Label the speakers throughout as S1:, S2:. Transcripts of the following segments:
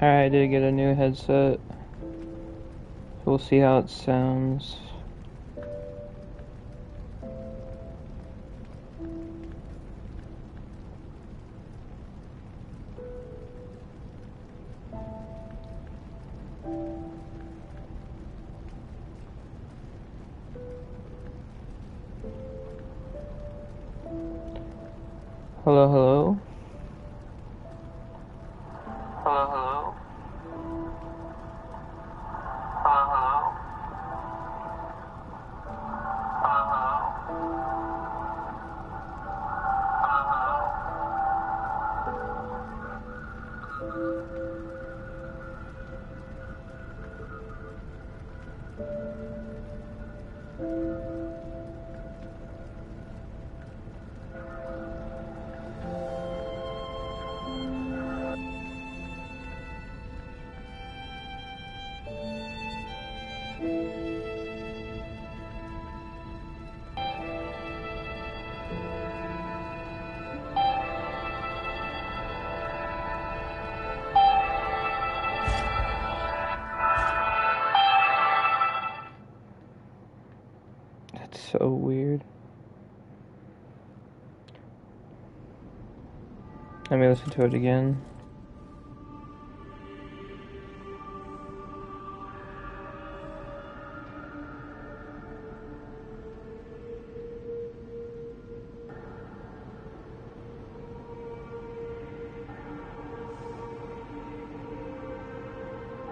S1: Alright, I did get a new headset. We'll see how it sounds. Hello, hello. Hello, hello. Hello, hello. That's so weird. Let me listen to it again.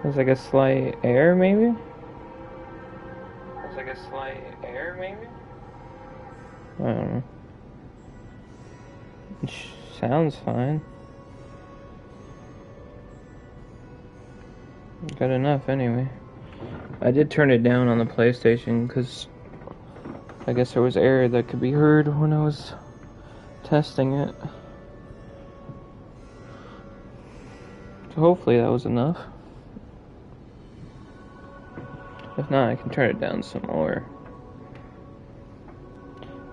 S1: There's like a slight error, maybe? There's like a slight error, maybe? I don't know. It sounds fine. Good enough, anyway. I did turn it down on the PlayStation, because I guess there was error that could be heard when I was testing it. So hopefully that was enough. If not, I can turn it down some more.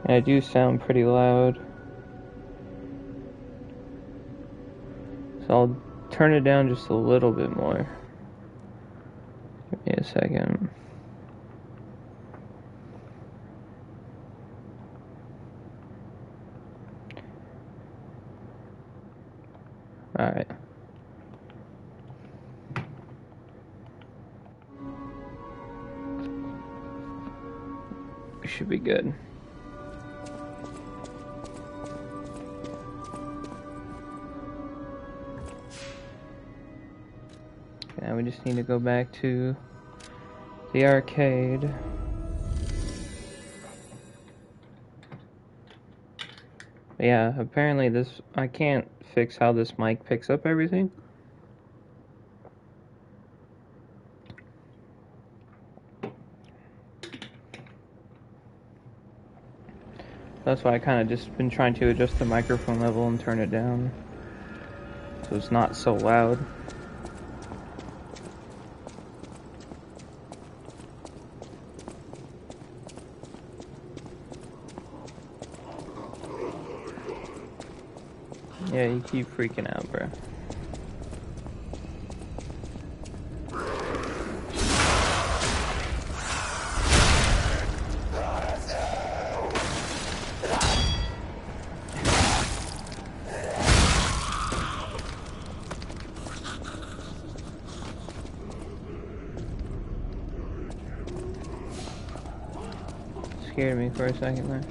S1: And I do sound pretty loud. So I'll turn it down just a little bit more. Give me a second. Alright. We should be good. Now we just need to go back to the arcade. But yeah, apparently I can't fix how this mic picks up everything. That's why I kind of just been trying to adjust the microphone level and turn it down so it's not so loud. Yeah, you keep freaking out, bro. Scared me for a second there.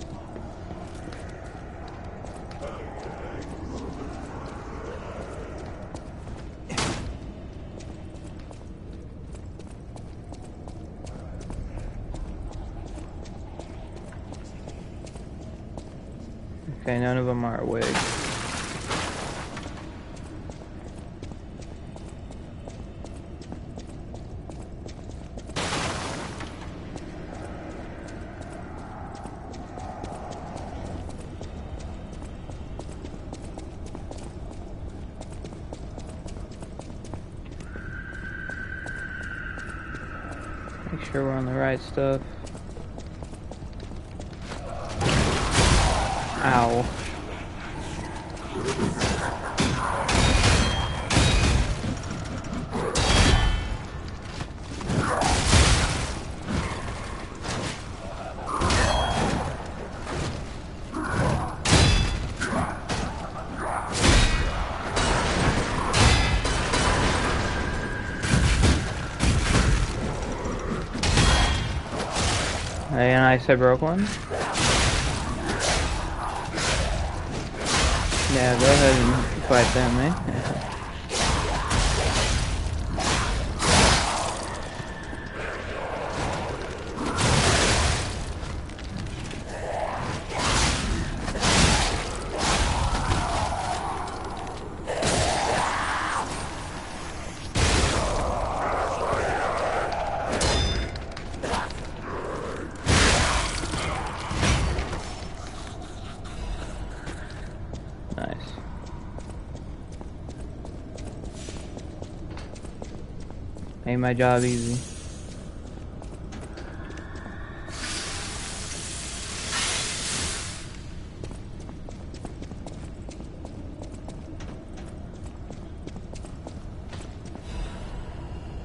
S1: Okay, none of them are awake. Make sure we're on the right stuff. Ow. And I said broke one? Yeah, go ahead and fight them, eh? Nice. Made my job easy.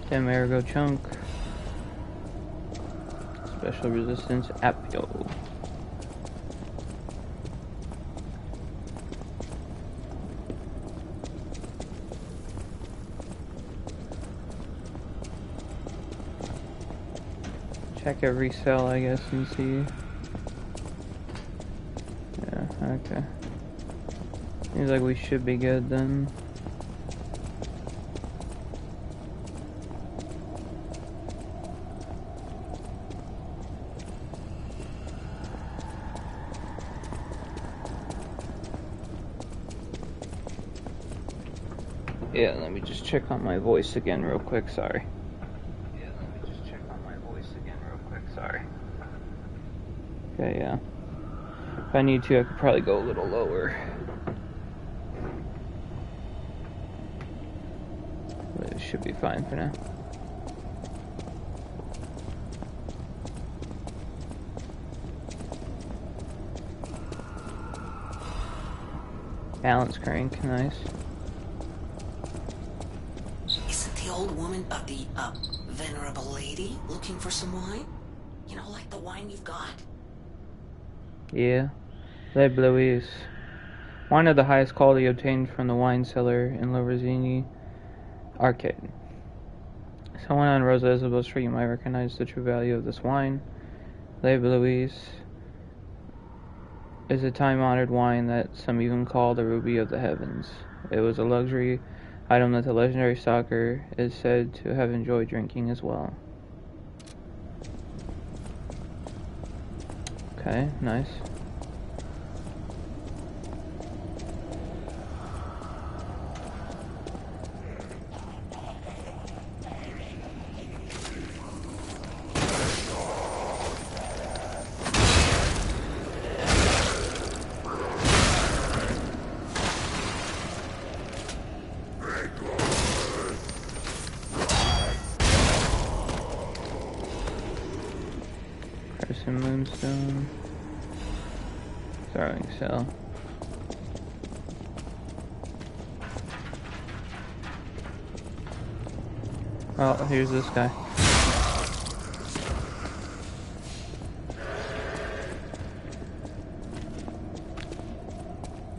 S1: Amerigo chunk. Special resistance Apio. Check every cell, I guess, and see. Yeah, okay. Seems like we should be good then. Yeah, let me just check on my voice again real quick, sorry. Okay, yeah. If I need to, I could probably go a little lower. But it should be fine for now. Balance crank, nice.
S2: Isn't the old woman of the, venerable lady looking for some wine? You know, like the wine you've got?
S1: Yeah. Le Bleuis. Wine of the highest quality obtained from the wine cellar in Lorozzini Arcade. Someone on Rosa Isabel Street, you might recognize the true value of this wine. Le Bleuis is a time-honored wine that some even call the ruby of the heavens. It was a luxury item that the legendary stalker is said to have enjoyed drinking as well. Okay, nice. Crescent Moonstone. Throwing cell. Oh, here's this guy.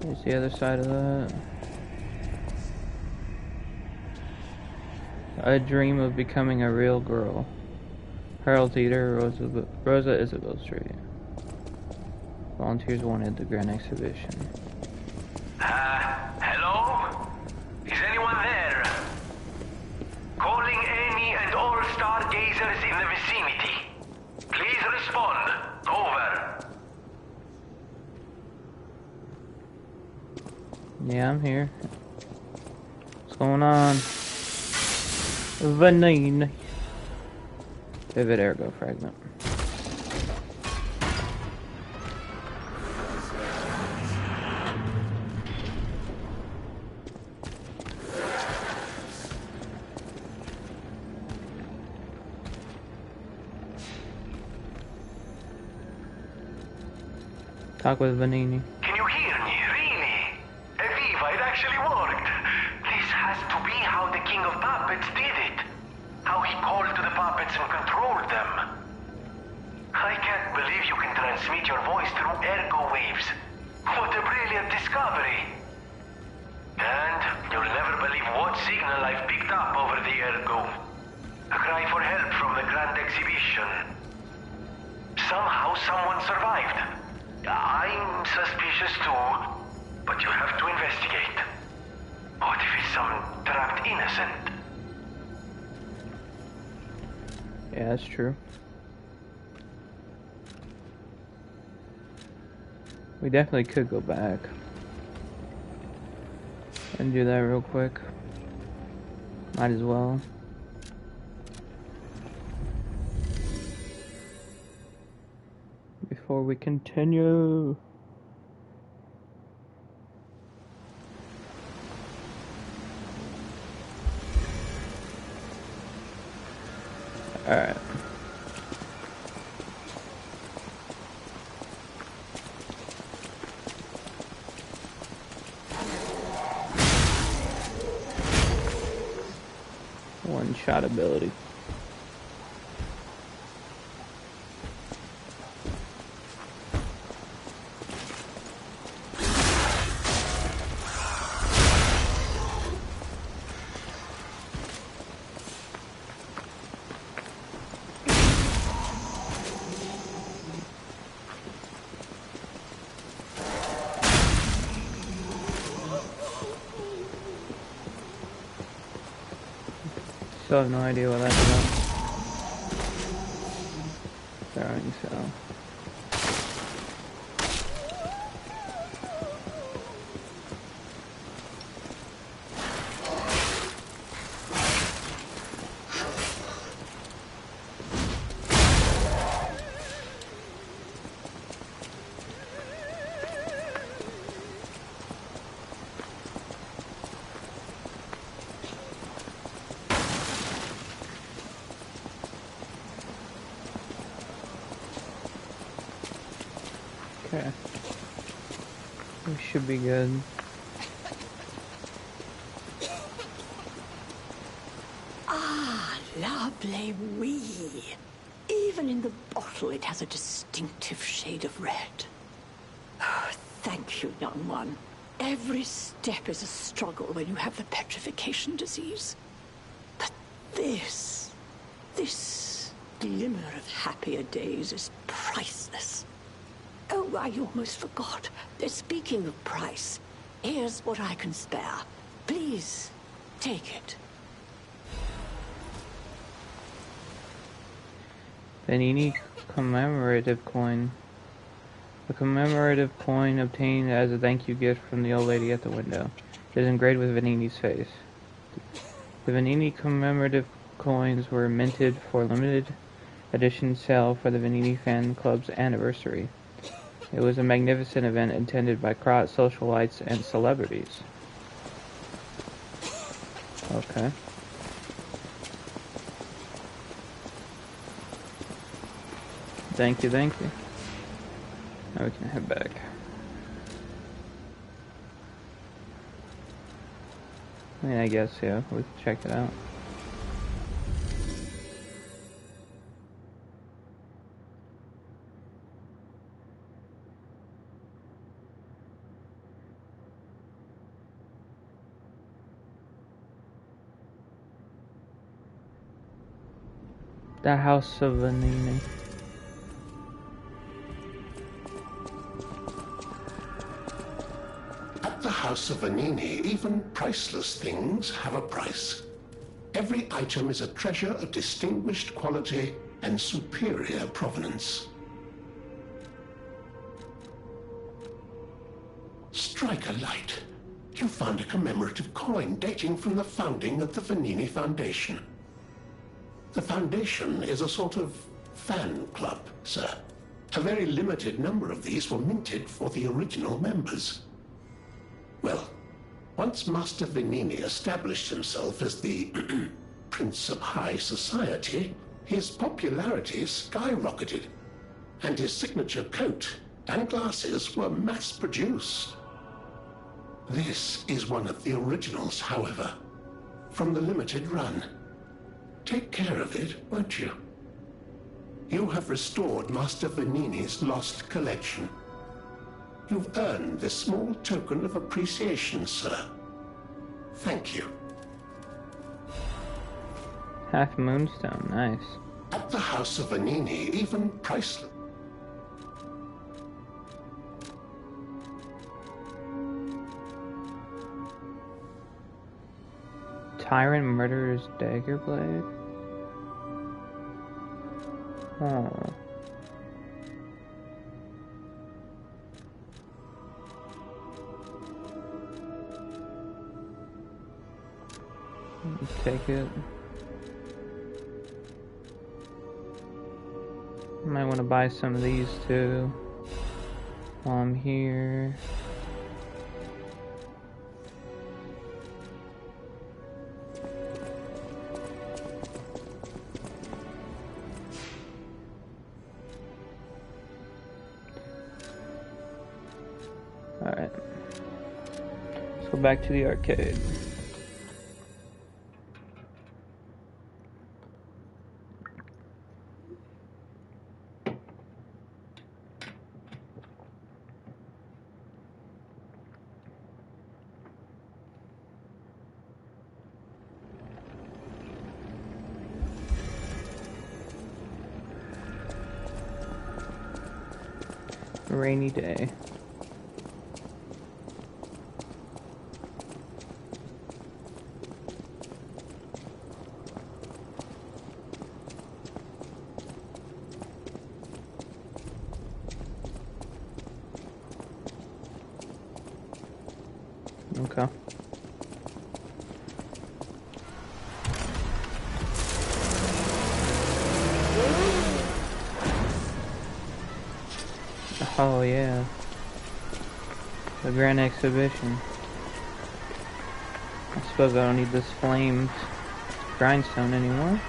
S1: Here's the other side of that. I dream of becoming a real girl. Harold Theater, Rosa Isabel Street. Volunteers wanted the Grand Exhibition.
S3: Hello? Is anyone there? Calling any and all stargazers in the vicinity. Please respond. Over.
S1: Yeah, I'm here. What's going on? Vanine. Vivid ergo fragment. Talk with Vanini.
S3: Can you hear me? Really? Eviva, it actually worked. This has to be how the King of Puppets did it. How he called to the puppets and controlled them. I can't believe you can transmit your voice through ergo waves. What a brilliant discovery. And you'll never believe what signal I've picked up over the ergo. A cry for help from the Grand Exhibition. Somehow someone survived. I'm suspicious too, but you have to investigate. What if it's some trapped innocent?
S1: Yeah, that's true. We definitely could go back and do that real quick. Might as well. Before we continue. Alright. One shot ability. Still have no idea what that's about. Throwing cell. Okay. We should be good.
S4: Ah, lovely wee. Even in the bottle it has a distinctive shade of red. Oh, thank you, young one. Every step is a struggle when you have the petrification disease. But this glimmer of happier days is priceless. Oh, I almost forgot. Speaking of price, here's what I can spare. Please, take it.
S1: Vanini commemorative coin. A commemorative coin obtained as a thank you gift from the old lady at the window. It is engraved with Vanini's face. The Vanini commemorative coins were minted for limited edition sale for the Vanini fan club's anniversary. It was a magnificent event attended by crowd socialites and celebrities. Okay. Thank you, thank you. Now we can head back. I mean, I guess, yeah, we can check it out. The House of Vanini.
S5: At the House of Vanini, even priceless things have a price. Every item is a treasure of distinguished quality and superior provenance. Strike a light. You found a commemorative coin dating from the founding of the Vanini Foundation. The Foundation is a sort of fan club, sir. A very limited number of these were minted for the original members. Well, once Master Vanini established himself as the Prince of High Society, his popularity skyrocketed, and his signature coat and glasses were mass-produced. This is one of the originals, however, from the limited run. Take care of it, won't you? You have restored Master Vanini's lost collection. You've earned this small token of appreciation, sir. Thank you.
S1: Half Moonstone, nice.
S5: At the House of Vanini, even priceless.
S1: Tyrant Murderer's Dagger Blade? Oh. Take it. I might want to buy some of these too while I'm here. Alright. Let's go back to the arcade. Rainy day. Okay. Oh yeah. The Grand Exhibition. I suppose I don't need this flamed grindstone anymore.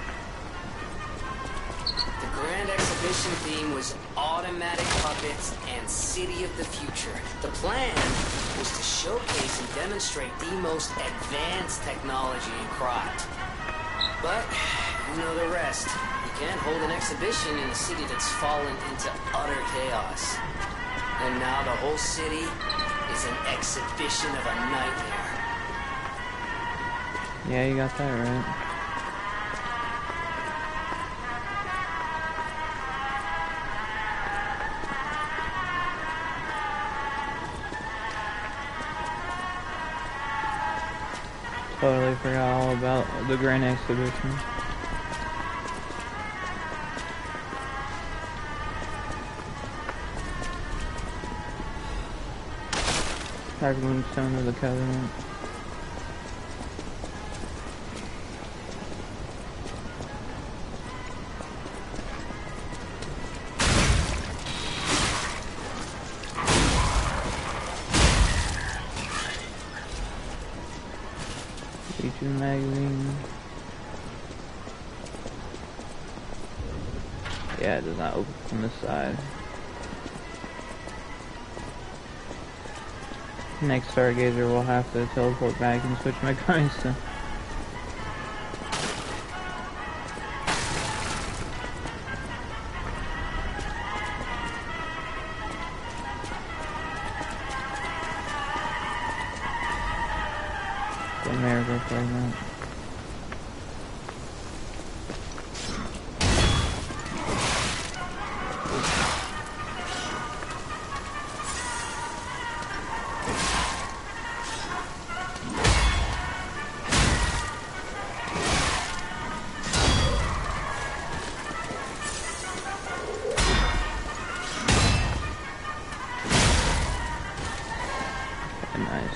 S2: The Grand Exhibition theme was automatic puppets and City of the Future. The plan was to showcase and demonstrate the most advanced technology in craft. But, you know the rest. You can't hold an exhibition in a city that's fallen into utter chaos. And now the whole city is an exhibition of a nightmare.
S1: Yeah, you got that right. Totally forgot all about the Grand Exhibition. Dark Moonstone of the Covenant. Legion magazine. Yeah, it does not open from this side. Next Stargazer will have to teleport back and switch my grindstone. The Miracle Fragment. Nice.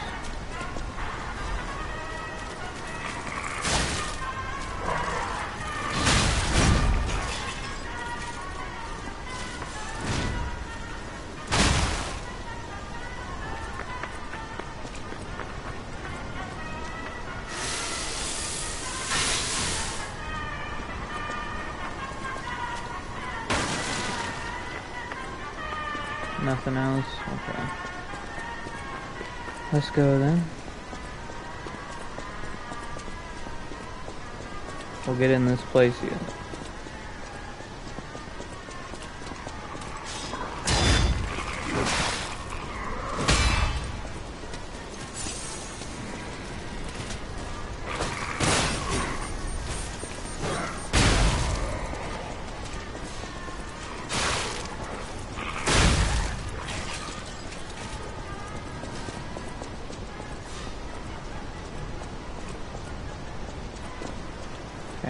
S1: Nothing else? Okay. Let's go then. We'll get in this place here.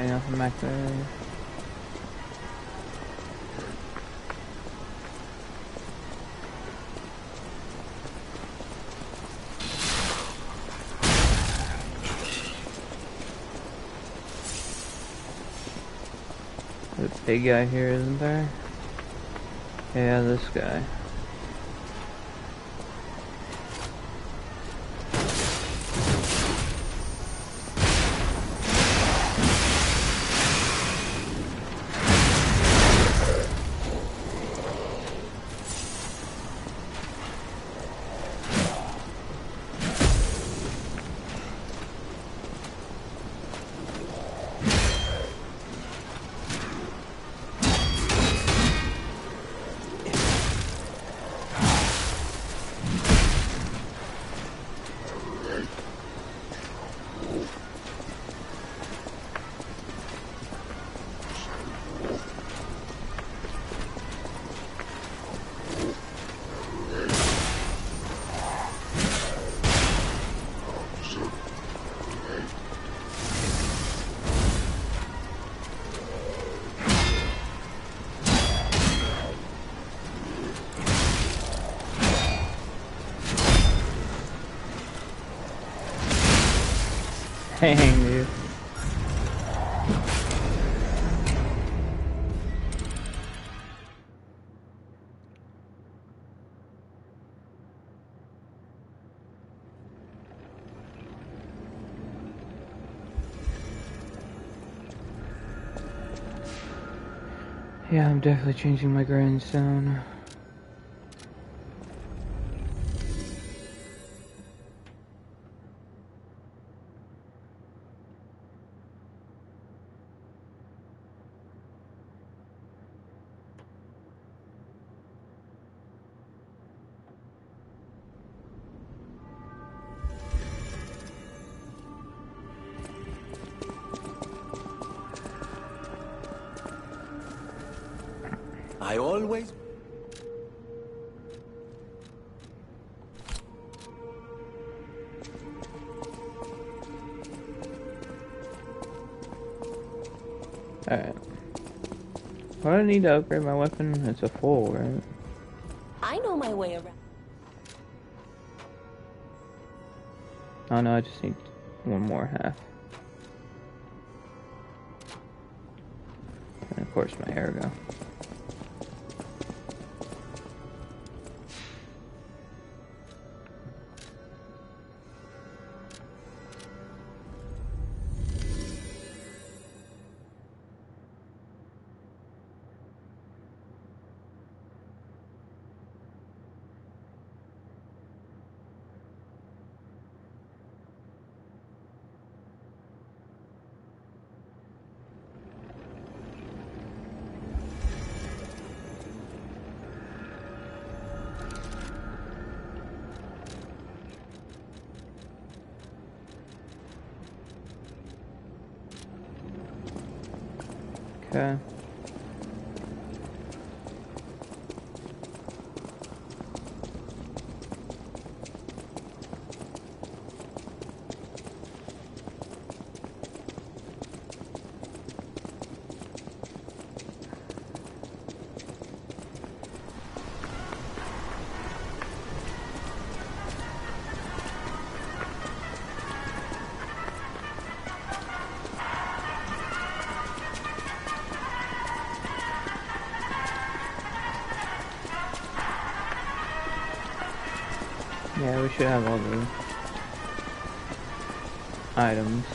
S1: Okay, nothing back there. There's a big guy here, isn't there? Yeah, this guy. Dang, dude. Yeah, I'm definitely changing my grindstone.
S6: I always...
S1: Alright. What do I need to upgrade my weapon? It's a full, right?
S7: I know my way around.
S1: Oh no, I just need one more half. And of course my ergo. Okay. Yeah, we should have all the items.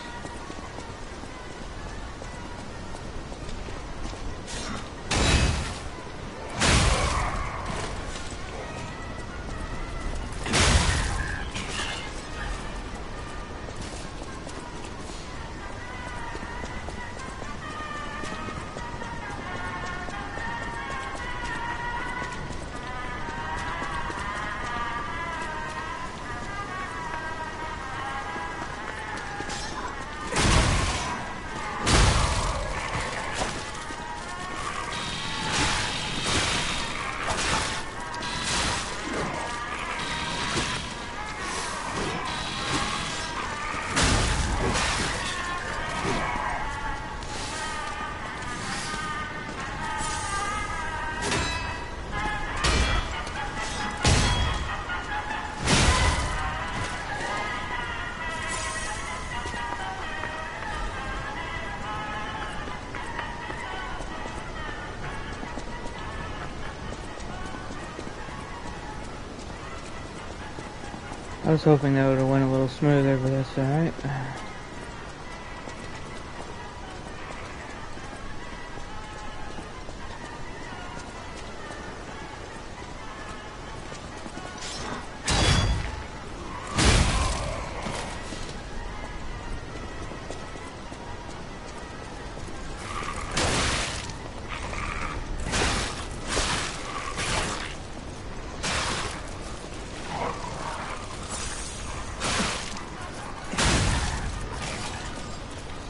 S1: I was hoping that would have went a little smoother, but that's alright.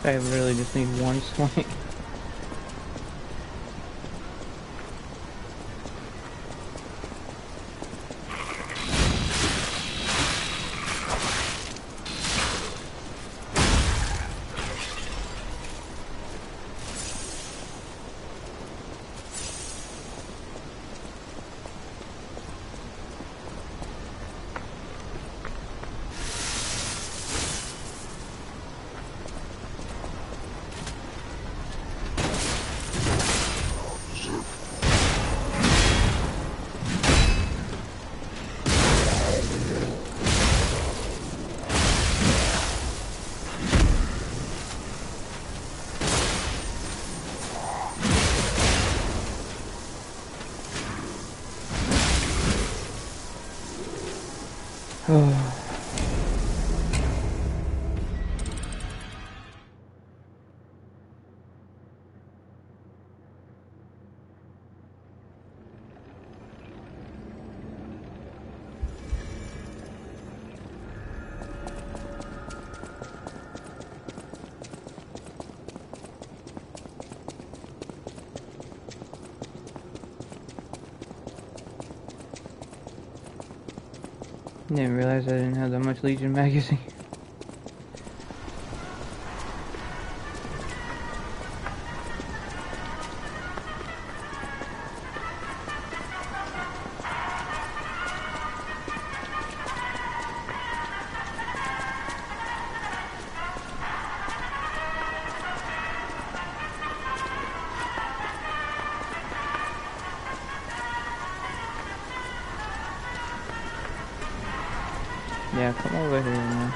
S1: I literally just need one swing. Oh. Didn't realize I didn't have that much Legion magazine. Yeah, come over here, man.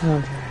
S1: Okay.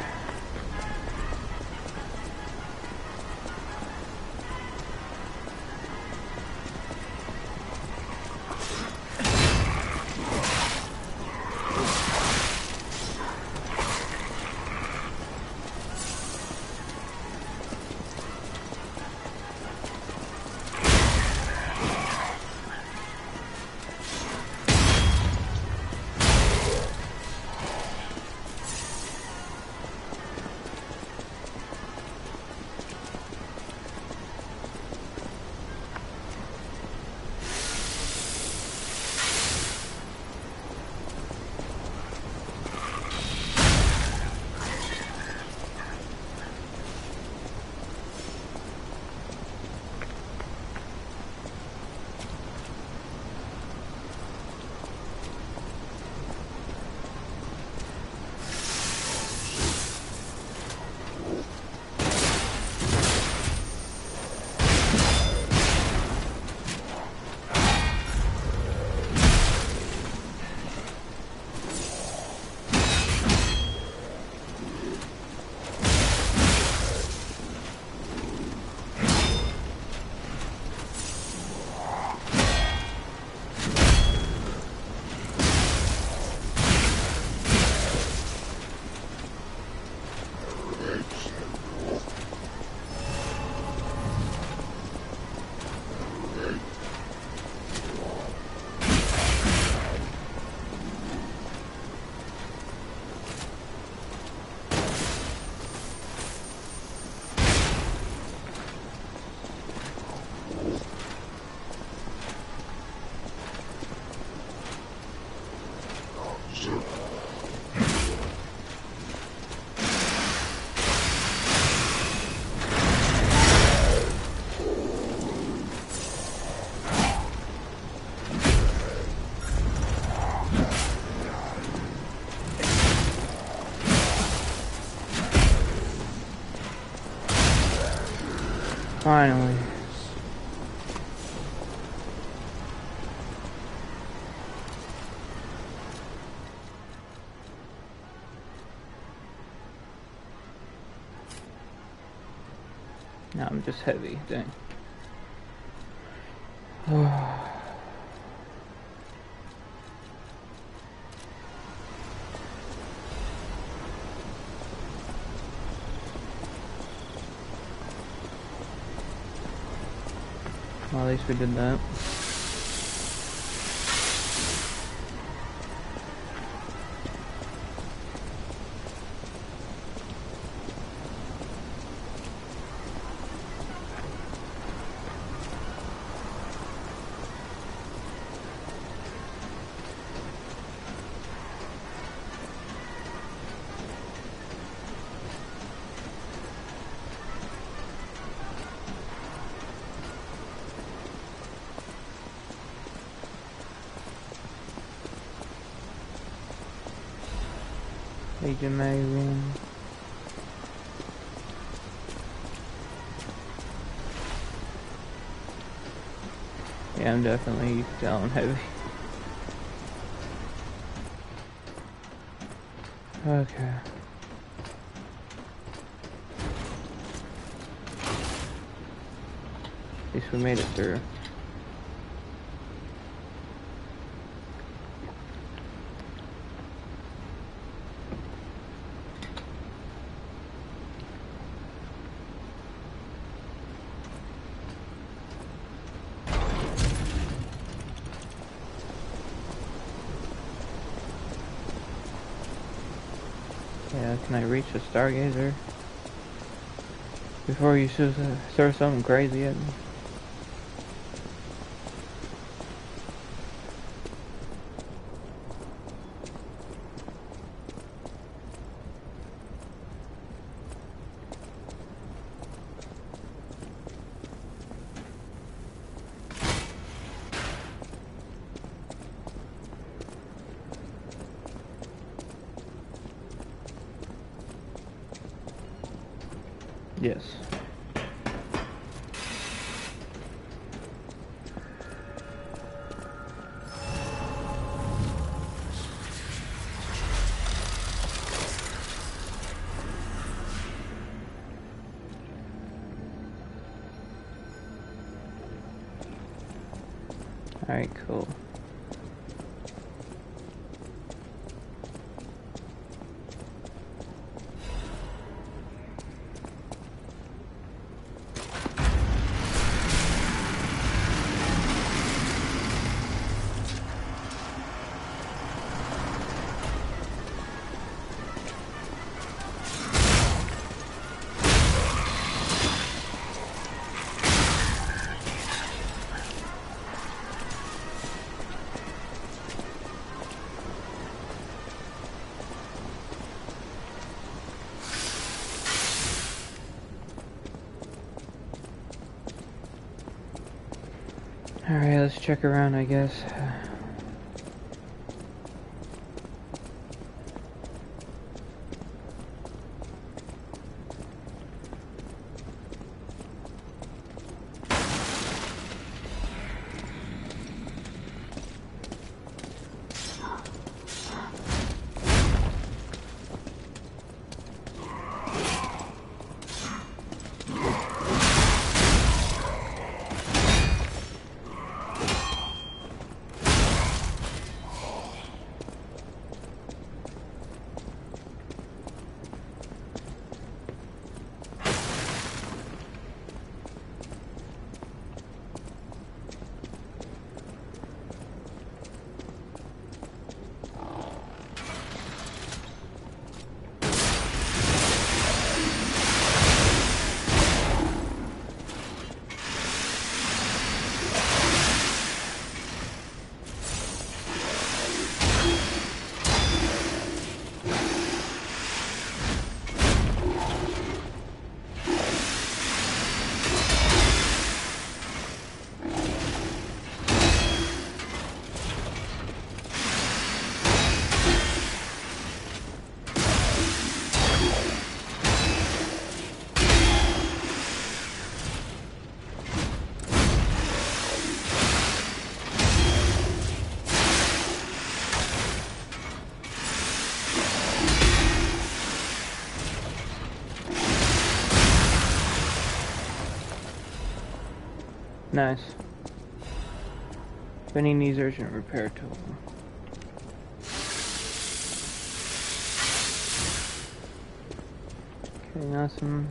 S1: Finally. Now I'm just heavy, dang. Well, at least we did that. Agent magazine. Yeah, I'm definitely, you can tell I'm heavy. Okay. At least we made it through. Yeah, can I reach the Stargazer before you throw something crazy at me? Yes. Alright, cool. Alright, let's check around, I guess. Nice. Benini's urgent repair tool. Okay, awesome.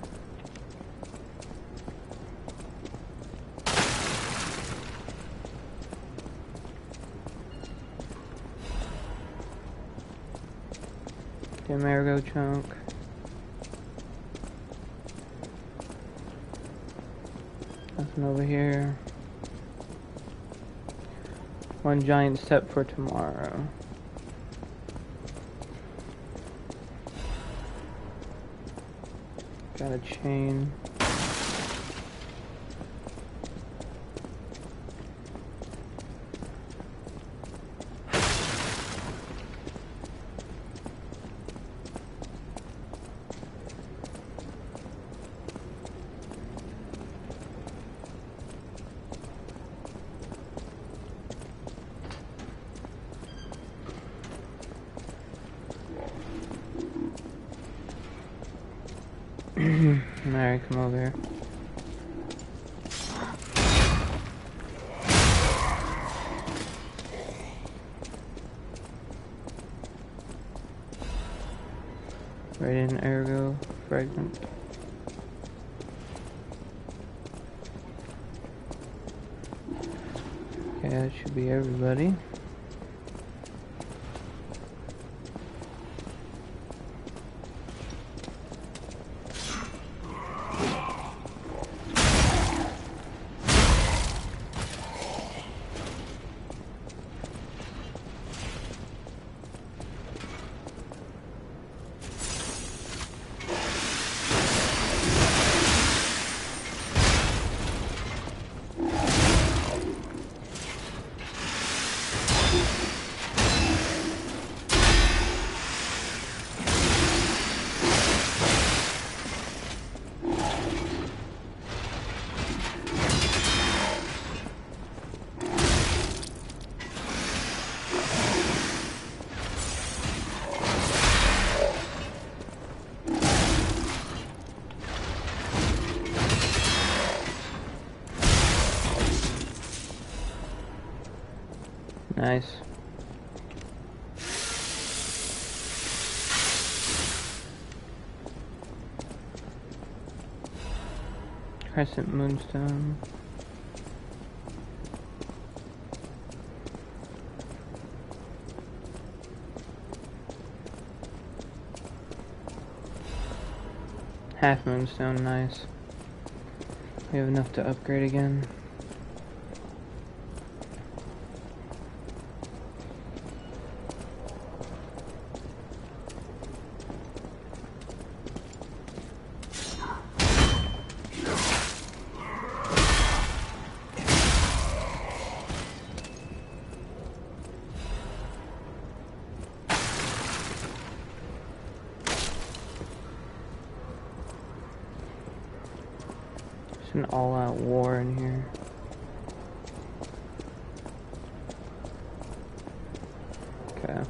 S1: Amerigo chunk. Nothing over here. One giant step for tomorrow. Got a chain. Alright, come over here. Right in ergo fragment. Okay, that should be everybody. Nice. Crescent moonstone. Half moonstone, nice. We have enough to upgrade again. An all-out war in here. Okay.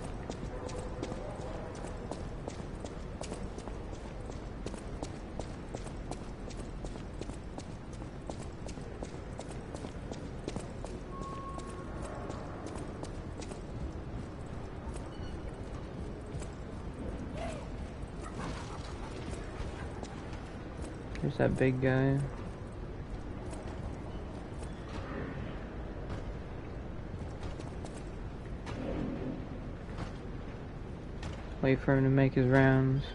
S1: There's that big guy. Wait for him to make his rounds.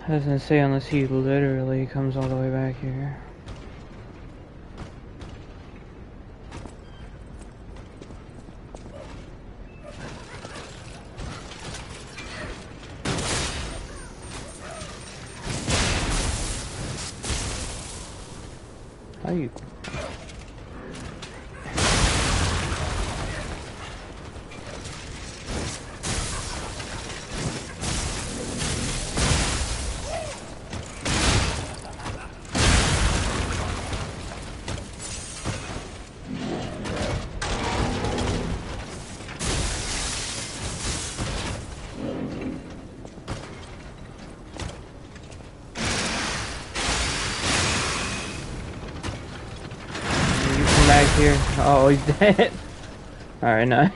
S1: Doesn't say unless he literally comes all the way back here. How you? here. Oh, he's dead. Alright, nice.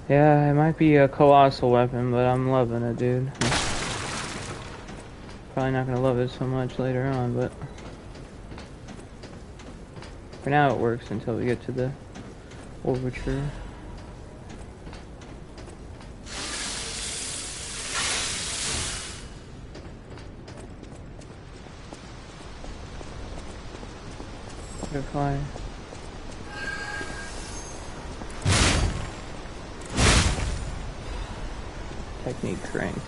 S1: Yeah, it might be a colossal weapon, but I'm loving it, dude. Probably not gonna love it so much later on, but for now it works until we get to the Overture. Butterfly. Technique crank.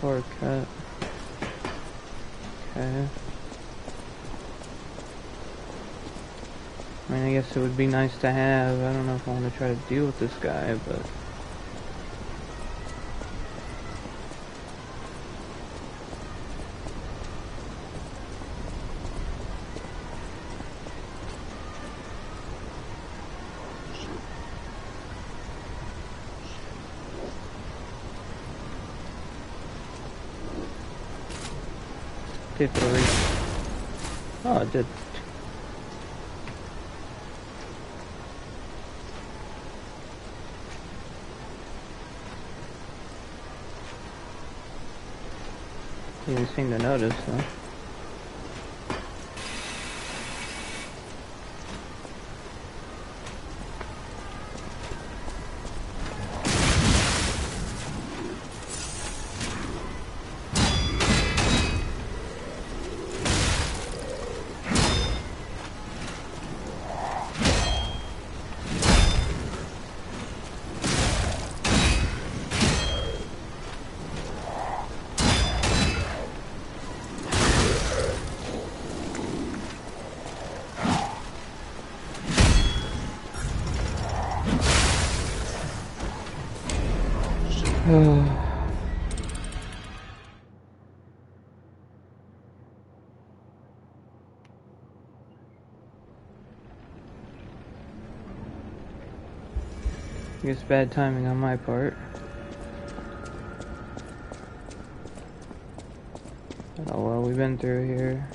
S1: Shortcut. Okay. I mean, I guess it would be nice to have. I don't know if I want to try to deal with this guy, but... Oh, it did. Didn't seem to notice, though. I guess bad timing on my part. Oh well, we've been through here.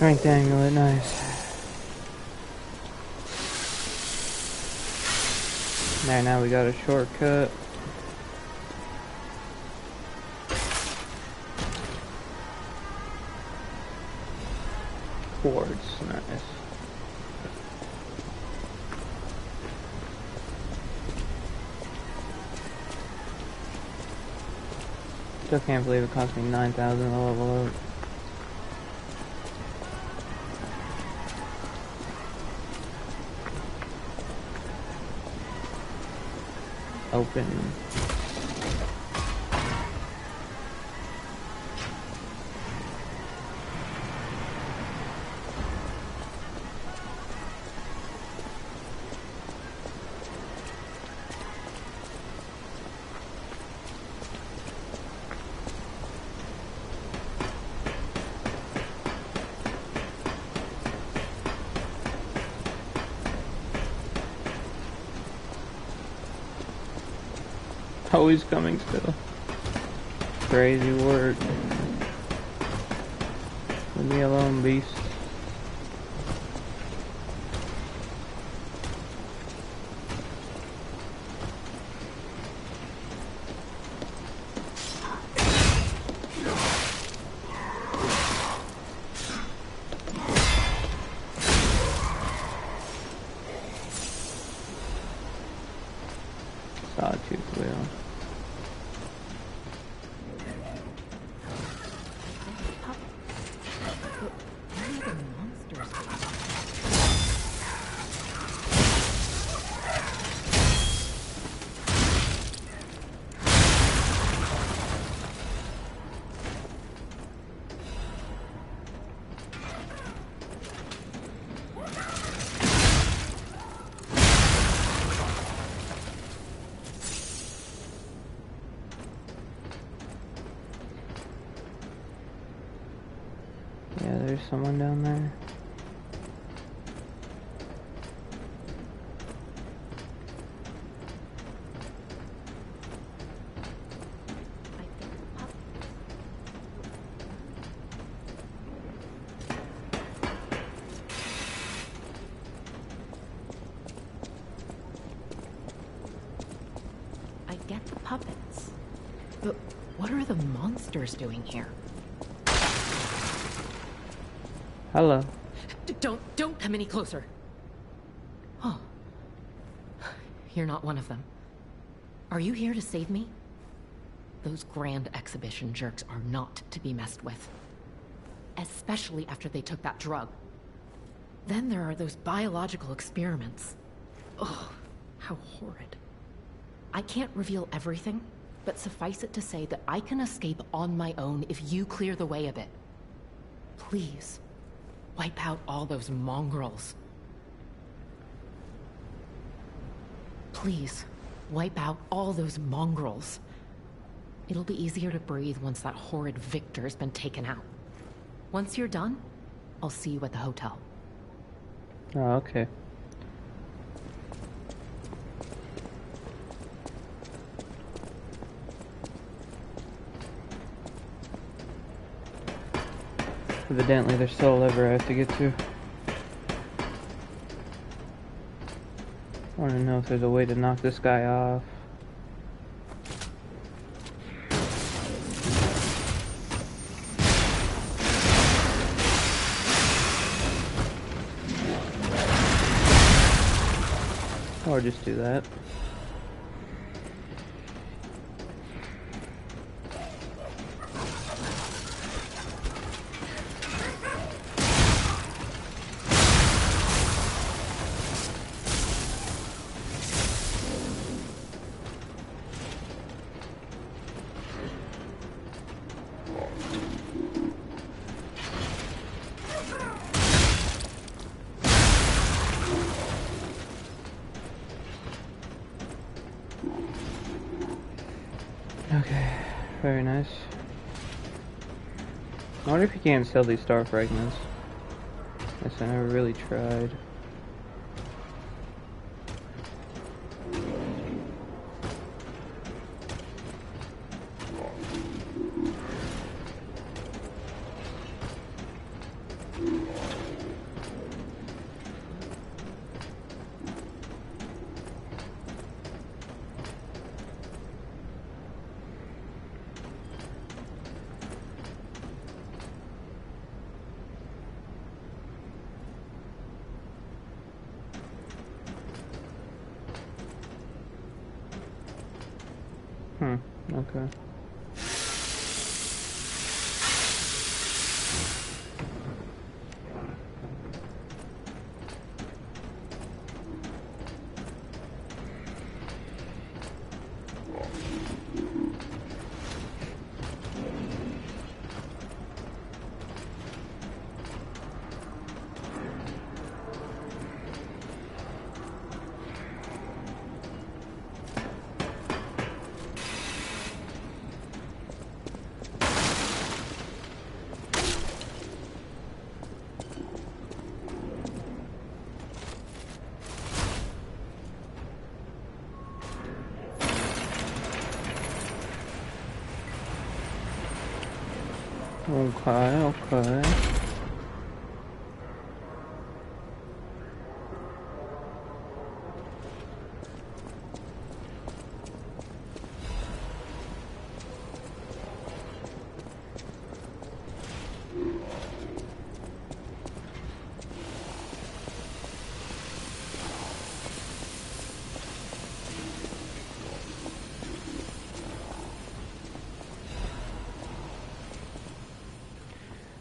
S1: Strength amulet, nice. There, now we got a shortcut. Quartz, nice. Still can't believe it cost me 9,000 to level up. Open. Oh, he's coming still. Crazy work. Leave me alone, beast. Sawtooth wheel. Yeah, there's someone down there.
S8: I get the puppets, but what are the monsters doing here?
S1: Hello.
S8: Don't come any closer. Oh. You're not one of them. Are you here to save me? Those grand exhibition jerks are not to be messed with. Especially after they took that drug. Then there are those biological experiments. Oh, how horrid. I can't reveal everything, but suffice it to say that I can escape on my own if you clear the way a bit. Please. Wipe out all those mongrels. Please, wipe out all those mongrels. It'll be easier to breathe once that horrid Victor's been taken out. Once you're done, I'll see you at the hotel.
S1: Oh, okay. Evidently, there's still a lever I have to get to. I want to know if there's a way to knock this guy off. Or just do that. Okay, very nice. I wonder if you can sell these star fragments. Guess I never really tried. Okay. Okay, okay.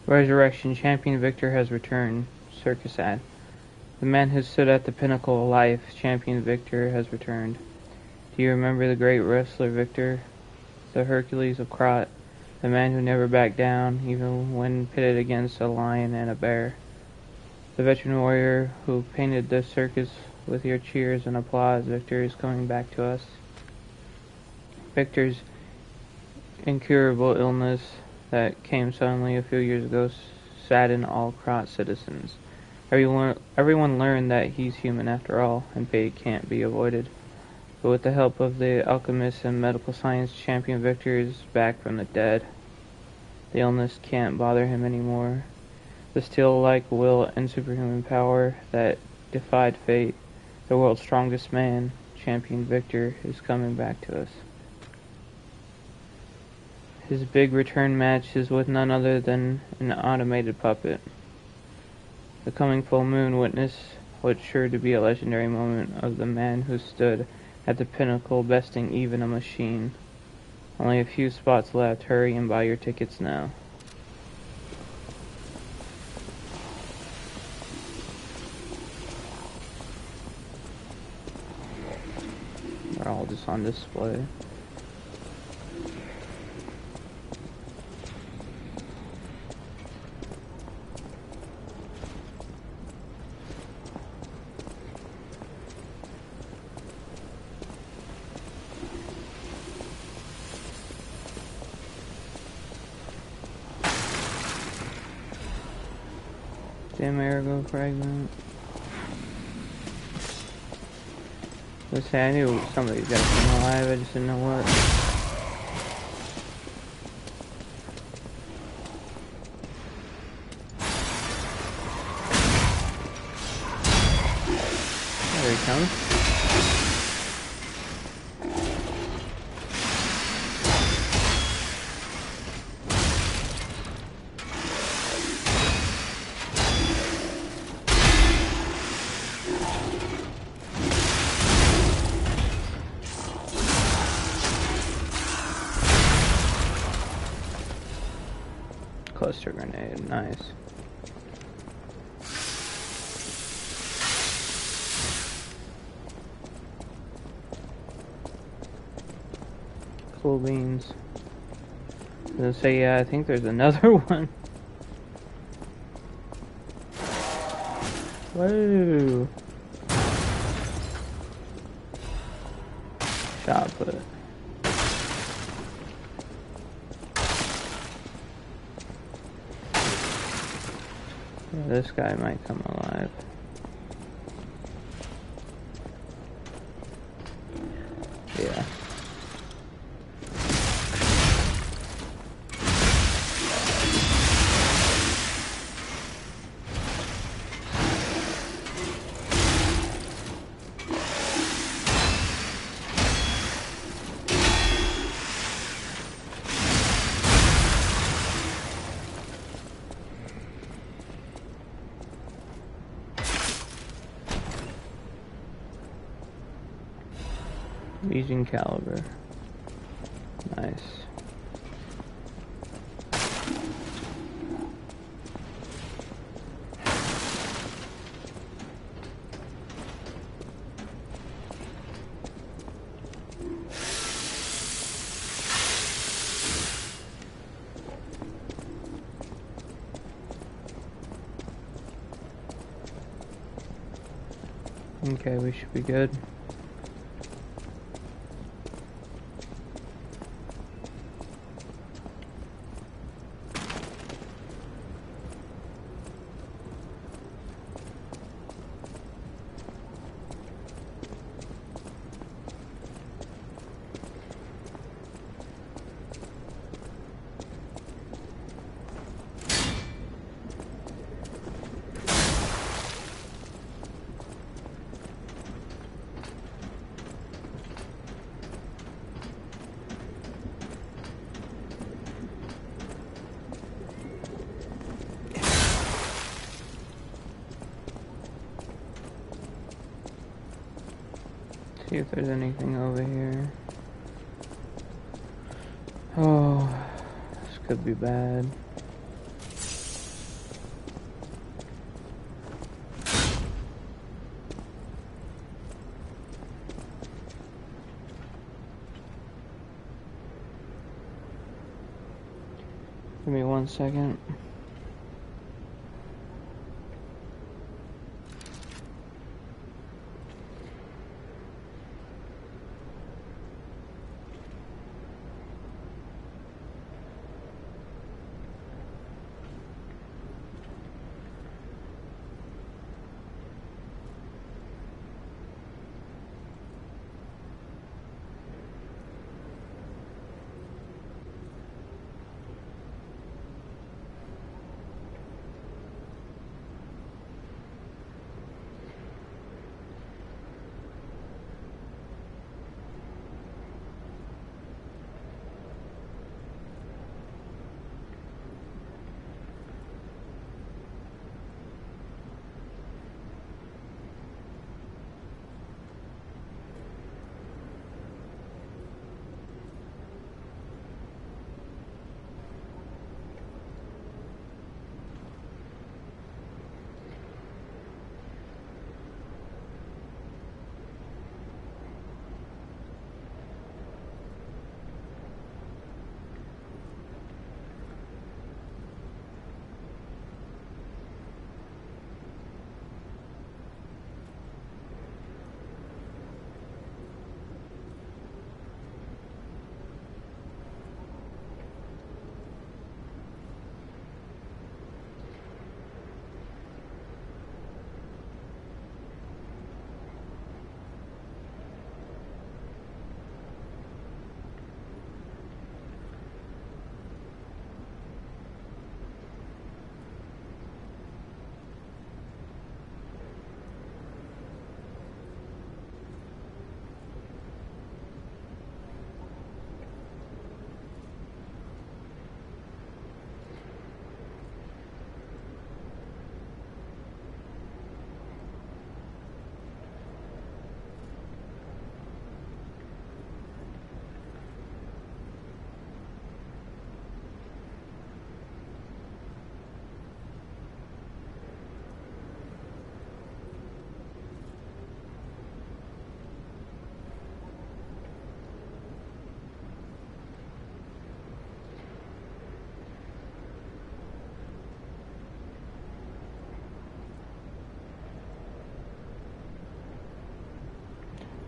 S1: Resurrection Champion Victor has returned. Circus ad. The man who stood at the pinnacle of life, Champion Victor, has returned. Do you remember the great wrestler Victor? The Hercules of Krot, the man who never backed down, even when pitted against a lion and a bear. The veteran warrior who painted the circus with your cheers and applause. Victor is coming back to us. Victor's incurable illness that came suddenly a few years ago saddened all Krot citizens. Everyone learned that he's human after all, and fate can't be avoided. But with the help of the alchemists and medical science, Champion Victor is back from the dead. The illness can't bother him anymore. The steel-like will and superhuman power that defied fate, the world's strongest man, Champion Victor, is coming back to us. His big return match is with none other than an automated puppet. The coming full moon witnessed what's sure to be a legendary moment of the man who stood at the pinnacle, besting even a machine. Only a few spots left. Hurry and buy your tickets now. They're all just on display. Dim Ergo fragment. Let's say I knew somebody got come alive, I just didn't know what. There he comes. Cluster grenade, nice. Cool beans. I was gonna say, yeah, I think there's another one. Whoa. Shot put. This guy might come alive. Yeah. Legion caliber. Nice. Okay, we should be good. See if there's anything over here. Oh, this could be bad. Give me 1 second.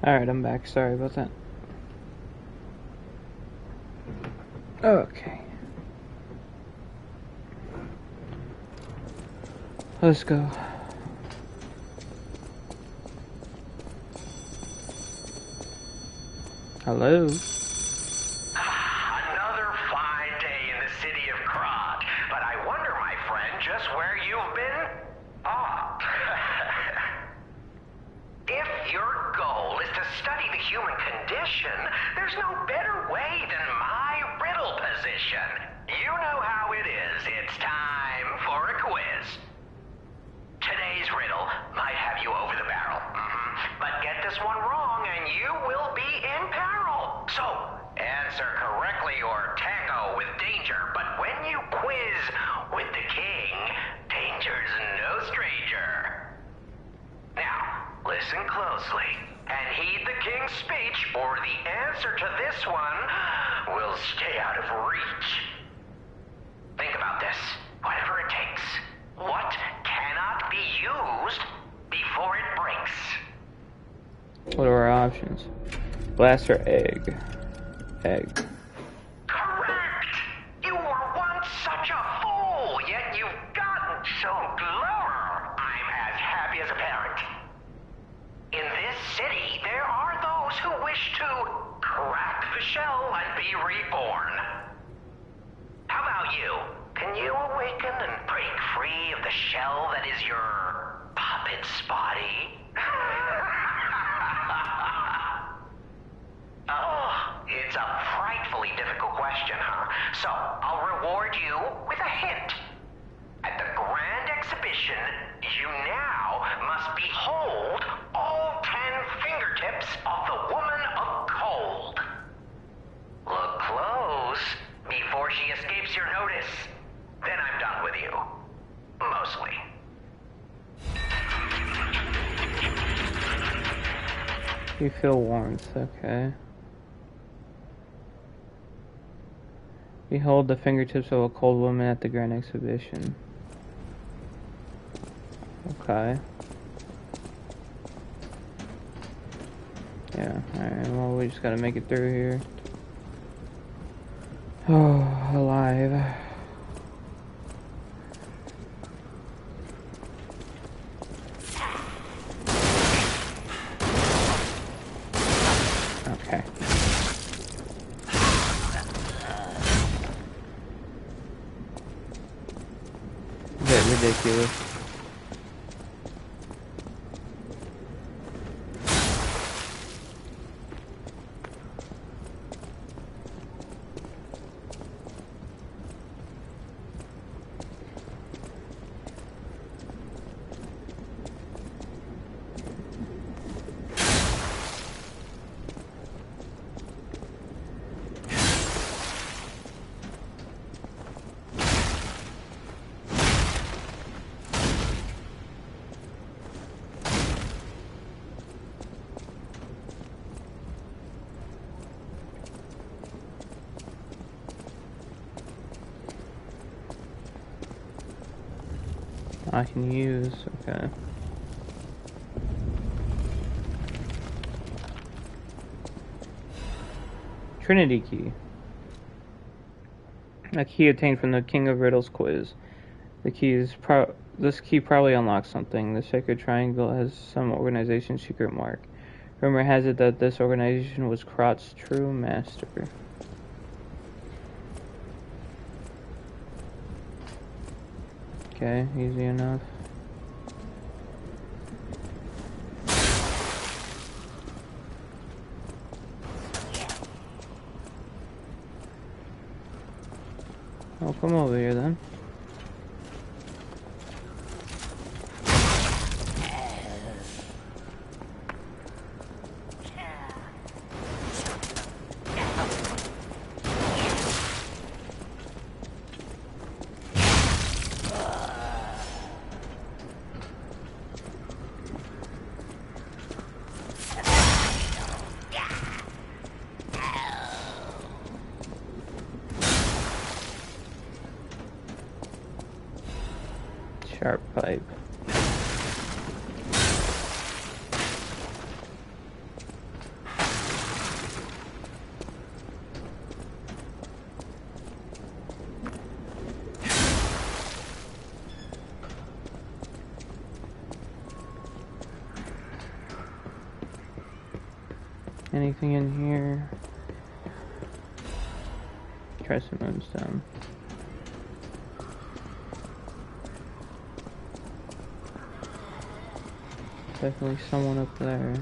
S1: Alright, I'm back. Sorry about that. Okay. Let's go. Hello?
S3: Another fine day in the city of Krog. But I wonder, my friend, just where you've been? Oh. If your goal is to study the human condition, there's no better way than my riddle position. You know how it is. It's time for a quiz. Today's riddle might have you over the barrel. But get this one wrong and you will be in peril. So, answer correctly or tango with danger. But when you quiz with the king, danger's no stranger. Now, listen closely and heed the king's speech, or the answer to this one will stay out of reach. Think about this. Whatever it takes. What cannot be used before it breaks?
S1: What are our options? Glass or egg? Egg.
S3: Correct! You were once such a fool, yet you've gotten so clever. I'm as happy as a parent. In this city, there are those who wish to crack the shell and be reborn. How about you? Can you awaken and break free of the shell that is your puppet's body? Oh, it's a frightfully difficult question, huh? So, I'll reward you with a hint. At the grand exhibition, you now must behold all 10 fingertips of the
S1: You feel warmth, okay. Behold the fingertips of a cold woman at the Grand Exhibition. Okay. Yeah, alright, well, we just gotta make it through here. Oh, alive. Okay. A bit ridiculous. I can use, okay. Trinity key. A key obtained from the King of Riddles quiz. This key probably unlocks something. The sacred triangle has some organization's secret mark. Rumor has it that this organization was Krot's true master. Okay, easy enough. Oh, come over here then. Sharp pipe. Anything in here? Try some moonstone. Definitely someone up there.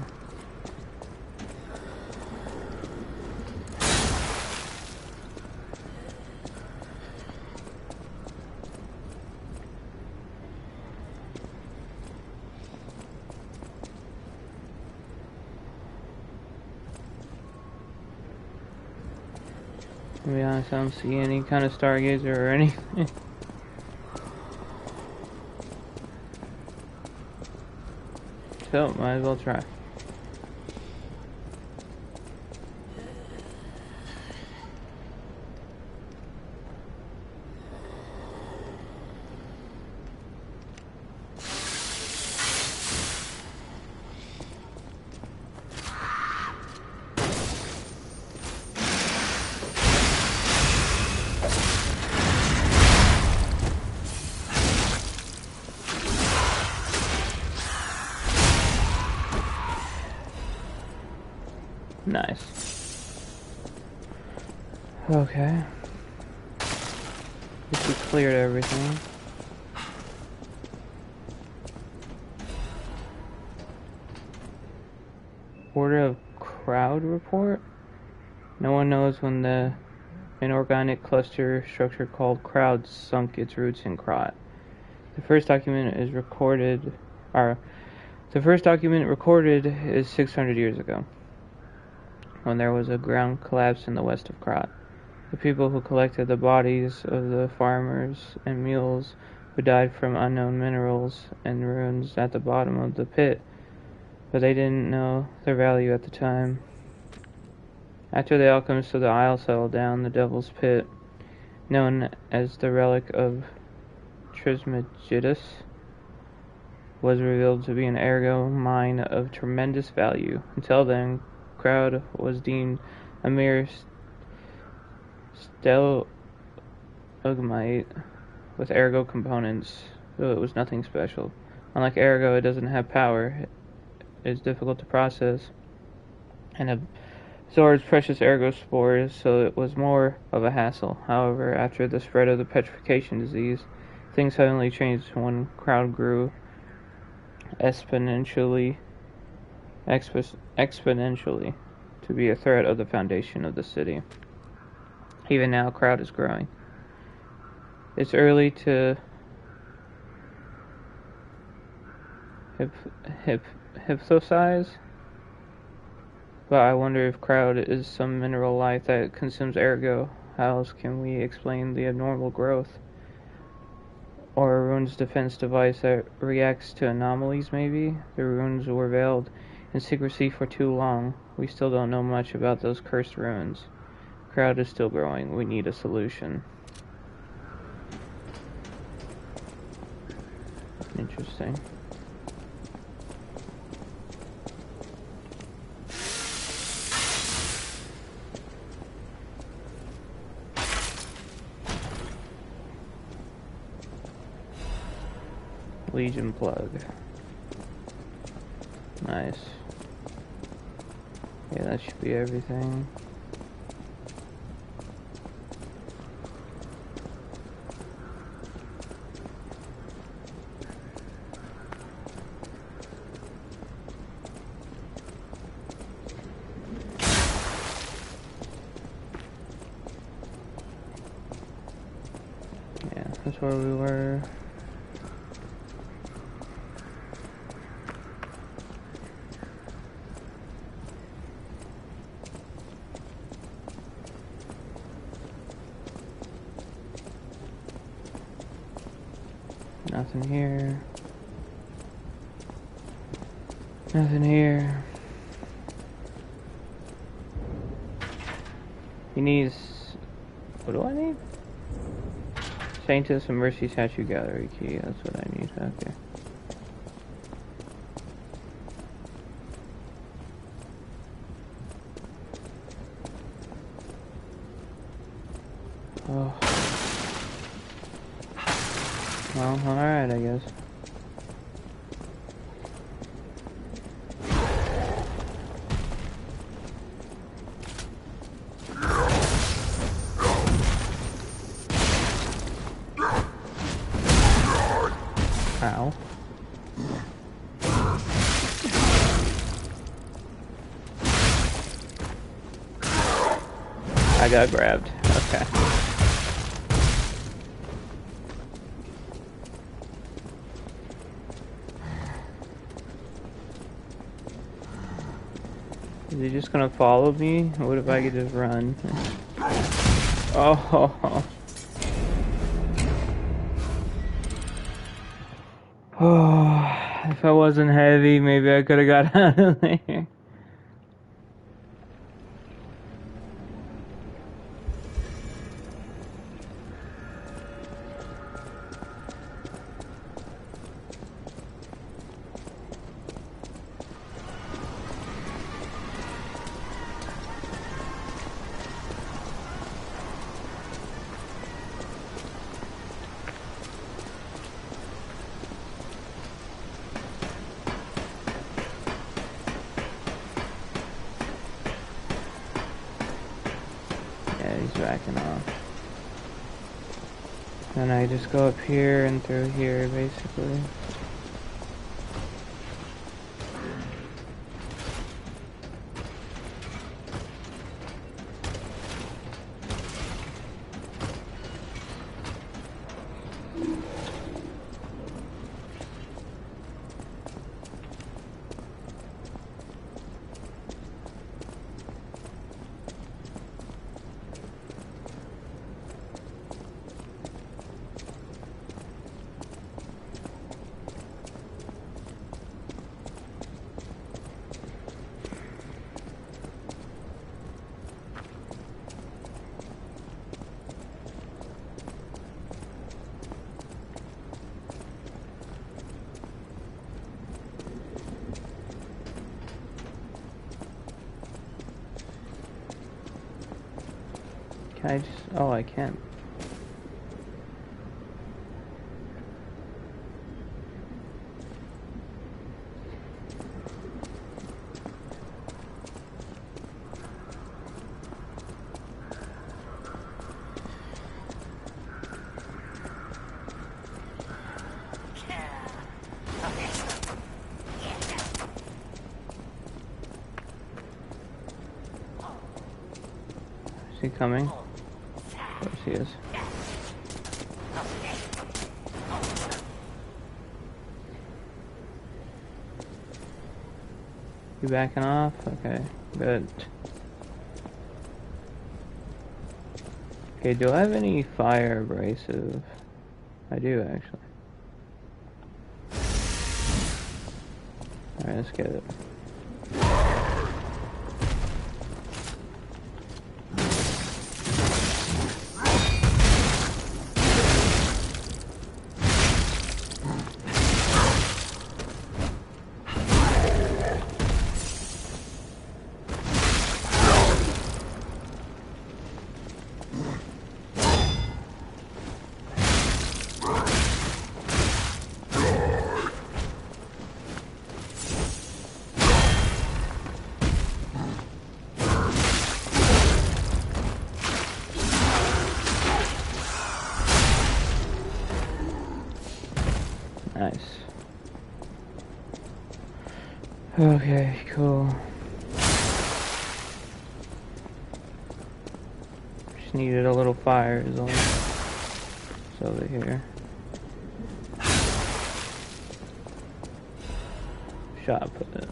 S1: To be honest, I don't see any kind of stargazer or anything. So, might as well try. Nice. Okay. Guess we cleared everything. Order of crowd report? No one knows when the inorganic cluster structure called crowd sunk its roots in Krot. The first document recorded is 600 years ago, when there was a ground collapse in the west of Krot. The people who collected the bodies of the farmers and mules who died from unknown minerals and ruins at the bottom of the pit but they didn't know their value at the time. After the alchemists of the Isle settled down, the Devil's Pit, known as the relic of Trismegistus, was revealed to be an ergo mine of tremendous value. Until then, Crowd was deemed a mere stalagmite with ergo components, though it was nothing special. Unlike ergo, it doesn't have power, it is difficult to process, and absorbs precious ergo spores, so it was more of a hassle. However, after the spread of the petrification disease, things suddenly changed when Crowd grew exponentially to be a threat of the foundation of the city. Even now, Crowd is growing. It's early to hypothesize, but I wonder if Crowd is some mineral life that consumes ergo. How else can we explain the abnormal growth? Or a rune's defense device that reacts to anomalies, maybe? The runes were veiled in secrecy for too long. We still don't know much about those cursed runes. Crowd is still growing. We need a solution. Interesting. Legion plug. Nice. Yeah, that should be everything. Yeah, that's where we were. Nothing here. Nothing here. He needs... What do I need? Saintess and Mercy Statue Gallery key. That's what I need. Okay. Oh. Well, alright, I guess. Ow. I got grabbed. Okay. Is he just gonna follow me? What if I could just run? Oh. Oh. If I wasn't heavy, maybe I could have got out of there. Yeah, he's backing off. And I just go up here and through here, basically. Can I just... Oh, I can. Is he coming? Of course he is. You backing off? Okay, good. Okay, do I have any fire abrasive? I do, actually. Alright, let's get it. Nice. Okay, cool. Just needed a little fire is all. It's over here. Shot put it.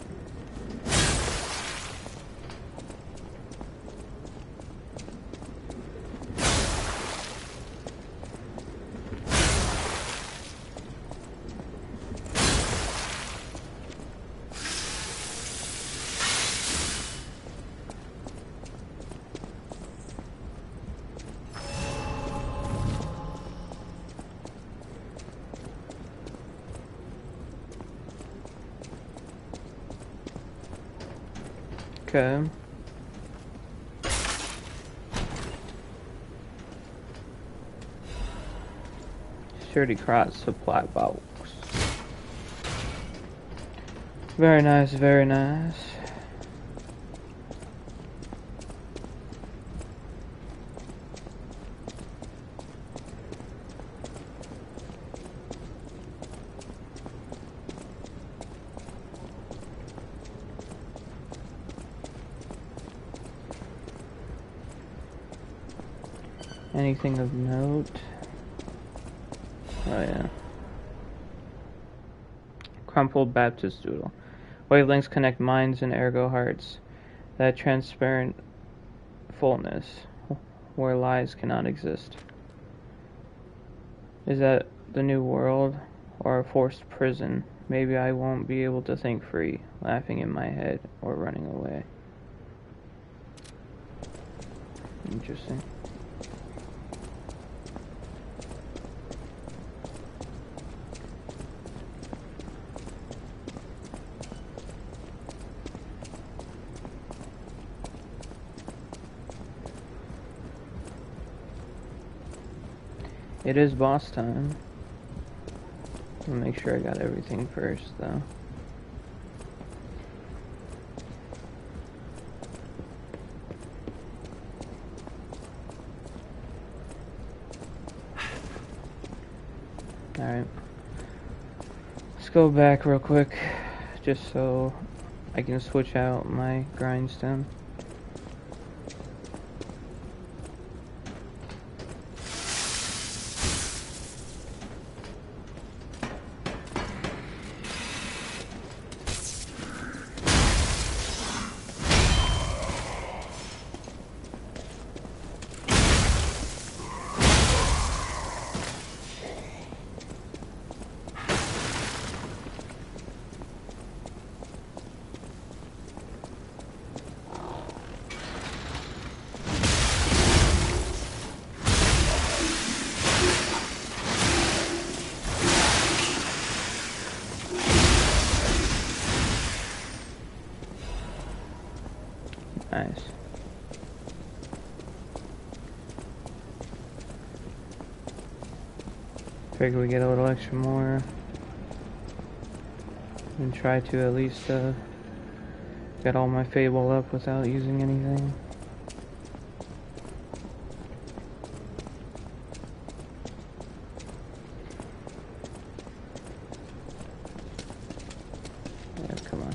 S1: Okay. Sturdy cross supply box. Very nice, very nice. Anything of note? Oh yeah. Crumpled Baptist doodle. Wavelengths connect minds and ergo hearts. That transparent fullness where lies cannot exist. Is that the new world or a forced prison? Maybe I won't be able to think free, laughing in my head or running away. Interesting. It is boss time. I'll make sure I got everything first, though. Alright. Let's go back real quick, just so I can switch out my grindstone. Nice. Figure we get a little extra more. And try to at least get all my Fable up without using anything. Yeah, come on.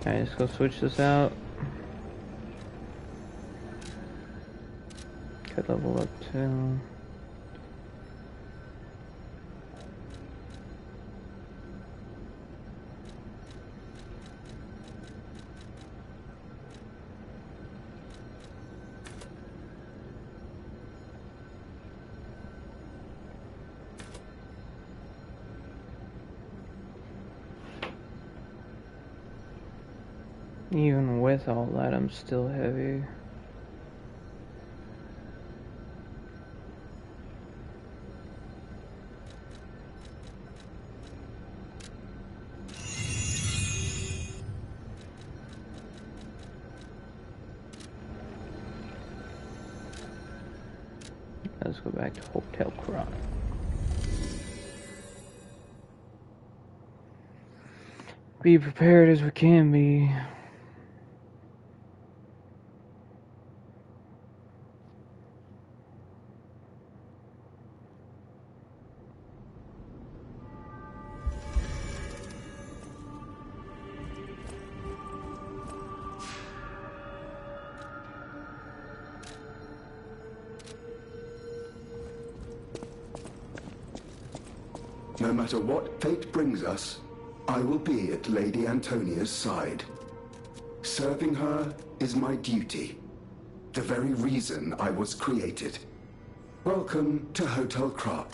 S1: Alright, let's go switch this out. Could level up too. Even with all that, I'm still heavy. Let's go back to Hotel Crown. Be prepared as we can be.
S9: No matter what fate brings us, I will be at Lady Antonia's side. Serving her is my duty, the very reason I was created. Welcome to Hotel Krat.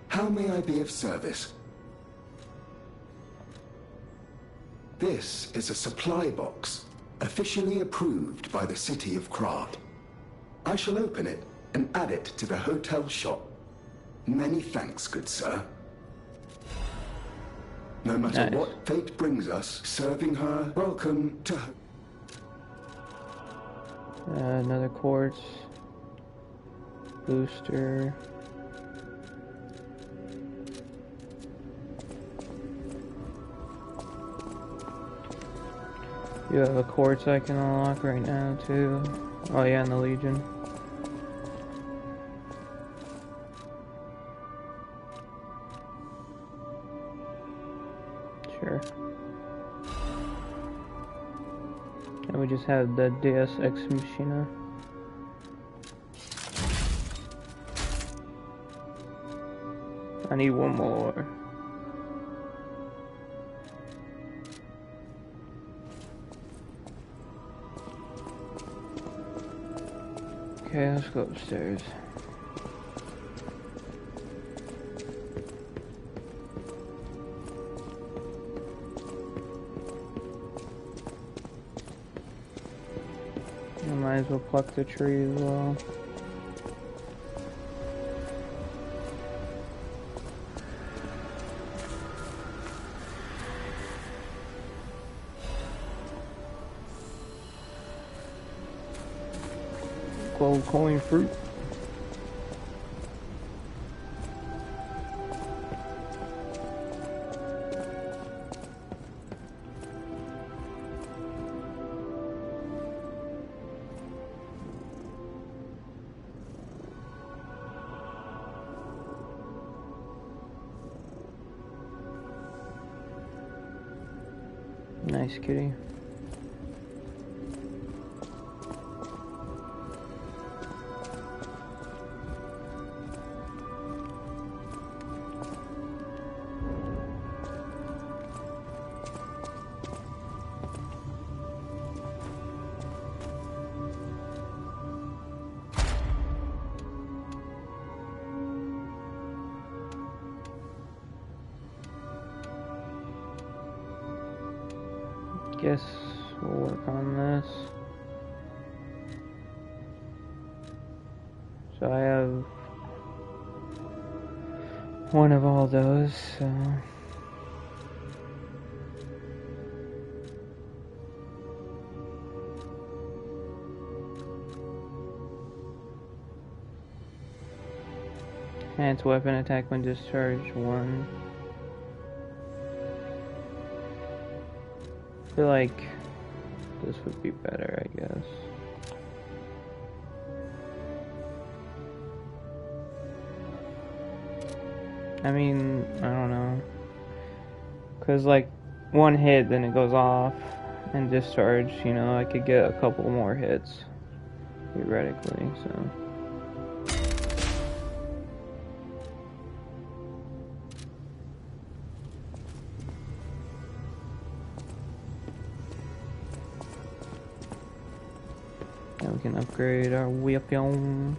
S9: How may I be of service? This is a supply box, officially approved by the city of Krat. I shall open it and add it to the hotel shop. Many thanks, good sir. No matter what fate brings us, serving her, welcome to...
S1: Another quartz. Booster. You have a quartz I can unlock right now too. Oh yeah, and the Legion. Sure. And we just have the Deus Ex Machina. I need one more. Okay, let's go upstairs. I might as well pluck the tree as well. Gold coin fruit. Nice kitty. Guess we'll work on this. So I have one of all those, so... Enhanced weapon attack when discharged 1. I feel like this would be better, I guess. I mean, I don't know. Cause like, one hit, then it goes off, and discharge, you know, I could get a couple more hits, theoretically, so... Now we can upgrade our weapon.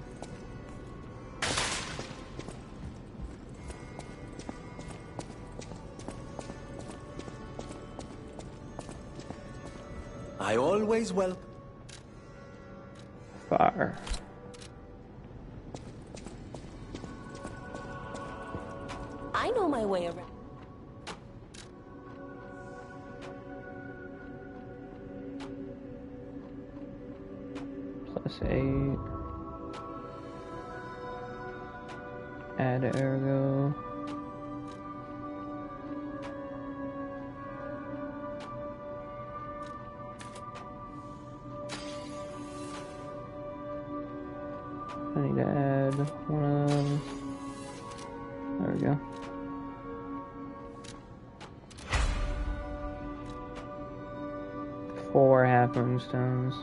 S6: I always welcome.
S1: Fire.
S7: I know my way around.
S1: +8. Add ergo. I need to add one of them. There we go. Four half moonstones.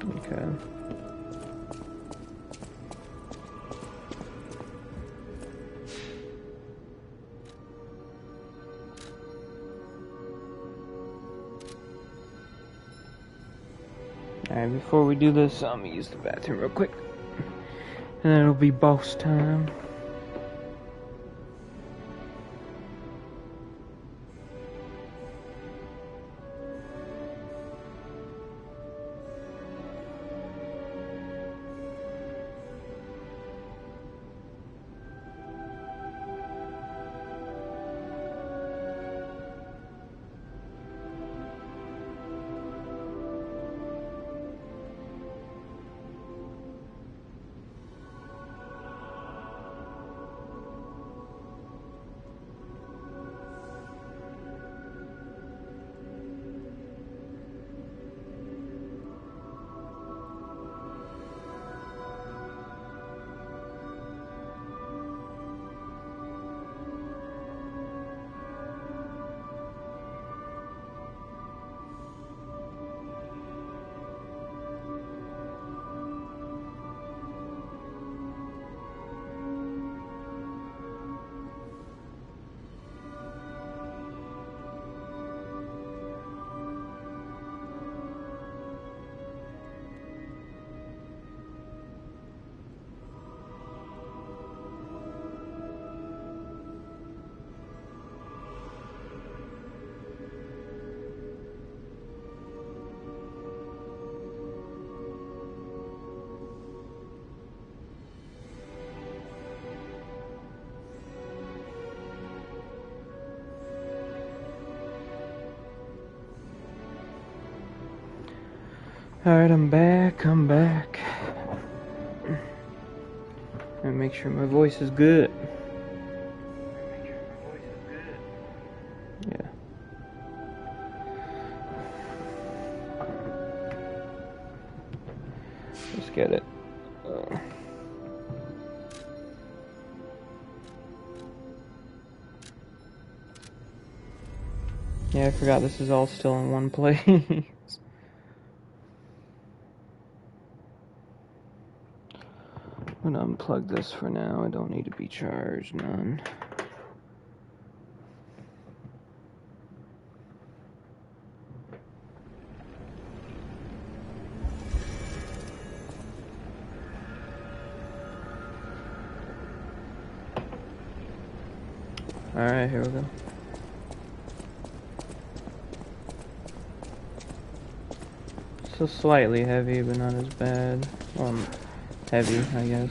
S1: Okay. Alright, before we do this, I'm gonna use the bathroom real quick. And then it'll be boss time. Alright, I'm back. And make sure my voice is good. Yeah. Let's get it. Yeah, I forgot this is all still in one place. I'm gonna unplug this for now. I don't need to be charged, none. Alright, here we go. So slightly heavy, but not as bad. Well, heavy, I guess.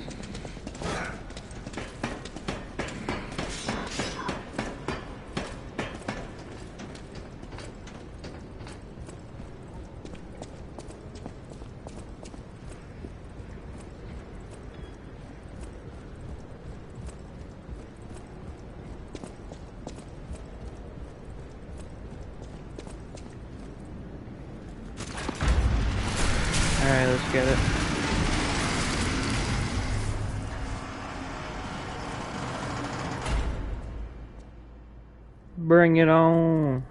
S1: Alright, let's get it. Bring it on.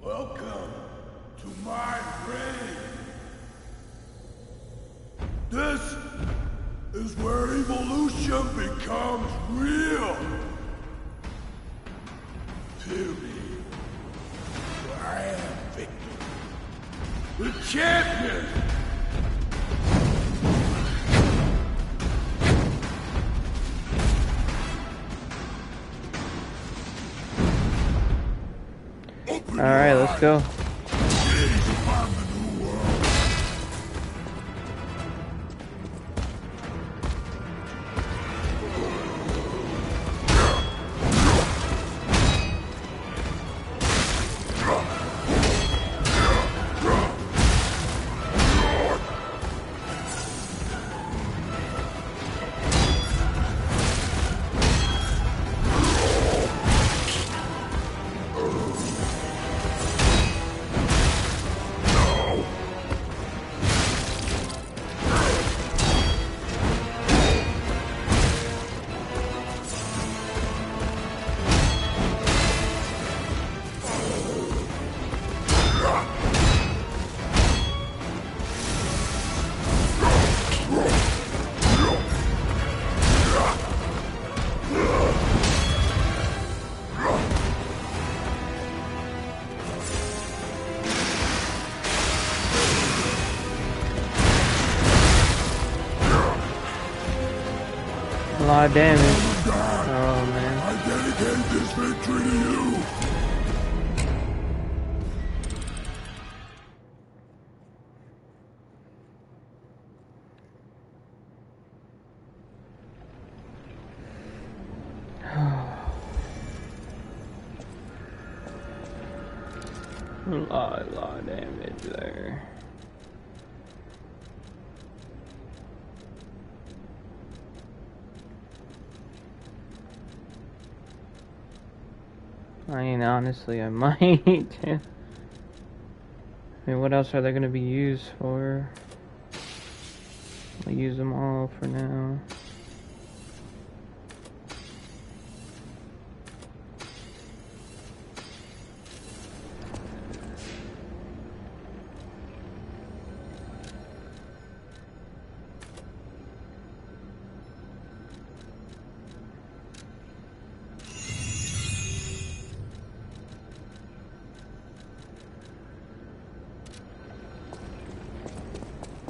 S10: Welcome to my reign. This is where evolution becomes real. Feel me. I am Victor, the champion.
S1: Alright, let's go. A lot of damage. Oh man.
S10: I dedicate this victory to you.
S1: A lot of damage there. I mean, honestly, I might. I mean, what else are they going to be used for? I'll use them all for now.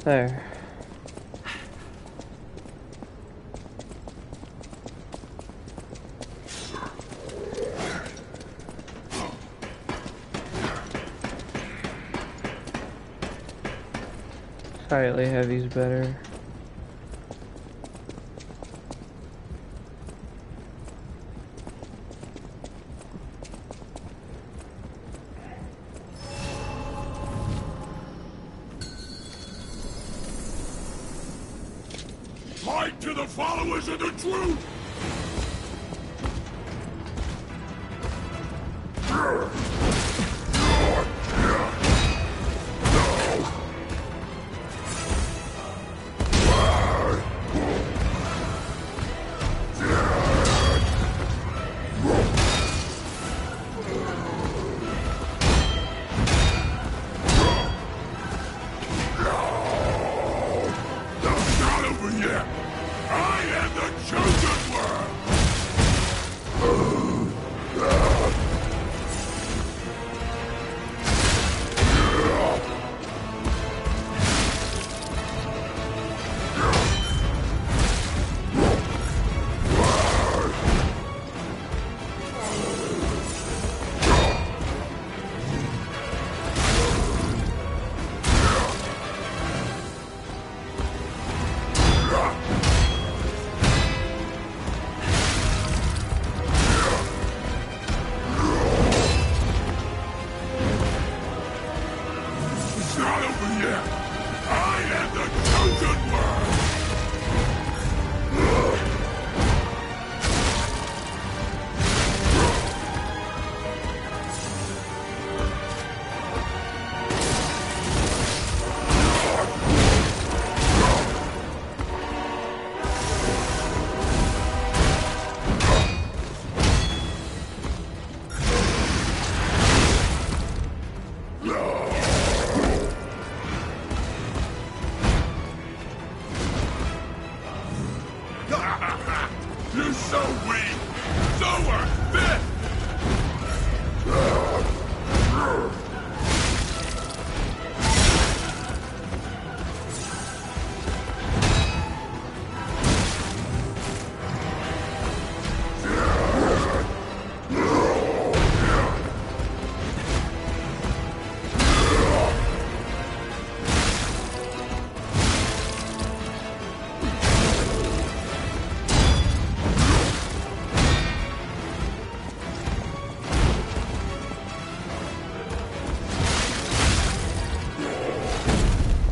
S1: There. Slightly heavy's better.
S10: Fight to the followers of the truth! Not over yet! I am the chosen one!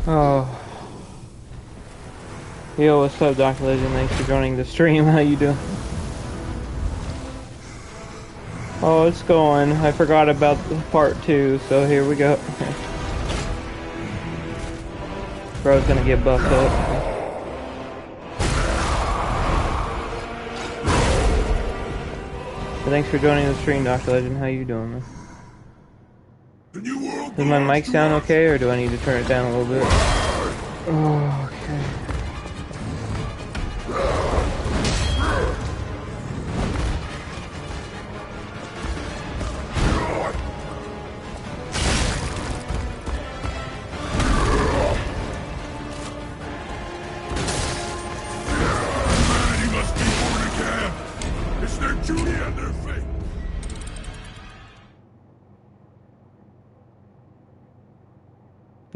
S1: Oh. Yo, what's up, Dr. Legend? Thanks for joining the stream. How you doing? Oh, it's going. I forgot about the part 2, so here we go. Bro's gonna get buffed up. But thanks for joining the stream, Dr. Legend. How you doing, man? Does my mic sound okay, or do I need to turn it down a little bit? Oh, okay.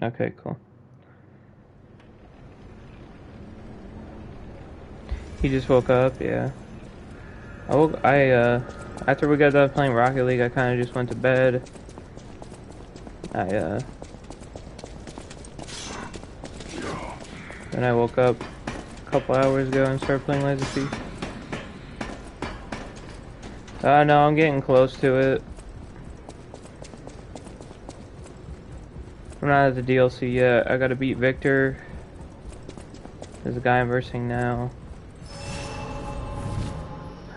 S1: Okay, cool. He just woke up, yeah. After we got done playing Rocket League, I kind of just went to bed. Then I woke up a couple hours ago and started playing Laser Feast. No, I'm getting close to it. I'm not at the DLC yet. I gotta beat Victor. There's a guy I'm versing now.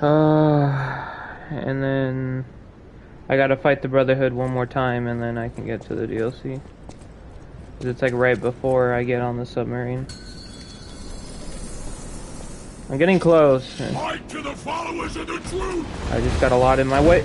S1: And then I gotta fight the Brotherhood one more time, and then I can get to the DLC. 'Cause it's like right before I get on the submarine. I'm getting close.
S10: Fight to the followers of the truth.
S1: I just got a lot in my way.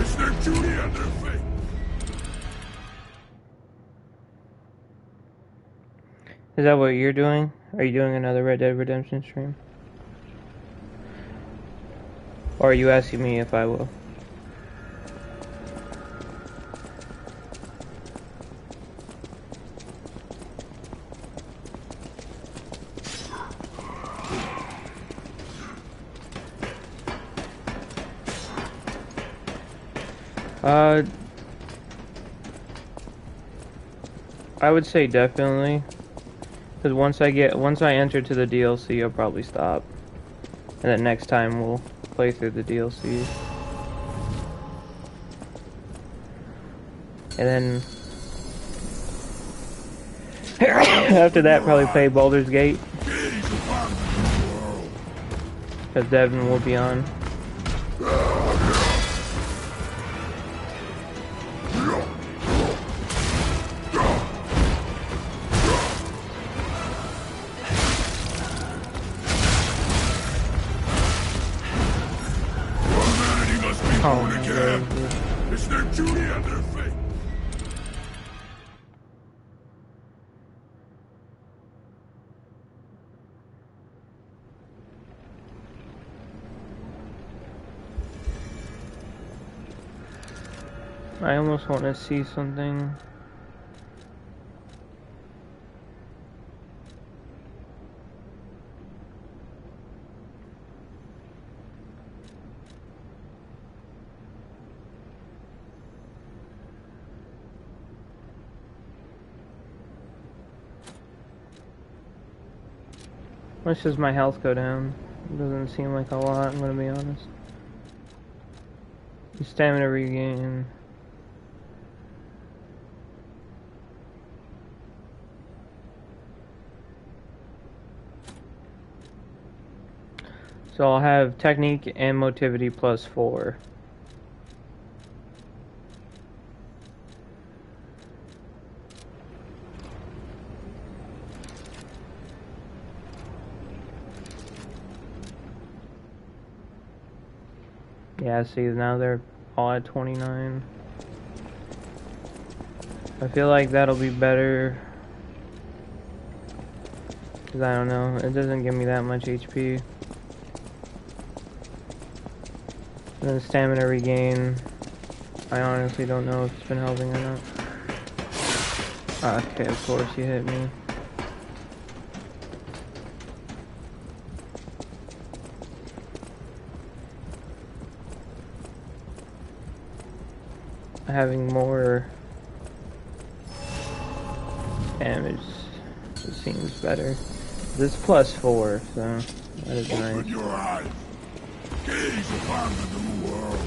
S10: It's their duty and their fate.
S1: Is that what you're doing? Are you doing another Red Dead Redemption stream? Or are you asking me if I will? I would say definitely. Because once I enter to the DLC, I'll probably stop. And then next time we'll play through the DLC. And then after that, probably play Baldur's Gate. Because Devin will be on.
S10: It's their duty and their fate.
S1: I almost want to see something. Much does my health go down? It doesn't seem like a lot, I'm gonna be honest. Stamina regain. So I'll have technique and motivity plus 4. Yeah, see, now they're all at 29. I feel like that'll be better. Because I don't know, it doesn't give me that much HP. And then stamina regain. I honestly don't know if it's been helping or not. Okay, of course you hit me. Having more damage just seems better. This plus 4, so that is nice.
S10: Open your eyes. Gaze upon the new world.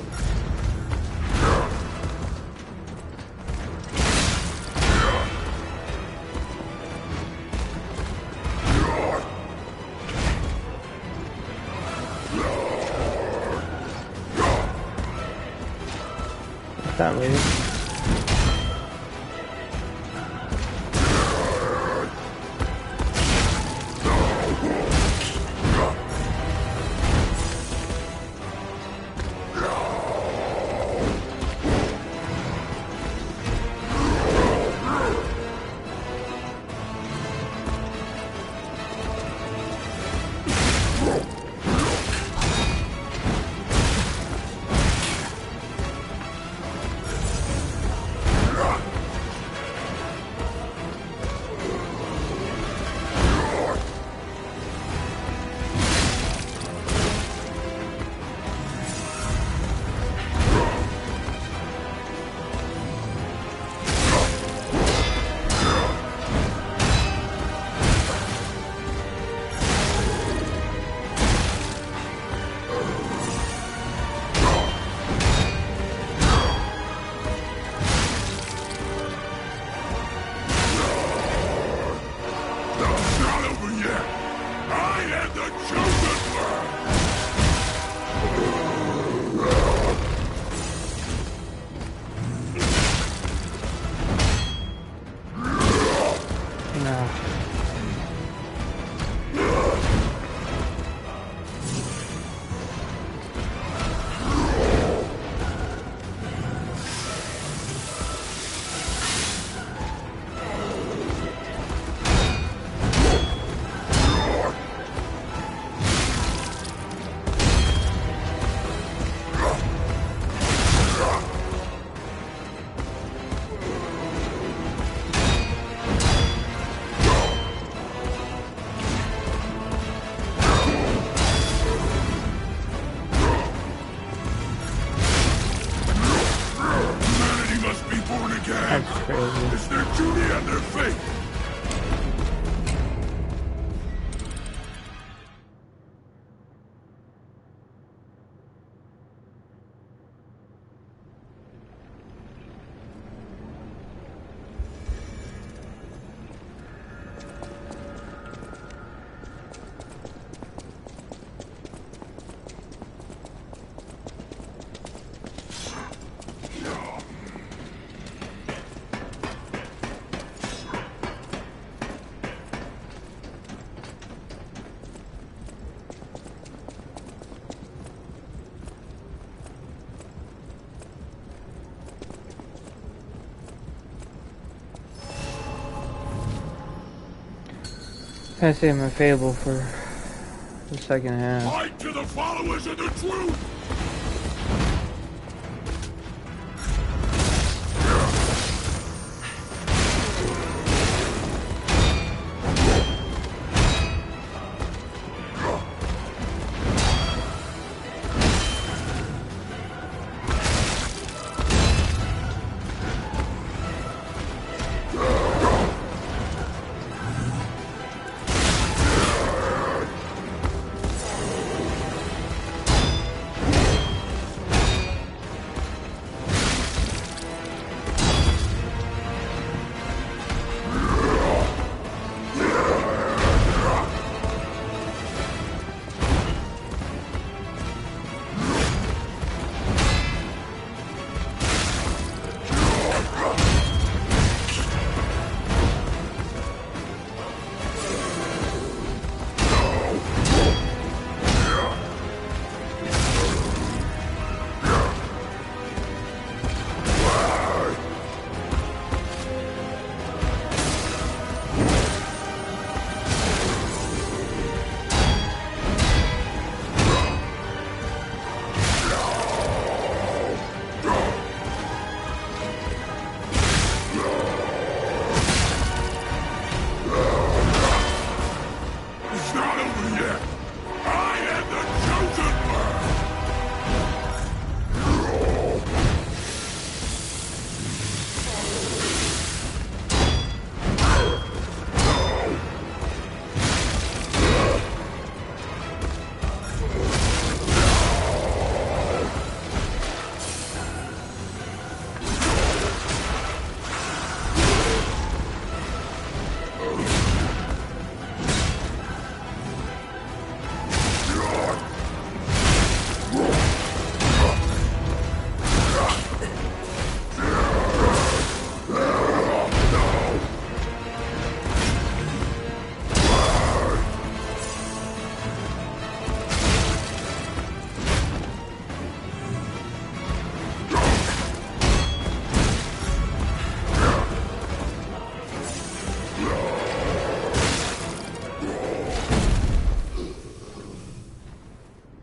S1: What's that lady?
S10: them!
S1: That's crazy.
S10: It's their duty and their fate!
S1: I save my fable for the second half.
S10: Fight to the followers of the truth!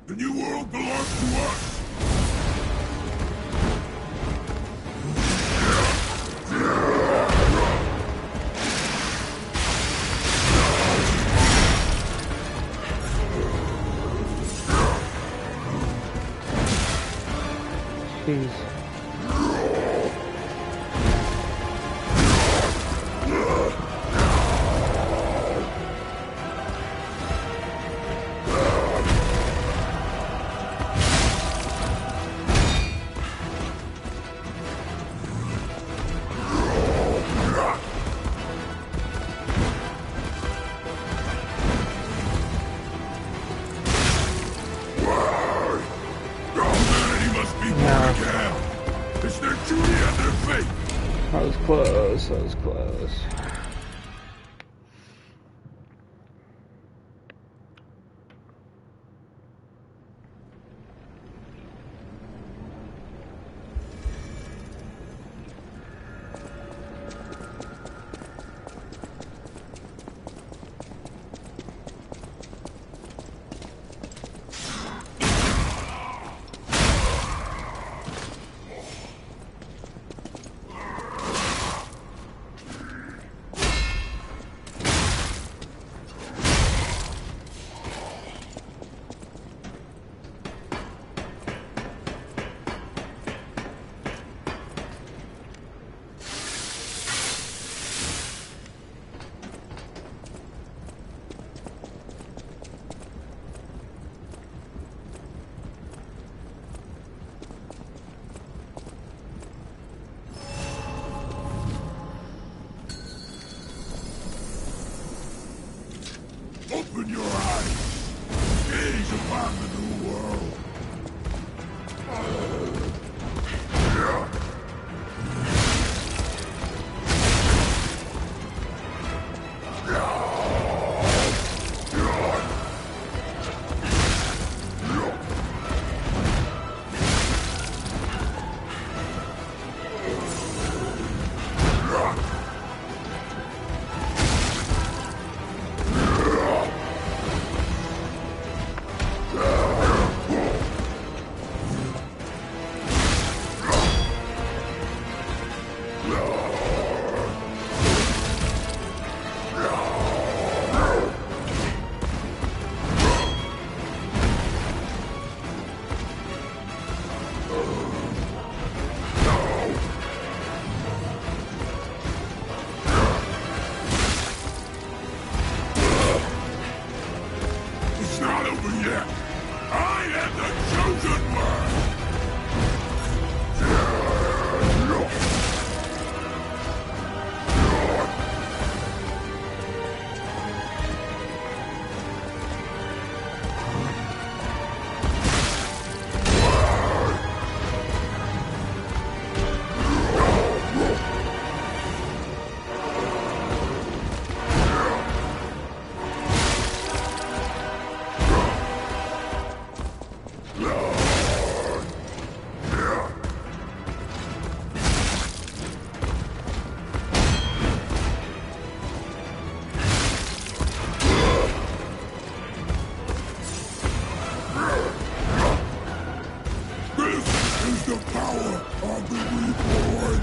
S10: The new world belongs to us!
S1: Jeez.
S10: It's their duty and their fate!
S1: That was close, that was close.
S10: power of the reborn!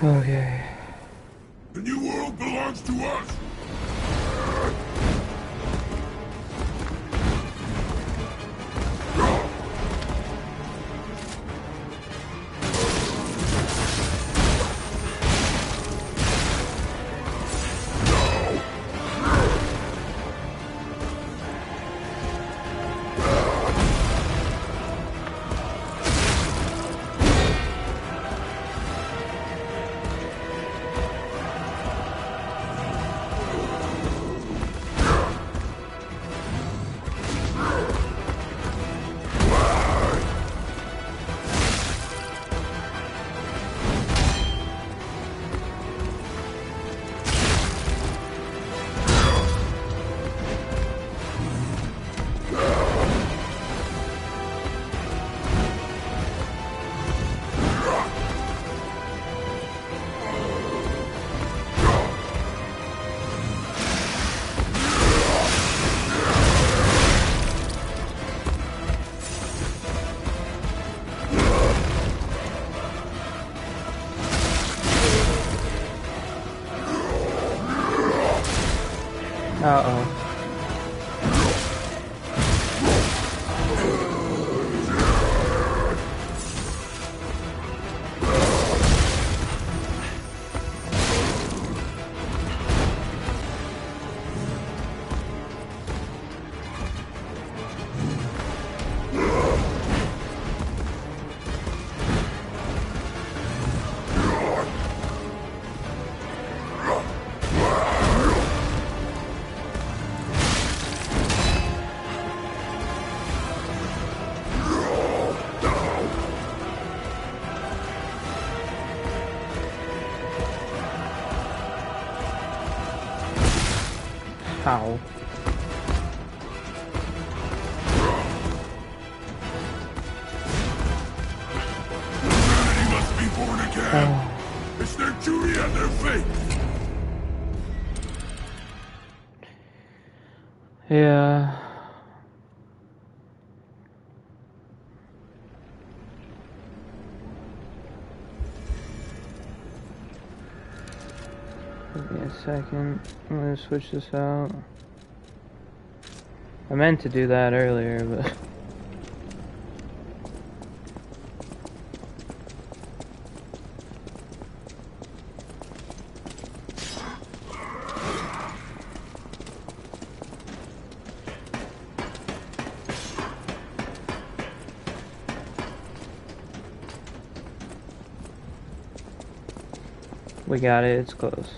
S1: Okay.
S10: The new world belongs to us!
S1: Uh-oh. How?
S10: Humanity must be born again! It's their duty and their fate!
S1: Yeah. Give me a second. I'm gonna switch this out. I meant to do that earlier, but... We got it, it's close.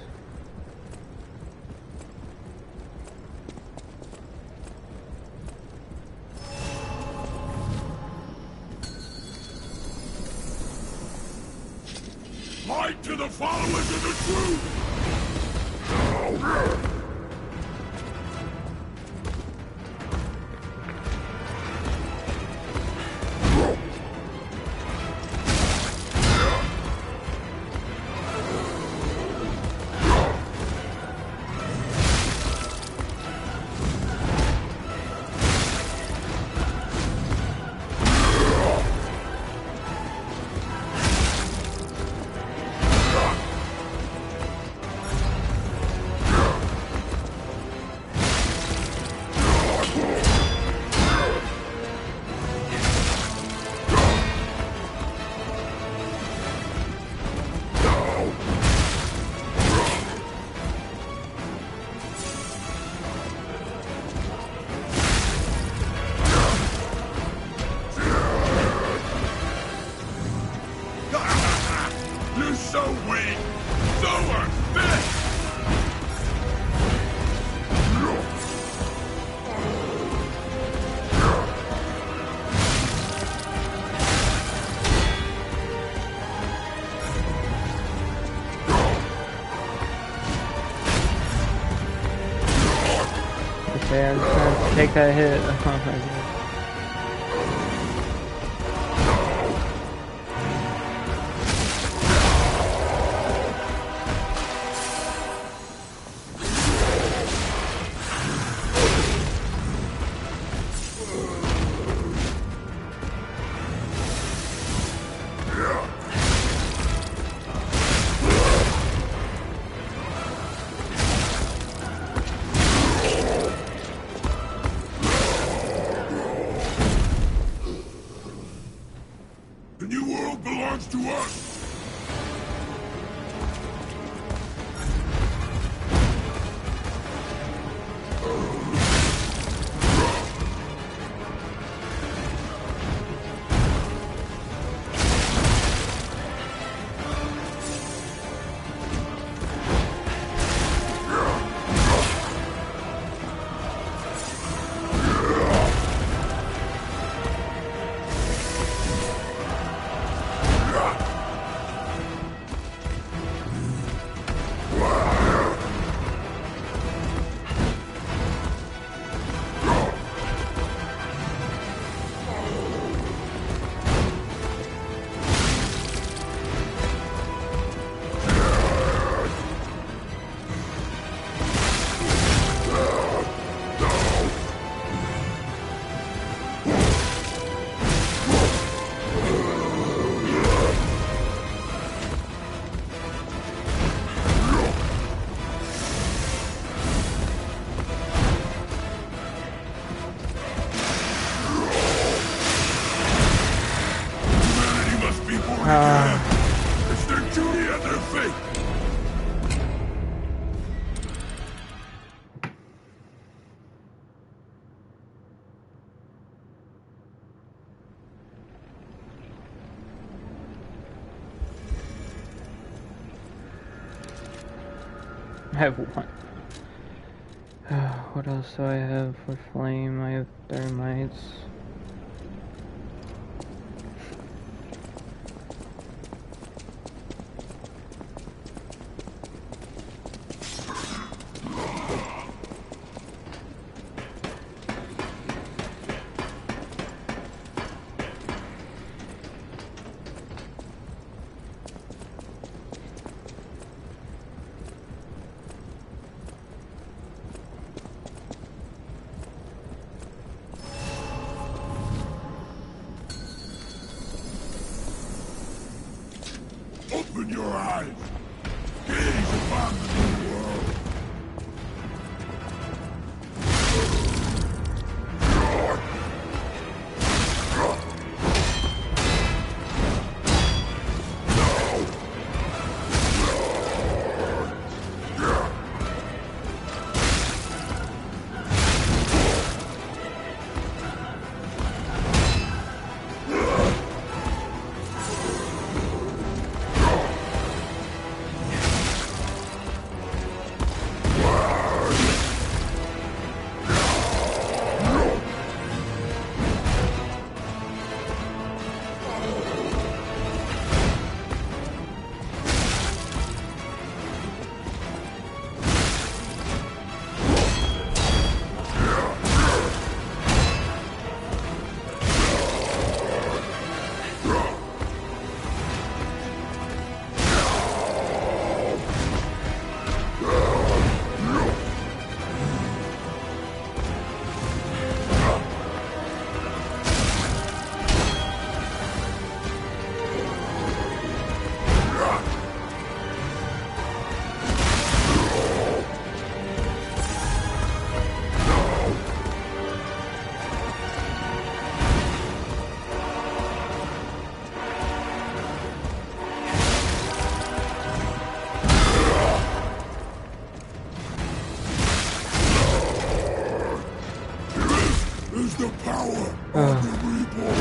S10: Light to the followers of the truth!
S1: Okay, I'm just gonna take that hit. Oh my god.
S10: The new world belongs to us! It's their duty and their fate!
S1: I have one. What else do I have for flame? I have thermites.
S10: Open your eyes! Gaze upon the new world! Is the power of the reborn!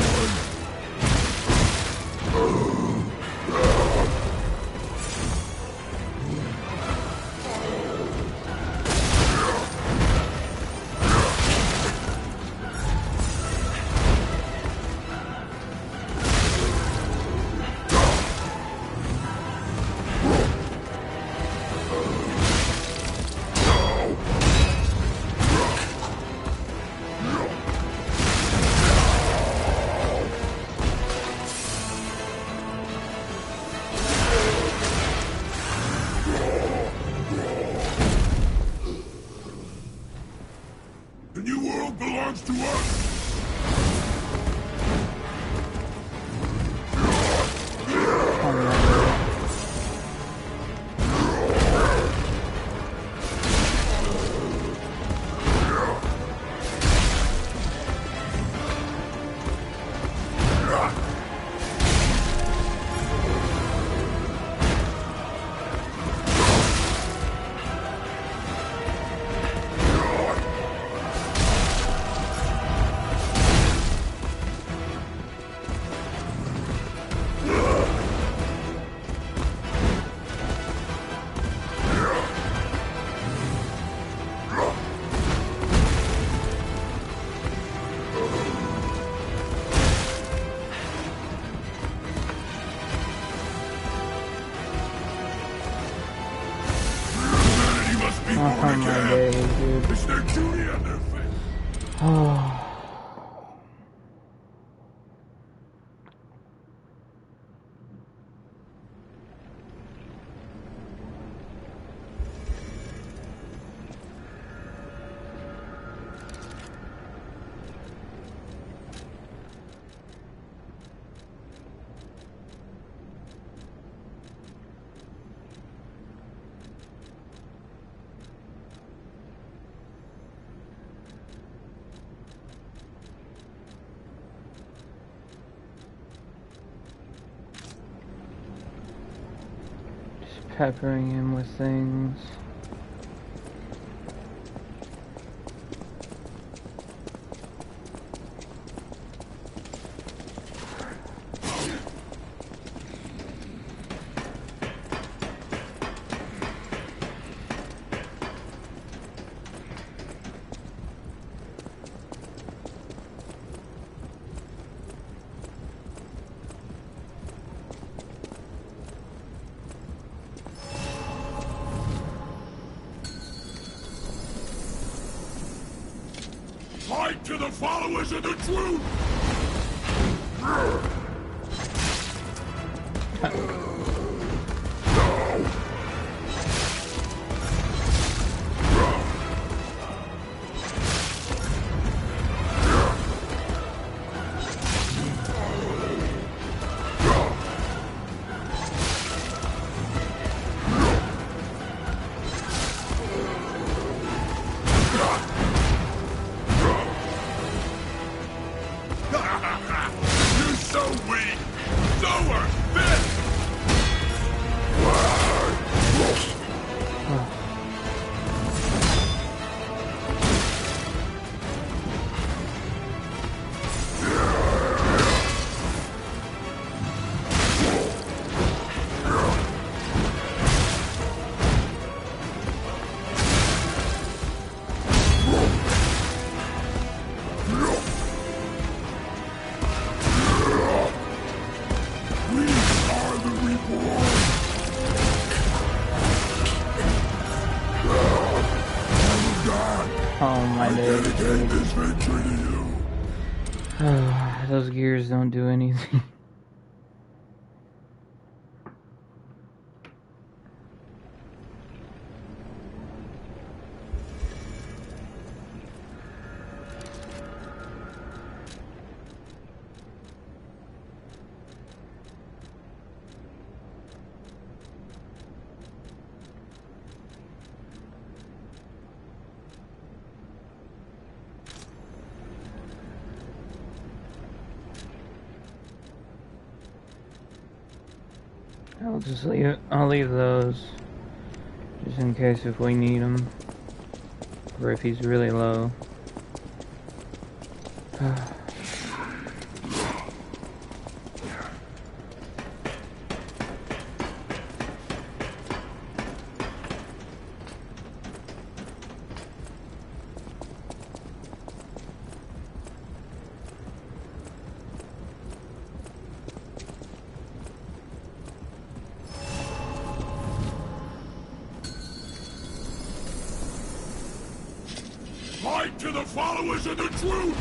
S10: The new world belongs to us! It's their duty and their fate.
S1: Peppering him with things.
S10: Fight to the followers of the truth! You're so weak! So are this!
S1: Oh my days.
S10: Dedicate this victory to you.
S1: Those gears don't do anything. I'll leave those just in case if we need them, or if he's really low.
S10: Fight to the followers of the truth!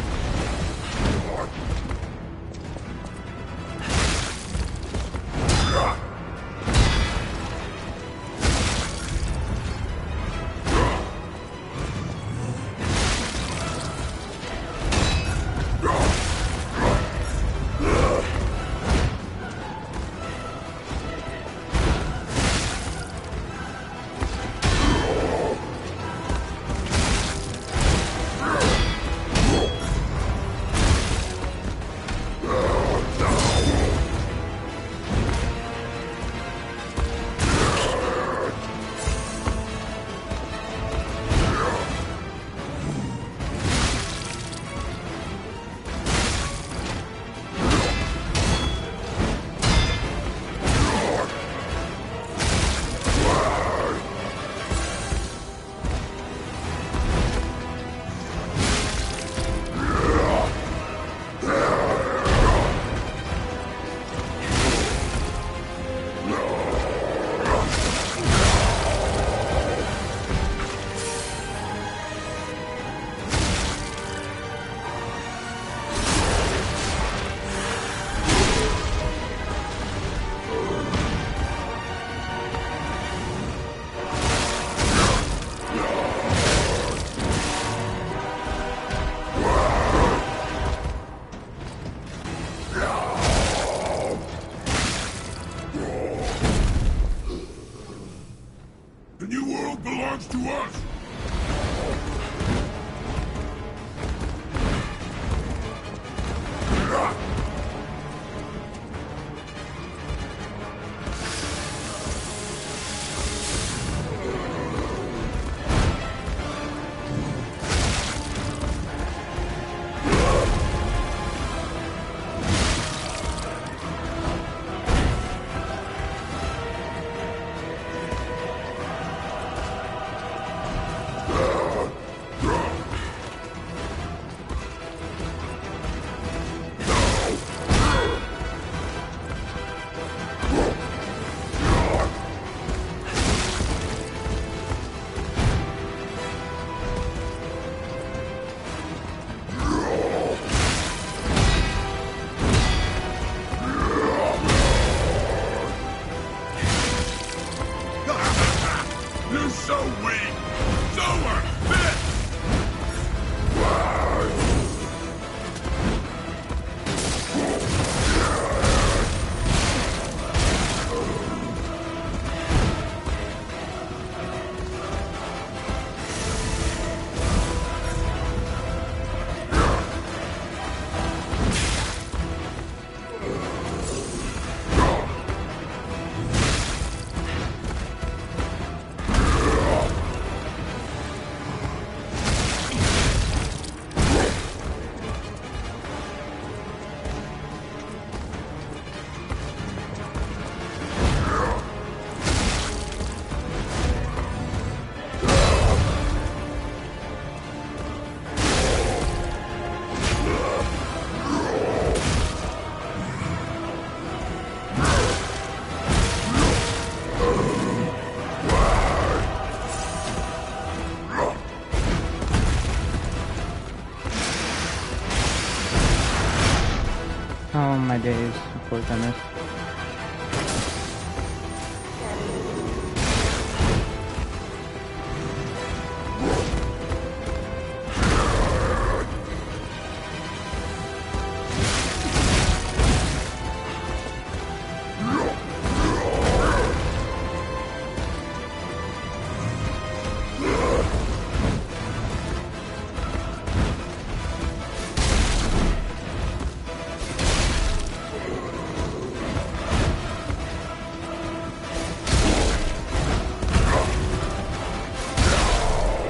S1: Oh my days, of course I missed.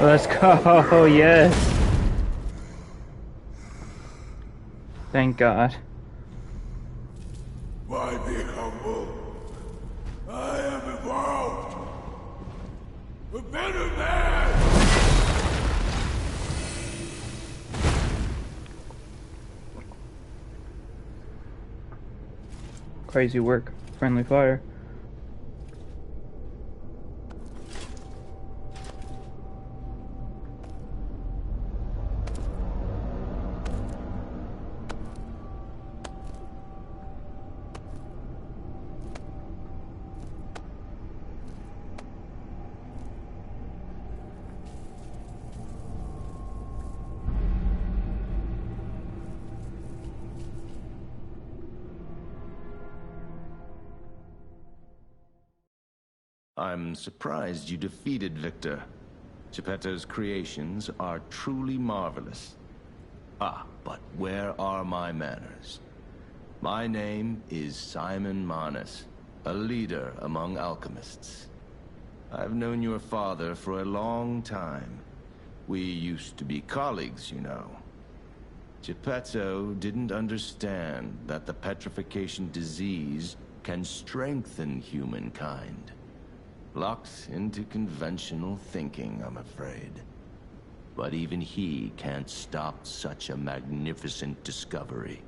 S1: Let's go, yes! Thank God.
S10: Why be humble? I am evolved. A better man!
S1: Crazy work. Friendly fire.
S11: I'm surprised you defeated Victor. Geppetto's creations are truly marvelous. Ah, but where are my manners? My name is Simon Manus, a leader among alchemists. I've known your father for a long time. We used to be colleagues, you know. Geppetto didn't understand that the petrification disease can strengthen humankind. Locked into conventional thinking, I'm afraid. But even he can't stop such a magnificent discovery.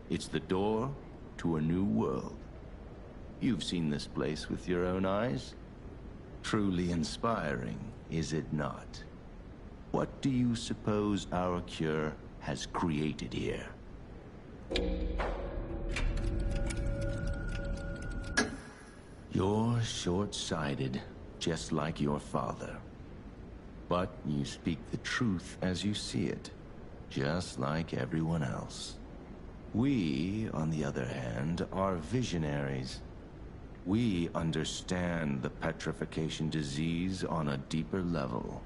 S11: It's the door to a new world. You've seen this place with your own eyes. Truly inspiring, is it not? What do you suppose our cure has created here? You're short-sighted, just like your father. But you speak the truth as you see it, just like everyone else. We, on the other hand, are visionaries. We understand the petrification disease on a deeper level.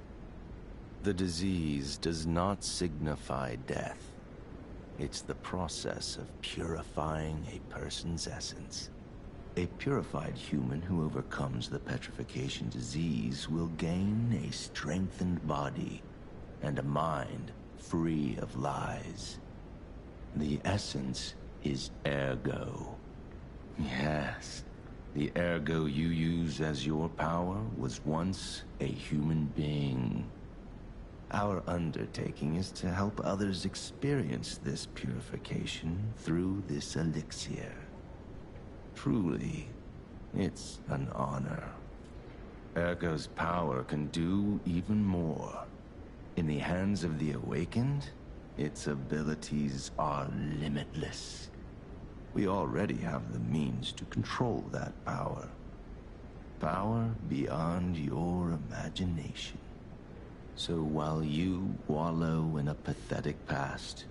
S11: The disease does not signify death. It's the process of purifying a person's essence. A purified human who overcomes the petrification disease will gain a strengthened body and a mind free of lies. The essence is ergo. Yes, the ergo you use as your power was once a human being. Our undertaking is to help others experience this purification through this elixir. Truly, it's an honor. Ergo's power can do even more. In the hands of the awakened, its abilities are limitless. We already have the means to control that power. Power beyond your imagination. So while you wallow in a pathetic past,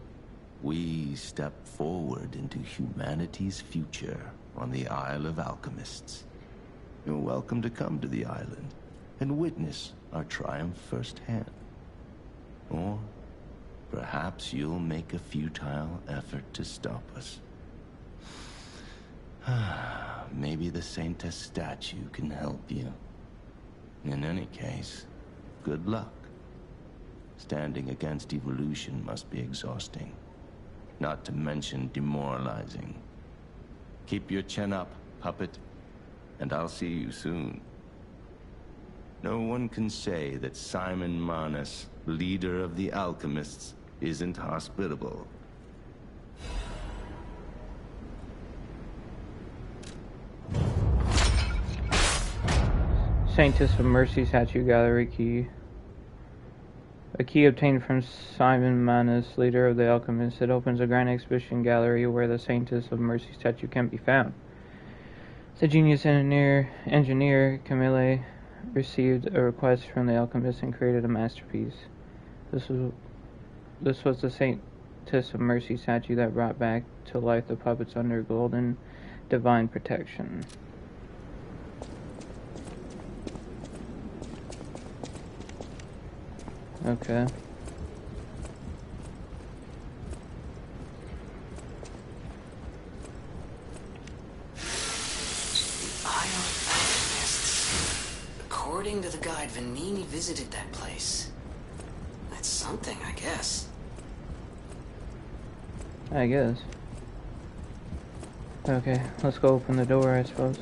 S11: we step forward into humanity's future on the Isle of Alchemists. You're welcome to come to the island and witness our triumph firsthand. Or perhaps you'll make a futile effort to stop us. Maybe the Saintess statue can help you. In any case, good luck. Standing against evolution must be exhausting, not to mention demoralizing. Keep your chin up, puppet, and I'll see you soon. No one can say that Simon Manus, leader of the alchemists, isn't hospitable.
S1: Saintess of Mercy statue gallery key. A key obtained from Simon Manus, leader of the alchemists. It opens a grand exhibition gallery where the Saintess of Mercy statue can be found. The genius engineer Camille received a request from the alchemist and created a masterpiece. This was the Saintess of Mercy statue that brought back to life the puppets under golden divine protection. Okay.
S2: According to the guide, Vanini visited that place. That's something, I guess.
S1: I guess. Okay, let's go open the door, I suppose.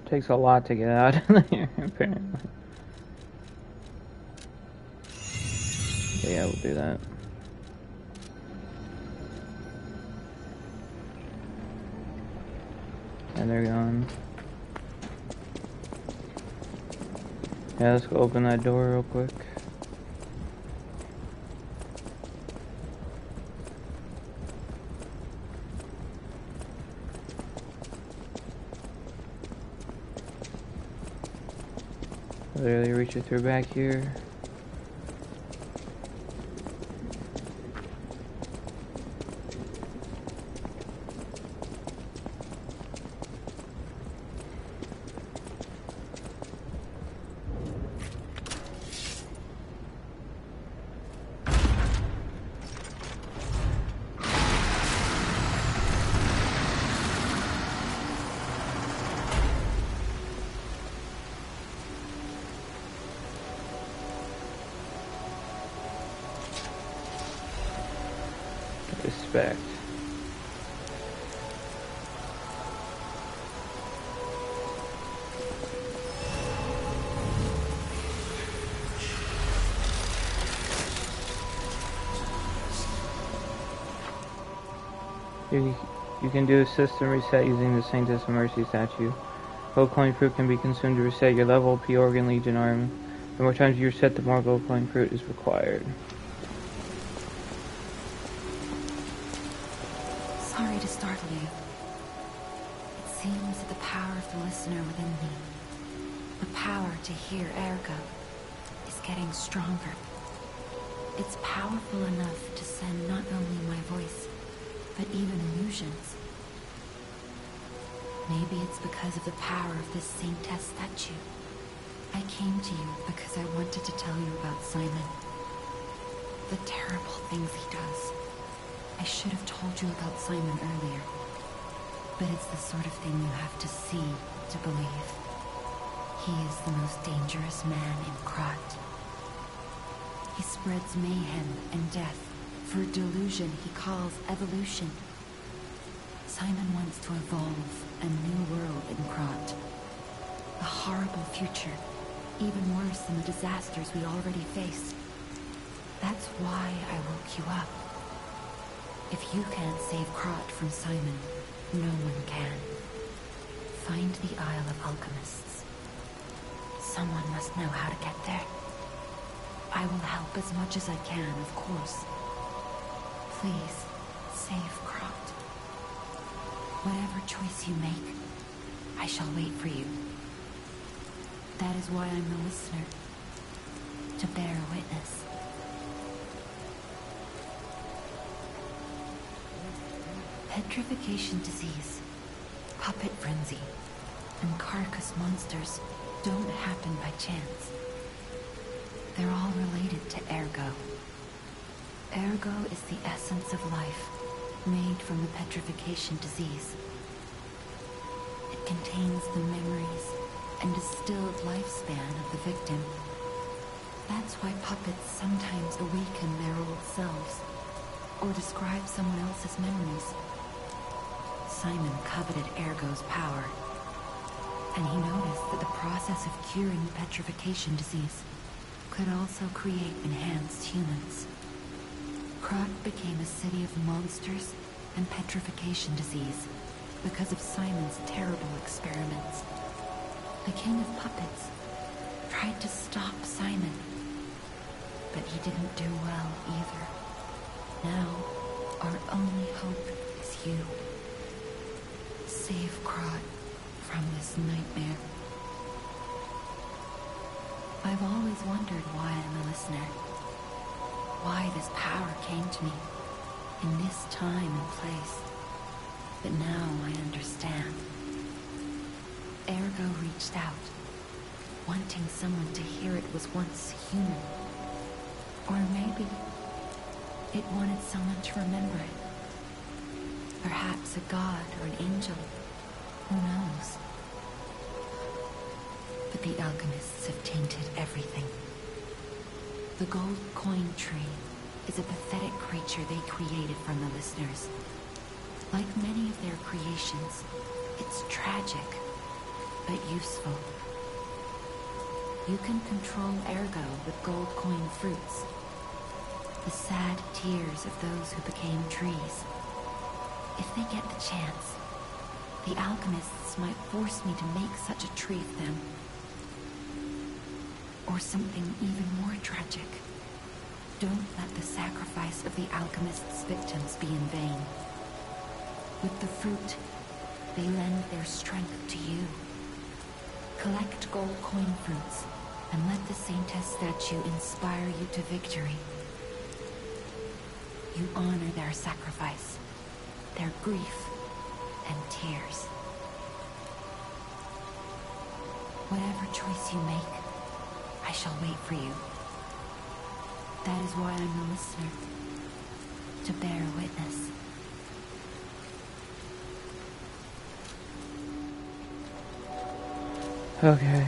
S1: Takes a lot to get out of there, apparently. Yeah, we'll do that. And they're gone. Yeah, let's go open that door real quick. Literally reach it through back here. Respect. You can do a system reset using the Saintess of Mercy statue. Gold coin fruit can be consumed to reset your level, P-Organ Legion arm. The more times you reset, the more gold coin fruit is required.
S12: Sorry to startle you. It seems that the power of the listener within me, the power to hear ergo, is getting stronger. It's powerful enough to send not only my voice, but even illusions. Maybe it's because of the power of this Saintess statue. I came to you because I wanted to tell you about Simon. The terrible things he does. I should have told you about Simon earlier. But it's the sort of thing you have to see to believe. He is the most dangerous man in Krat. He spreads mayhem and death for a delusion he calls evolution. Simon wants to evolve a new world in Krat. A horrible future, even worse than the disasters we already face. That's why I woke you up. If you can't save Krat from Simon, no one can. Find the Isle of Alchemists. Someone must know how to get there. I will help as much as I can, of course. Please, save Krat. Whatever choice you make, I shall wait for you. That is why I'm the listener. To bear witness. Petrification disease, puppet frenzy, and carcass monsters. don't happen by chance. They're all related to Ergo. Ergo is the essence of life, made from the petrification disease. It contains the memories and distilled lifespan of the victim. That's why puppets sometimes awaken their old selves, or describe someone else's memories. Simon coveted Ergo's power, and he noticed that the process of curing the petrification disease could also create enhanced humans. Krot became a city of monsters and petrification disease because of Simon's terrible experiments. The king of puppets tried to stop Simon, but he didn't do well either. Now, our only hope is you. Save Krot from this nightmare. I've always wondered why I'm a listener. Why this power came to me in this time and place. But now I understand. Ergo reached out, wanting someone to hear it was once human. Or maybe it wanted someone to remember it. Perhaps a god or an angel. Who knows? But the alchemists have tainted everything. The gold coin tree is a pathetic creature they created from the listeners. Like many of their creations, it's tragic, but useful. You can control Ergo with gold coin fruits. The sad tears of those who became trees. If they get the chance, the alchemists might force me to make such a tree of them. Or something even more tragic. Don't let the sacrifice of the alchemists' victims be in vain. With the fruit, they lend their strength to you. Collect gold coin fruits, and let the Saintess statue inspire you to victory. You honor their sacrifice, their grief, and tears. Whatever choice you make, I shall wait for you. That is why I'm a listener, to bear witness.
S1: Okay.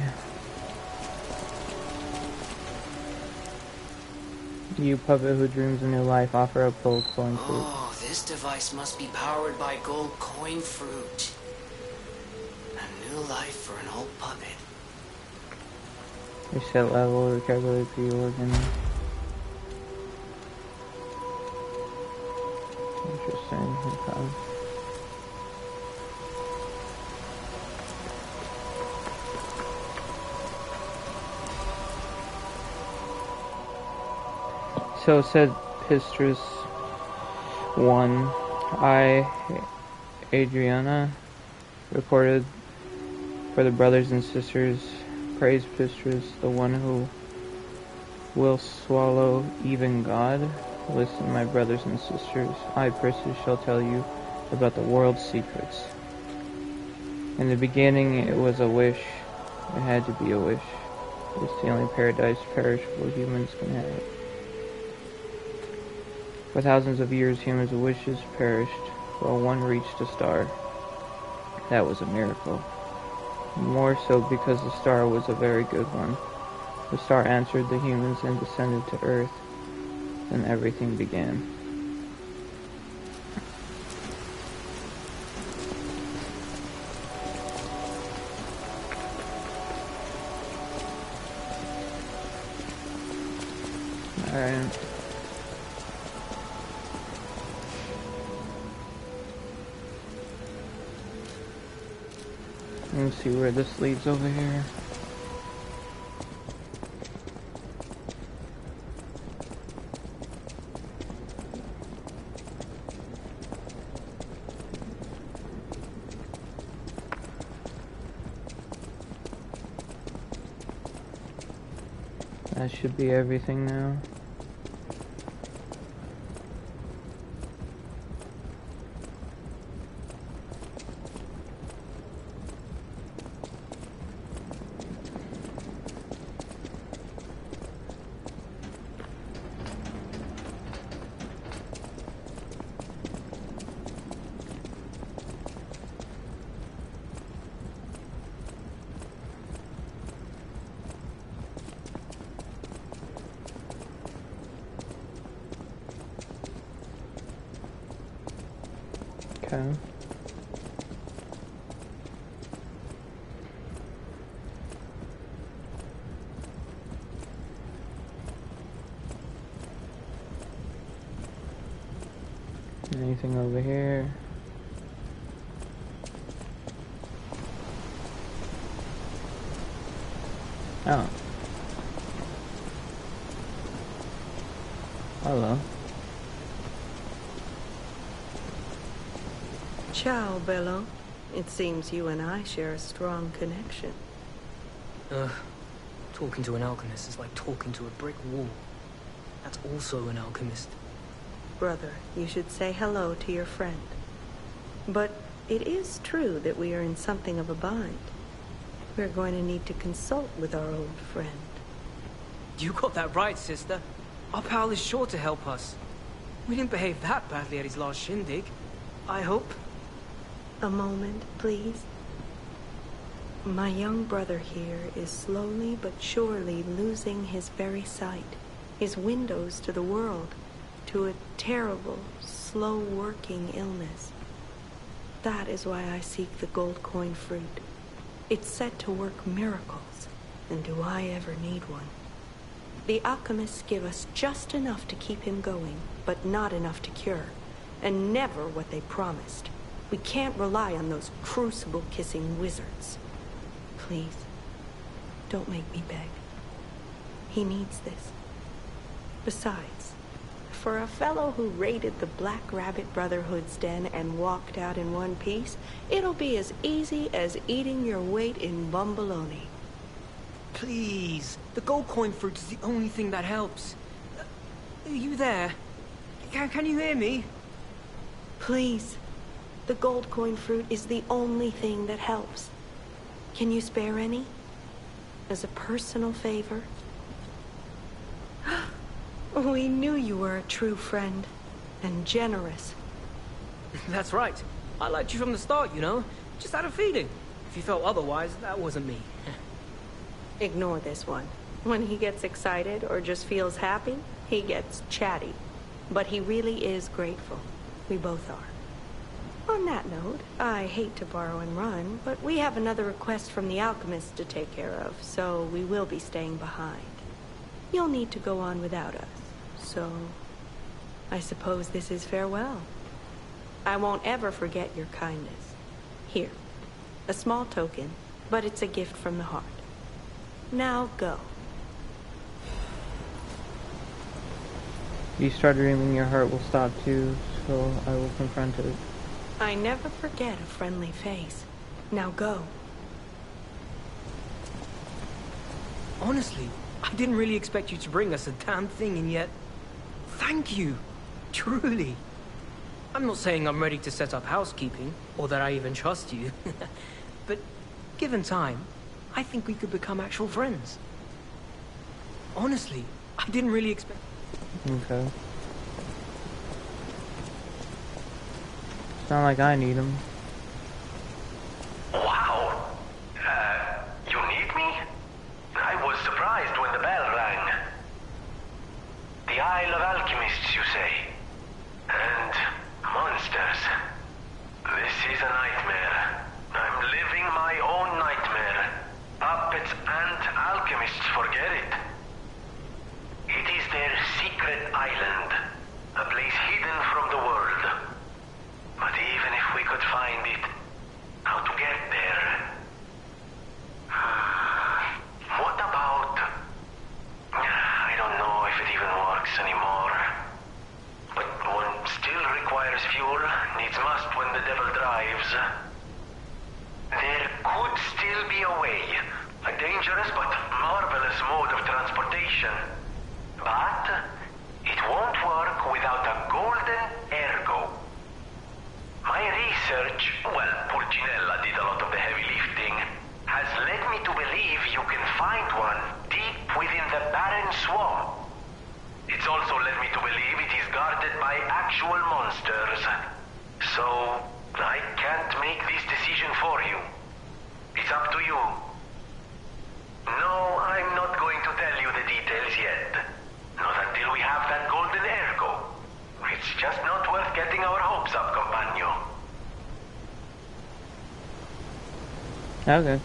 S1: You puppet who dreams a new life, offer up gold coin fruit.
S2: Oh, this device must be powered by gold coin fruit. A new life for an old puppet.
S1: Reset level, recalculate pre-organ. Interesting. Okay. So said Pistrus 1, I, Adriana, recorded for the brothers and sisters, praise Pistrus, the one who will swallow even God. Listen, my brothers and sisters, I, Pistrus, shall tell you about the world's secrets. In the beginning it was a wish, it had to be a wish. It's the only paradise perishable humans can have. For thousands of years, humans' wishes perished, while one reached a star. That was a miracle. More so because the star was a very good one. The star answered the humans and descended to Earth. Then everything began. Alright. Let's see where this leads over here. That should be everything now. Okay. Anything over here? Oh. Hello.
S13: Ciao, Bello. It seems you and I share a strong connection.
S2: Talking to an alchemist is like talking to a brick wall. That's also an alchemist.
S13: Brother, you should say hello to your friend. But it is true that we are in something of a bind. We're going to need to consult with our old friend.
S2: You got that right, sister. Our pal is sure to help us. We didn't behave that badly at his last shindig. I hope.
S13: A moment, please. My young brother here is slowly but surely losing his very sight, his windows to the world, to a terrible, slow-working illness. That is why I seek the gold coin fruit. It's said to work miracles, and do I ever need one? The alchemists give us just enough to keep him going, but not enough to cure, and never what they promised. We can't rely on those crucible-kissing wizards. Please, don't make me beg. He needs this. Besides, for a fellow who raided the Black Rabbit Brotherhood's den and walked out in one piece, it'll be as easy as eating your weight in bumbaloni.
S2: Please, the gold coin fruit is the only thing that helps. Are you there? Can you hear me?
S13: Please. The gold coin fruit is the only thing that helps. Can you spare any? As a personal favor? We knew you were a true friend. And generous.
S2: That's right. I liked you from the start, you know? Just had a feeling. If you felt otherwise, that wasn't me.
S13: Ignore this one. When he gets excited or just feels happy, he gets chatty. But he really is grateful. We both are. On that note, I hate to borrow and run, but we have another request from the alchemist to take care of, so we will be staying behind. You'll need to go on without us, so I suppose this is farewell. I won't ever forget your kindness. Here, a small token, but it's a gift from the heart. Now go.
S1: If you start dreaming, your heart will stop too, so I will confront it.
S13: I never forget a friendly face. Now go.
S2: Honestly, I didn't really expect you to bring us a damn thing, and yet... Thank you. Truly. I'm not saying I'm ready to set up housekeeping, or that I even trust you. But, given time, I think we could become actual friends. Honestly, I didn't really expect...
S1: Okay. It's not like I need them.
S3: Wow. You need me? I was surprised when the bell rang. The Isle of Alchemists, you say? And monsters. This is a nightmare. I'm living my own nightmare. Puppets and alchemists forget it. It is their secret island. A place hidden from the world. But even if we could find it, how to get there? What about... I don't know if it even works anymore. But one still requires fuel, needs must when the devil drives. There could still be a way. A dangerous but marvelous mode of transportation. But it won't work without a golden ergo. My research, well, Pulcinella did a lot of the heavy lifting, has led me to believe you can find one deep within the barren swamp. It's also led me to believe it is guarded by actual monsters. So, I can't make this decision for you. It's up to you. No, I'm not going to tell you the details yet. Not until we have that golden ergo. It's just not worth getting our hopes up, compagno.
S1: Okay.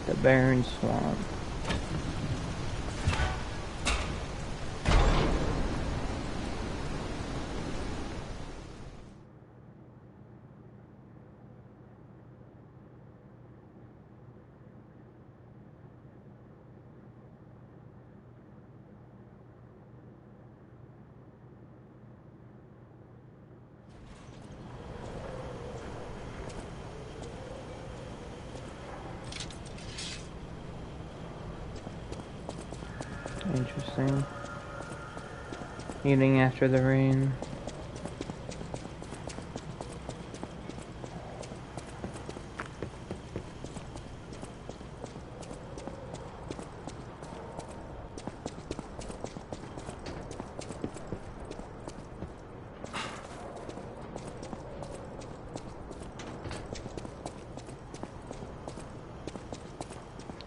S1: The barren swamp. Interesting. Eating after the rain.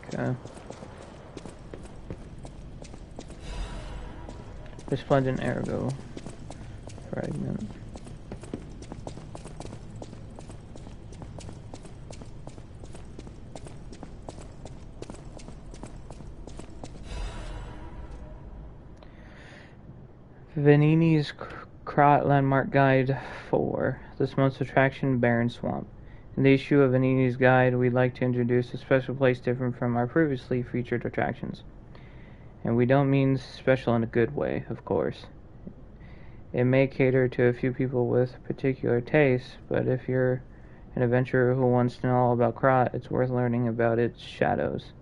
S1: Okay. Resplendent ergo fragment. Vanini's Krot Landmark Guide 4. This month's attraction, Barren Swamp. In the issue of Vanini's Guide, we'd like to introduce a special place different from our previously featured attractions. And we don't mean special in a good way, of course. It may cater to a few people with particular tastes, but if you're an adventurer who wants to know all about Krot, it's worth learning about its shadows.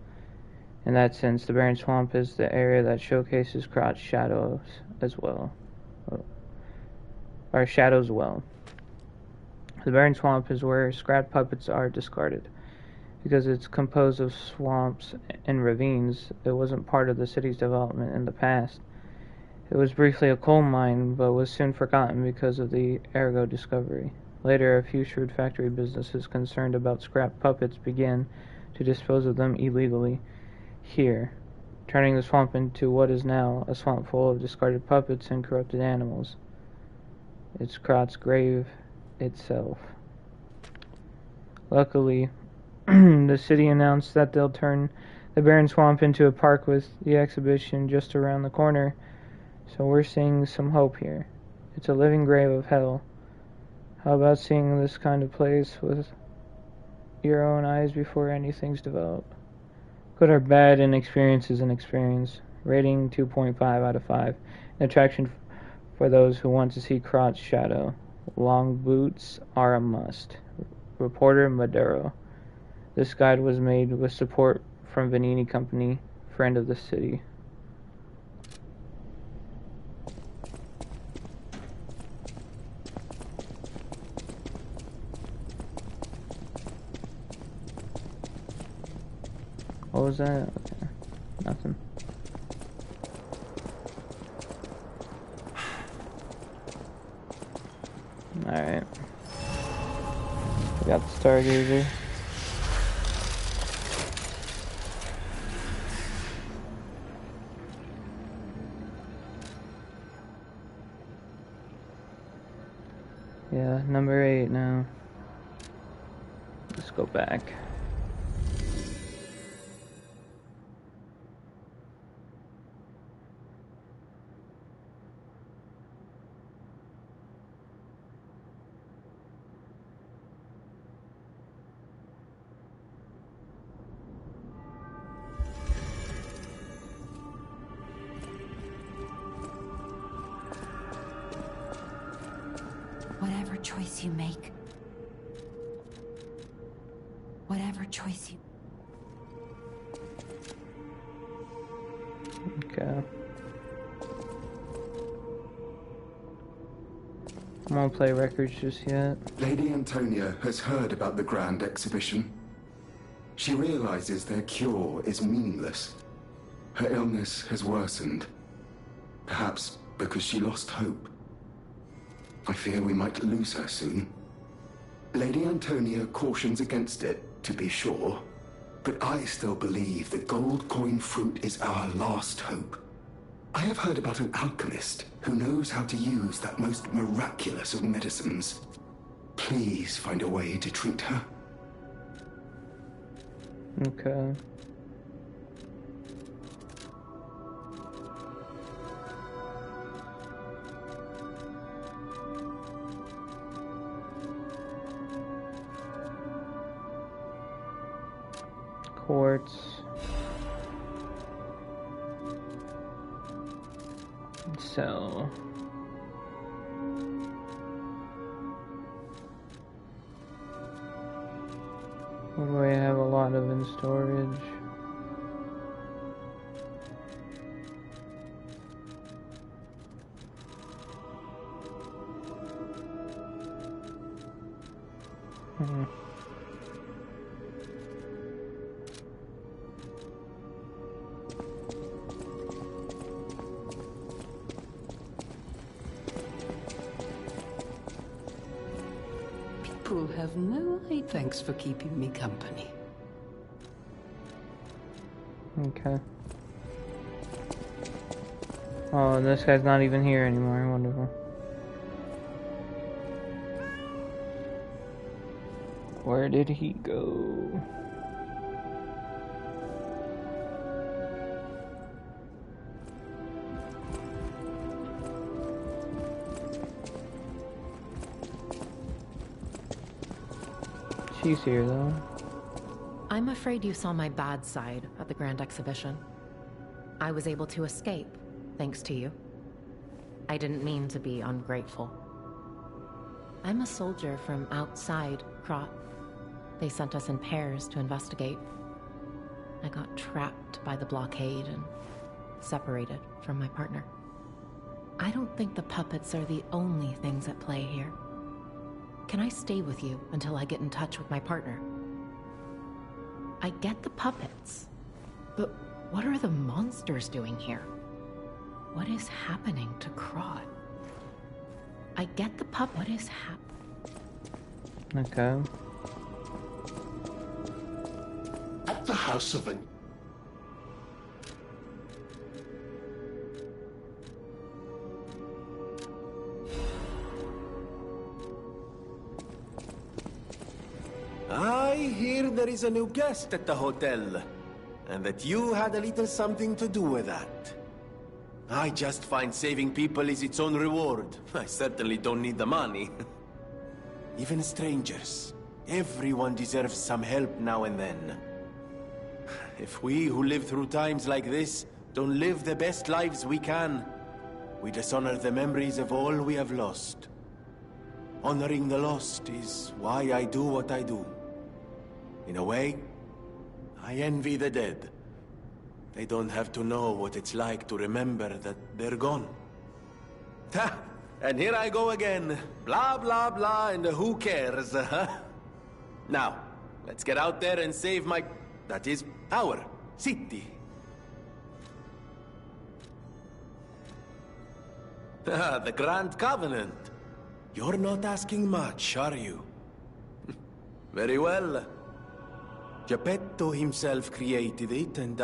S1: In that sense, the Barren Swamp is the area that showcases Krot's shadows as well. Or shadows well. The Barren Swamp is where scrap puppets are discarded. Because it's composed of swamps and ravines, it wasn't part of the city's development in the past. It was briefly a coal mine, but was soon forgotten because of the ergo discovery. Later, a few shrewd factory businesses concerned about scrap puppets began to dispose of them illegally here, turning the swamp into what is now a swamp full of discarded puppets and corrupted animals. It's Krot's grave itself. Luckily, the city announced that they'll turn the Barren Swamp into a park with the exhibition just around the corner, so we're seeing some hope here. It's a living grave of hell. How about seeing this kind of place with your own eyes before anything's developed? Good or bad, an experience is an experience. Rating 2.5 out of 5. An attraction for those who want to see Krot's shadow. Long boots are a must. Reporter Maduro. This guide was made with support from Vanini Company, friend of the city. What was that? Okay. Nothing. Alright. We got the Stargazer. Yeah, number 8 now. Let's go back.
S12: Whatever choice you make. Whatever choice you...
S1: Okay. I won't play records just yet.
S9: Lady Antonia has heard about the grand exhibition. She realizes their cure is meaningless. Her illness has worsened. Perhaps because she lost hope. I fear we might lose her soon. Lady Antonia cautions against it, to be sure, but I still believe the gold coin fruit is our last hope. I have heard about an alchemist who knows how to use that most miraculous of medicines. Please find a way to treat her.
S1: Okay. Quartz. So. What do I have a lot of in storage?
S14: People have no idea. Thanks for keeping me company.
S1: Okay. Oh, this guy's not even here anymore. Wonderful. Where did he go? She's here, though.
S8: I'm afraid you saw my bad side at the Grand Exhibition. I was able to escape, thanks to you. I didn't mean to be ungrateful. I'm a soldier from outside Krot. They sent us in pairs to investigate. I got trapped by the blockade and separated from my partner. I don't think the puppets are the only things at play here. Can I stay with you until I get in touch with my partner? I get the puppets, but what are the monsters doing here? What is happening to Krot? I get the puppet. What is happening?
S1: Okay.
S5: At the house of an...
S6: I hear there is a new guest at the hotel, and that you had a little something to do with that. I just find saving people is its own reward. I certainly don't need the money. Even strangers. Everyone deserves some help now and then. If we who live through times like this don't live the best lives we can, we dishonor the memories of all we have lost. Honoring the lost is why I do what I do. In a way, I envy the dead. They don't have to know what it's like to remember that they're gone. Ha! And here I go again. Blah, blah, blah, and who cares, huh? Now, let's get out there and save my... that is, our city. The Grand Covenant. You're not asking much, are you? Very well. Geppetto himself created it, and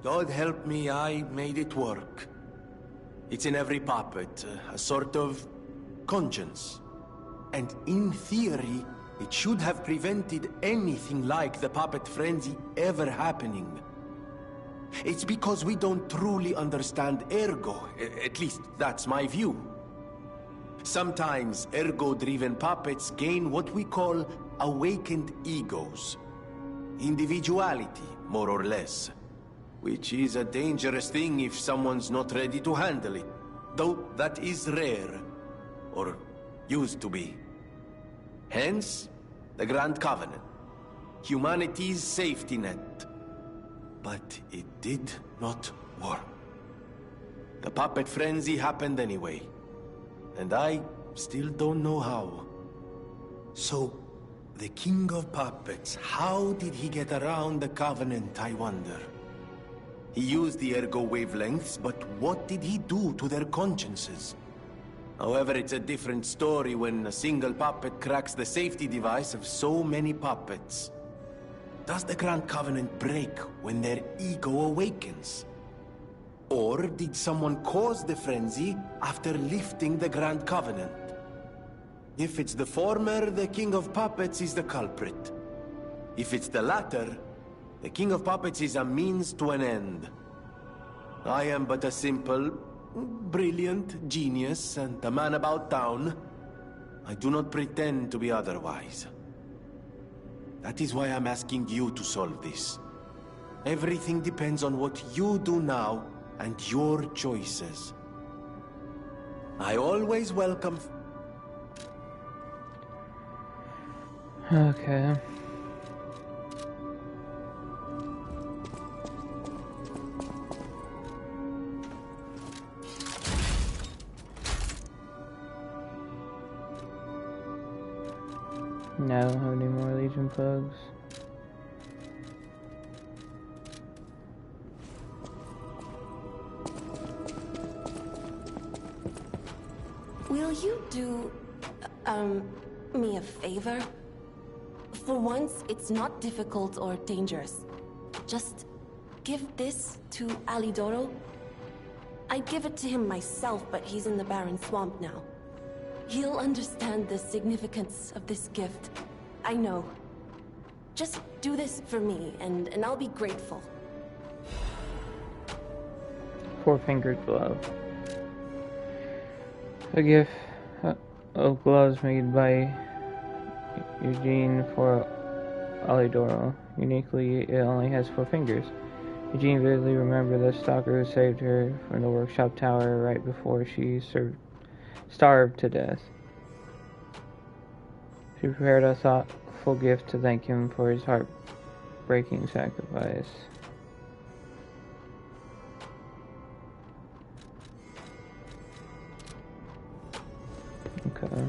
S6: God help me, I made it work. It's in every puppet, a sort of conscience. And in theory, it should have prevented anything like the puppet frenzy ever happening. It's because we don't truly understand ergo, at least that's my view. Sometimes ergo-driven puppets gain what we call awakened egos. Individuality, more or less. Which is a dangerous thing if someone's not ready to handle it. Though that is rare. Or used to be. Hence, the Grand Covenant. Humanity's safety net. But it did not work. The puppet frenzy happened anyway. And I still don't know how. So, the King of Puppets, how did he get around the Covenant, I wonder? He used the ergo wavelengths, but what did he do to their consciences? However, it's a different story when a single puppet cracks the safety device of so many puppets. Does the Grand Covenant break when their ego awakens? Or did someone cause the frenzy after lifting the Grand Covenant? If it's the former, the King of Puppets is the culprit. If it's the latter, the King of Puppets is a means to an end. I am but a simple, brilliant genius and a man about town. I do not pretend to be otherwise. That is why I'm asking you to solve this. Everything depends on what you do now and your choices. I always welcome...
S1: Okay. No, I don't have any more Legion plugs.
S7: Will you do, me a favor? For once, it's not difficult or dangerous. Just give this to Alidoro. I'd give it to him myself, but he's in the Barren Swamp now. He'll understand the significance of this gift. I know. Just do this for me, and I'll be grateful.
S1: Four-fingered glove. A gift of gloves made by Eugene for Alidoro. Uniquely, it only has 4 fingers. Eugene vividly remembered the stalker who saved her from the workshop tower right before she starved to death. She prepared a thoughtful gift to thank him for his heartbreaking sacrifice. Okay.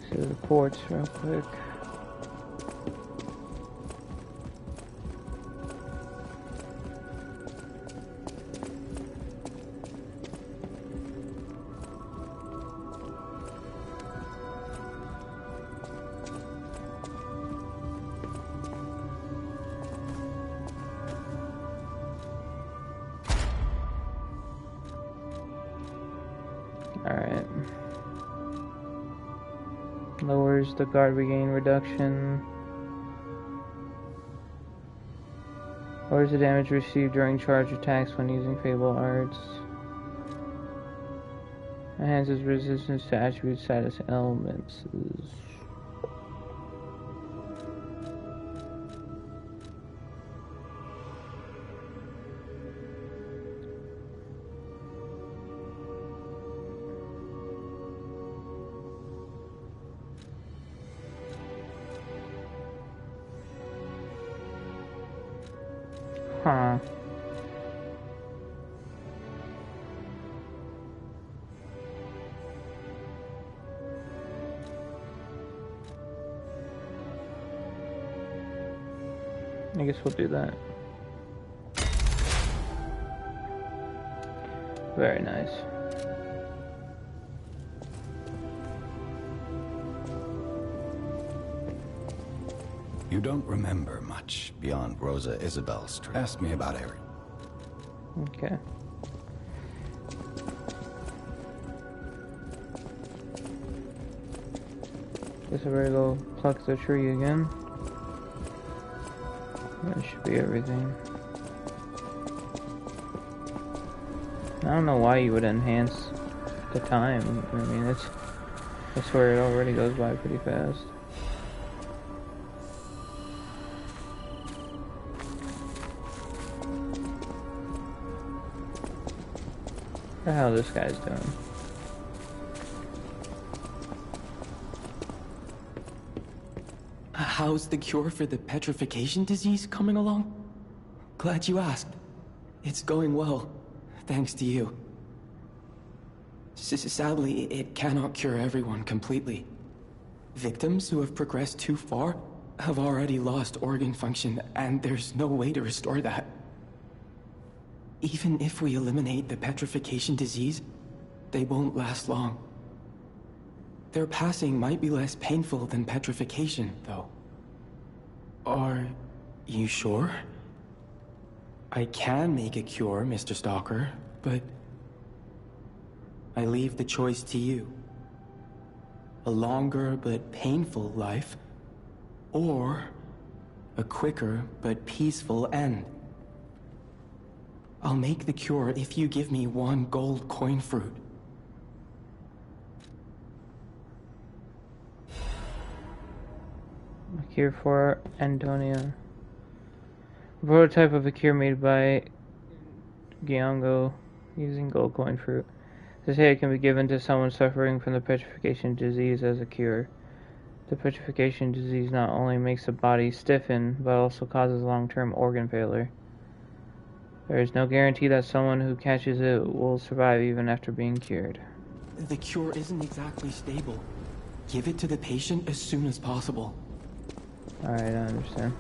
S1: So the quartz real quick. Alright. Lowers the guard regain reduction. Lowers the damage received during charge attacks when using Fable Arts. Enhances resistance to attribute status elements. Huh. I guess we'll do that. Very nice.
S15: You don't remember much beyond Rosa Isabel's trip. Ask me about Eric.
S1: Okay. Guess I better go pluck the tree again. That should be everything. I don't know why you would enhance the time. I mean, I swear it already goes by pretty fast. What the hell this guy's doing?
S16: How's the cure for the petrification disease coming along? Glad you asked. It's going well, thanks to you. Sadly, it cannot cure everyone completely. Victims who have progressed too far have already lost organ function, and there's no way to restore that. Even if we eliminate the petrification disease, they won't last long. Their passing might be less painful than petrification, though. Are you sure? I can make a cure, Mr. Stalker, but I leave the choice to you. A longer but painful life, or a quicker but peaceful end. I'll make the cure if you give me 1 gold coin fruit.
S1: A cure for Antonia. A prototype of a cure made by Giongo using gold coin fruit. This aid can be given to someone suffering from the petrification disease as a cure. The petrification disease not only makes the body stiffen, but also causes long-term organ failure. There is no guarantee that someone who catches it will survive even after being cured.
S16: The cure isn't exactly stable. Give it to the patient as soon as possible.
S1: Alright, I understand.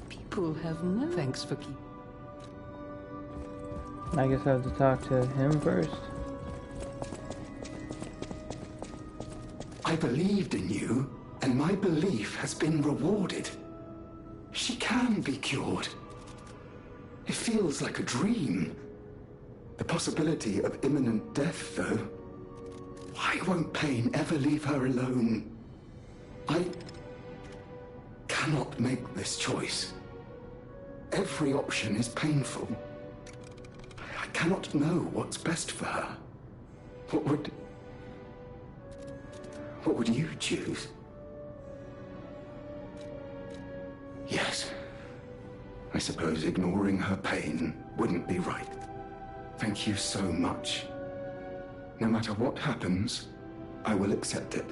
S14: People have no thanks for keep.
S1: I guess I have to talk to him first.
S9: I believed in you, and my belief has been rewarded. She can be cured. It feels like a dream. The possibility of imminent death, though. Why won't pain ever leave her alone? I cannot make this choice. Every option is painful. I cannot know what's best for her. What would you choose? Yes. I suppose ignoring her pain wouldn't be right. Thank you so much. No matter what happens, I will accept it.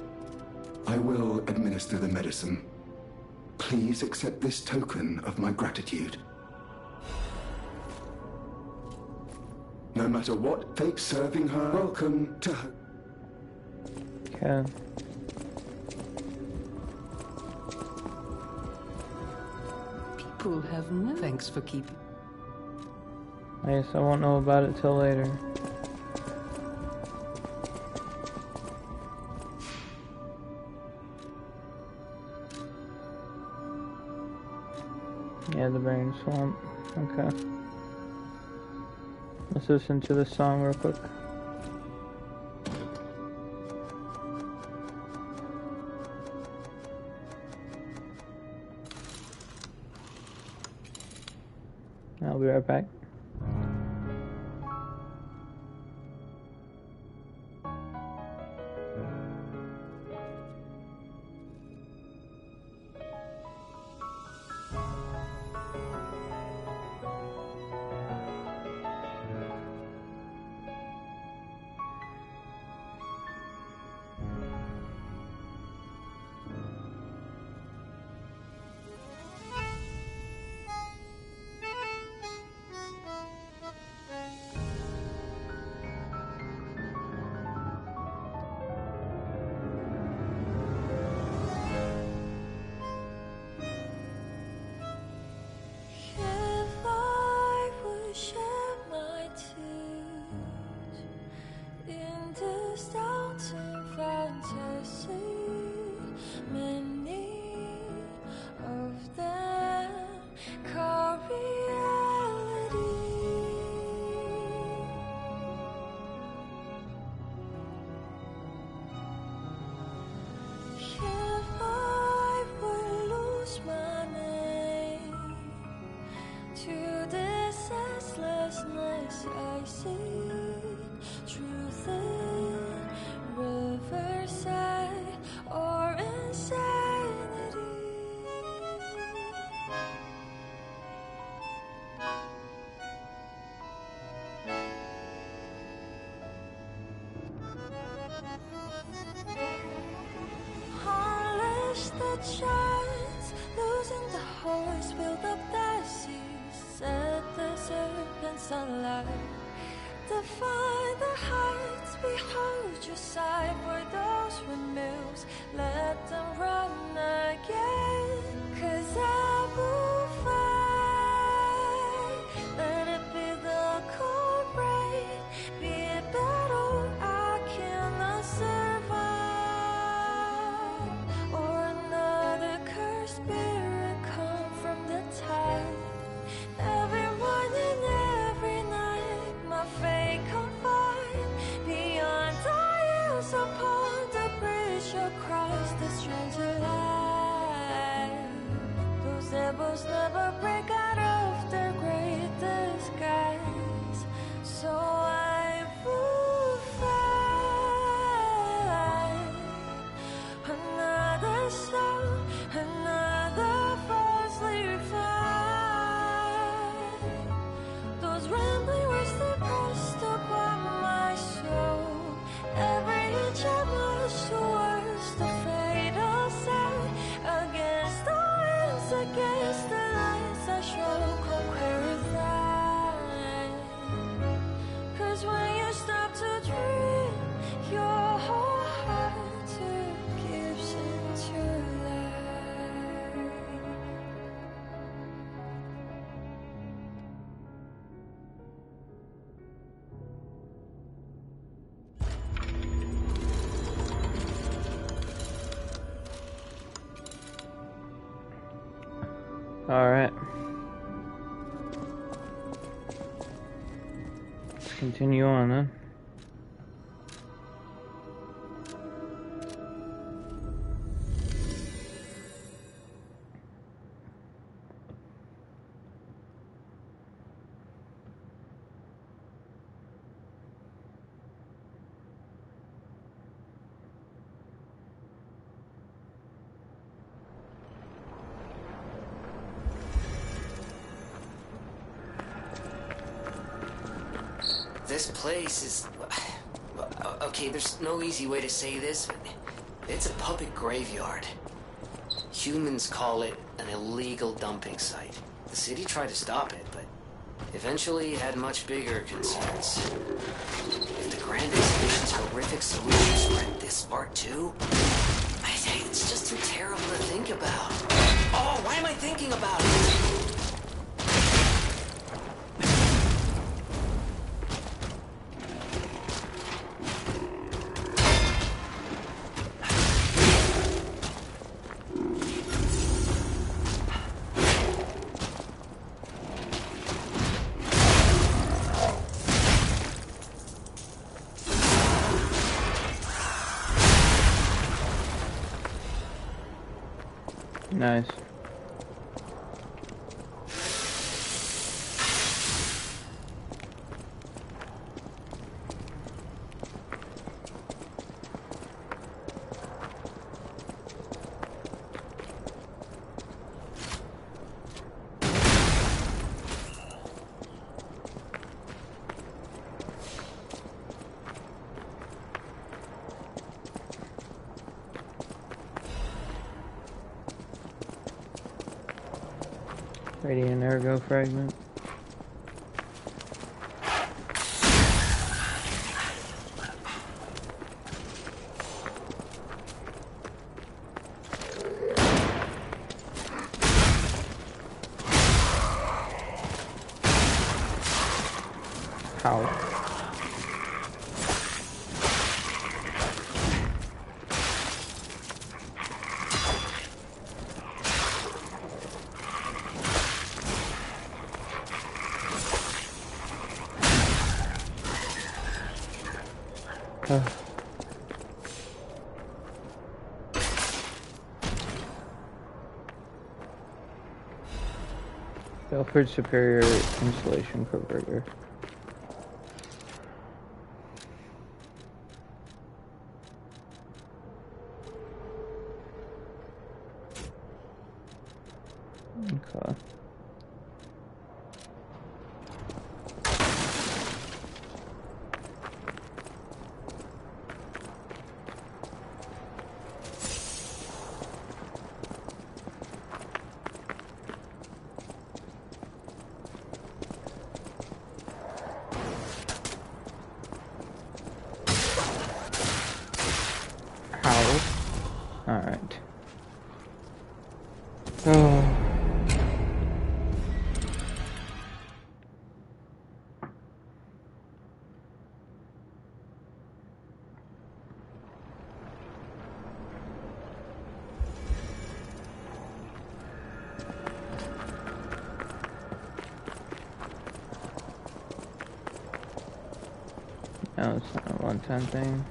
S9: I will administer the medicine. Please accept this token of my gratitude. No matter what fate serving her, welcome to her.
S1: Okay.
S14: People have no thanks for keeping.
S1: I guess I won't know about it till later. Yeah, the Barren Swamp. Okay. Let's listen to this song real quick. I'll be right back. Alright. Let's continue on then.
S2: This place is... Okay, there's no easy way to say this, but it's a puppet graveyard. Humans call it an illegal dumping site. The city tried to stop it, but eventually had much bigger concerns. If the Grand Exhibition's horrific solution spread this far too, it's just too terrible to think about. Oh, why am I thinking about it?
S1: Nice. Radiant ergo fragment. How? Belford Superior Insulation Converter. Okay. Alright. Oh. No, it's not a one-time thing.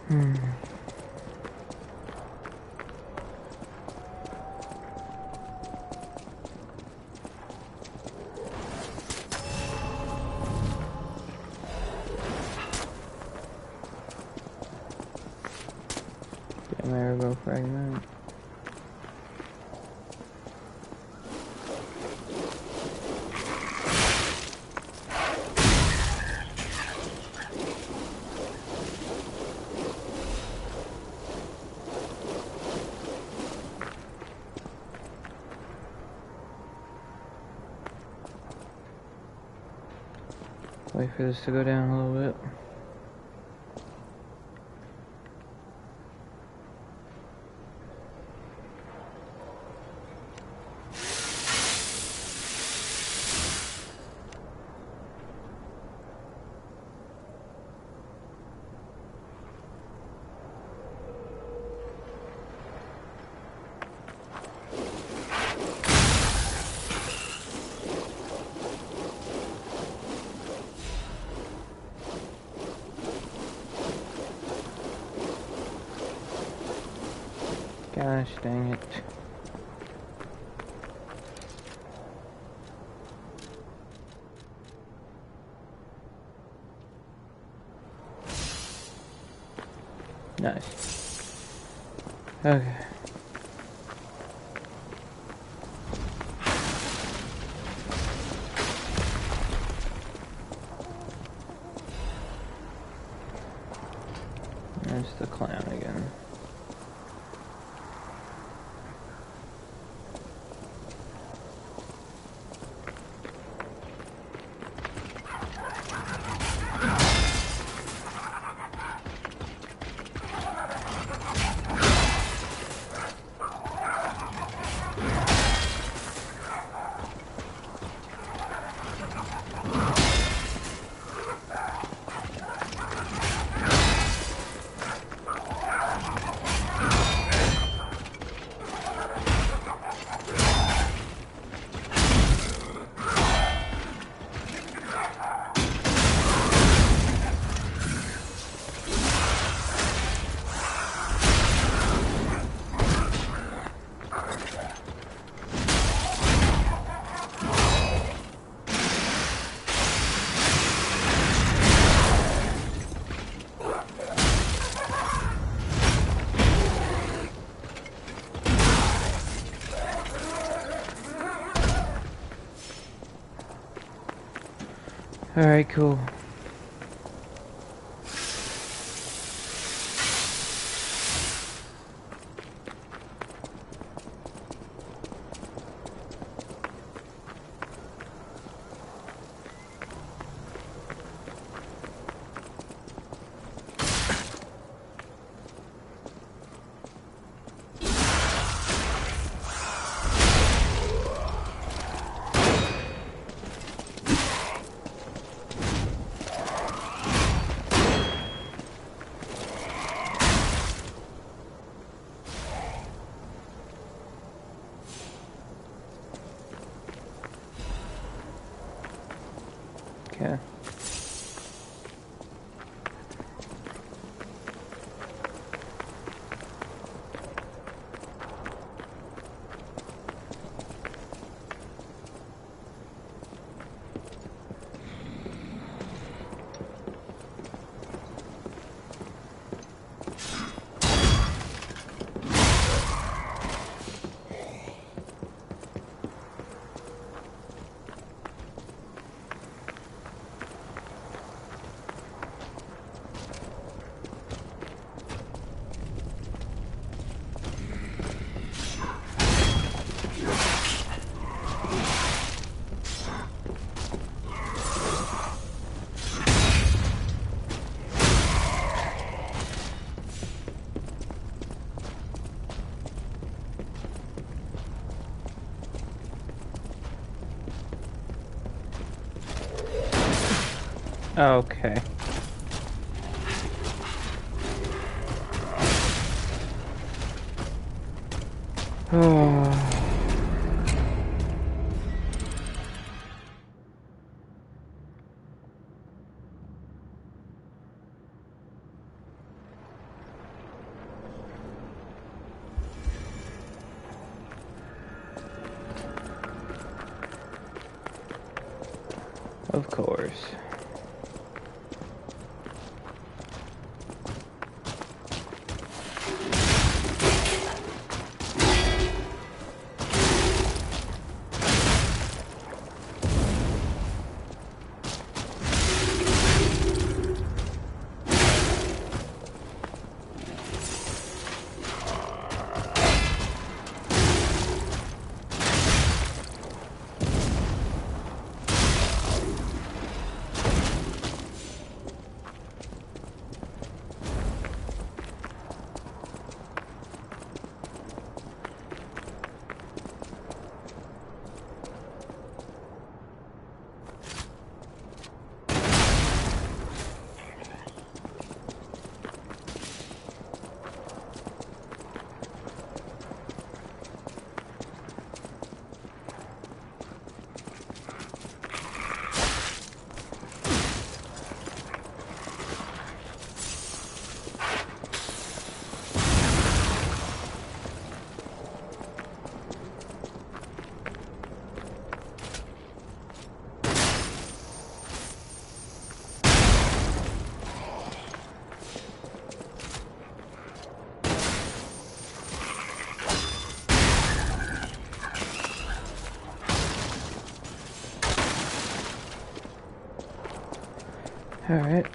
S1: Damn arrow fragment. Wait for this to go down a little bit. Gosh dang it. Nice. Okay. There's the clown again. Alright, cool. Okay. Okay. Oh. Of course. Alright.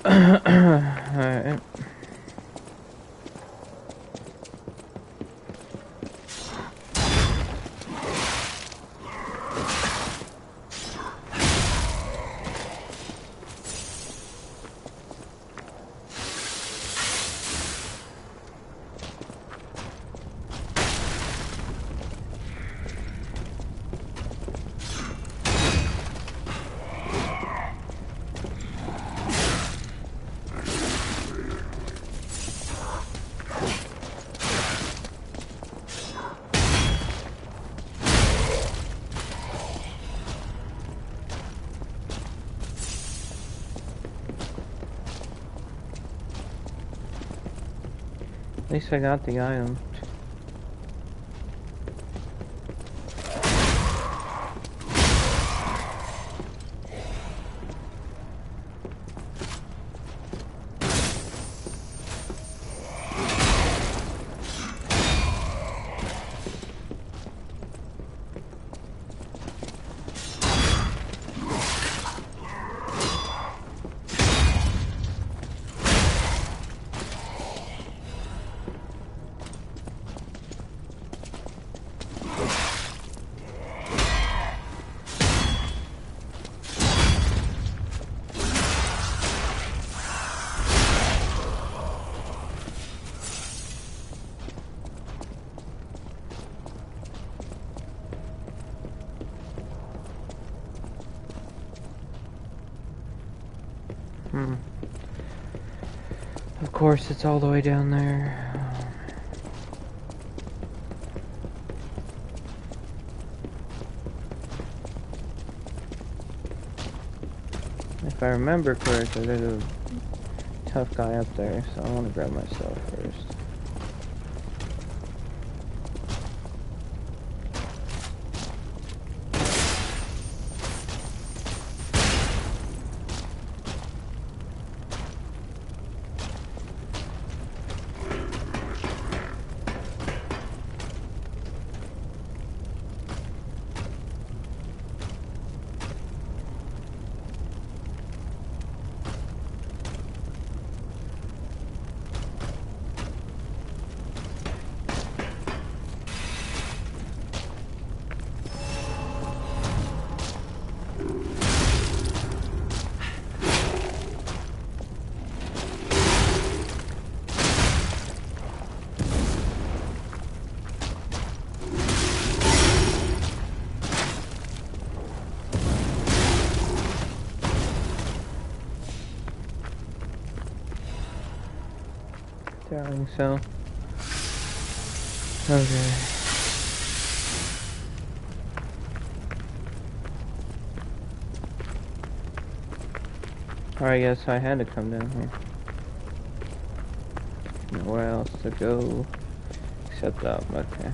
S1: Alright. At least I got the item. Of course, it's all the way down there. If I remember correctly, there's a tough guy up there, so I want to grab my stuff first. Darling, so. Okay. Alright, yes, I had to come down here. Nowhere else to go except up, okay.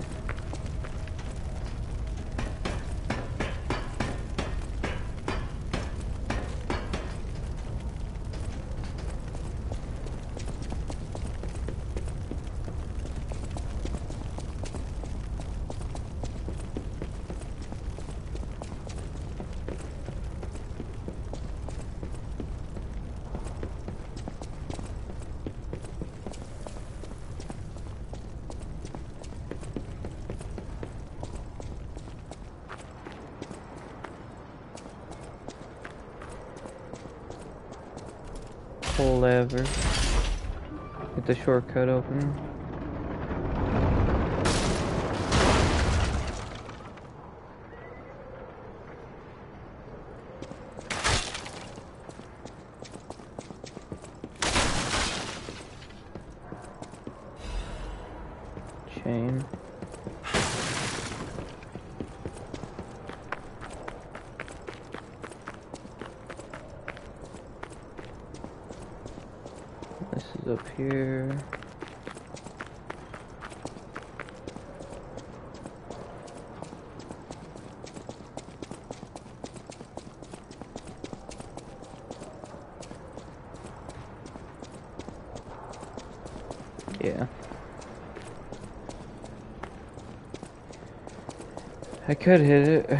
S1: Pull lever. Get the shortcut open. Chain. This is up here. Yeah. I could hit it. But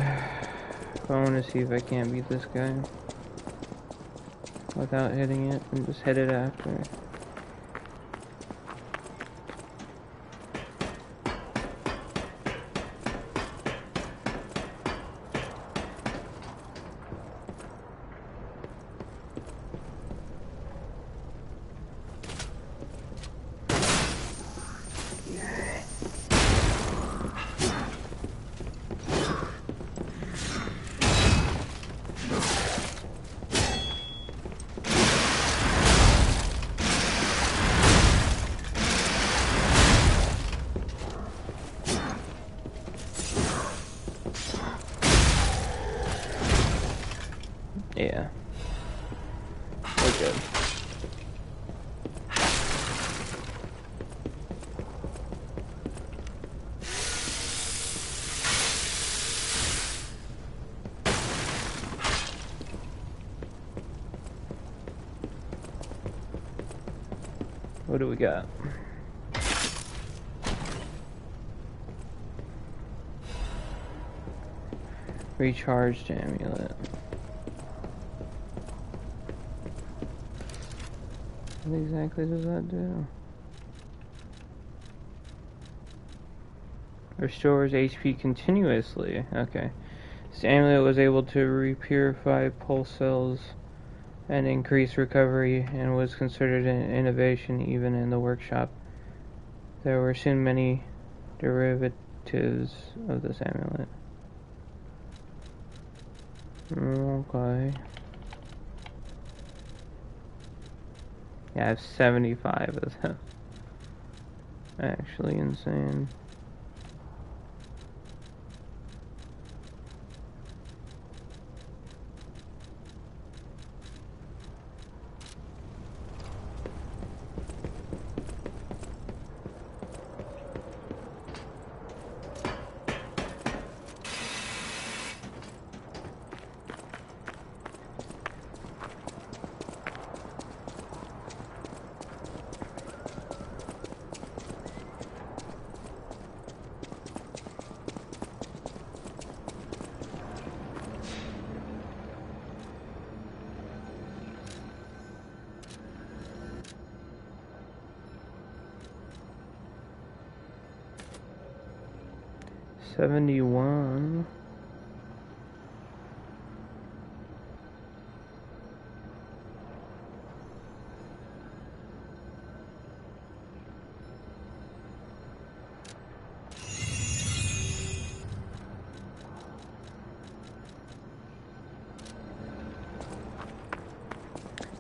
S1: I want to see if I can't beat this guy without hitting it and just hit it after. Yeah. We're good. What do we got? Recharged amulet. What exactly does that do? Restores HP continuously. Okay. This amulet was able to repurify pulse cells and increase recovery and was considered an innovation even in the workshop. There were soon many derivatives of this amulet. Okay. Yeah, I have 75 of them. Actually insane. 71.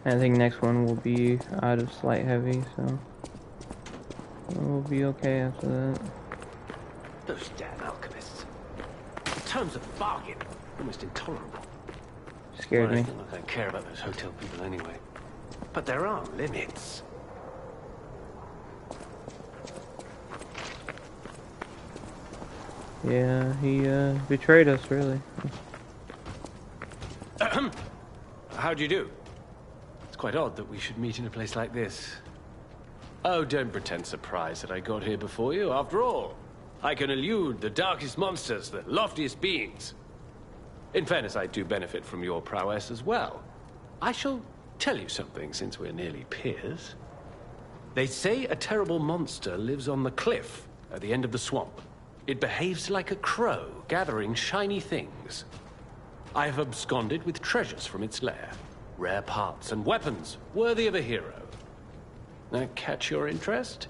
S1: I think next one will be out of slight heavy, so we'll be okay after that.
S17: Those damn alchemists. The terms of the bargain, almost intolerable.
S1: Scared me.
S17: I don't care about those hotel people anyway. But there are limits.
S1: Yeah, he betrayed us, really.
S17: How do you do? It's quite odd that we should meet in a place like this. Oh, don't pretend surprised that I got here before you. After all, I can elude the darkest monsters, the loftiest beings. In fairness, I do benefit from your prowess as well. I shall tell you something, since we're nearly peers. They say a terrible monster lives on the cliff at the end of the swamp. It behaves like a crow, gathering shiny things. I have absconded with treasures from its lair. Rare parts and weapons, worthy of a hero. That catch your interest?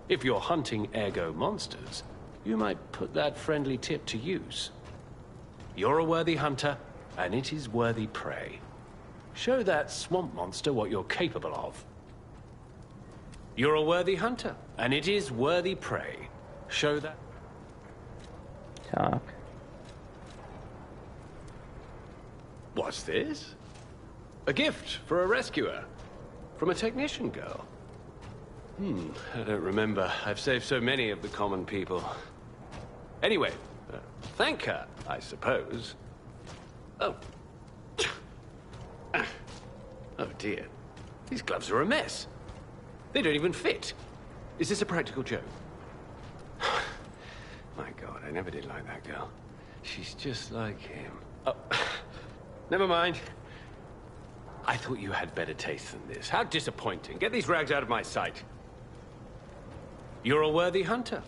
S17: If you're hunting ergo monsters, you might put that friendly tip to use. You're a worthy hunter, and it is worthy prey. Show that swamp monster what you're capable of. You're a worthy hunter, and it is worthy prey. Show that...
S1: Talk.
S17: What's this? A gift for a rescuer. From a technician girl. I don't remember. I've saved so many of the common people. Anyway, thank her, I suppose. Oh. Oh dear. These gloves are a mess. They don't even fit. Is this a practical joke? My God, I never did like that girl. She's just like him. Oh, never mind. I thought you had better taste than this. How disappointing. Get these rags out of my sight. You're a worthy hunter.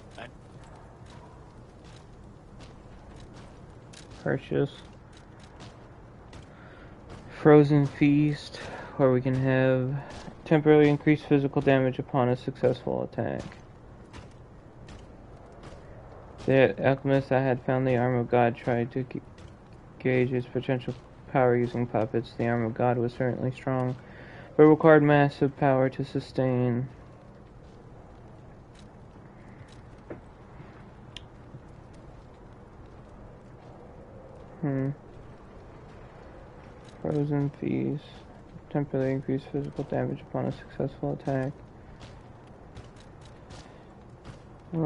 S1: Purchase. Frozen Feast, where we can have temporarily increased physical damage upon a successful attack. The alchemist that had found the Arm of God tried to gauge its potential power using puppets. The Arm of God was certainly strong, but required massive power to sustain. Frozen Feast. Temporarily increase physical damage upon a successful attack. I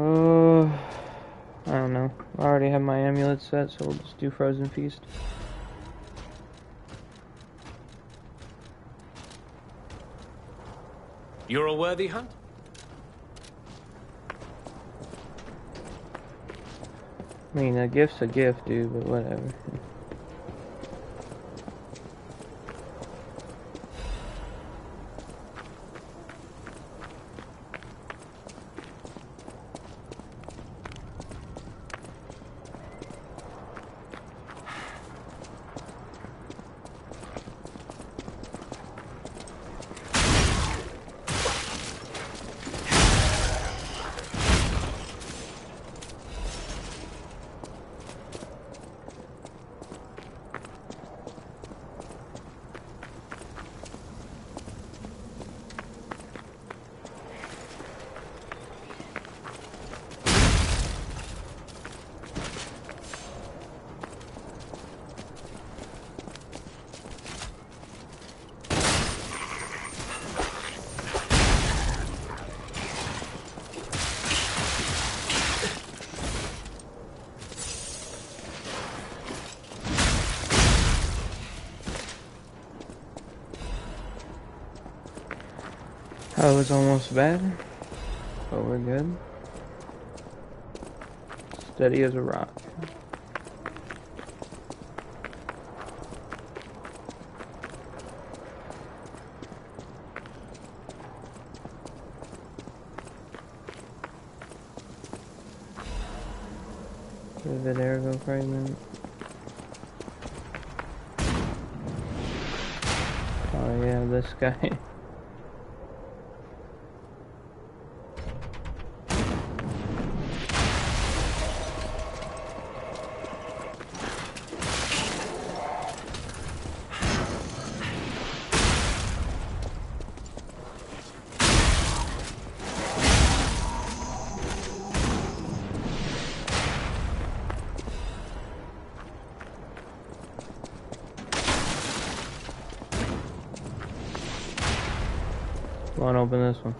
S1: don't know. I already have my amulet set, so we'll just do Frozen Feast.
S17: You're a worthy hunter.
S1: I mean, a gift's a gift, dude, but whatever. That was almost bad, but we're good. Steady as a rock. Vivid ergo fragment. Oh yeah, this guy. Go on, open this one.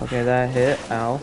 S1: Okay, that hit. Ow.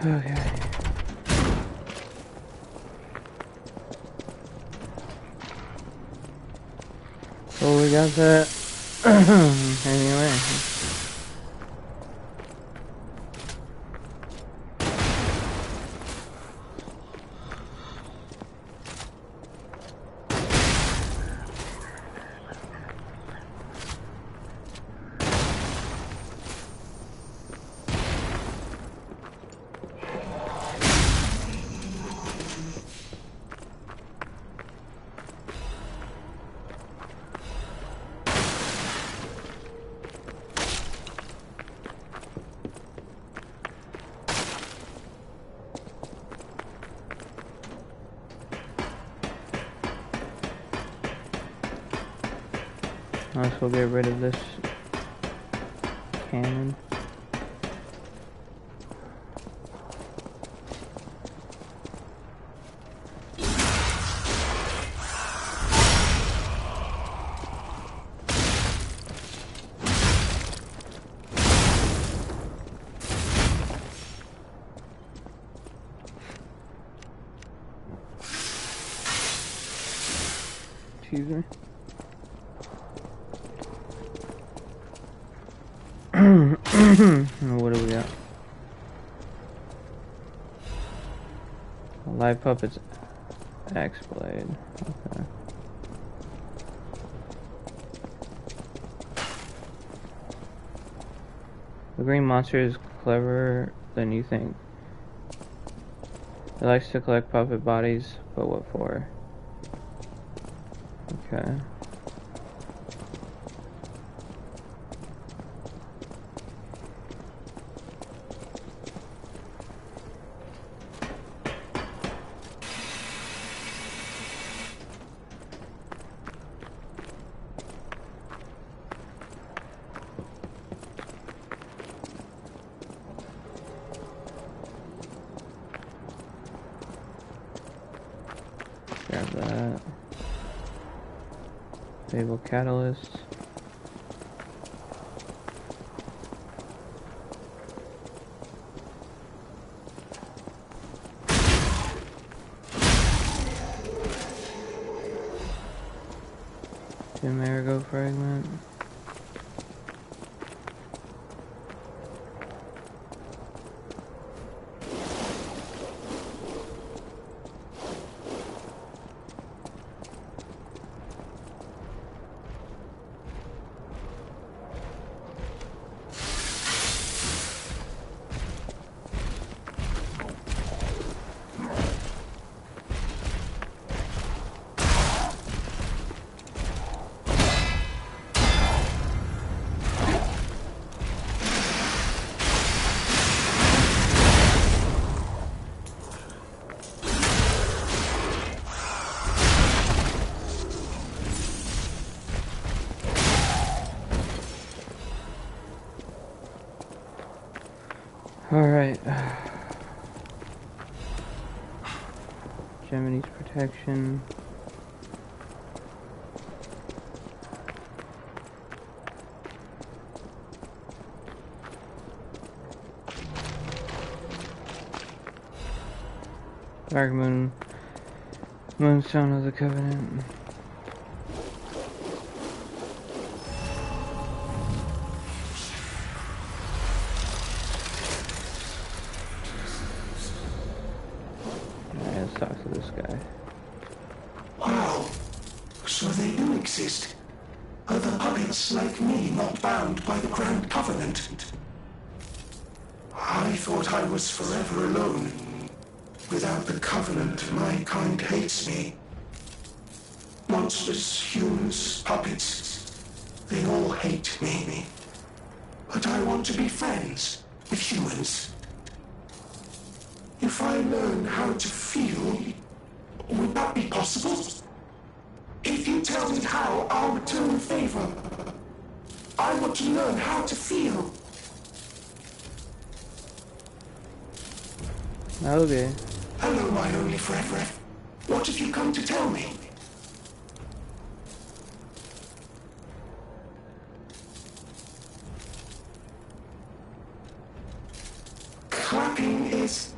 S1: Okay. Well, we got that. Anyway. Let's go get rid of this cannon. Excuse me. What do we got? Live puppets, axe blade. Okay. The green monster is cleverer than you think. It likes to collect puppet bodies, but what for? Okay. Grab that. Enable catalyst. Marigo fragment. Alright. Gemini's protection. Dark Moon. Moonstone of the Covenant. Talk to this guy.
S5: Wow. So they do exist. Other puppets like me not bound by the Grand Covenant. I thought I was forever alone. Without the Covenant, my kind hates me. Monsters, humans, puppets. They all hate me. But I want to be friends with humans. If I learn how to feel, would that be possible? If you tell me how, I'll return the favor. I want to learn how to feel.
S1: Okay.
S5: Hello, my only friend. What have you come to tell me? Clapping is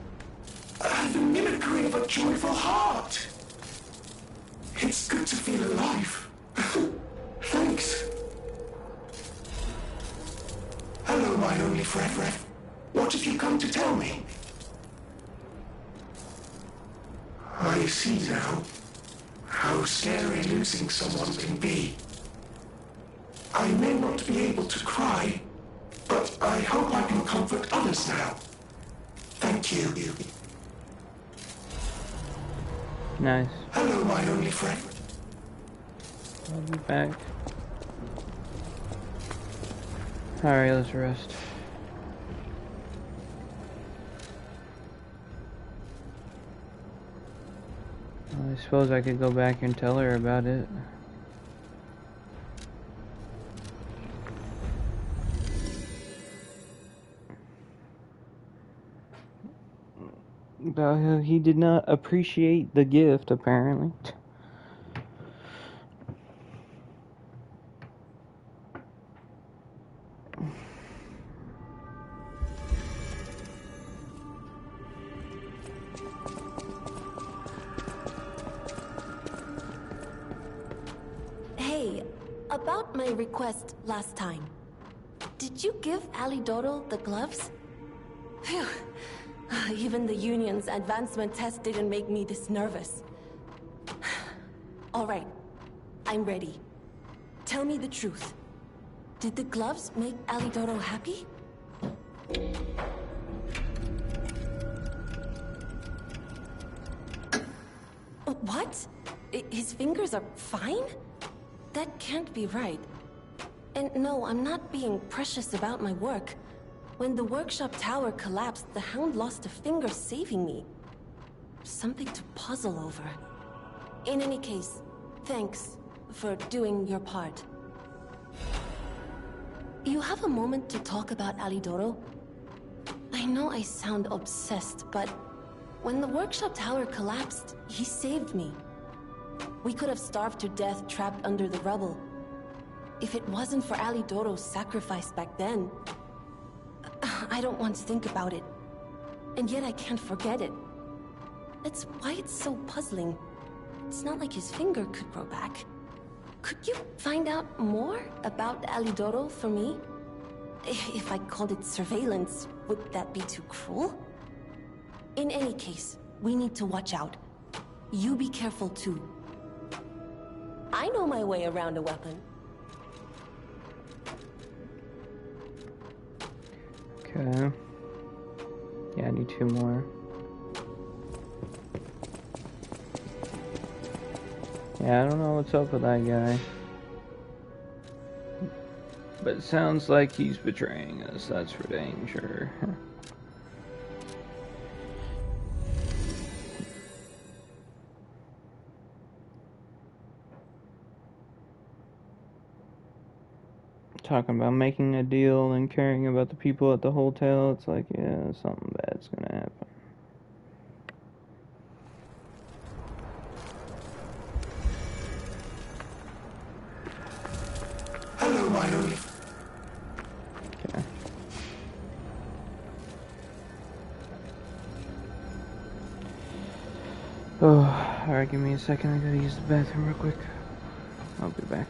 S5: the mimicry of a joyful heart. It's good to feel alive. Thanks. Hello, my only friend. What have you come to tell me? I see now how scary losing someone can be. I may not be able to cry, but I hope I can comfort others now. Thank you.
S1: Nice.
S5: Hello, my only friend.
S1: I'll be back. Alright, let's rest. Well, I suppose I could go back and tell her about it. About how he did not appreciate the gift, apparently.
S7: Hey, about my request last time. Did you give Alidoro the gloves? Phew. Even the Union's advancement test didn't make me this nervous. All right, I'm ready. Tell me the truth. Did the gloves make Alidoro happy? What? His fingers are fine? That can't be right. And no, I'm not being precious about my work. When the workshop tower collapsed, the Hound lost a finger saving me. Something to puzzle over. In any case, thanks for doing your part. You have a moment to talk about Alidoro? I know I sound obsessed, but when the workshop tower collapsed, he saved me. We could have starved to death trapped under the rubble. If it wasn't for Alidoro's sacrifice back then, I don't want to think about it. And yet I can't forget it. That's why it's so puzzling. It's not like his finger could grow back. Could you find out more about Alidoro for me? If I called it surveillance, would that be too cruel? In any case, we need to watch out. You be careful too. I know my way around a weapon.
S1: Okay. Yeah, I need 2 more. Yeah, I don't know what's up with that guy. But it sounds like he's betraying us, that's for dang sure. Talking about making a deal and caring about the people at the hotel, it's like, yeah, something bad's gonna happen.
S5: Hello, Myron.
S1: Okay. Oh, alright, give me a second, I gotta use the bathroom real quick. I'll be back.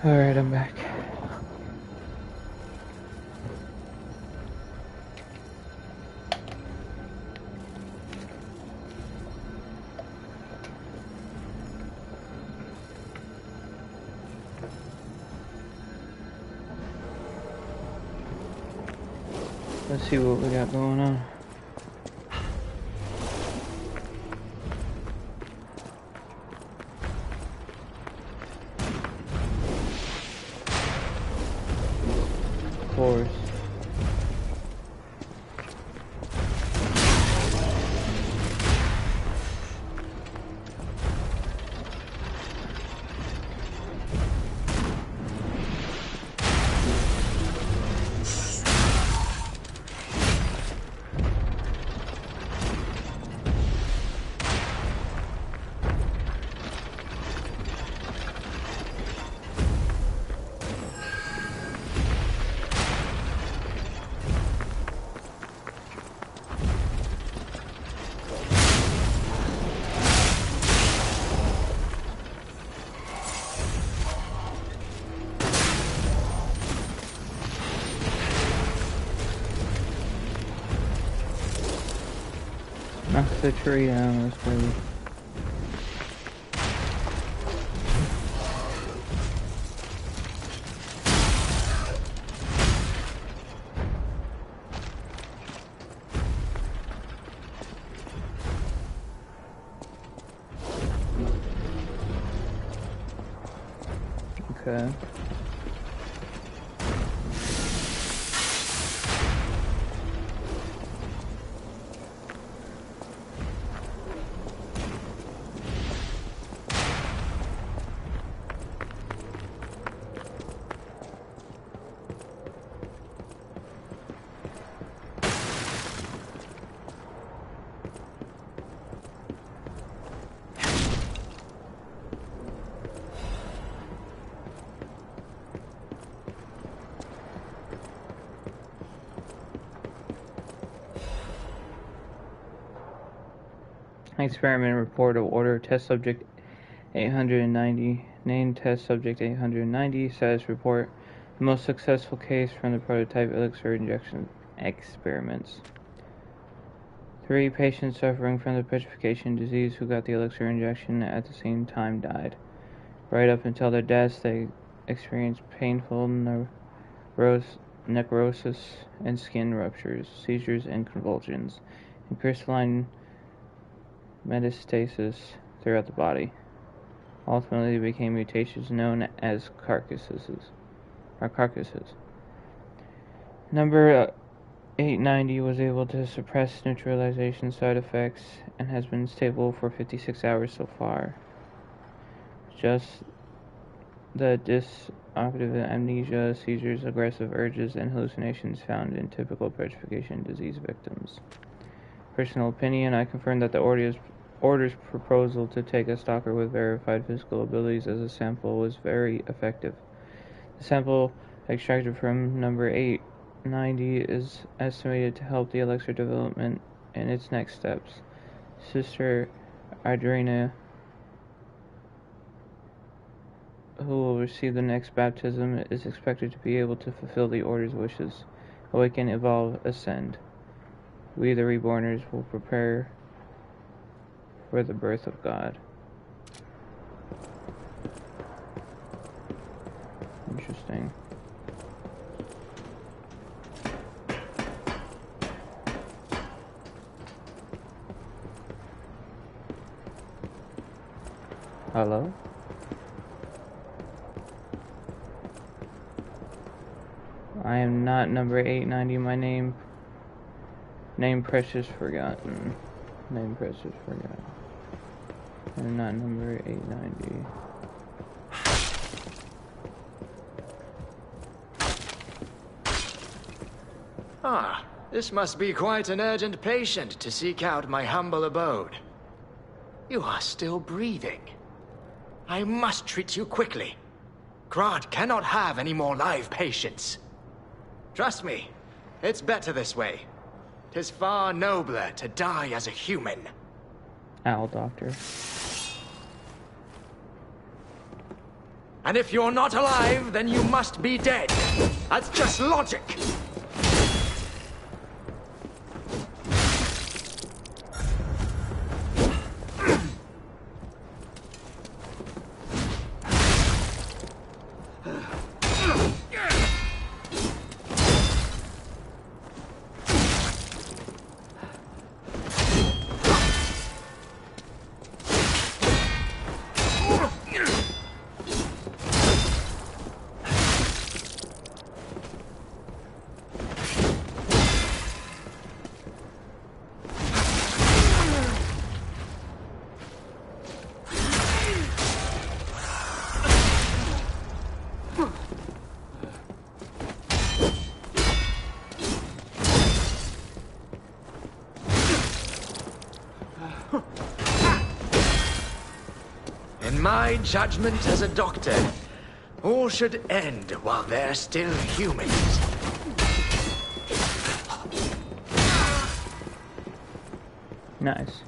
S1: Alright, I'm back. Let's see what we got going on. force. Knock the tree down, let's go. Okay. Experiment report of order. Test subject 890. Named test subject 890. Status report. The most successful case from the prototype elixir injection experiments. 3 patients suffering from the petrification disease who got the elixir injection at the same time died. Right up until their deaths, they experienced painful necrosis and skin ruptures, seizures and convulsions, and crystalline metastasis throughout the body. Ultimately, they became mutations known as carcasses. Number 890 was able to suppress neutralization side effects and has been stable for 56 hours so far. Just the dissociative amnesia, seizures, aggressive urges, and hallucinations found in typical petrification disease victims. Personal opinion, I confirm that the Order's proposal to take a stalker with verified physical abilities as a sample was very effective. The sample extracted from number 890 is estimated to help the elixir development in its next steps. Sister Adrena, who will receive the next baptism, is expected to be able to fulfill the Order's wishes. Awaken, evolve, ascend. We, the Reborners, will prepare for the birth of God. Interesting. Hello? I am not number 890. My name precious forgotten. Name precious forgotten. I'm not number 890.
S18: Ah, this must be quite an urgent patient to seek out my humble abode. You are still breathing. I must treat you quickly. Grant cannot have any more live patients. Trust me, it's better this way. 'Tis far nobler to die as a human.
S1: Owl Doctor.
S18: And if you're not alive, then you must be dead. That's just logic. my judgment as a doctor, all should end while they're still humans.
S1: Nice.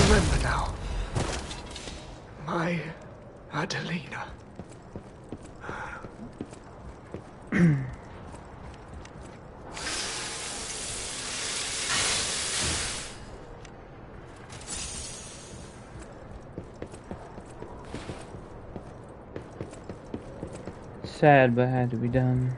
S18: Remember now, my Adelina.
S1: Sad, but had to be done.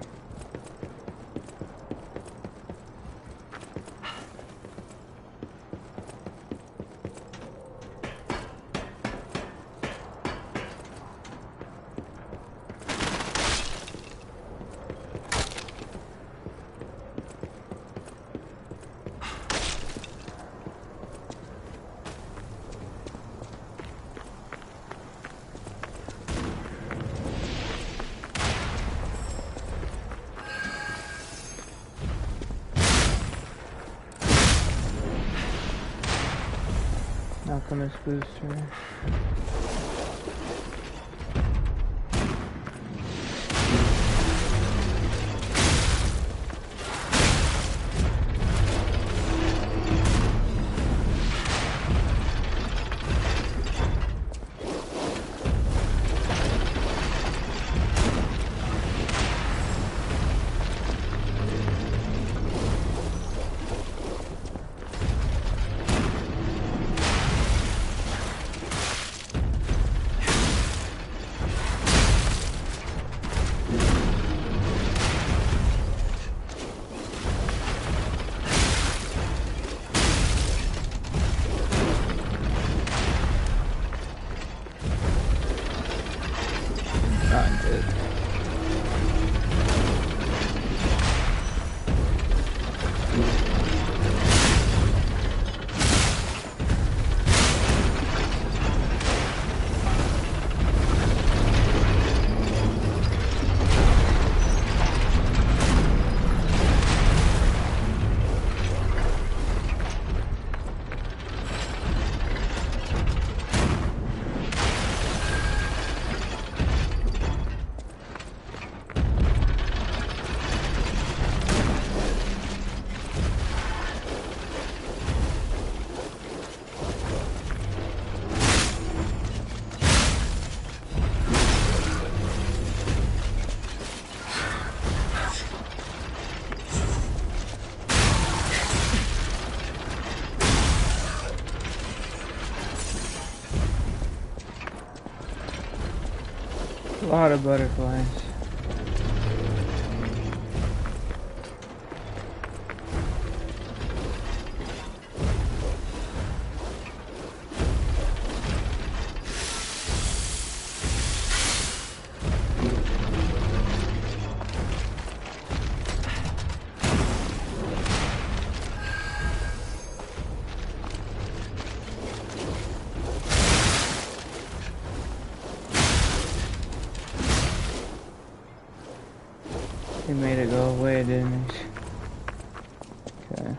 S1: Alchemist booster. A lot of butterflies. He made it go away, didn't he? Okay.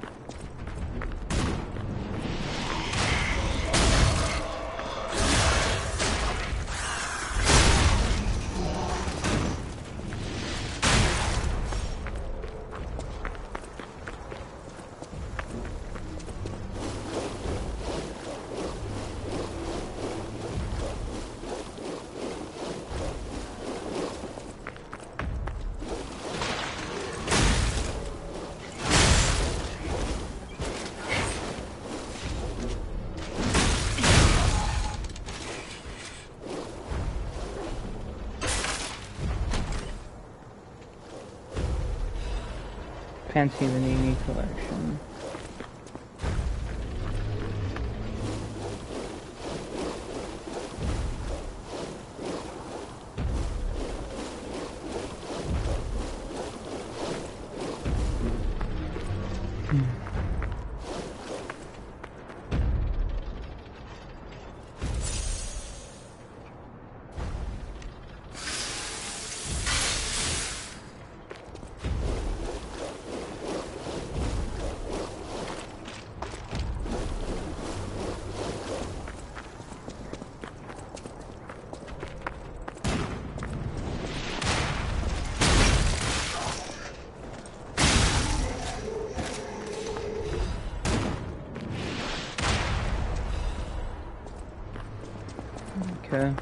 S1: Fancy Vanini collection. Okay.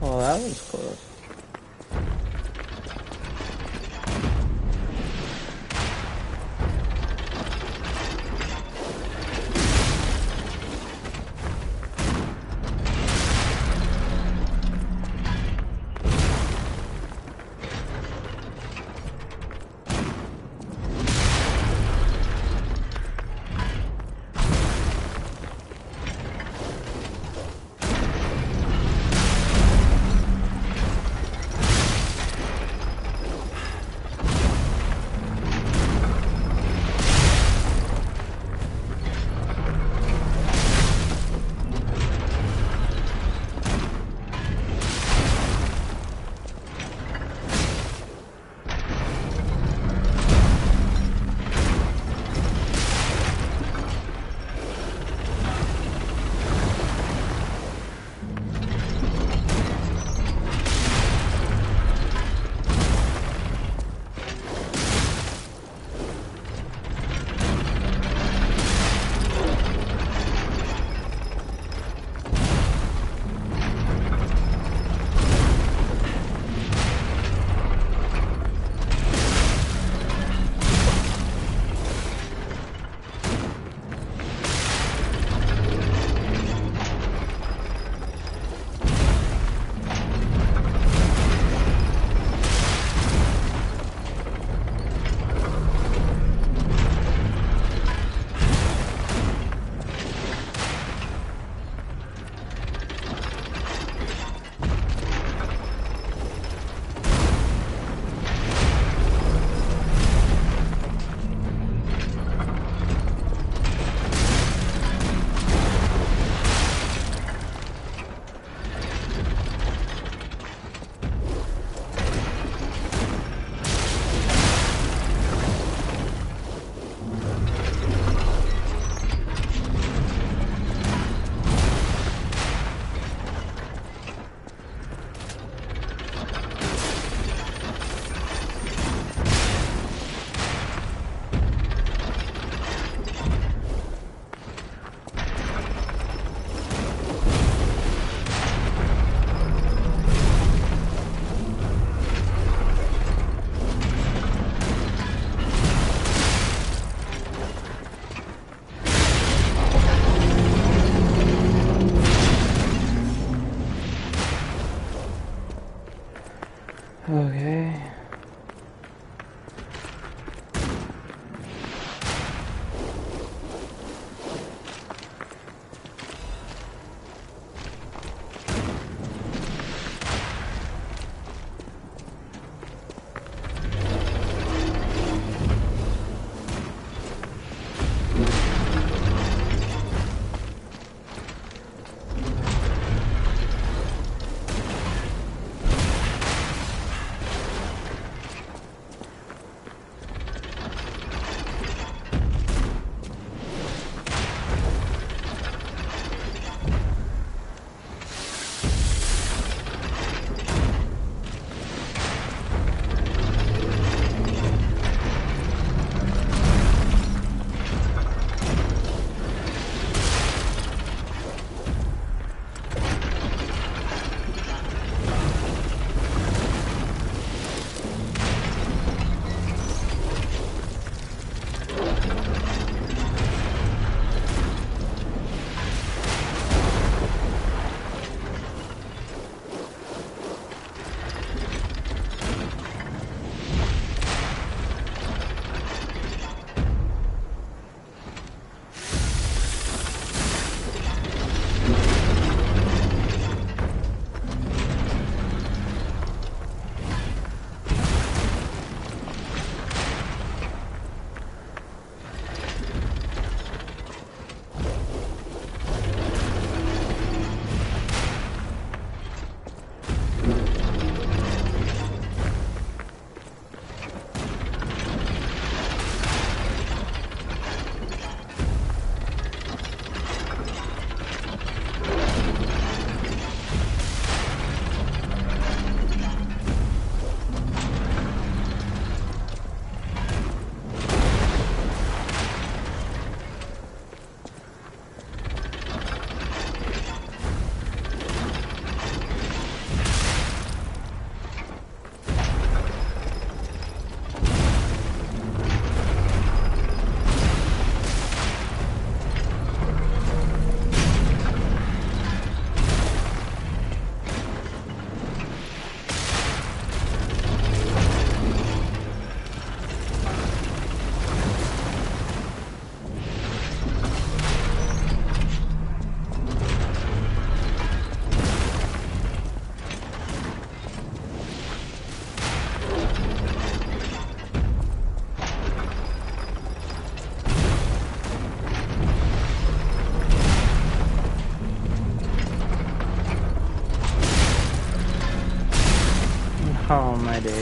S1: Well, that was close.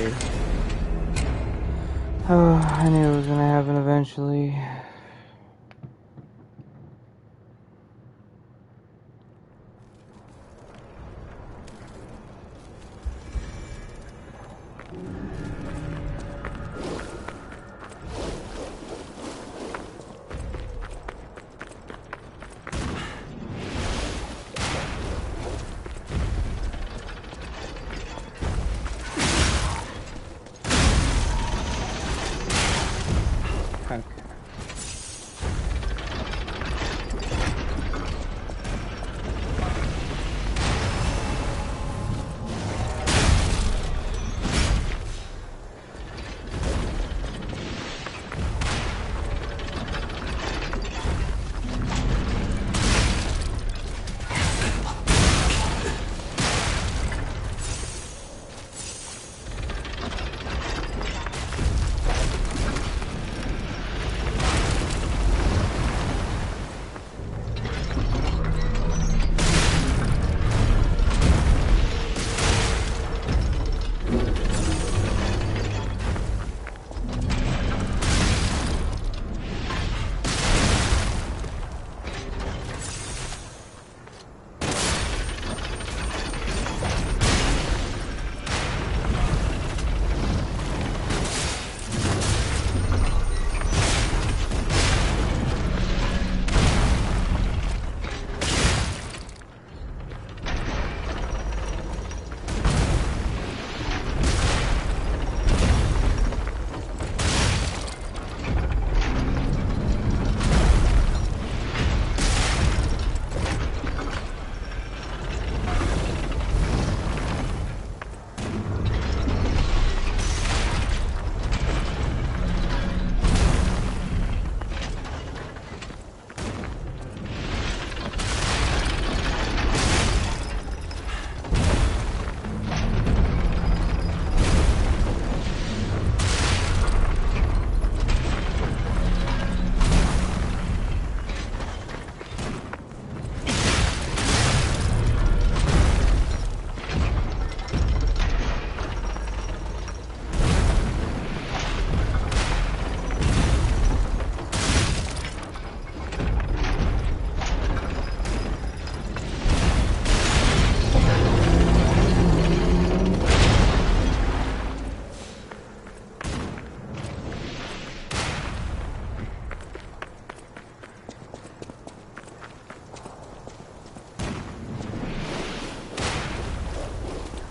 S1: dude. Oh, I knew it was gonna happen eventually. Okay.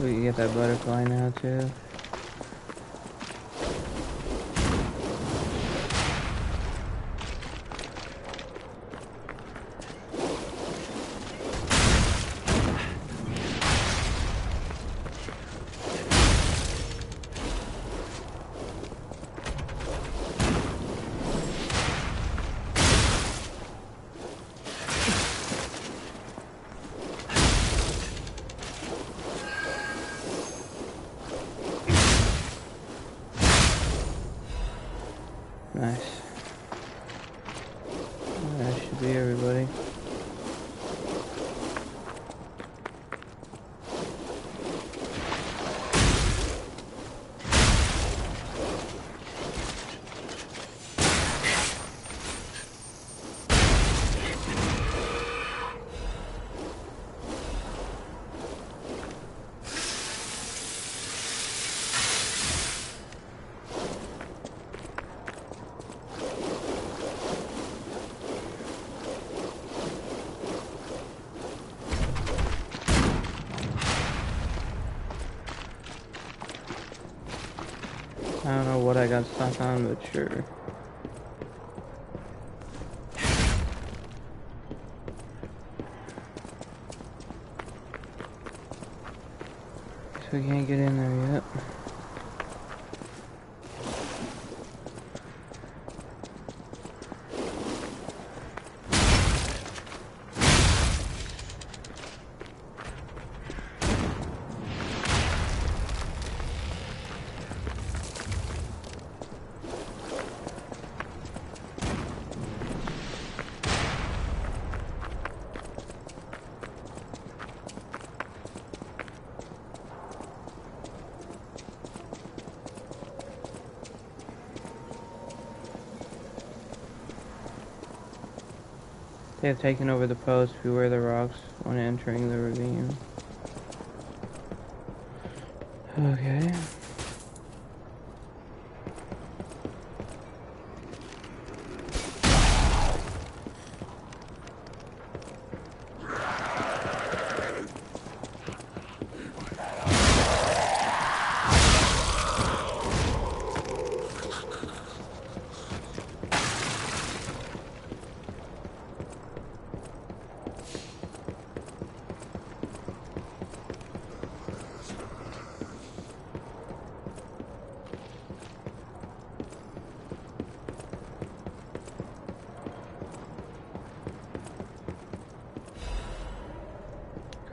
S1: We can get that butterfly now too. Nice. That should be everybody. I don't know what I got stuck on, but sure. Guess we can't get in there yet. They have taken over the post. Beware the rocks when entering the ravine. Okay.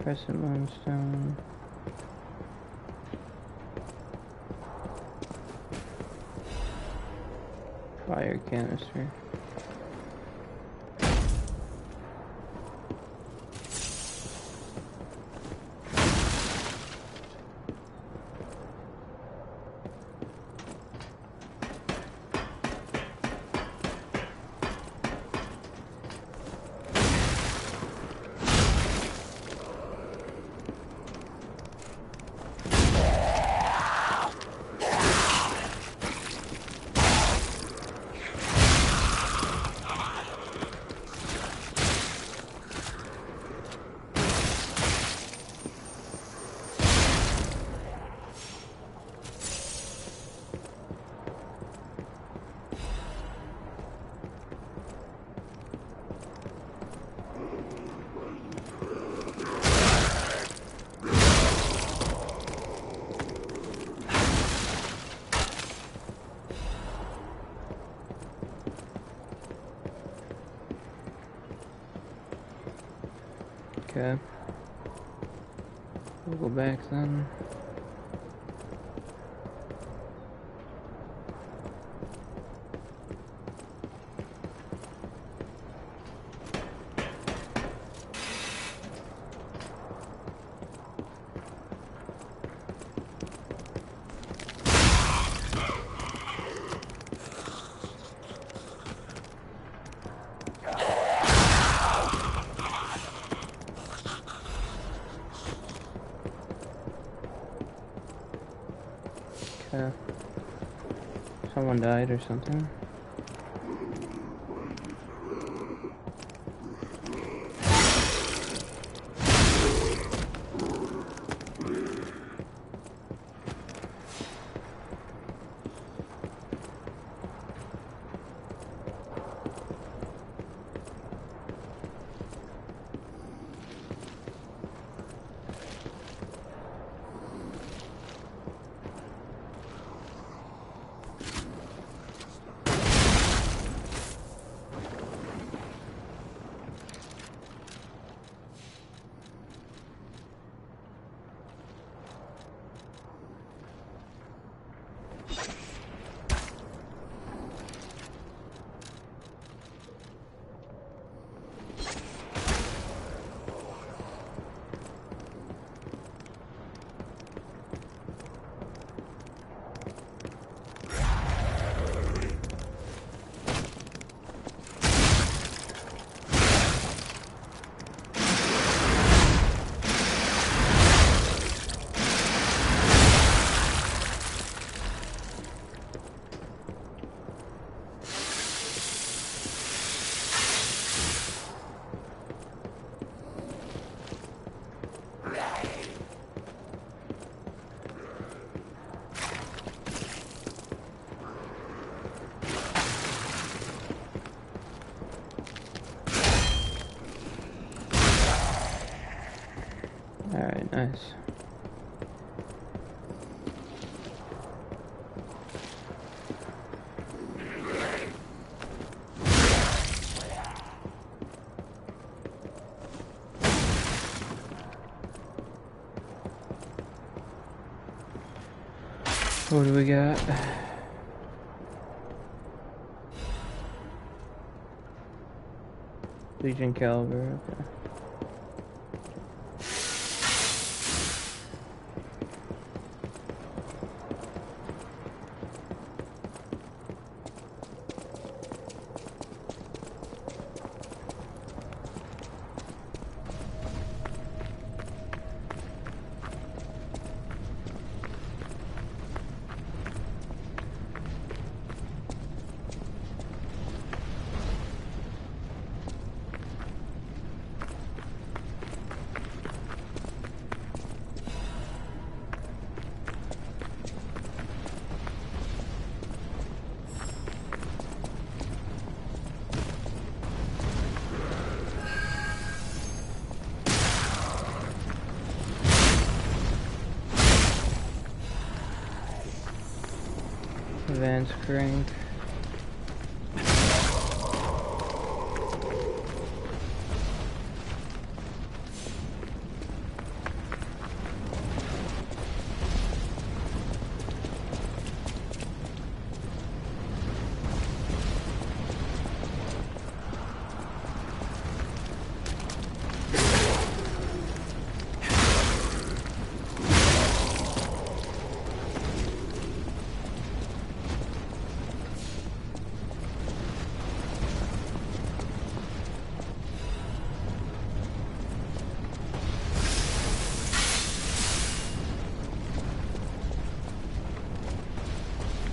S1: Crescent moonstone. Fire canister. Okay. We'll go back then. Okay. Someone died or something. Alright, nice. What do we got? Legion caliber, okay. advanced crank.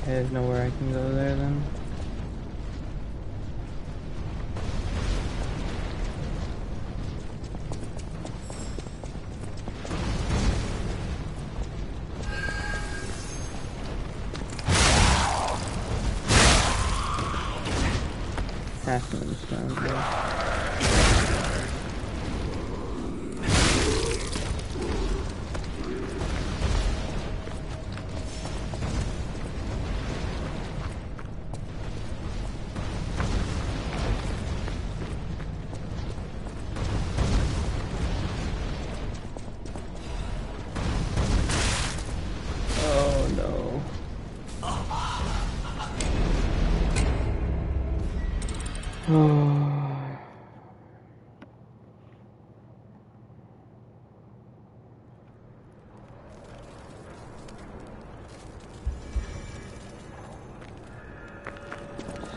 S1: There's nowhere I can go there then. Aspen sounds good.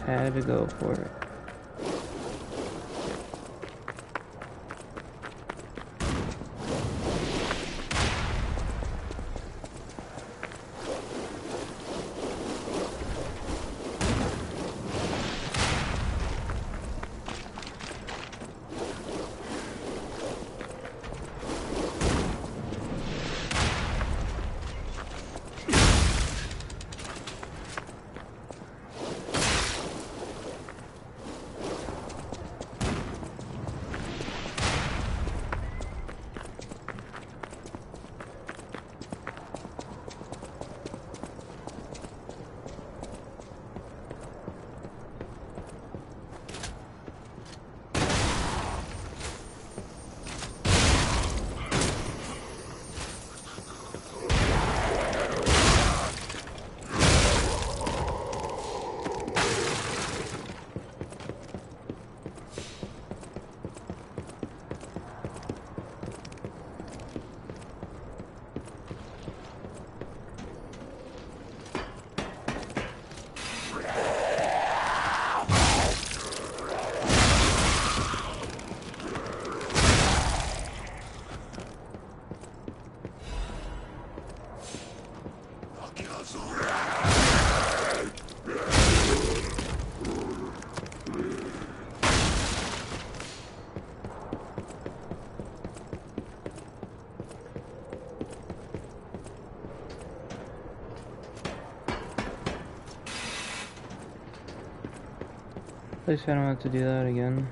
S1: Had to go for it. At least I don't have to do that again.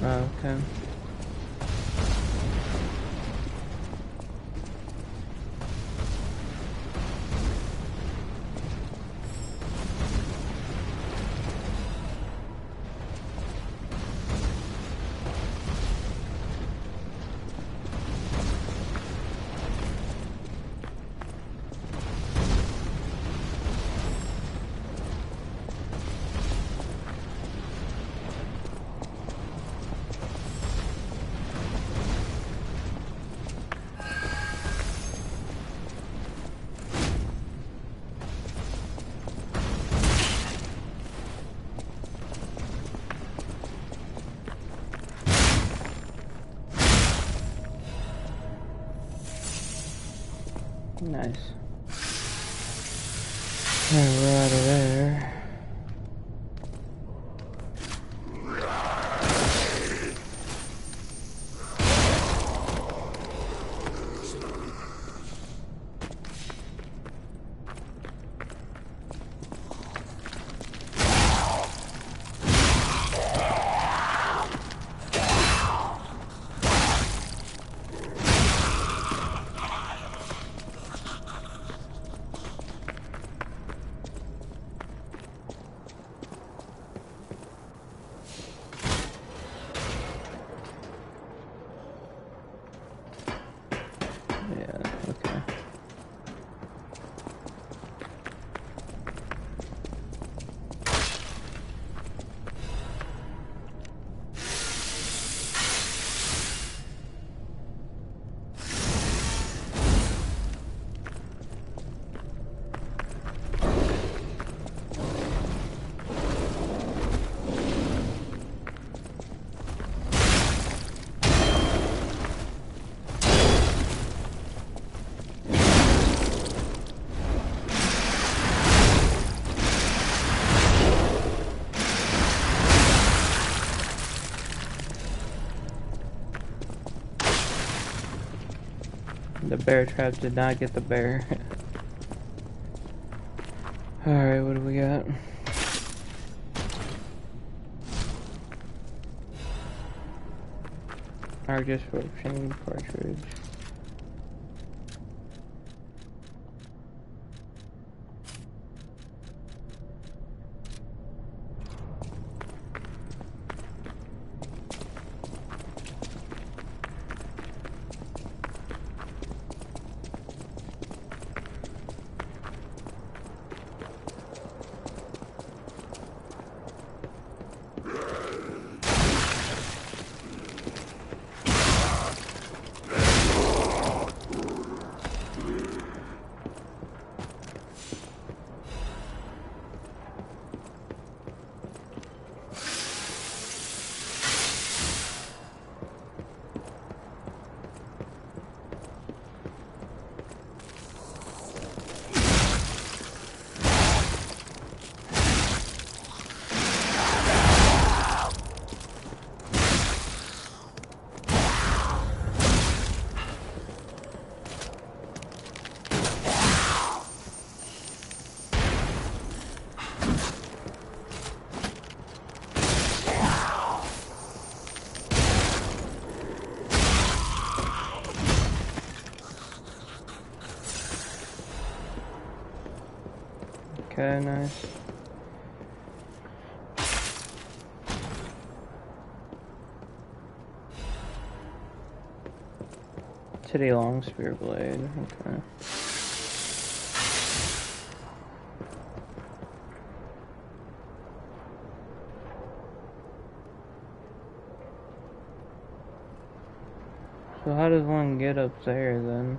S1: Oh, okay. Nice. Alright, we're out of there. The bear trap did not get the bear. Alright, what do we got? Argus for chain cartridge. Okay, nice. City long spear blade, okay. So how does one get up there then?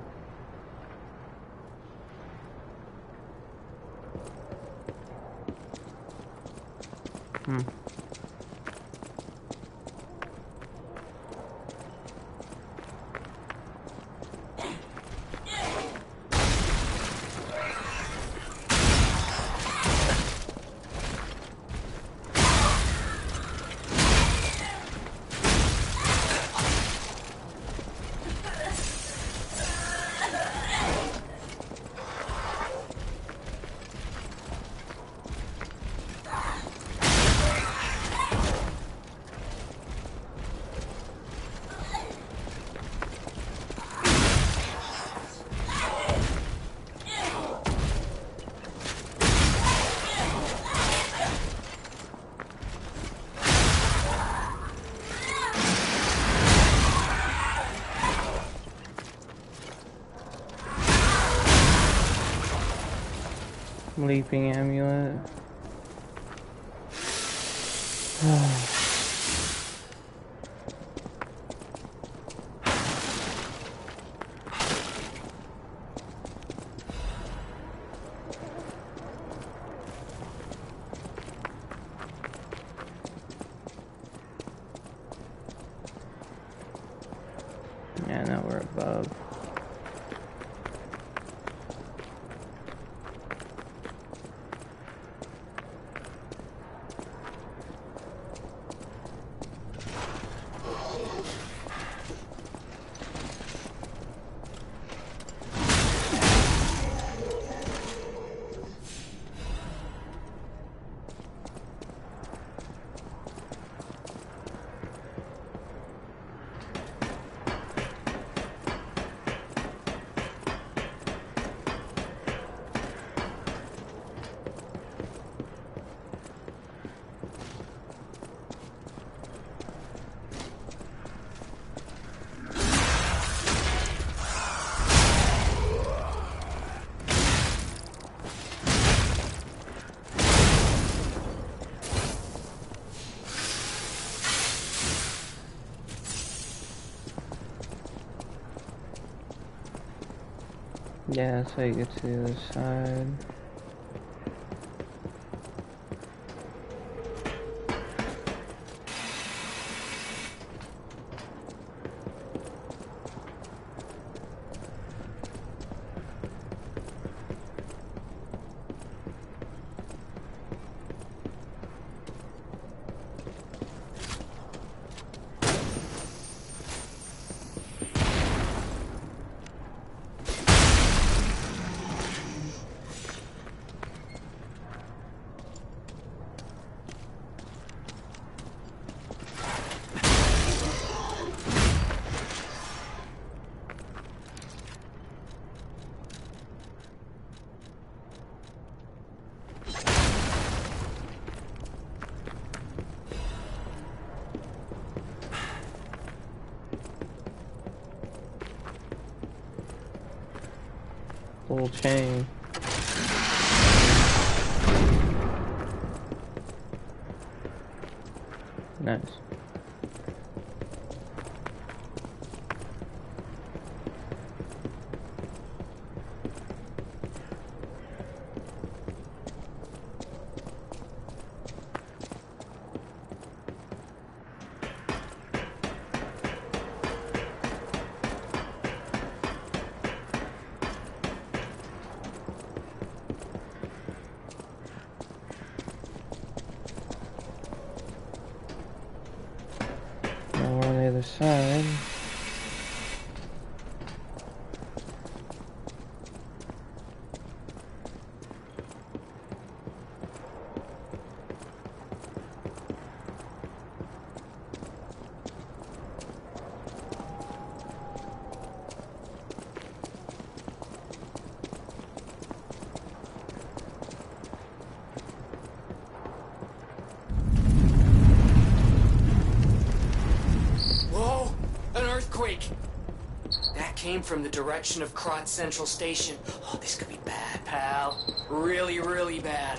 S1: Leaping amulet. Yeah, now we're above. Yeah, that's how you get to the other side. Full chain. Nice. Now we're on the other side.
S2: Whoa! An earthquake! That came from the direction of Krot Central Station. Oh, this could be bad, pal. Really, really bad.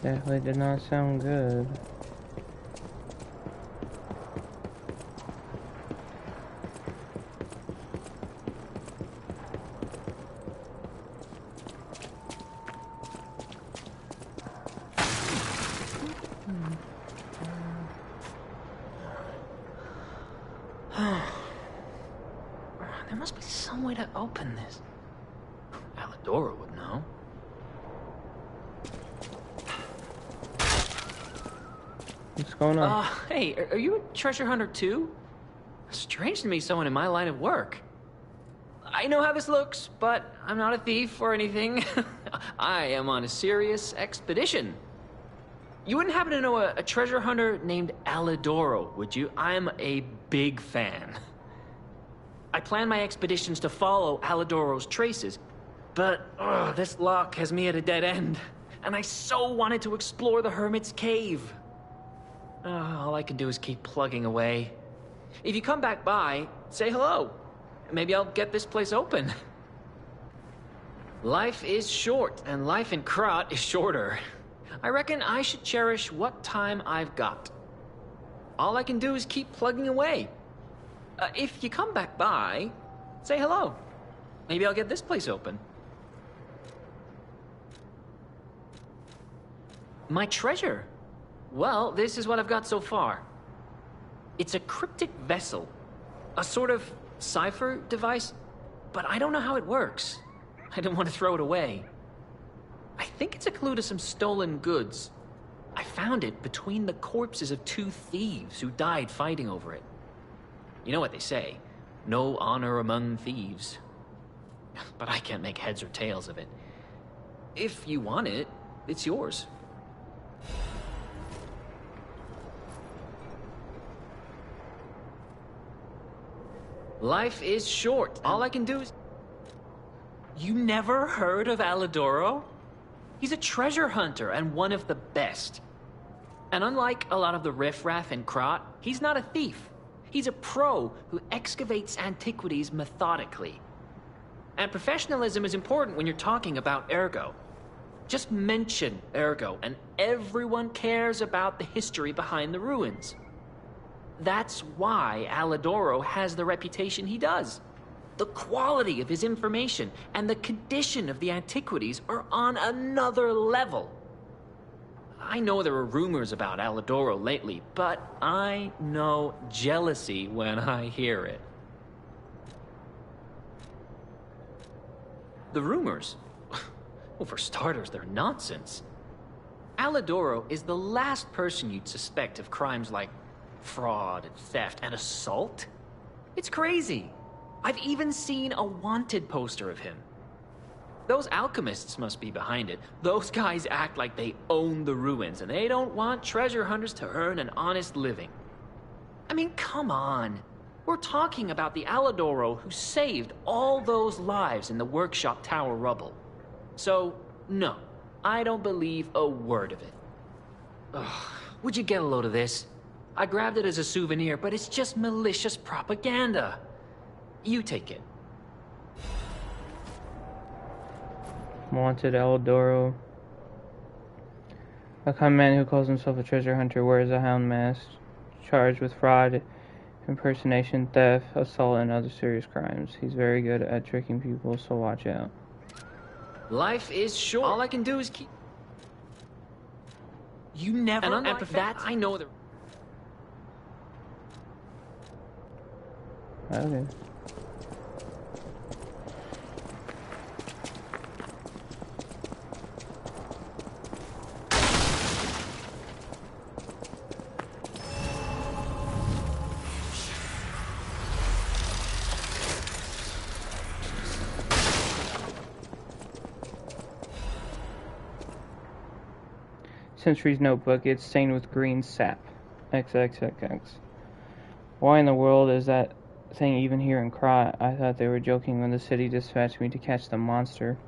S1: Definitely did not sound good.
S19: There must be some way to open this. Alidora would know.
S1: What's going on?
S19: Hey, are you a treasure hunter too? Strange to me, someone in my line of work. I know how this looks, but I'm not a thief or anything. I am on a serious expedition. You wouldn't happen to know a treasure hunter named Alidoro, would you? I'm a big fan. I plan my expeditions to follow Alidoro's traces, but this lock has me at a dead end, and I so wanted to explore the Hermit's Cave. All I can do is keep plugging away. If you come back by, say hello. maybe I'll get this place open. Life is short, and life in Krat is shorter. I reckon I should cherish what time I've got. All I can do is keep plugging away. If you come back by, say hello. Maybe I'll get this place open. My treasure? Well, this is what I've got so far. It's a cryptic vessel. A sort of cipher device, but I don't know how it works. I don't want to throw it away. I think it's a clue to some stolen goods. I found it between the corpses of 2 thieves who died fighting over it. You know what they say, no honor among thieves. But I can't make heads or tails of it. If you want it, it's yours. Life is short. All I can do is... You never heard of Alidoro? He's a treasure hunter and one of the best. And unlike a lot of the riffraff in Krat, he's not a thief. He's a pro who excavates antiquities methodically. And professionalism is important when you're talking about Ergo. Just mention Ergo and everyone cares about the history behind the ruins. That's why Alidoro has the reputation he does. The quality of his information and the condition of the antiquities are on another level. I know there are rumors about Alidoro lately, but I know jealousy when I hear it. The rumors? Well, for starters, they're nonsense. Alidoro is the last person you'd suspect of crimes like fraud and theft and assault. It's crazy. I've even seen a wanted poster of him. Those alchemists must be behind it. Those guys act like they own the ruins, and they don't want treasure hunters to earn an honest living. I mean, come on. We're talking about the Alidoro who saved all those lives in the workshop tower rubble. So, no, I don't believe a word of it. Ugh, would you get a load of this? I grabbed it as a souvenir, but it's just malicious propaganda. You take it.
S1: Wanted Alidoro. A con man who calls himself a treasure hunter wears a hound mask, charged with fraud, impersonation, theft, assault, and other serious crimes. He's very good at tricking people, so watch out.
S19: Life is short. All I can do is keep... You never... And unlike that, I know the...
S1: Okay. Century's notebook, it's stained with green sap. XXXX. Why in the world is that thing even here in Krat? I thought they were joking when the city dispatched me to catch the monster.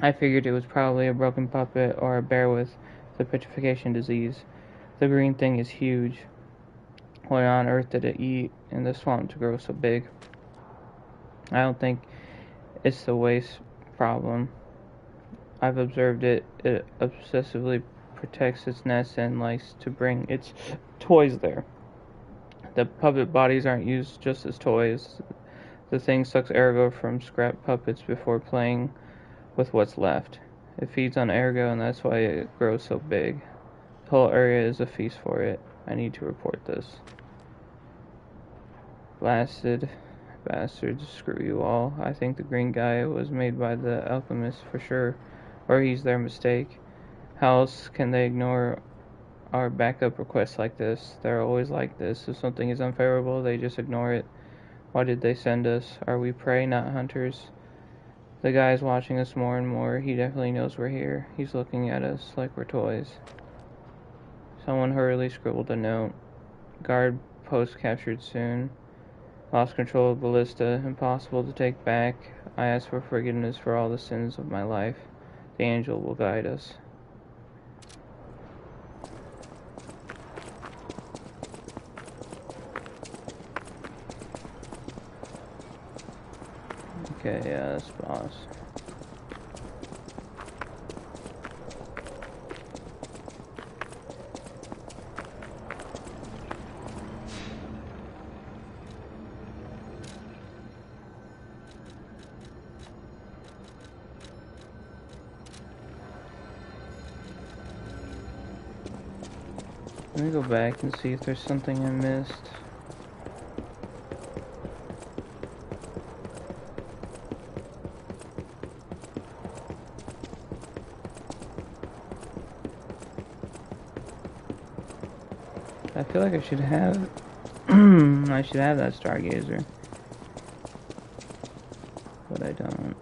S1: I figured it was probably a broken puppet or a bear with the petrification disease. The green thing is huge. What on earth did it eat in the swamp to grow so big? I don't think it's the waste problem. I've observed it. It obsessively protects its nest and likes to bring its toys there. The puppet bodies aren't used just as toys. The thing sucks ergo from scrap puppets before playing with what's left. It feeds on ergo, and that's why it grows so big. The whole area is a feast for it. I need to report this. Blasted bastards, screw you all. I think the green guy was made by the alchemist for sure, or he's their mistake. How else can they ignore our backup requests like this? They're always like this. If something is unfavorable, they just ignore it. Why did they send us? Are we prey, not hunters? The guy's watching us more and more. He definitely knows we're here. He's looking at us like we're toys. Someone hurriedly scribbled a note. Guard post captured soon. Lost control of ballista. Impossible to take back. I ask for forgiveness for all the sins of my life. The angel will guide us. Okay, yeah, that's boss. Let me go back and see if there's something I missed. I feel like I should have I should have that stargazer, but I don't.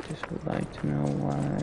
S1: Just would like to know why.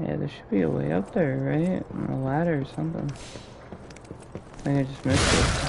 S1: Yeah, there should be a way up there, right? On a ladder or something. I think I just missed it.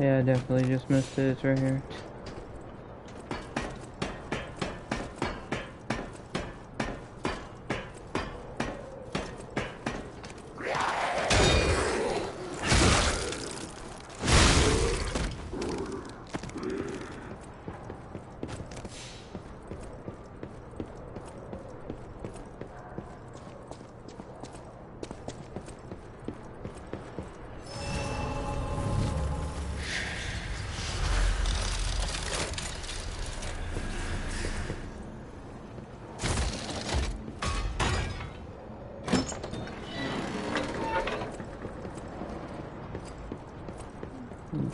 S1: Yeah, I definitely just missed it. It's right here.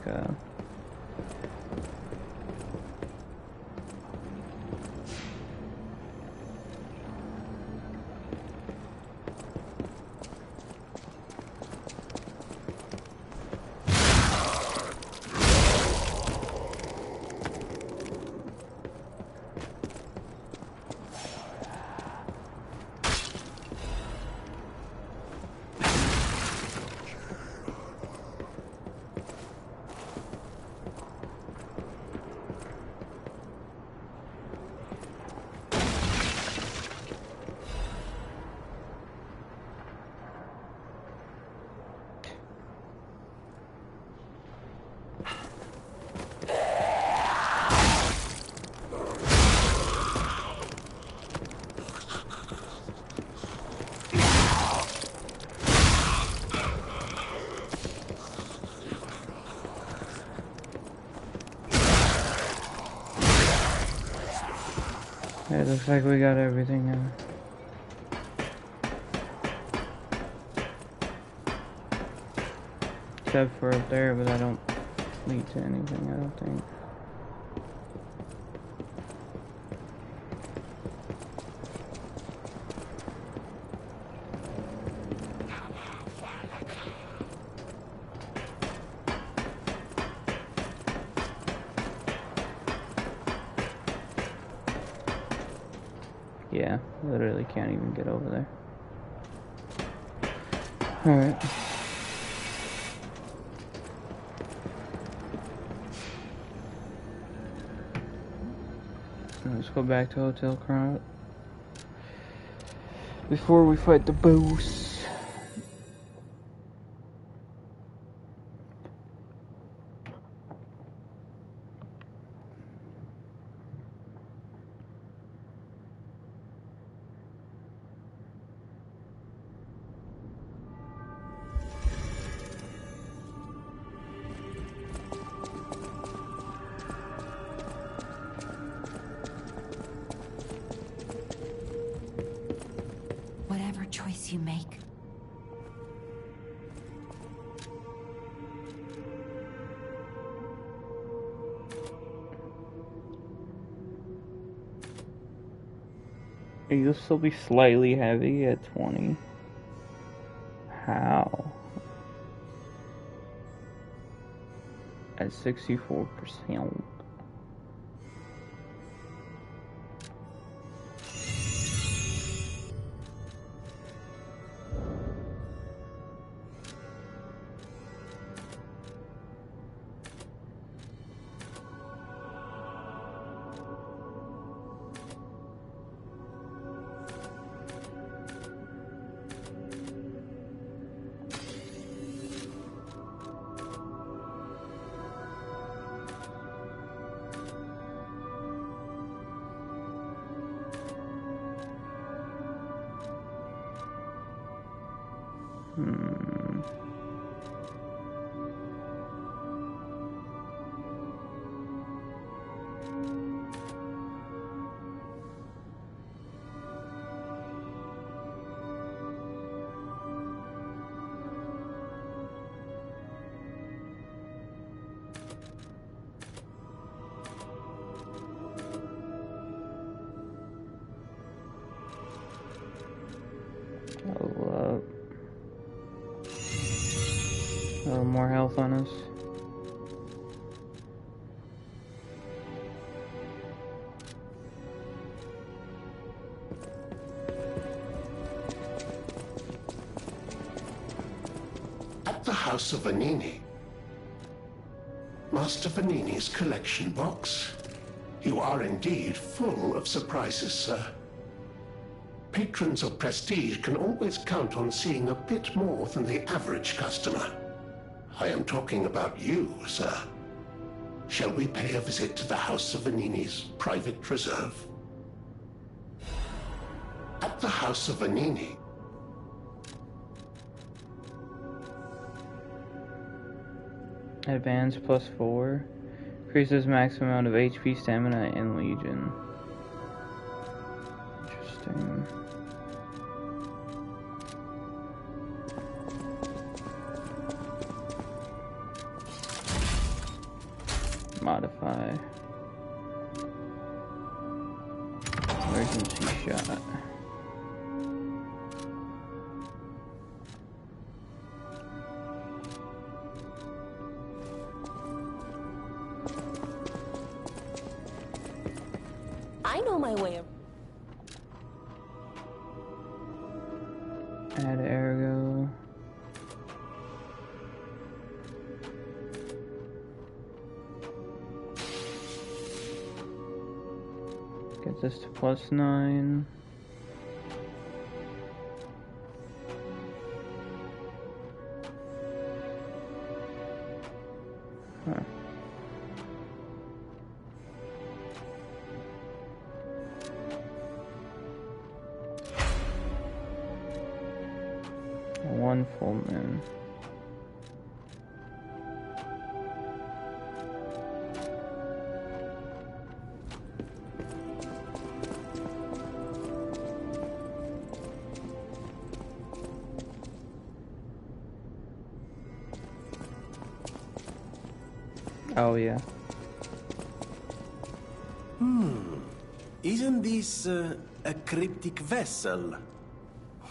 S1: Okay. It looks like we got everything now. except for up there, but I don't lead to anything, I don't think. Yeah, literally can't even get over there. Alright. Let's go back to Hotel Crowd before we fight the boss.
S12: Whatever choice you make.
S1: You'll still be slightly heavy at 20. How? At 64%. A little more health on us.
S5: At the House of Vanini. Master Vanini's collection box. You are indeed full of surprises, sir. Patrons of prestige can always count on seeing a bit more than the average customer. I am talking about you, sir. Shall we pay a visit to the House of Vanini's private reserve? At the House of Vanini.
S1: Advance +4. Increases maximum amount of HP, stamina, and Legion. Interesting. Modify. Emergency shot.
S7: I know my way.
S1: Add ergo. Get this to +9. Huh. One full moon. Oh, yeah.
S6: Isn't this a cryptic vessel?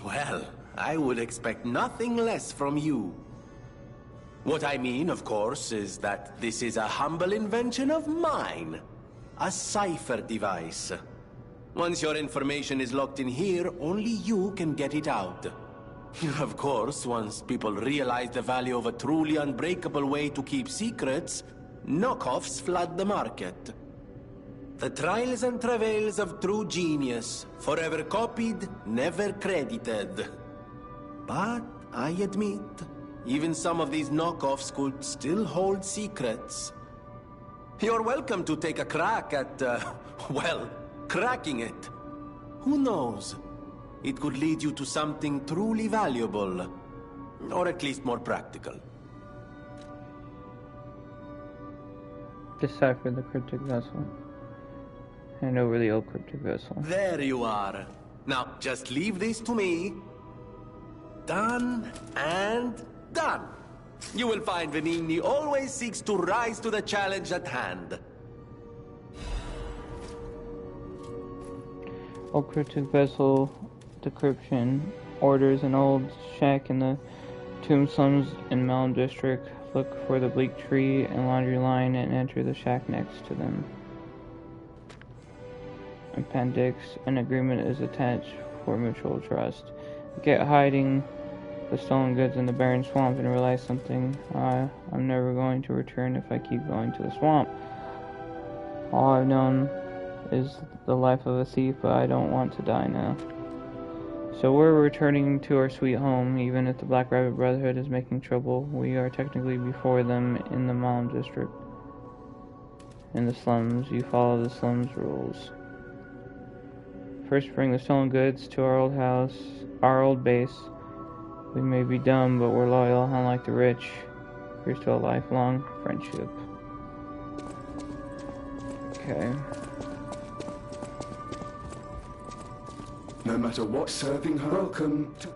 S6: Well, I would expect nothing less from you. What I mean, of course, is that this is a humble invention of mine. A cipher device. Once your information is locked in here, only you can get it out. Of course, once people realize the value of a truly unbreakable way to keep secrets, knockoffs flood the market. The trials and travails of true genius, forever copied, never credited. But I admit, even some of these knockoffs could still hold secrets. You're welcome to take a crack at, well, cracking it. Who knows? It could lead you to something truly valuable. Or at least more practical.
S1: Decipher the cryptic vessel. Hand over the old cryptic vessel.
S6: There you are. Now, just leave this to me. Done and done. You will find Venigni always seeks to rise to the challenge at hand.
S1: Old cryptic vessel decryption. Orders an old shack in the Tomb Slums in Melon District. Look for the bleak tree and laundry line and enter the shack next to them. Appendix. An agreement is attached for mutual trust. Get hiding the stolen goods in the barren swamp and realize something. I'm never going to return if I keep going to the swamp. All I've known is the life of a thief, but I don't want to die now. So we're returning to our sweet home. Even if the Black Rabbit Brotherhood is making trouble, we are technically before them in the Malm District. In the slums, you follow the slums rules. First, bring the stolen goods to our old house, our old base. We may be dumb, but we're loyal, unlike the rich. Here's to a lifelong friendship. Okay.
S9: No matter what, serving her. Welcome to...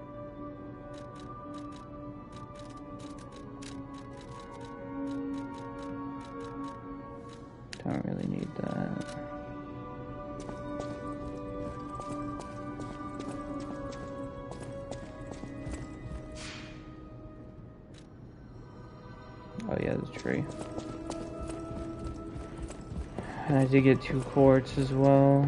S1: Don't really need that. Oh yeah, the tree. And I did get 2 quartz as well.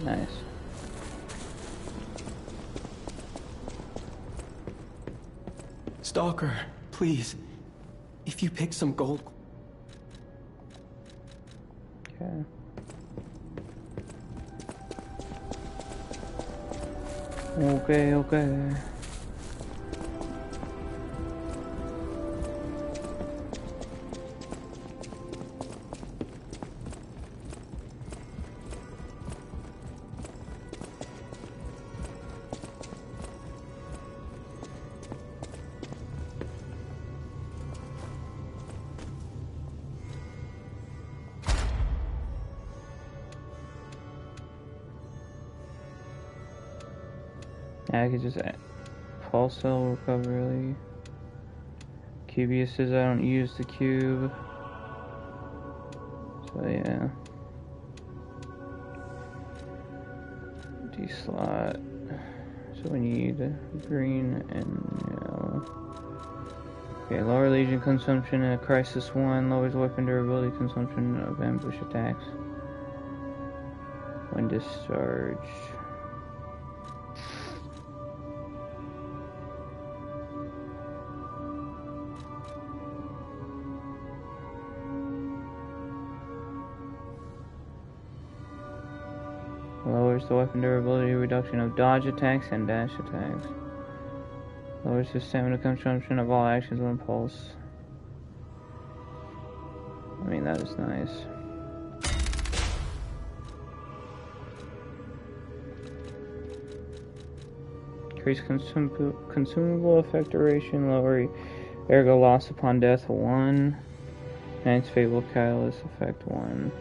S1: Nice.
S16: Stalker, please. If you pick some gold...
S1: Okay. Okay. Yeah, I could just add pulse cell recovery. Cubius says I don't use the cube. So yeah. D slot. So we need green and yellow. Okay, lower legion consumption at Crisis 1, lowers weapon durability consumption of ambush attacks. When discharged. Lowers the weapon durability reduction of dodge attacks and dash attacks. Lowers the stamina consumption of all actions on pulse. I mean, that is nice. Increase consumable effect duration, lower ergo loss upon death 1. Knight's Fable Catalyst Effect 1.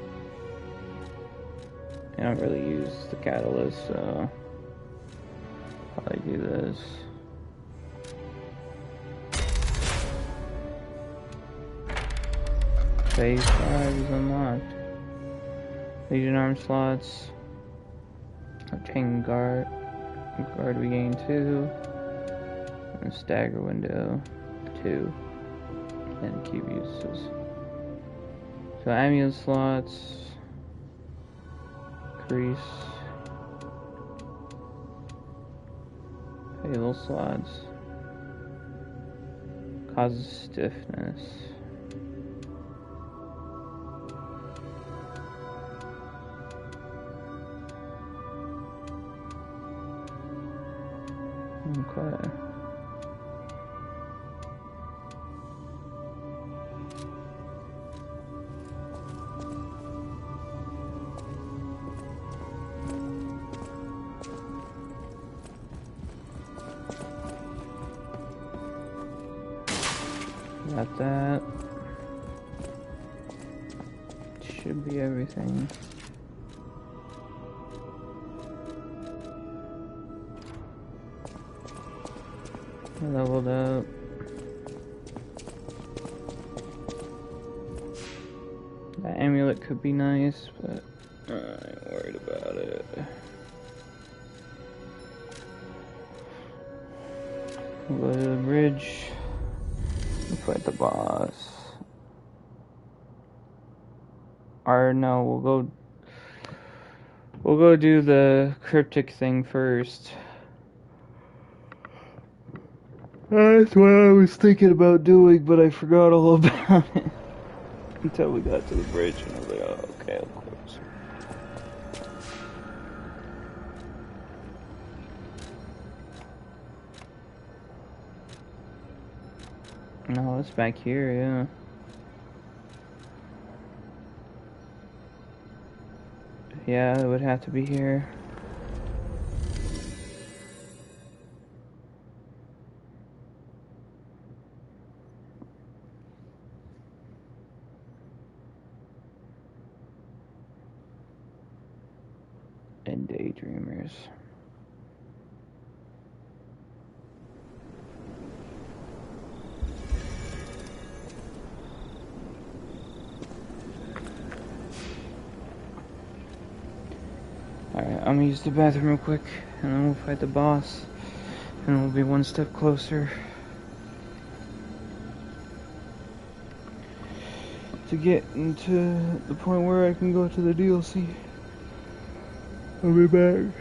S1: I don't really use the catalyst, so probably do this. Phase 5 is unlocked. Legion arm slots. Obtain guard we gain 2. And stagger window 2. And cube uses. So amulet slots. Increase. Halo slots. Causes stiffness. Okay. Got that. Should be everything. Leveled up. That amulet could be nice, but I ain't worried about it. We'll go to the bridge. We'll fight the boss. Or no, we'll go do the cryptic thing first. That's what I was thinking about doing, but I forgot all about it. Until we got to the bridge and I was like, oh, okay, of course. No, it's back here, yeah. Yeah, it would have to be here. And daydreamers. Alright, I'm gonna use the bathroom real quick, and then we'll fight the boss, and we'll be one step closer to getting to the point where I can go to the DLC. I'll be back.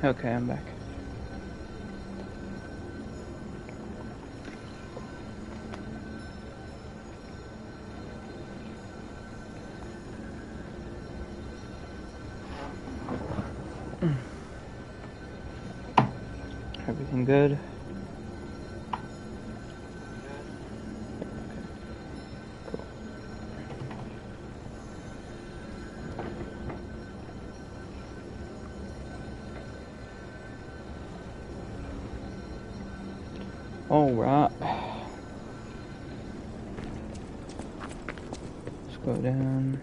S1: Okay, I'm back. Everything good? Alright. Let's go down.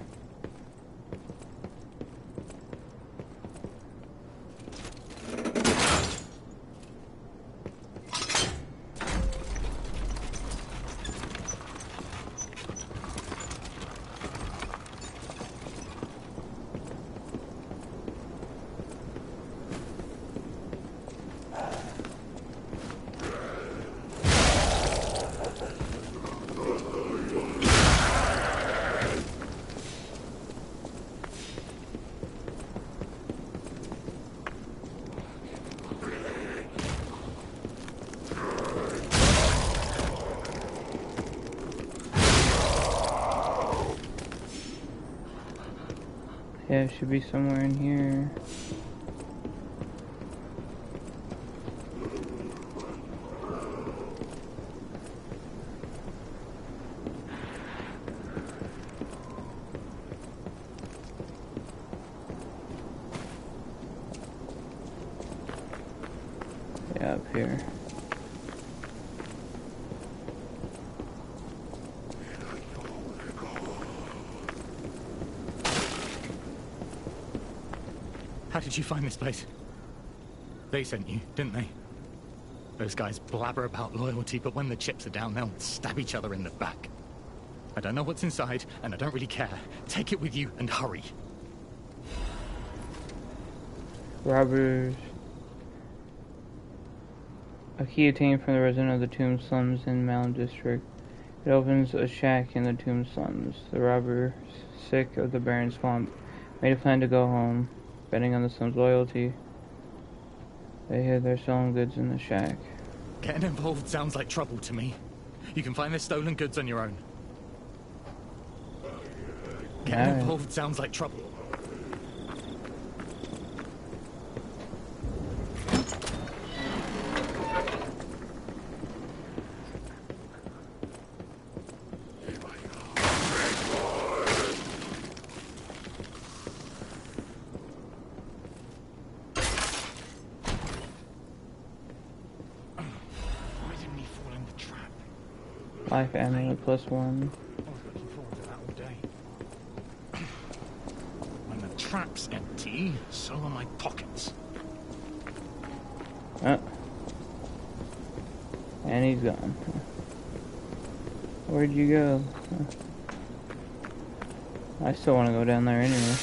S1: Yeah, it should be somewhere in here. Yeah, up here.
S20: How did you find this place? They sent you, didn't they? Those guys blabber about loyalty, but when the chips are down, they'll stab each other in the back. I don't know what's inside, and I don't really care. Take it with you, and hurry.
S1: Robbers. A key obtained from the resident of the Tomb Slums in Mound District. It opens a shack in the Tomb Slums. The robbers, sick of the barren swamp, made a plan to go home, betting on the slum's loyalty. They hid their stolen goods in the shack.
S20: Getting involved sounds like trouble to me. You can find the stolen goods on your own. Getting involved sounds like trouble.
S1: Life ammo +1.
S20: When the trap's empty, so are my pockets.
S1: Oh. And he's gone. Where'd you go? I still want to go down there anyway.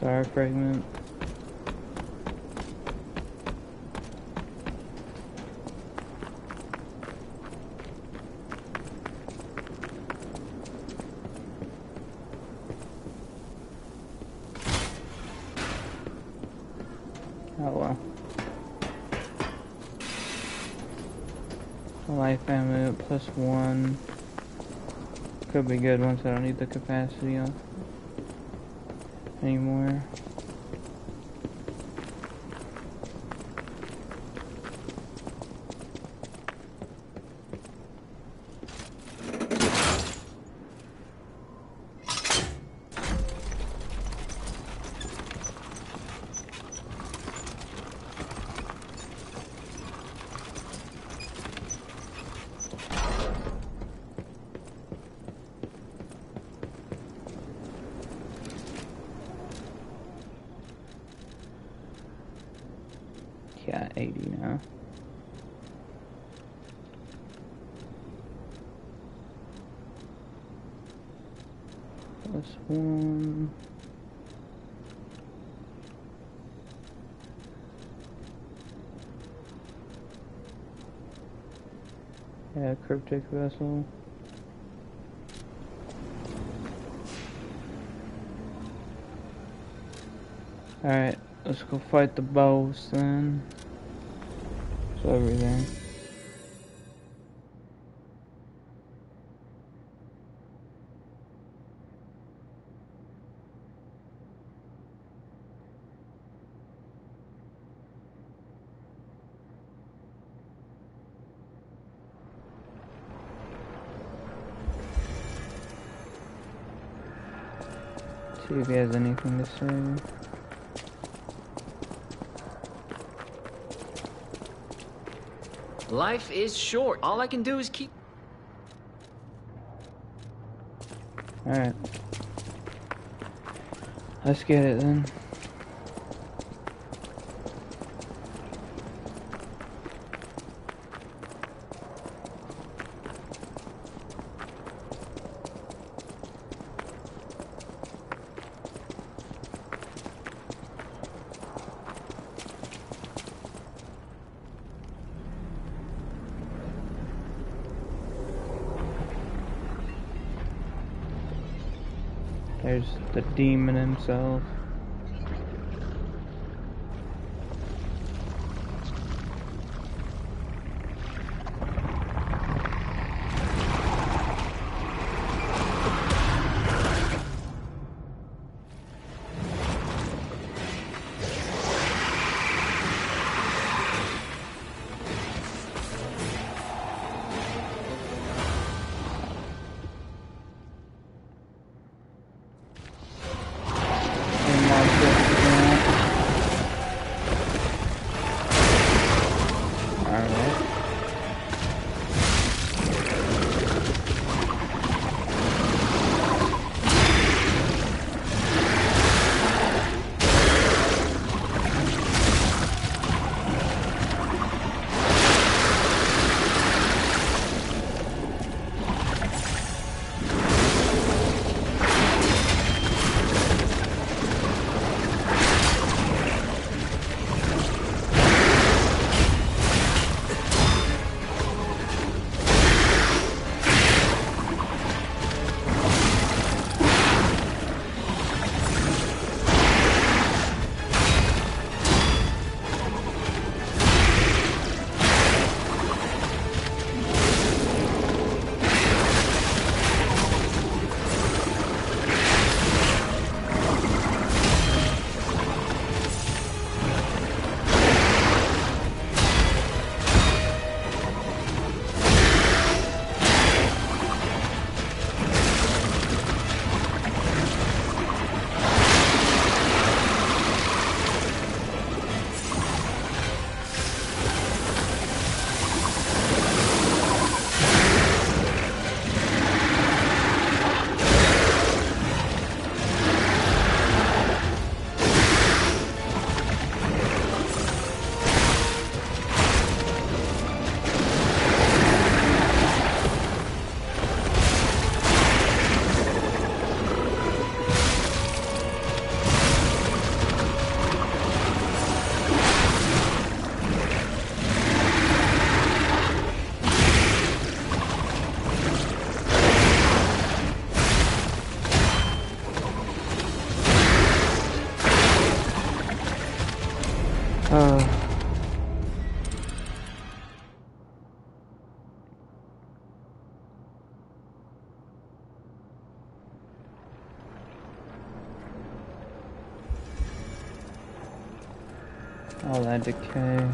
S1: Star fragment. Oh well. Life ammo +1. Could be good once I don't need the capacity on anymore. Yeah, 80 now. +1. Yeah, cryptic vessel. Alright, let's go fight the boss then. So everything. See if he has anything to say.
S19: Life is short. All I can do is keep...
S1: Alright. Let's get it then. There's the demon himself. All that decay.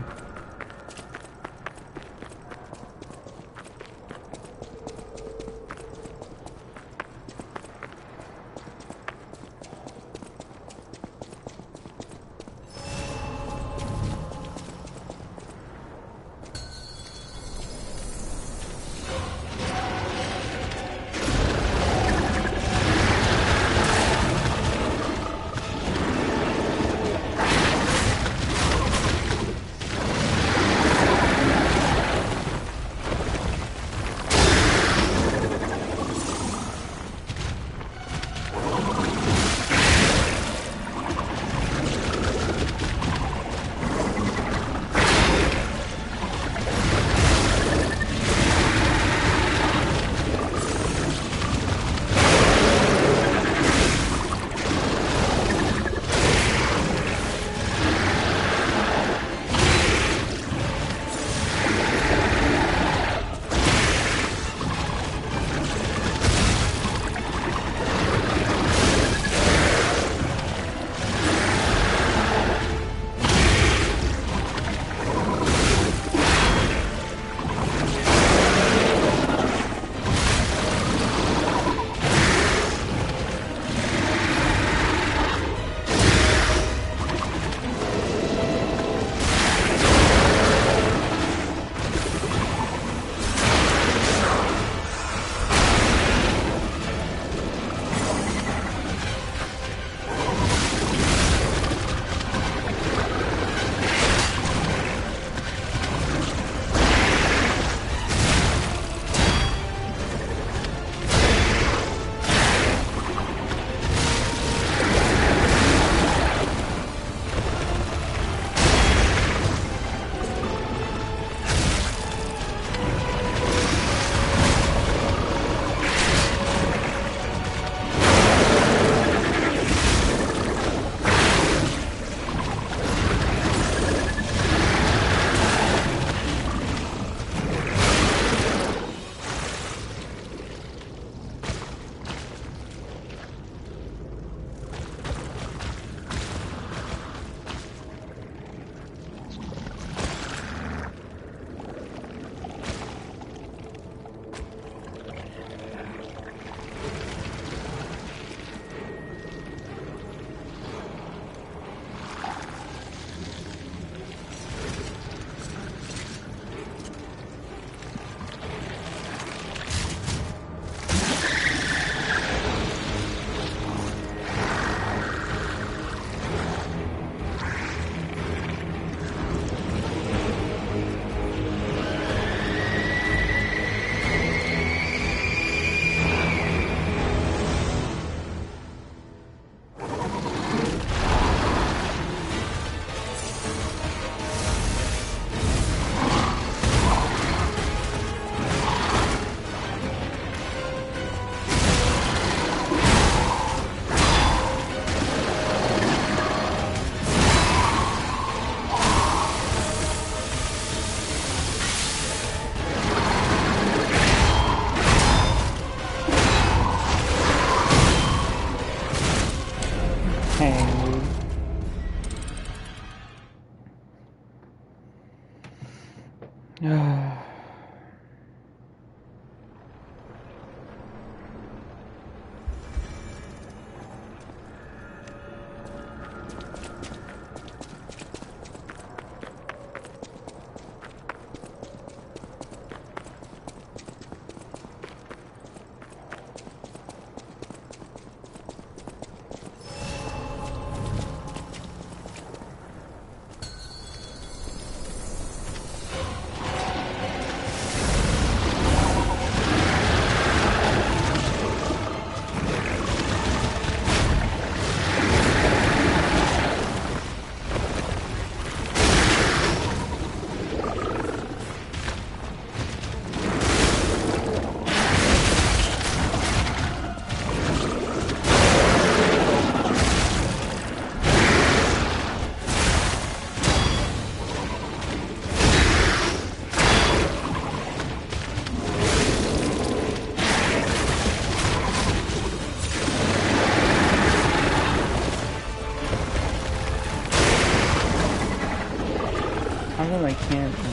S1: How come I can't?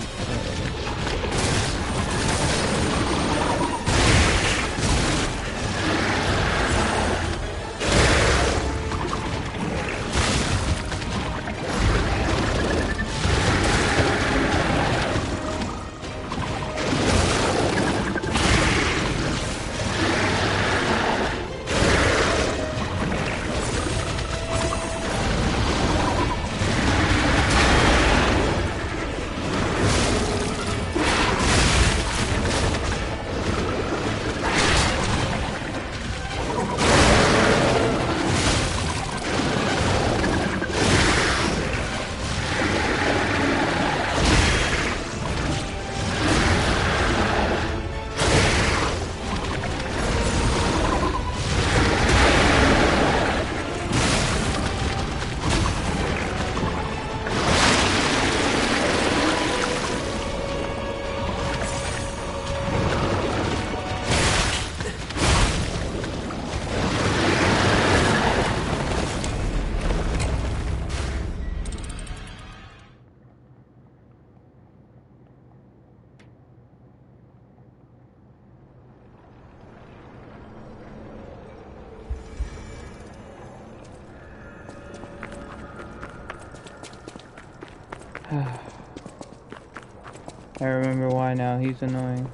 S1: I remember why now. He's annoying.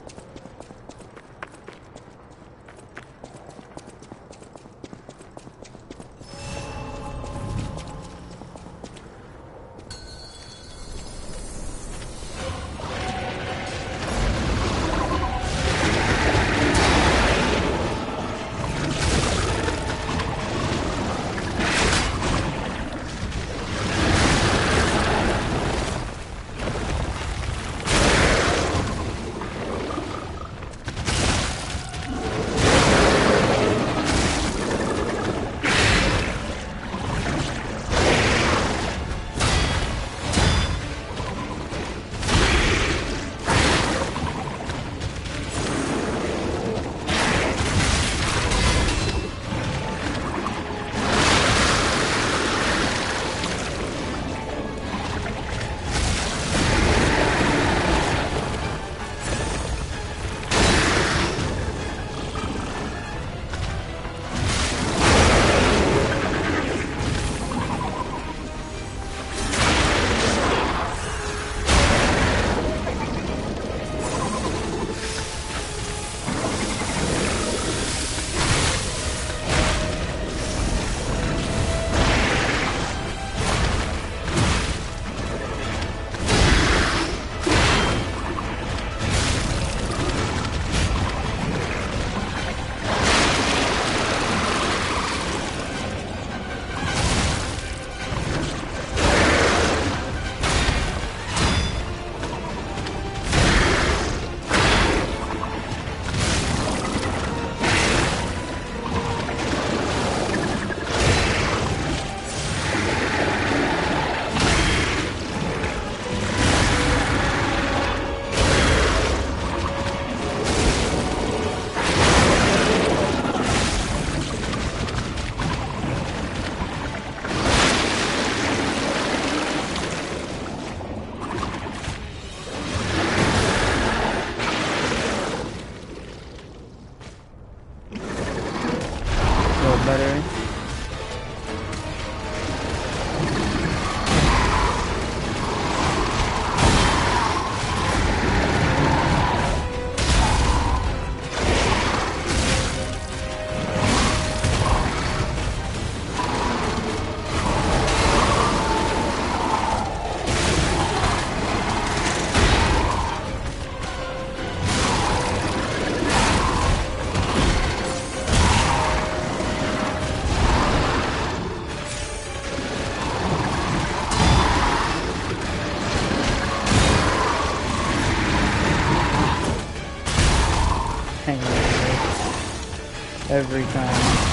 S1: Every time.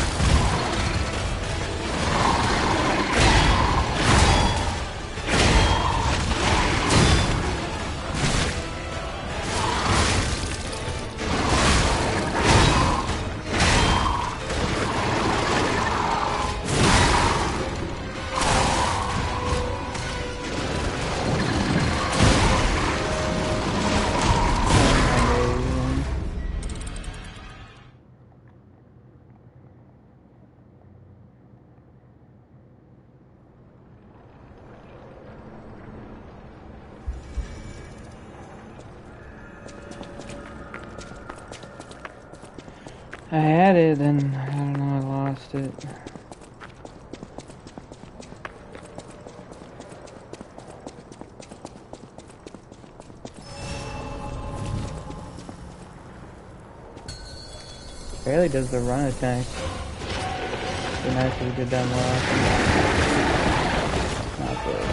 S1: I had it, and I don't know, I lost it. Barely does the run attack. It'd be nice if we did that more often. Not good.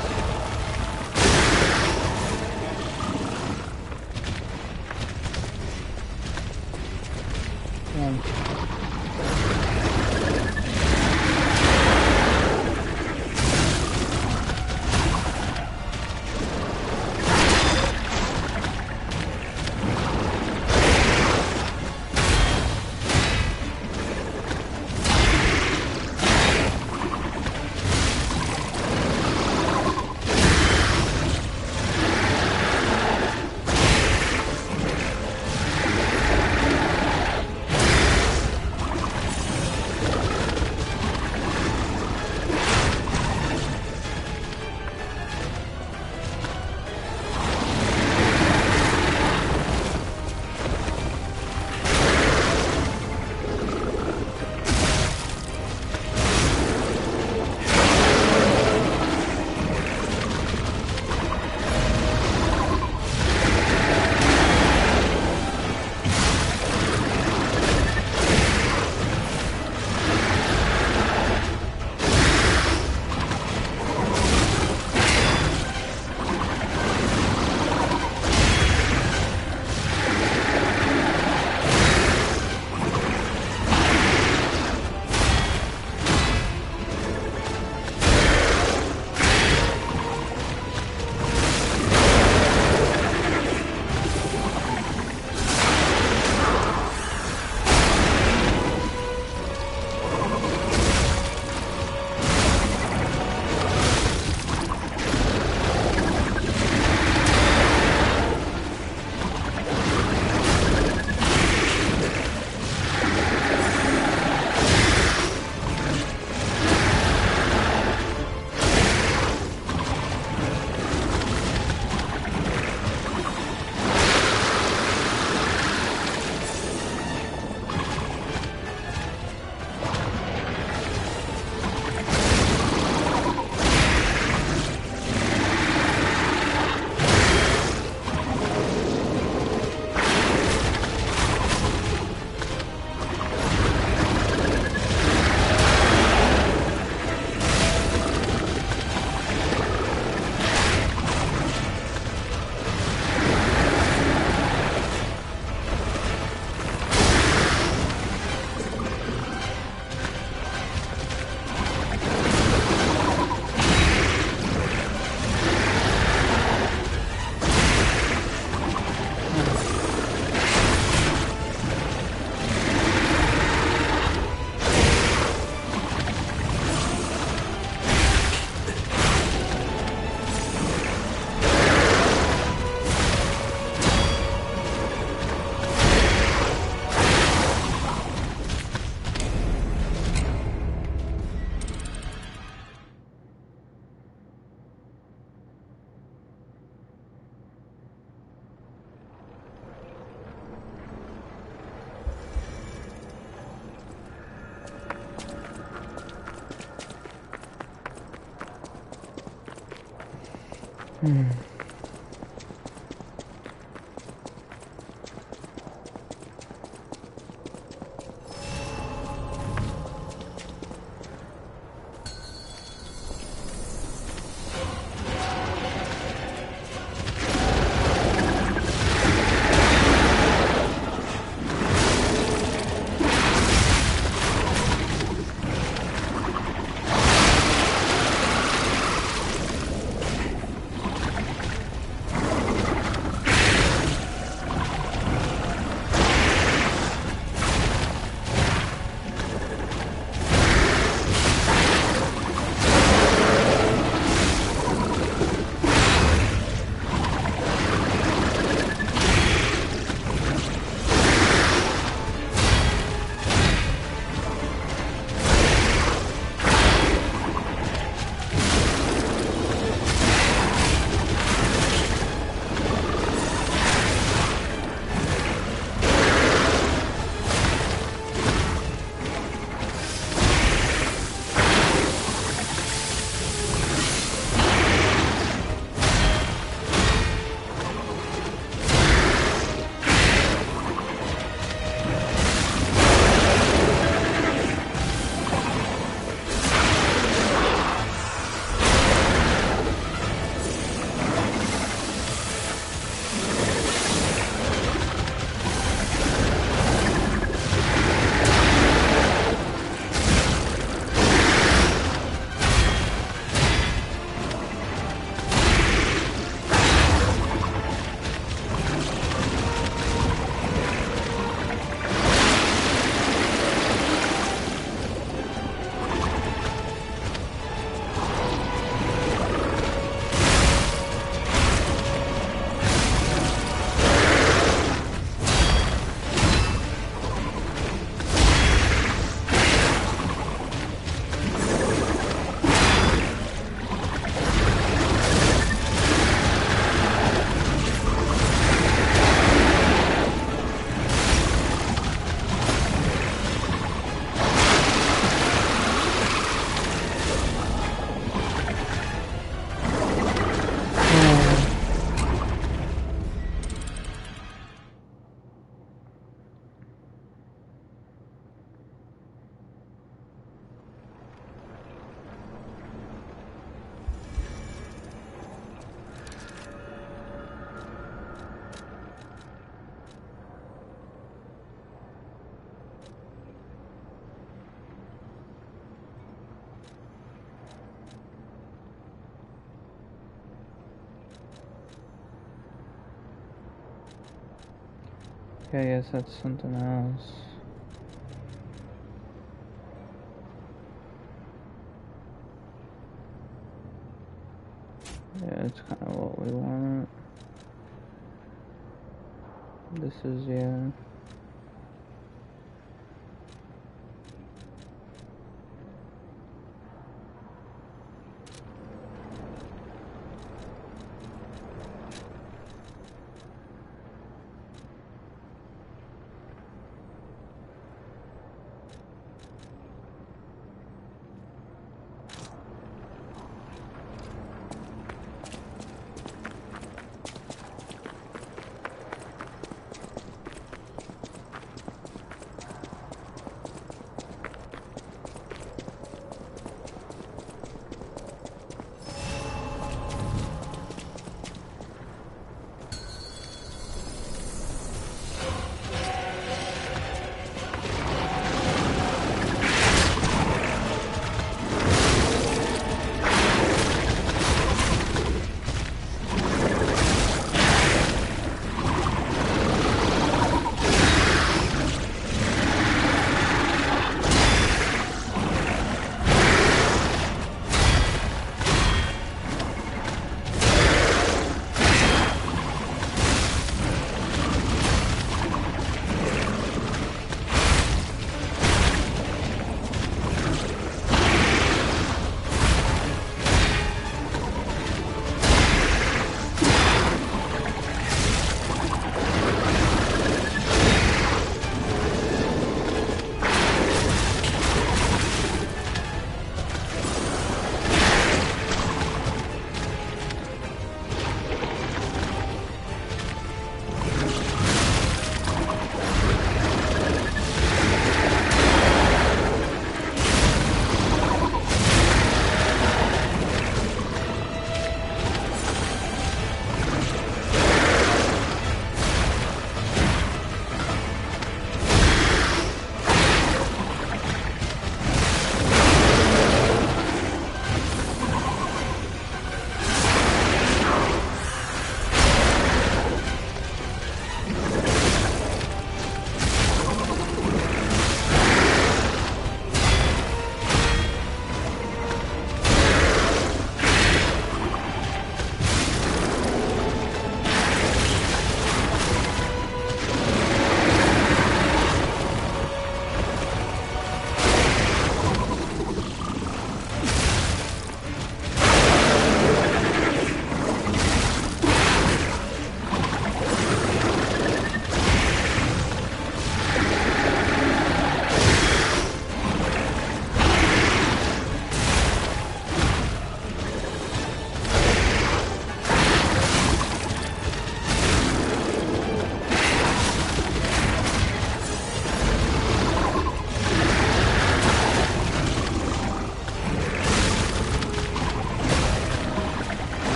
S1: Okay, I guess that's something else. Yeah, it's kind of what we want. This is, yeah.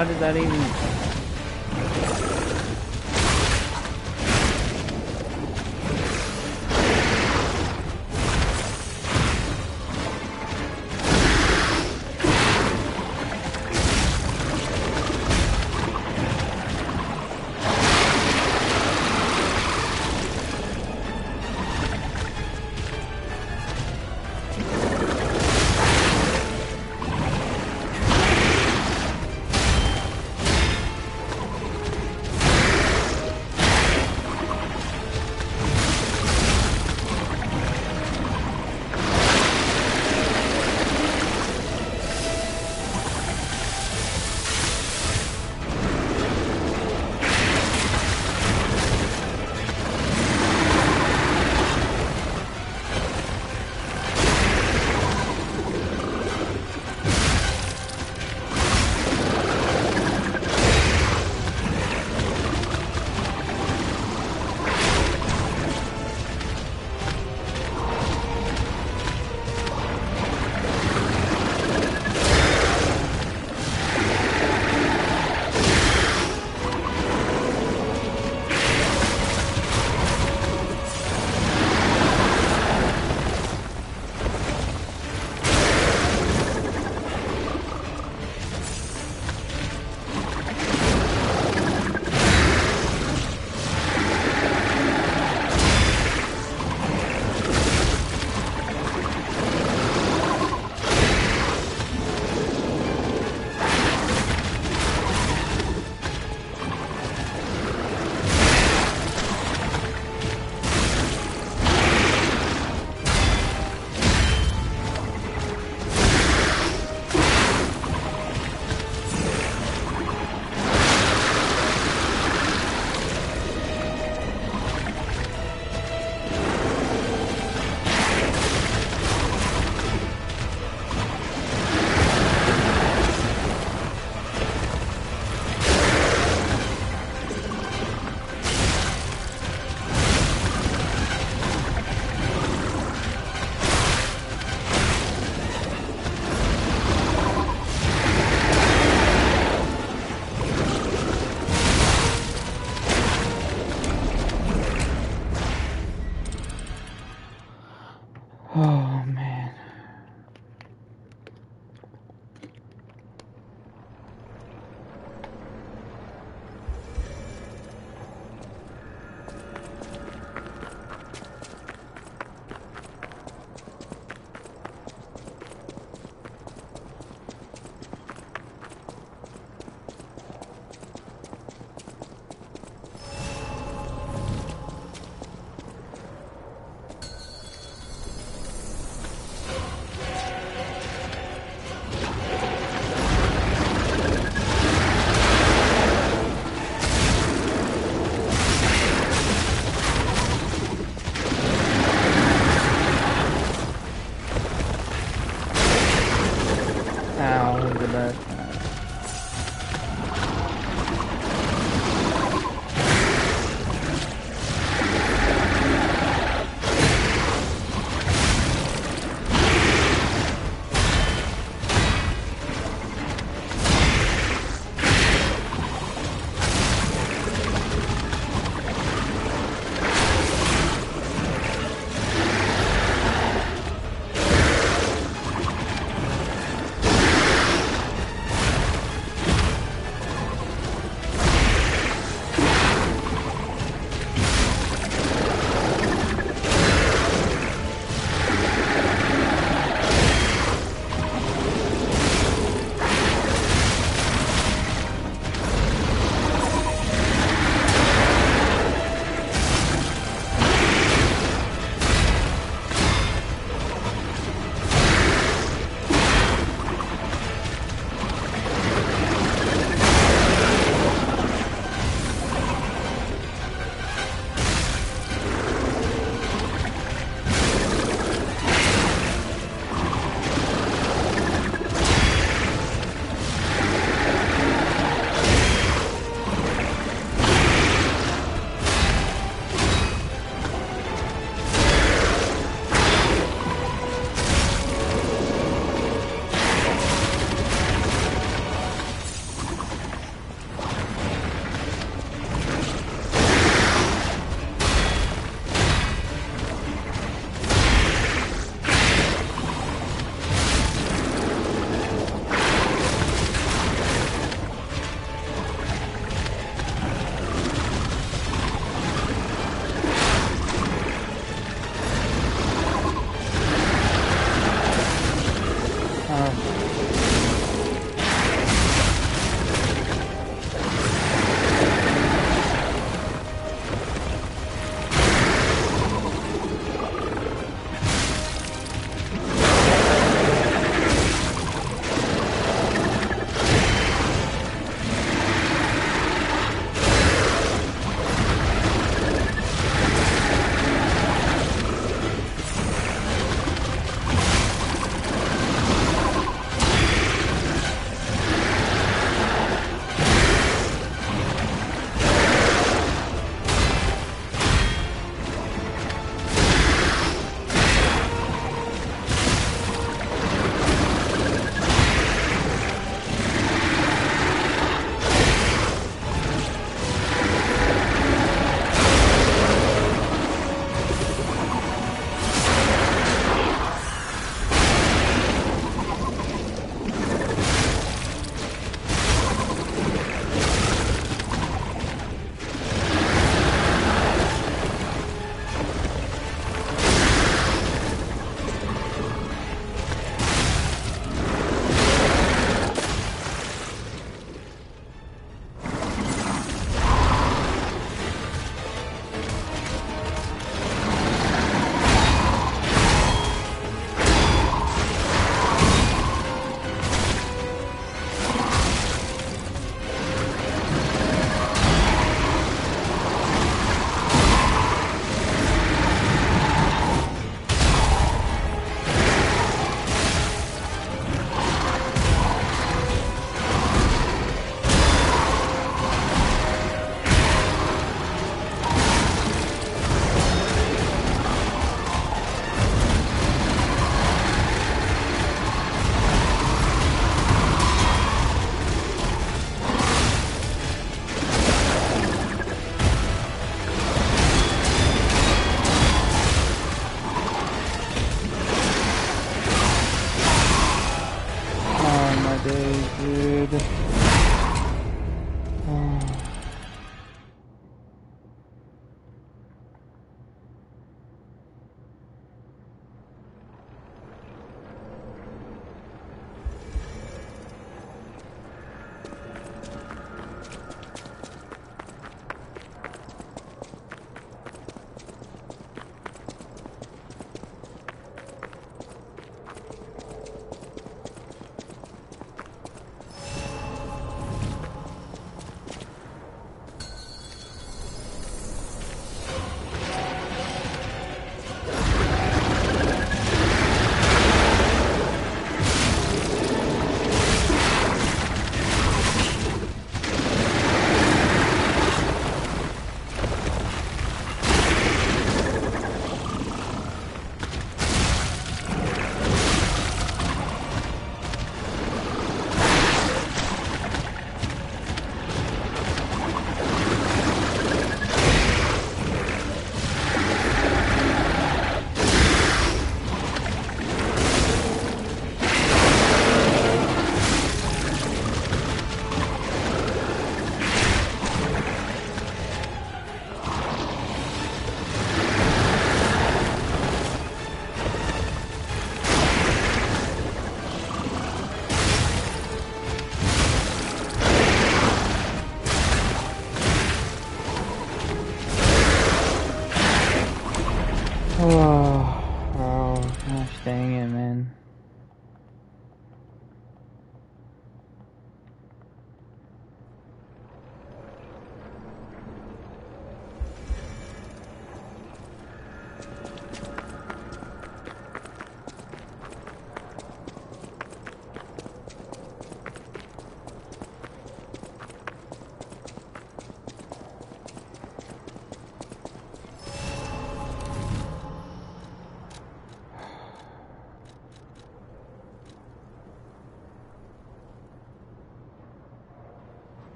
S1: How did that even...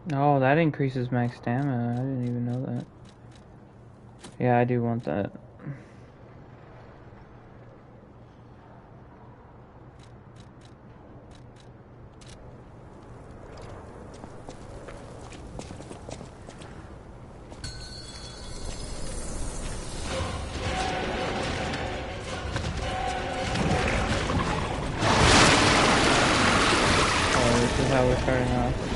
S1: Oh, that increases max stamina. I didn't even know that. Yeah, I do want that. Oh, this is how we're starting off.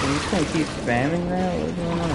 S1: I'm just gonna keep spamming that? What's going on?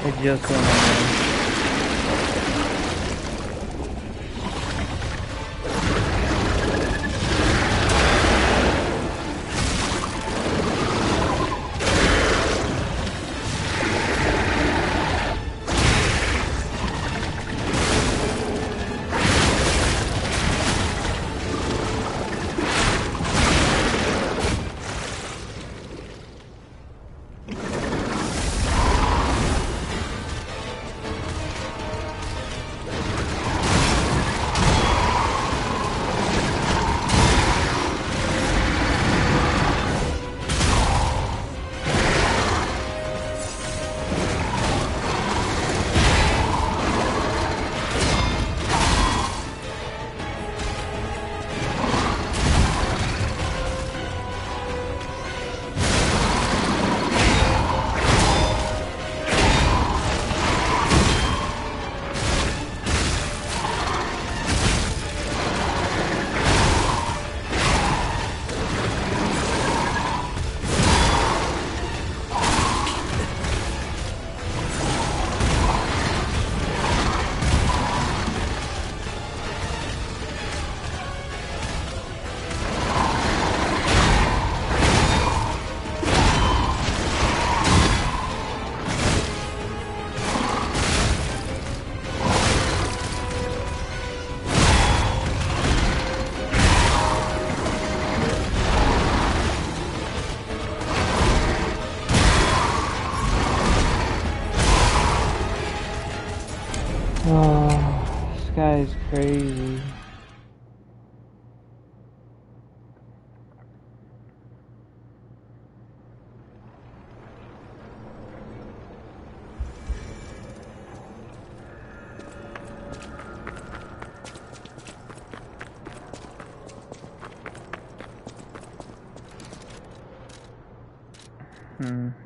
S1: It just went on. Oh, this guy is crazy.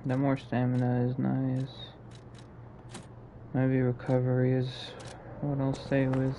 S1: That more stamina is nice. Maybe recovery is what I'll stay with.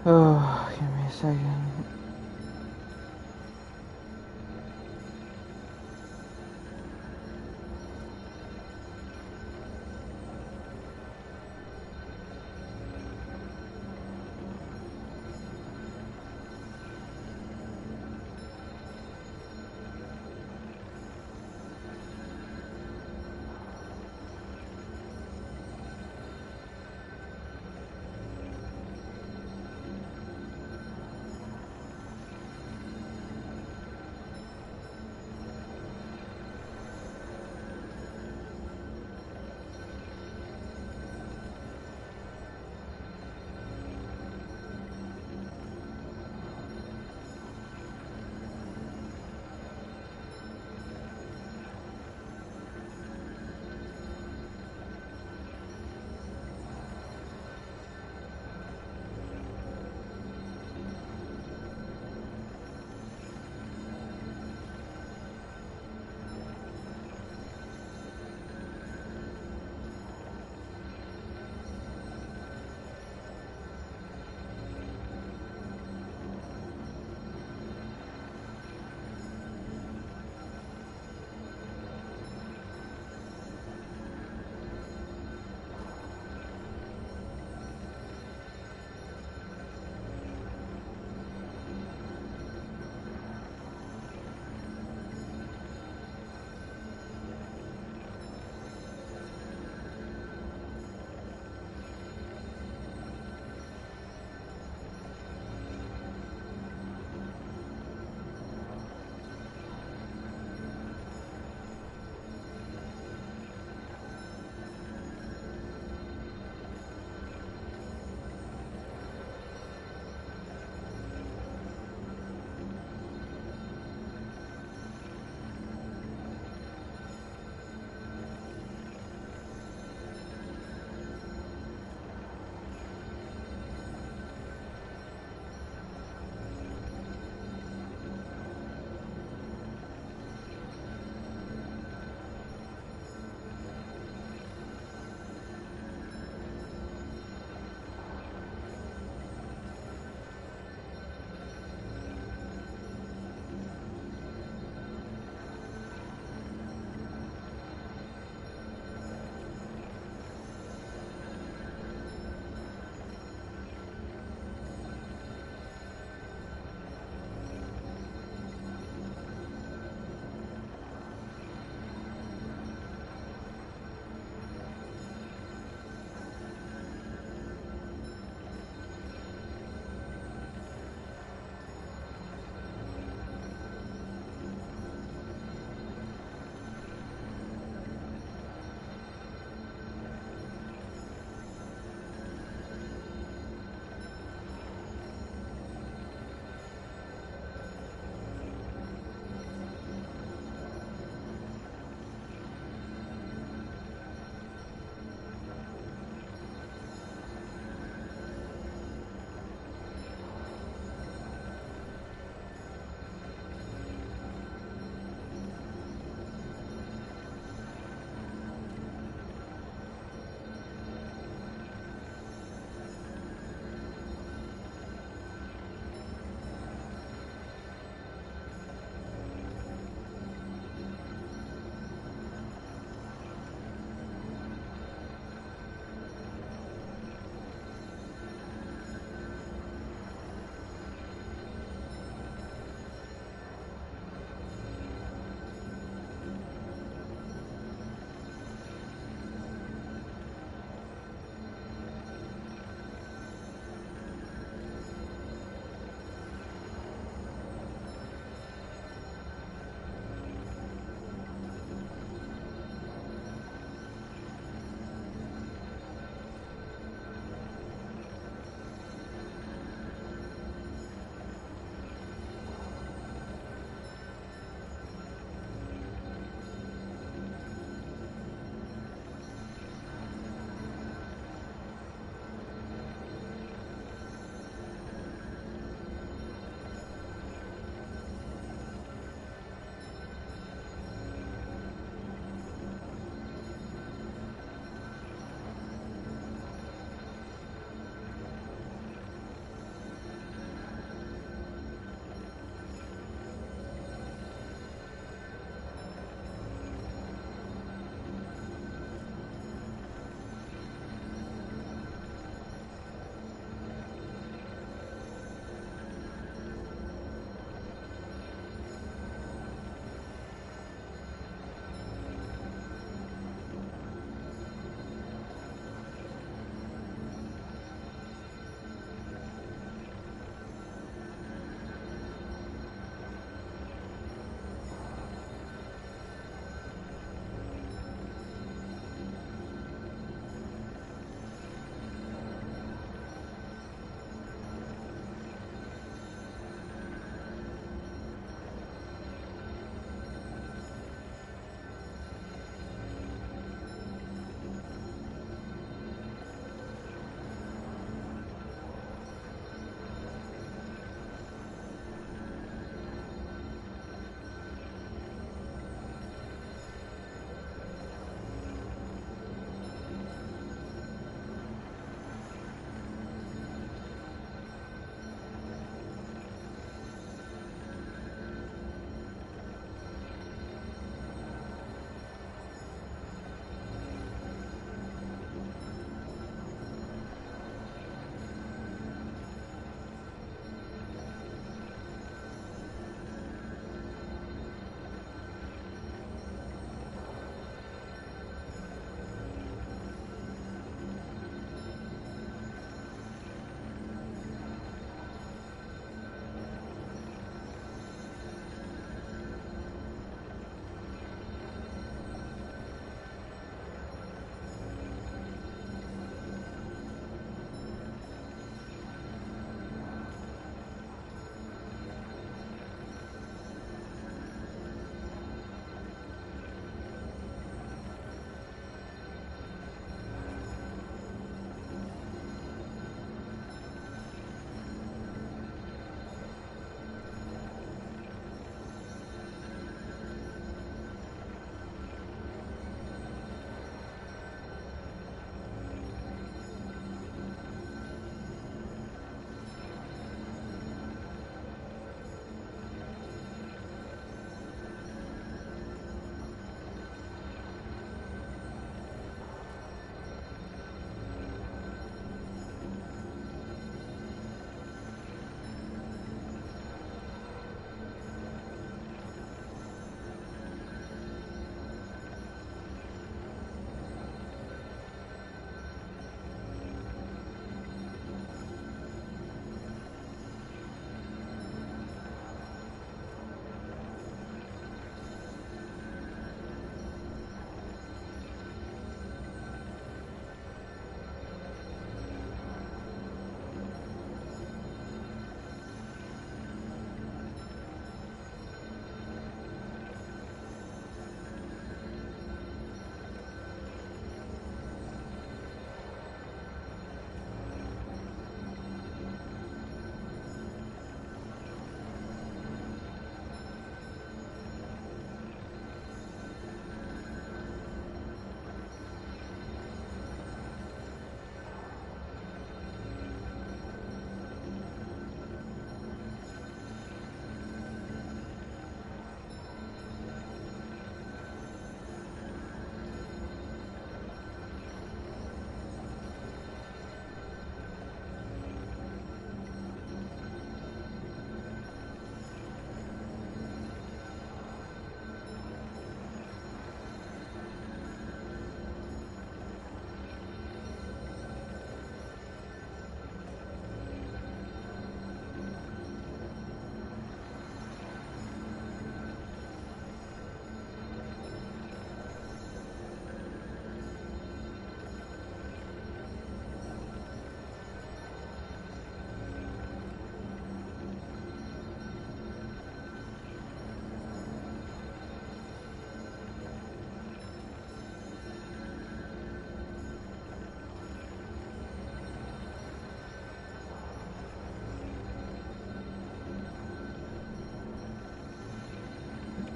S1: Oh, give me a second.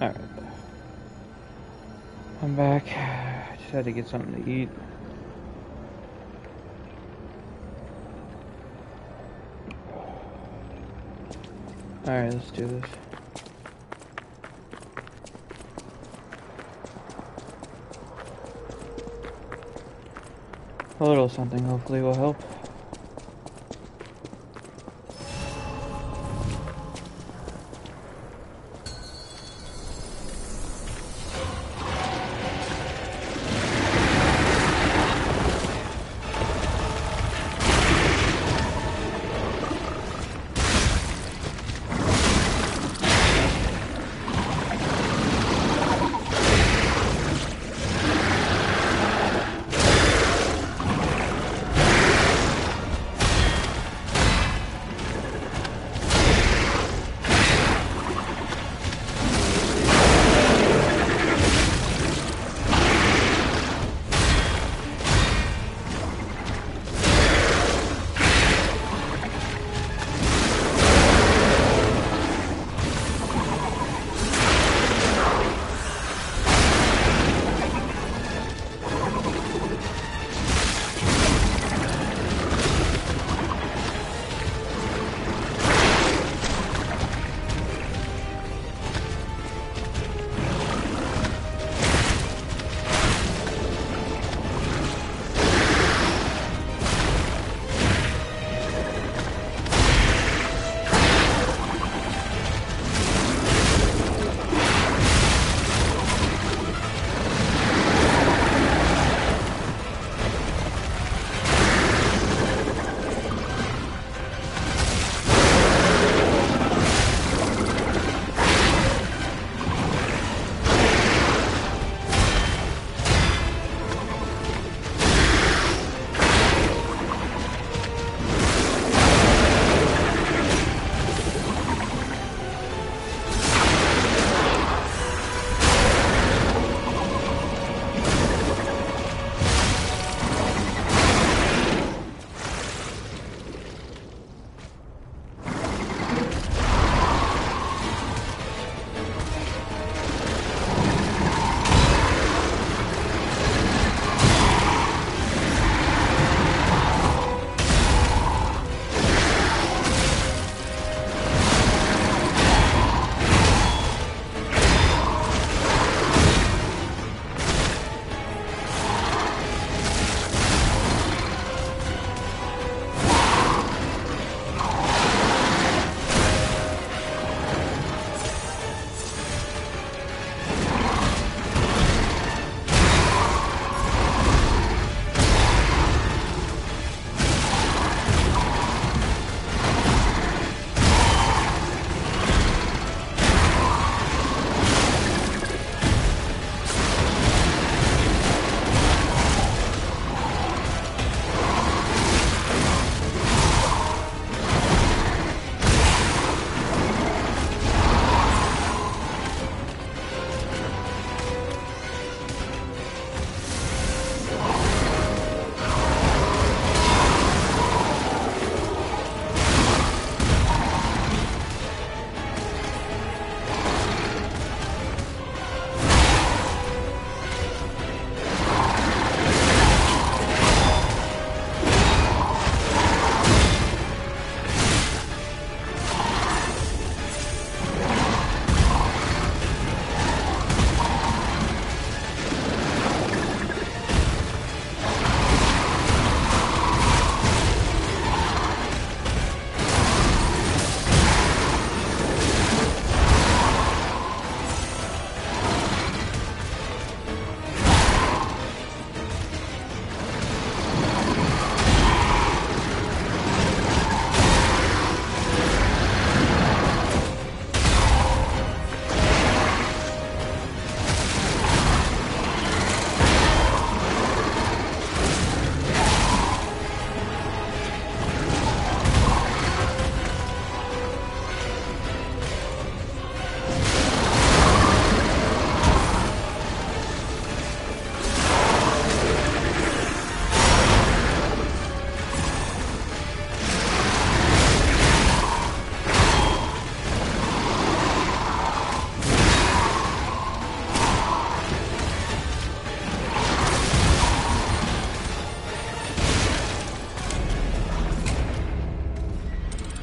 S1: Alright. I'm back. Just had to get something to eat. Alright, let's do this. A little something hopefully will help.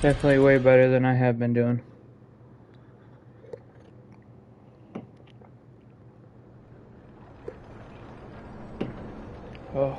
S1: Definitely way better than I have been doing. Oh.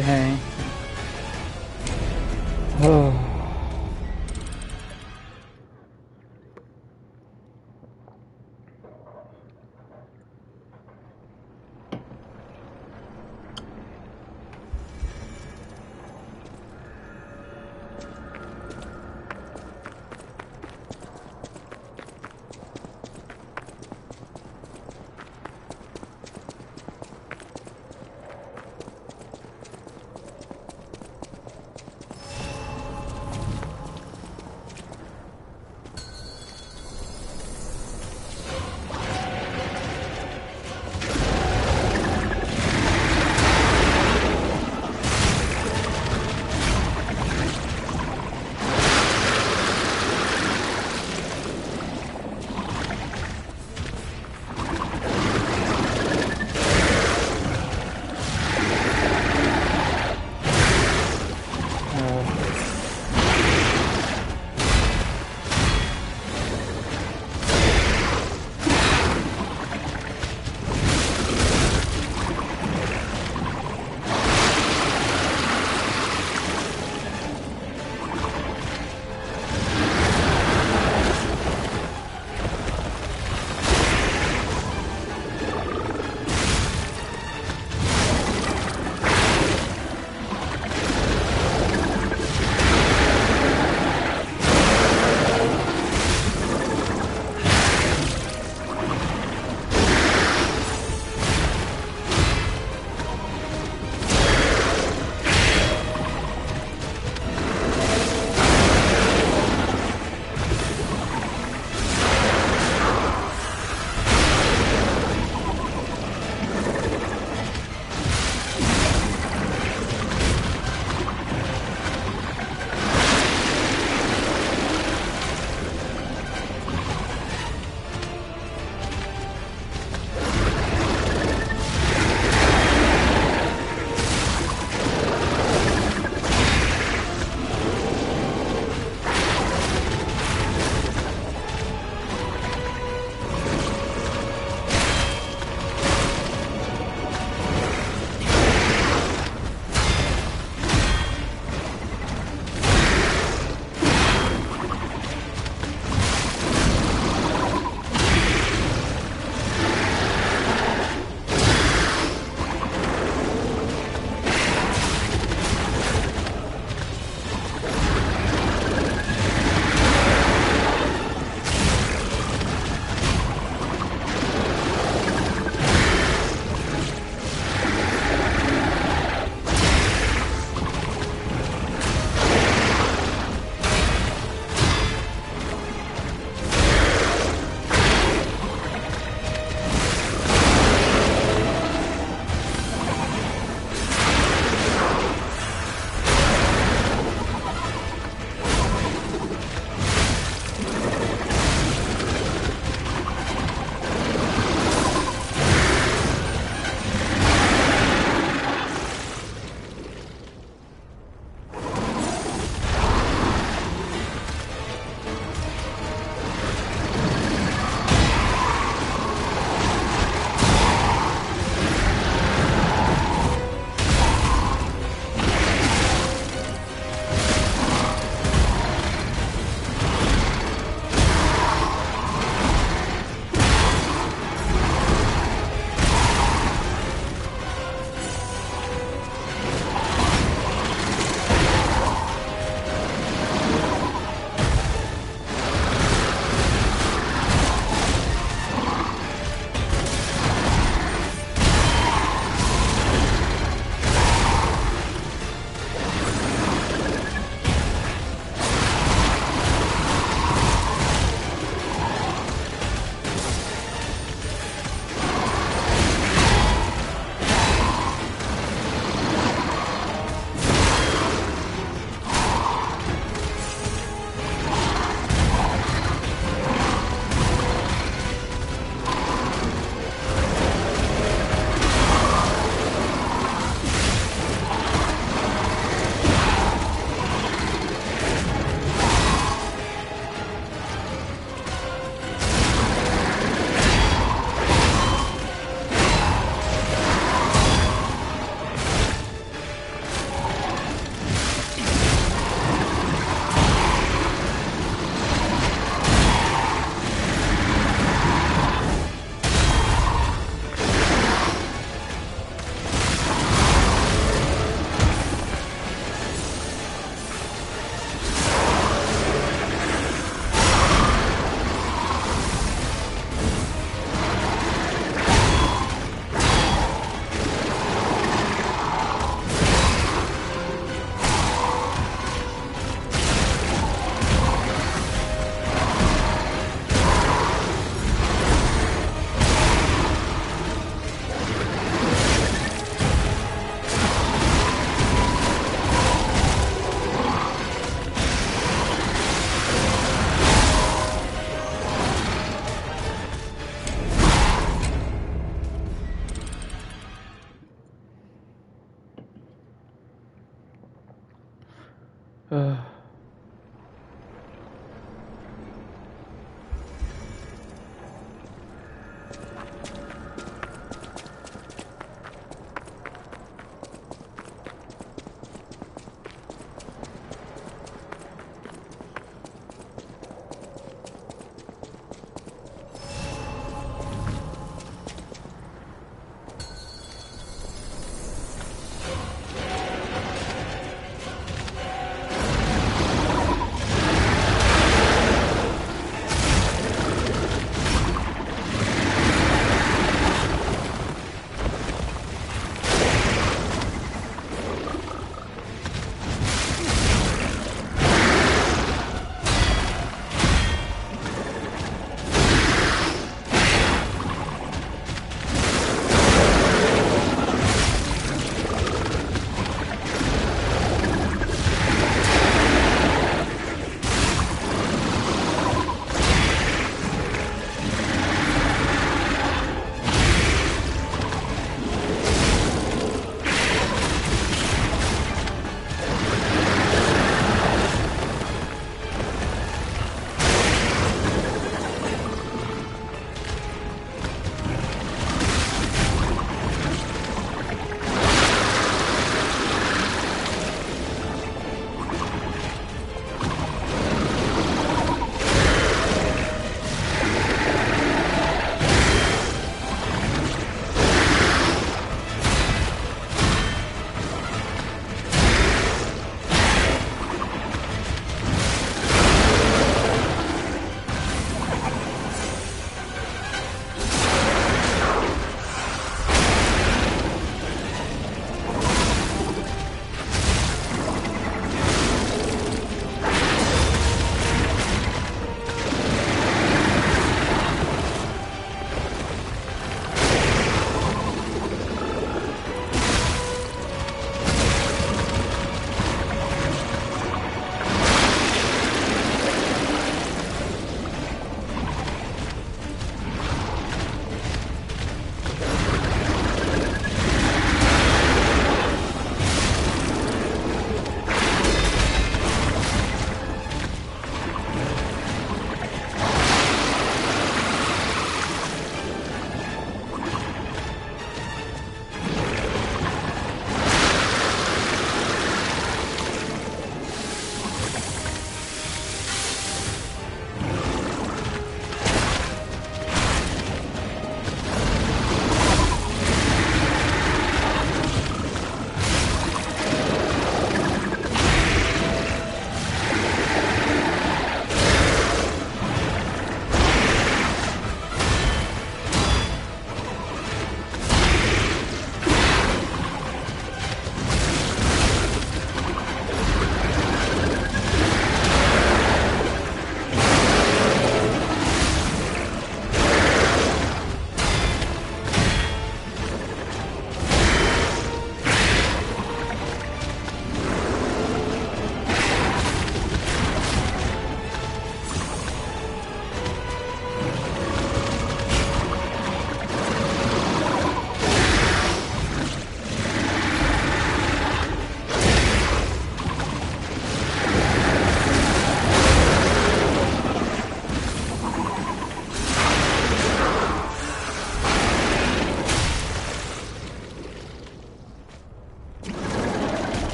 S1: Dang. Oh.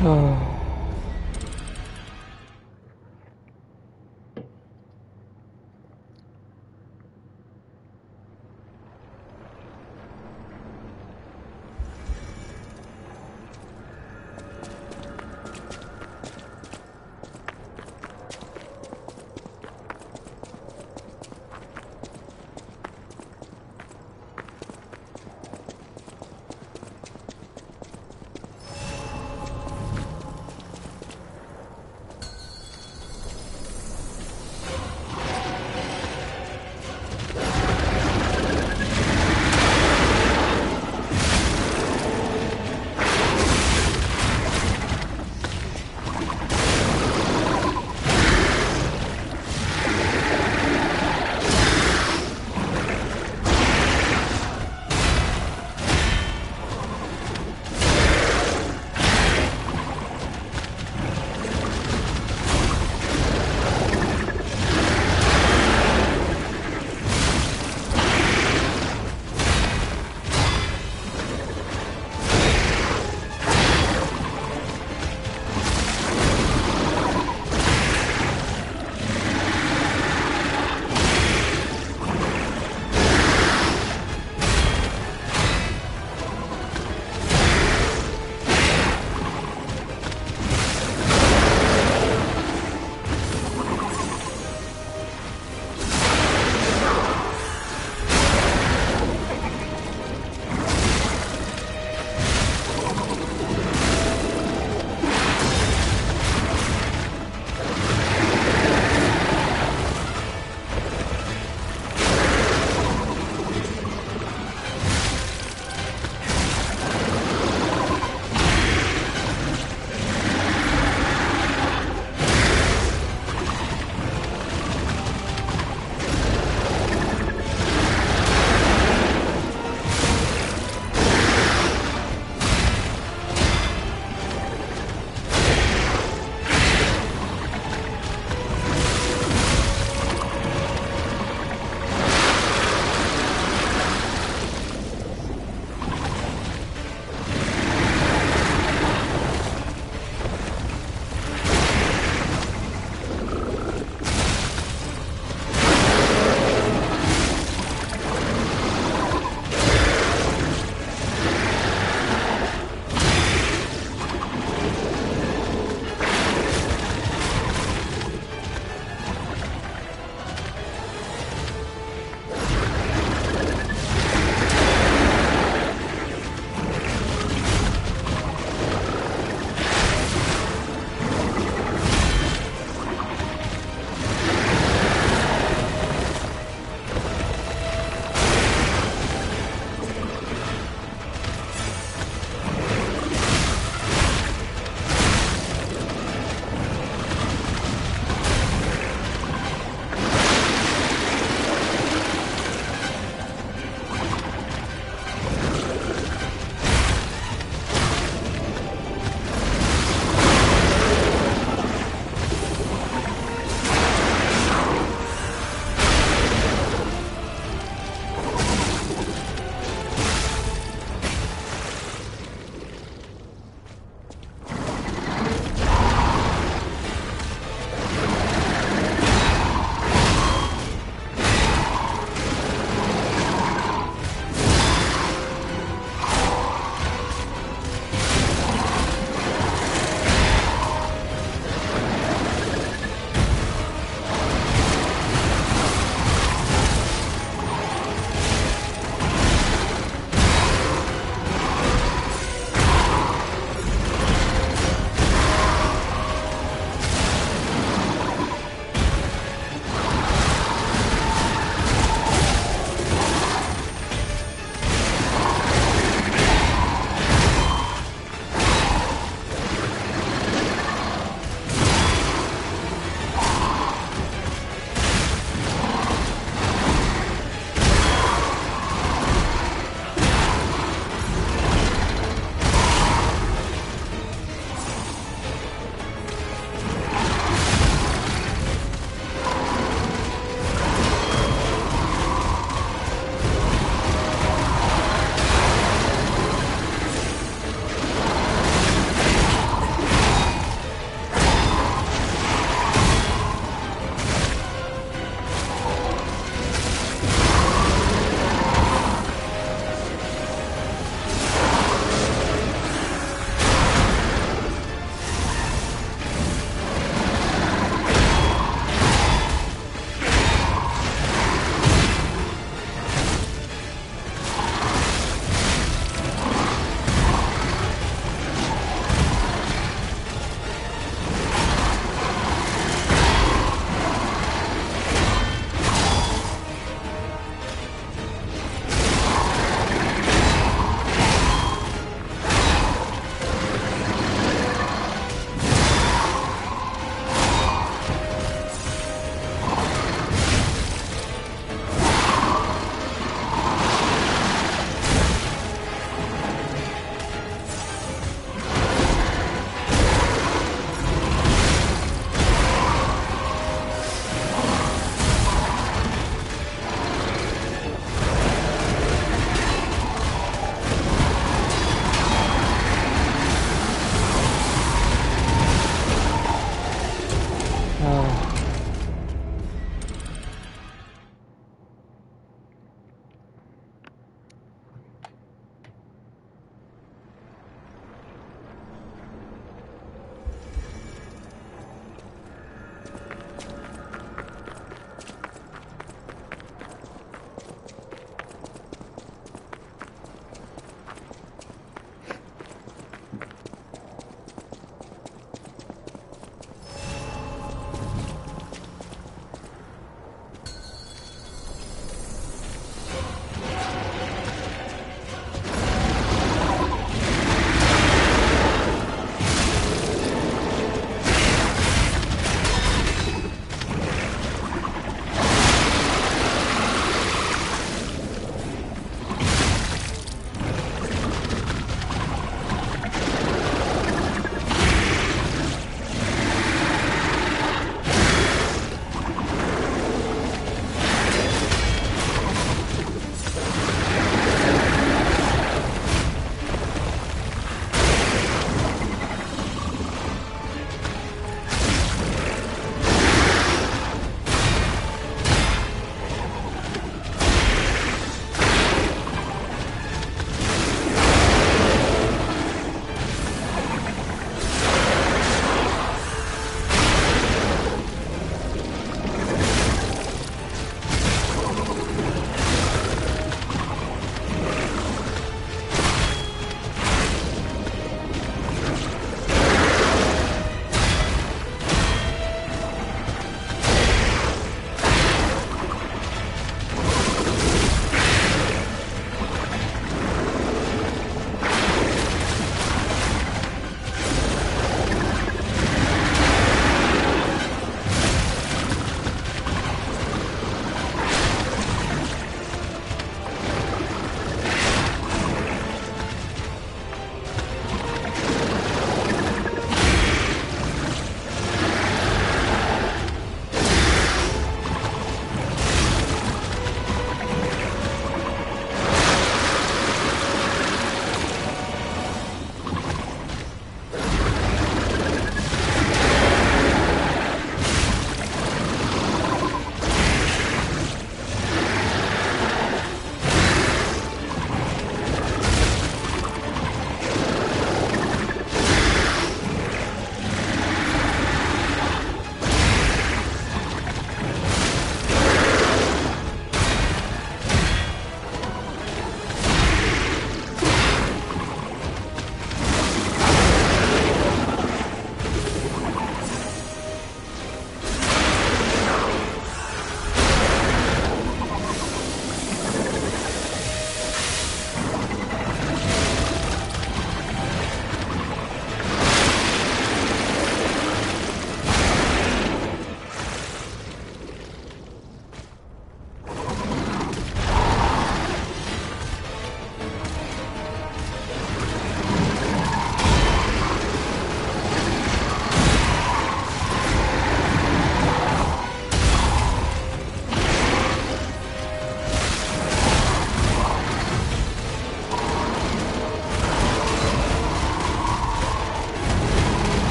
S1: Oh.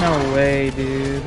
S1: No way, dude.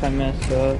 S1: I messed up.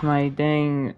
S1: my dang...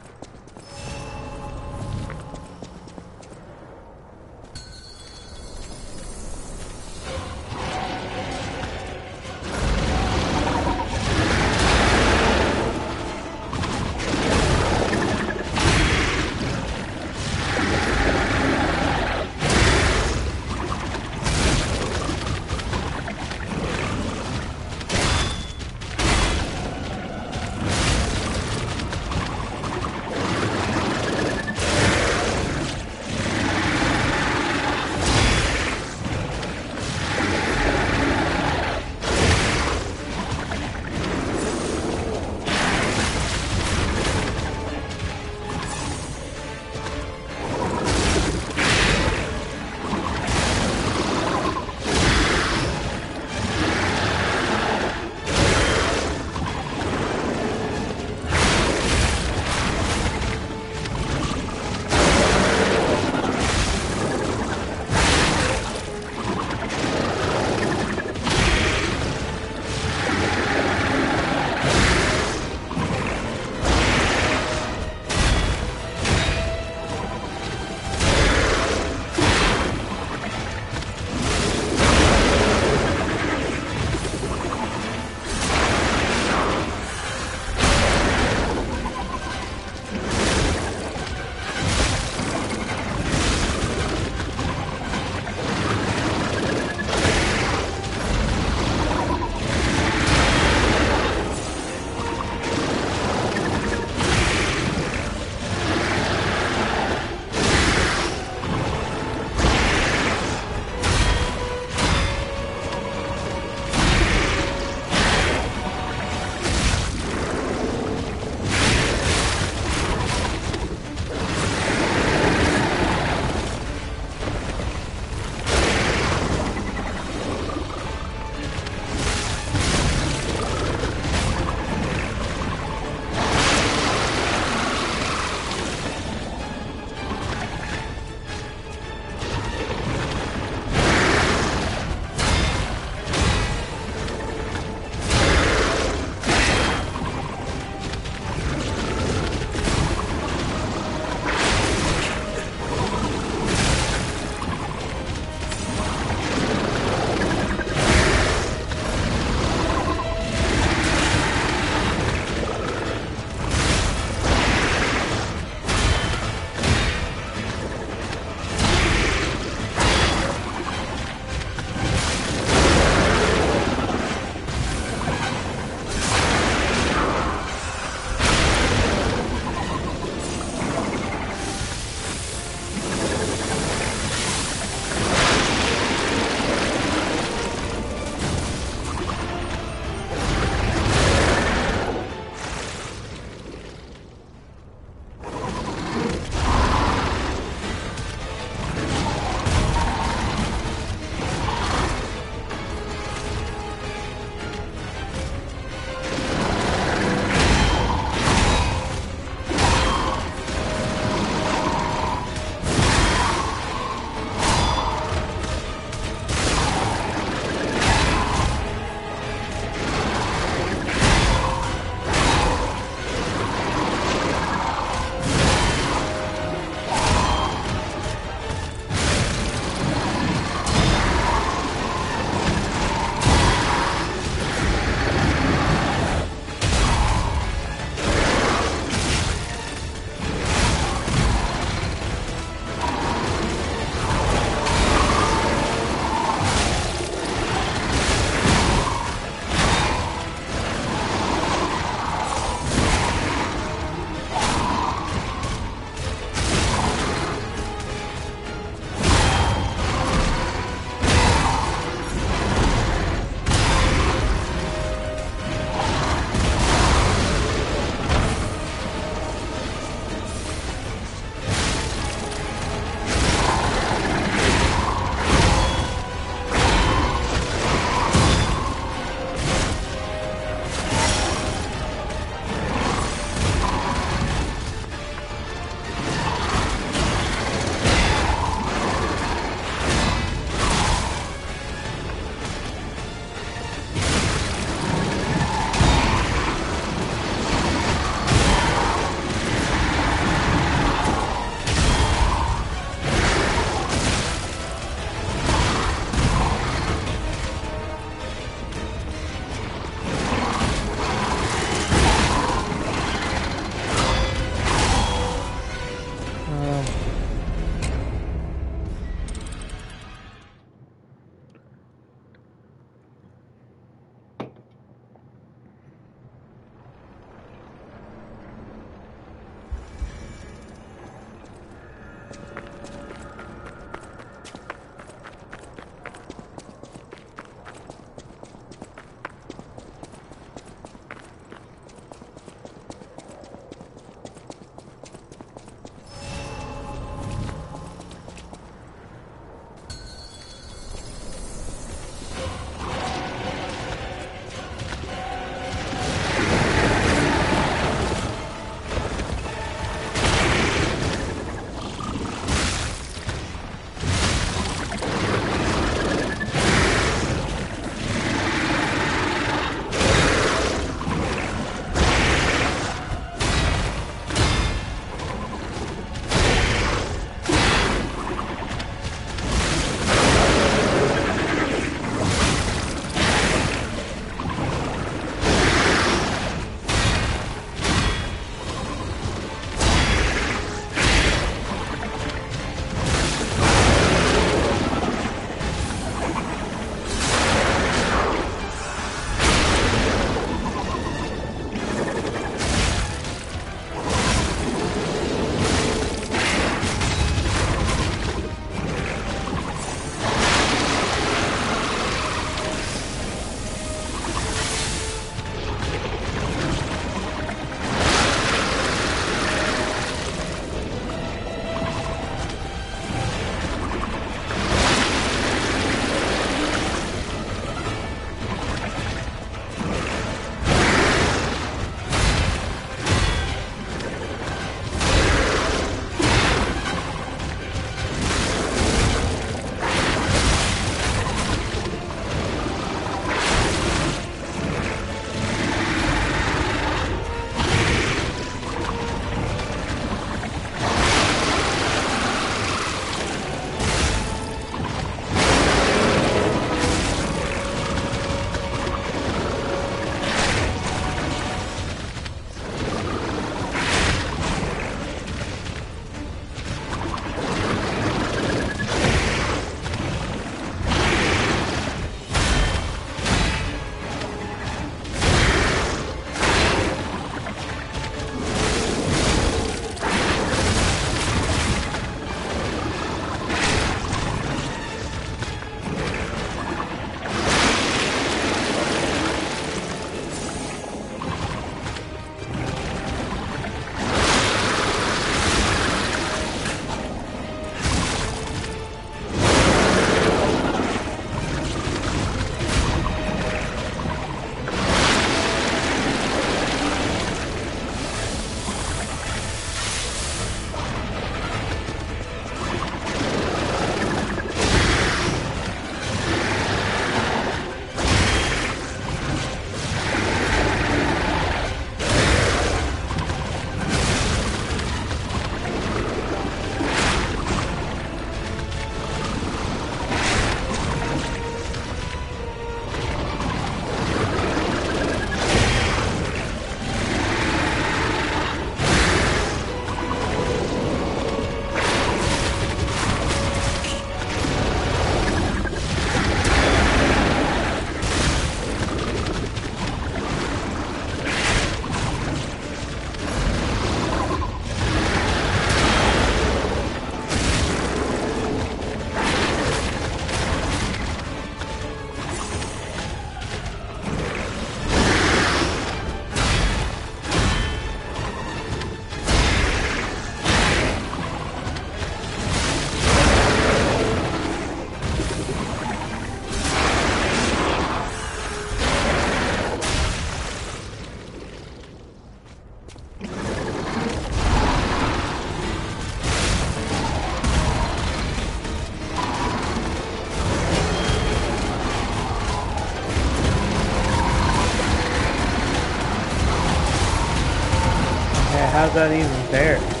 S1: How's that even fair?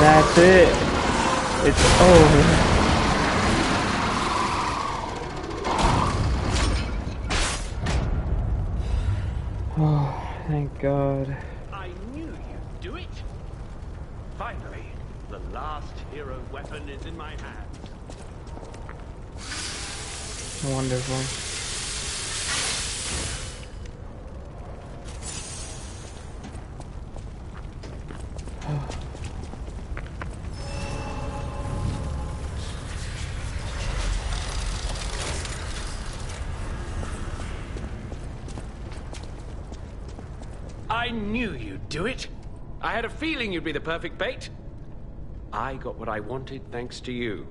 S1: that's it. It's over. Oh, thank God.
S17: I knew you'd do it. Finally, the last hero weapon is in my hands.
S1: Wonderful.
S17: I knew you'd do it. I had a feeling you'd be the perfect bait. I got what I wanted thanks to you.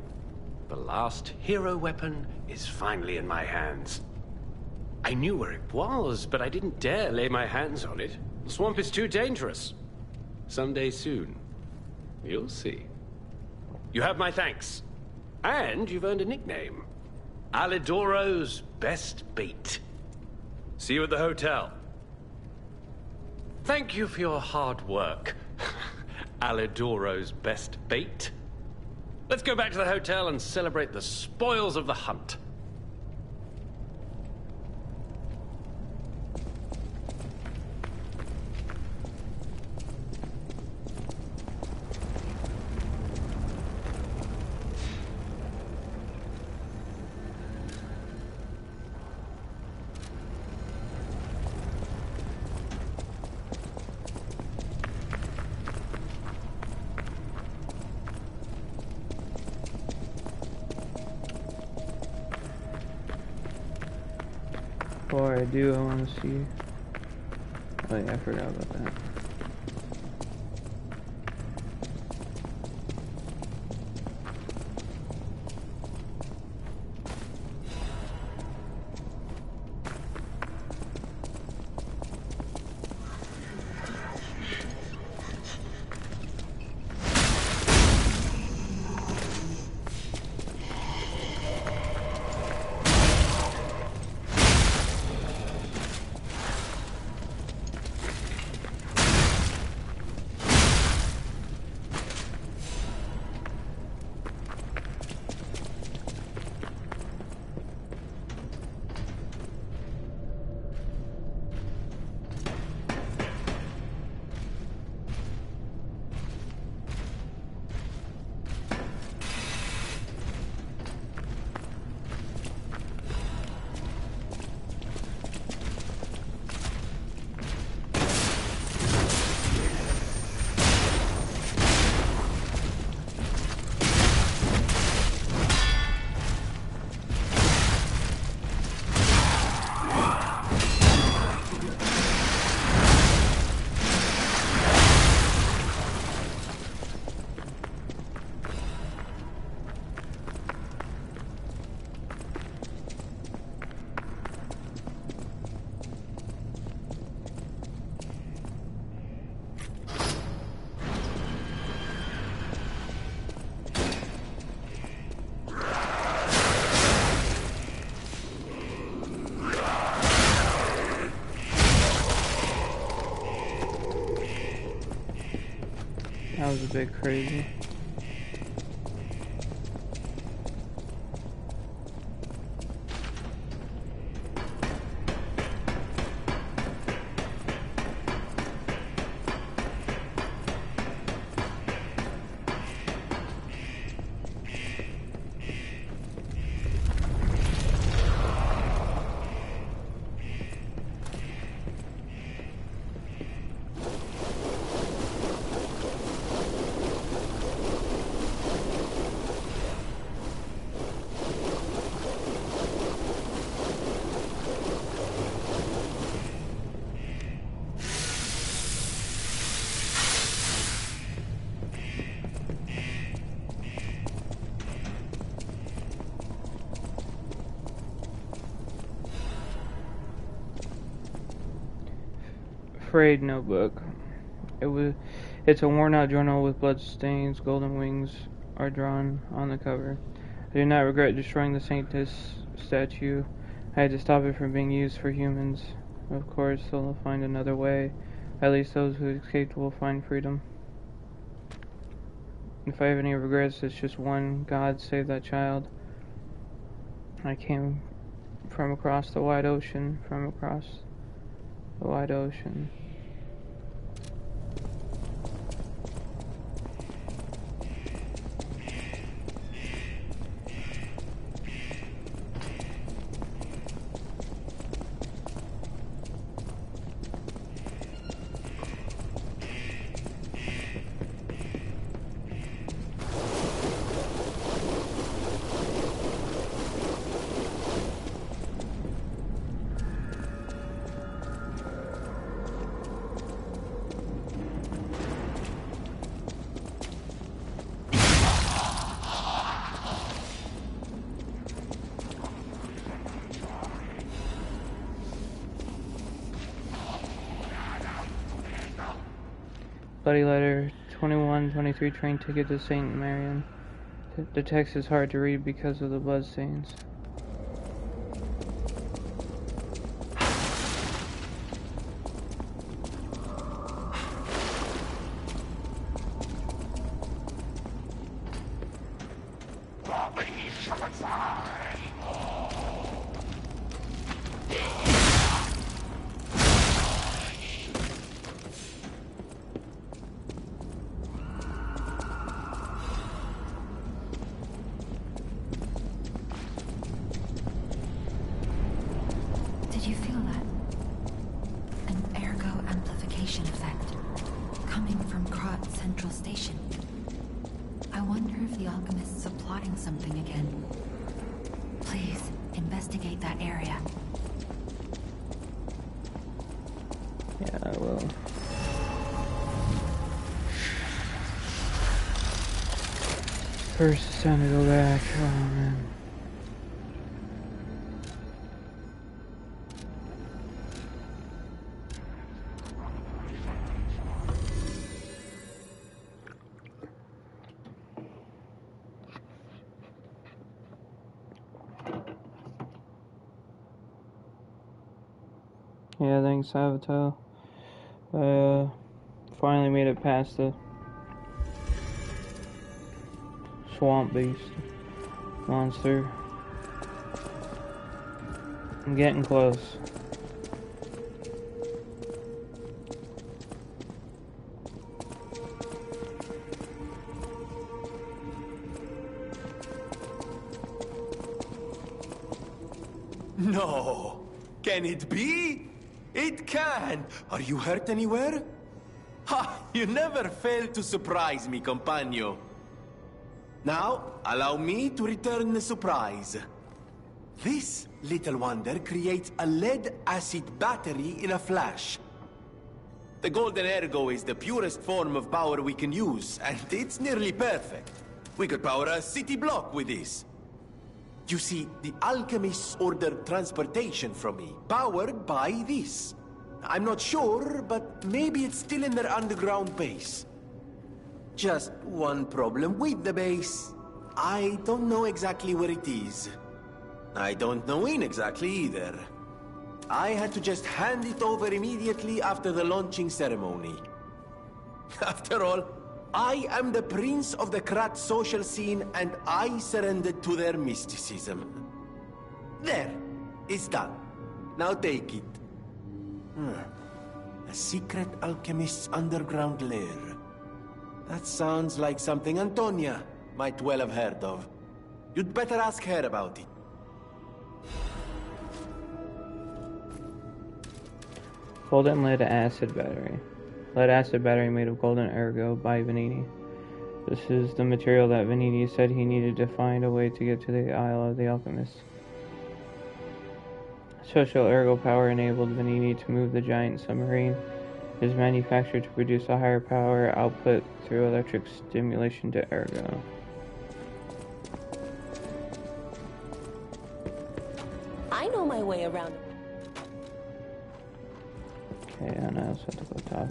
S17: The last hero weapon is finally in my hands. I knew where it was, but I didn't dare lay my hands on it. The swamp is too dangerous. Someday soon, you'll see. You have my thanks. And you've earned a nickname. Alidoro's best bait. See you at the hotel. Thank you for your hard work. Alidoro's best bait. Let's go back to the hotel and celebrate the spoils of the hunt.
S1: Before I do, I want to see. Oh yeah, I forgot about that. That was a bit crazy. Frayed notebook. It's a worn out journal with blood stains. Golden wings are drawn on the cover. I do not regret destroying the Saintess statue. I had to stop it from being used for humans. Of course, they'll find another way. At least those who escaped will find freedom. If I have any regrets, it's just one. God save that child. I came from across the wide ocean, from across the wide ocean. Bloody letter, 2123 train ticket to St. Marion. The text is hard to read because of the bloodstains.
S12: Did you feel that? An ergo amplification effect coming from Krat Central Station. I wonder if the alchemists are plotting something again. Please, investigate that area.
S1: Yeah, I will. First, it's time to go back. Oh, man. Yeah, thanks, Avatar. I finally made it past the swamp beast monster. I'm getting close.
S6: No! Can it be? It can! Are you hurt anywhere? Ha! You never fail to surprise me, compagno. Now, allow me to return the surprise. This little wonder creates a lead-acid battery in a flash. The golden ergo is the purest form of power we can use, and it's nearly perfect. We could power a city block with this. You see, the alchemists ordered transportation from me, powered by this. I'm not sure, but maybe it's still in their underground base. Just one problem with the base. I don't know exactly where it is. I don't know when exactly either. I had to just hand it over immediately after the launching ceremony. After all, I am the prince of the Krat social scene, and I surrendered to their mysticism. There, it's done. Now take it. A secret alchemist's underground lair. That sounds like something Antonia might well have heard of. You'd better ask her about it.
S1: Golden lead acid battery. Lead acid battery made of golden ergo by Venini. This is the material that Venini said he needed to find a way to get to the Isle of the Alchemists. Social ergo power enabled Venini to move the giant submarine. It is manufactured to produce a higher power output through electric stimulation to ergo.
S7: I know my way around.
S1: Okay, and I also have to go talk.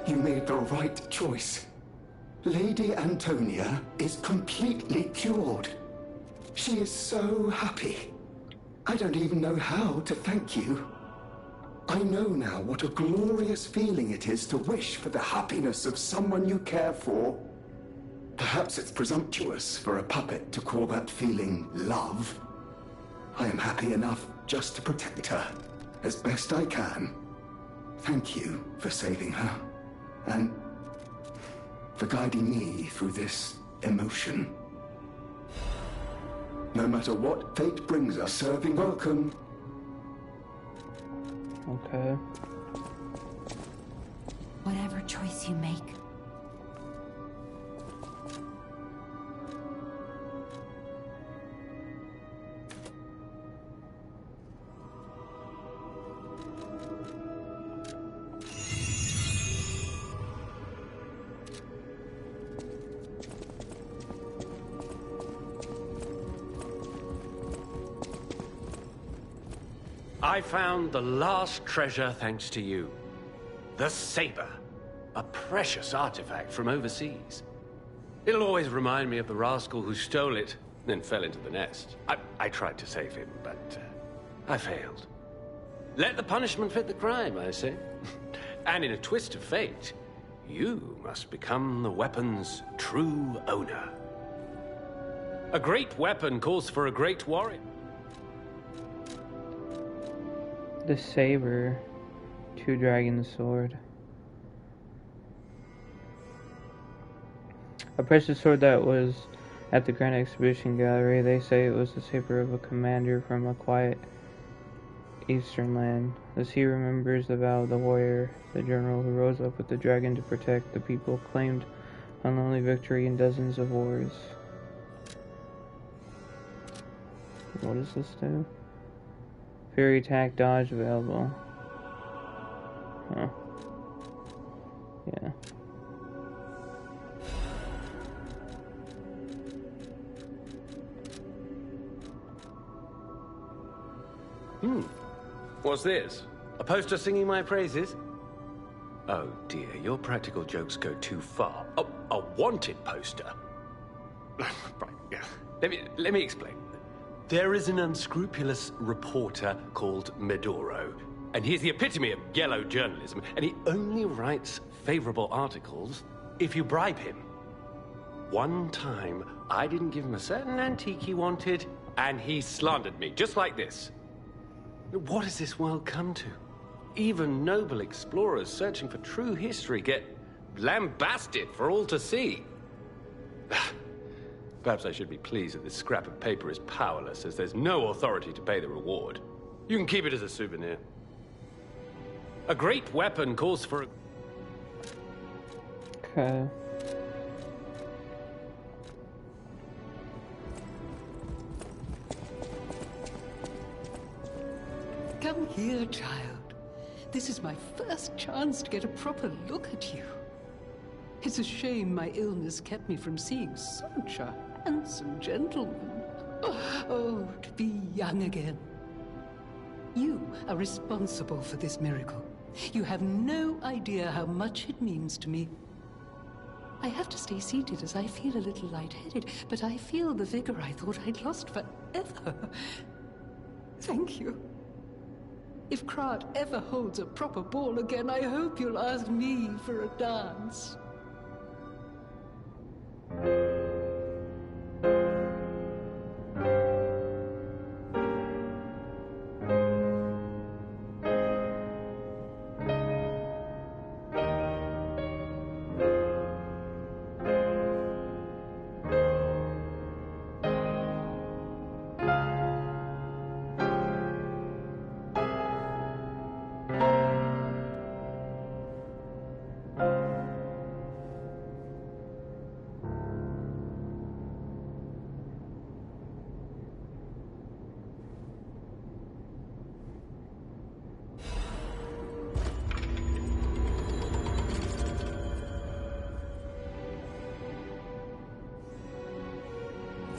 S9: You made the right choice. Lady Antonia is completely cured. She is so happy. I don't even know how to thank you. I know now what a glorious feeling it is to wish for the happiness of someone you care for. Perhaps it's presumptuous for a puppet to call that feeling love. I am happy enough just to protect her, as best I can. Thank you for saving her, and for guiding me through this emotion. No matter what fate brings us, serving welcome.
S1: Okay.
S12: Whatever choice you make.
S17: I found the last treasure thanks to you. The saber. A precious artifact from overseas. It'll always remind me of the rascal who stole it, then fell into the nest. I tried to save him, but I failed. Let the punishment fit the crime, I say. And in a twist of fate, you must become the weapon's true owner. A great weapon calls for a great warrior.
S1: The saber, two dragon sword. A precious sword that was at the Grand Exhibition Gallery. They say it was the saber of a commander from a quiet eastern land. As he remembers the vow of the warrior, the general who rose up with the dragon to protect the people, claimed unlonely victory in dozens of wars. What does this do? Fairy attack dodge available. Huh. Yeah.
S17: What's this? A poster singing my praises? Oh dear, your practical jokes go too far. Oh, a wanted poster. Right, yeah. Let me explain. There is an unscrupulous reporter called Medoro, and he's the epitome of yellow journalism, and he only writes favorable articles if you bribe him. One time, I didn't give him a certain antique he wanted, and he slandered me, just like this. What has this world come to? Even noble explorers searching for true history get lambasted for all to see. Perhaps I should be pleased that this scrap of paper is powerless, as there's no authority to pay the reward. You can keep it as a souvenir. A great weapon calls for a...
S1: Okay.
S14: Come here, child. This is my first chance to get a proper look at you. It's a shame my illness kept me from seeing such a handsome gentleman. Oh, to be young again. You are responsible for this miracle. You have no idea how much it means to me. I have to stay seated as I feel a little lightheaded, but I feel the vigor I thought I'd lost forever. Thank you. If Krat ever holds a proper ball again, I hope you'll ask me for a dance.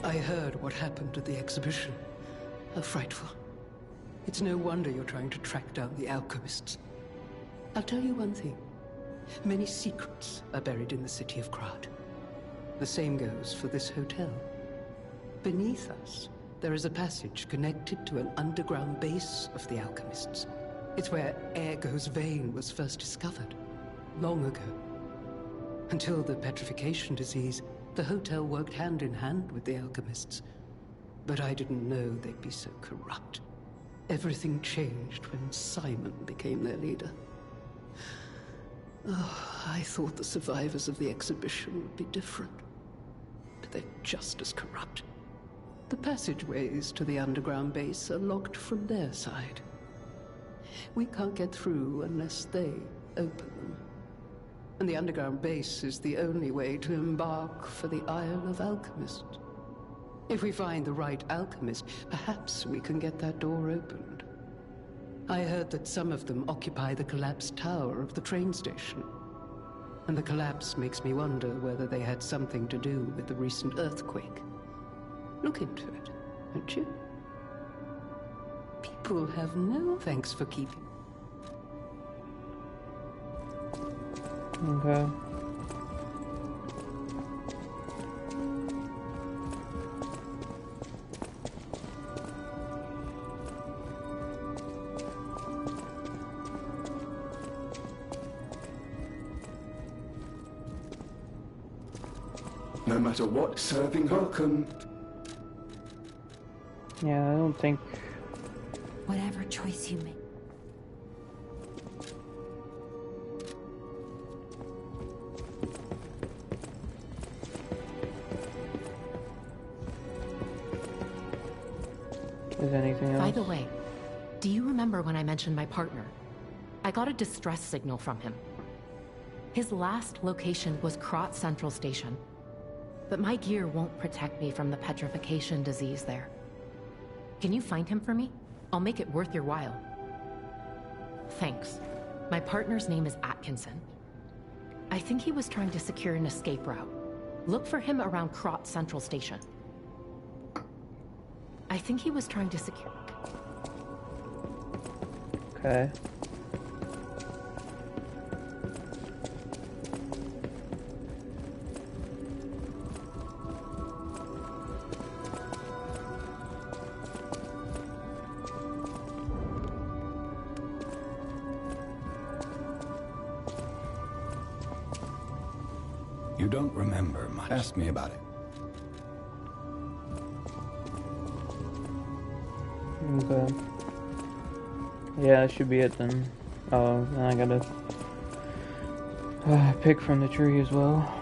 S14: I heard what happened at the exhibition. How frightful. It's no wonder you're trying to track down the alchemists. I'll tell you one thing. Many secrets are buried in the city of Krat. The same goes for this hotel. Beneath us, there is a passage connected to an underground base of the alchemists. It's where Ergo's vein was first discovered, long ago. Until the petrification disease, the hotel worked hand in hand with the alchemists. But I didn't know they'd be so corrupt. Everything changed when Simon became their leader. Oh, I thought the survivors of the exhibition would be different. But they're just as corrupt. The passageways to the underground base are locked from their side. We can't get through unless they open them. And the underground base is the only way to embark for the Isle of Alchemists. If we find the right alchemist, perhaps we can get that door opened. I heard that some of them occupy the collapsed tower of the train station. And the collapse makes me wonder whether they had something to do with the recent earthquake. Look into it, won't you? People have no thanks for keeping.
S1: Okay.
S9: No matter what, serving welcome.
S1: Yeah, I don't think...
S12: Whatever choice you make.
S1: Is anything else?
S8: By the way, do you remember when I mentioned my partner? I got a distress signal from him. His last location was Krot Central Station. But my gear won't protect me from the petrification disease there. Can you find him for me? I'll make it worth your while. Thanks. My partner's name is Atkinson. I think he was trying to secure an escape route. Look for him around Krot Central Station. I think he was trying to secure...
S1: Okay.
S15: You don't remember much. Ask me about it.
S1: Okay. Yeah, that should be it then. Oh, then I gotta pick from the tree as well.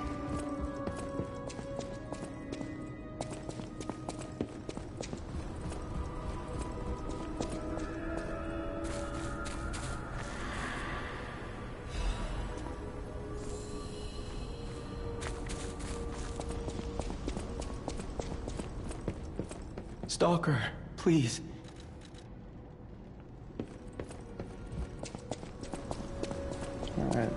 S16: Stalker, please.
S1: Alright.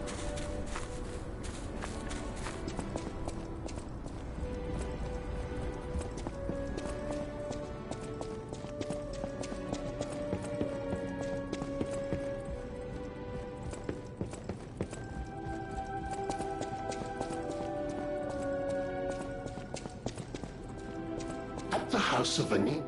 S5: At the House of Vanille.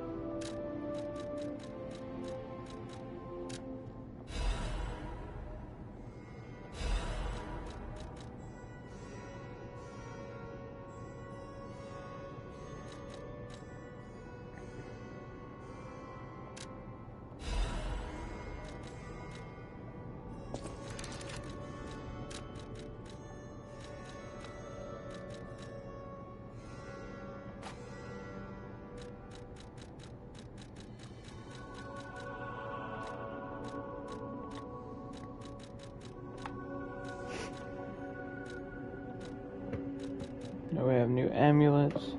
S5: Now we have new amulets.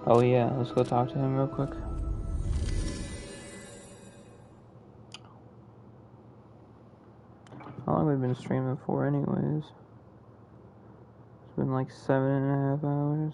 S1: Oh yeah, let's go talk to him real quick. How long have we been streaming for anyways? It's been like 7.5 hours.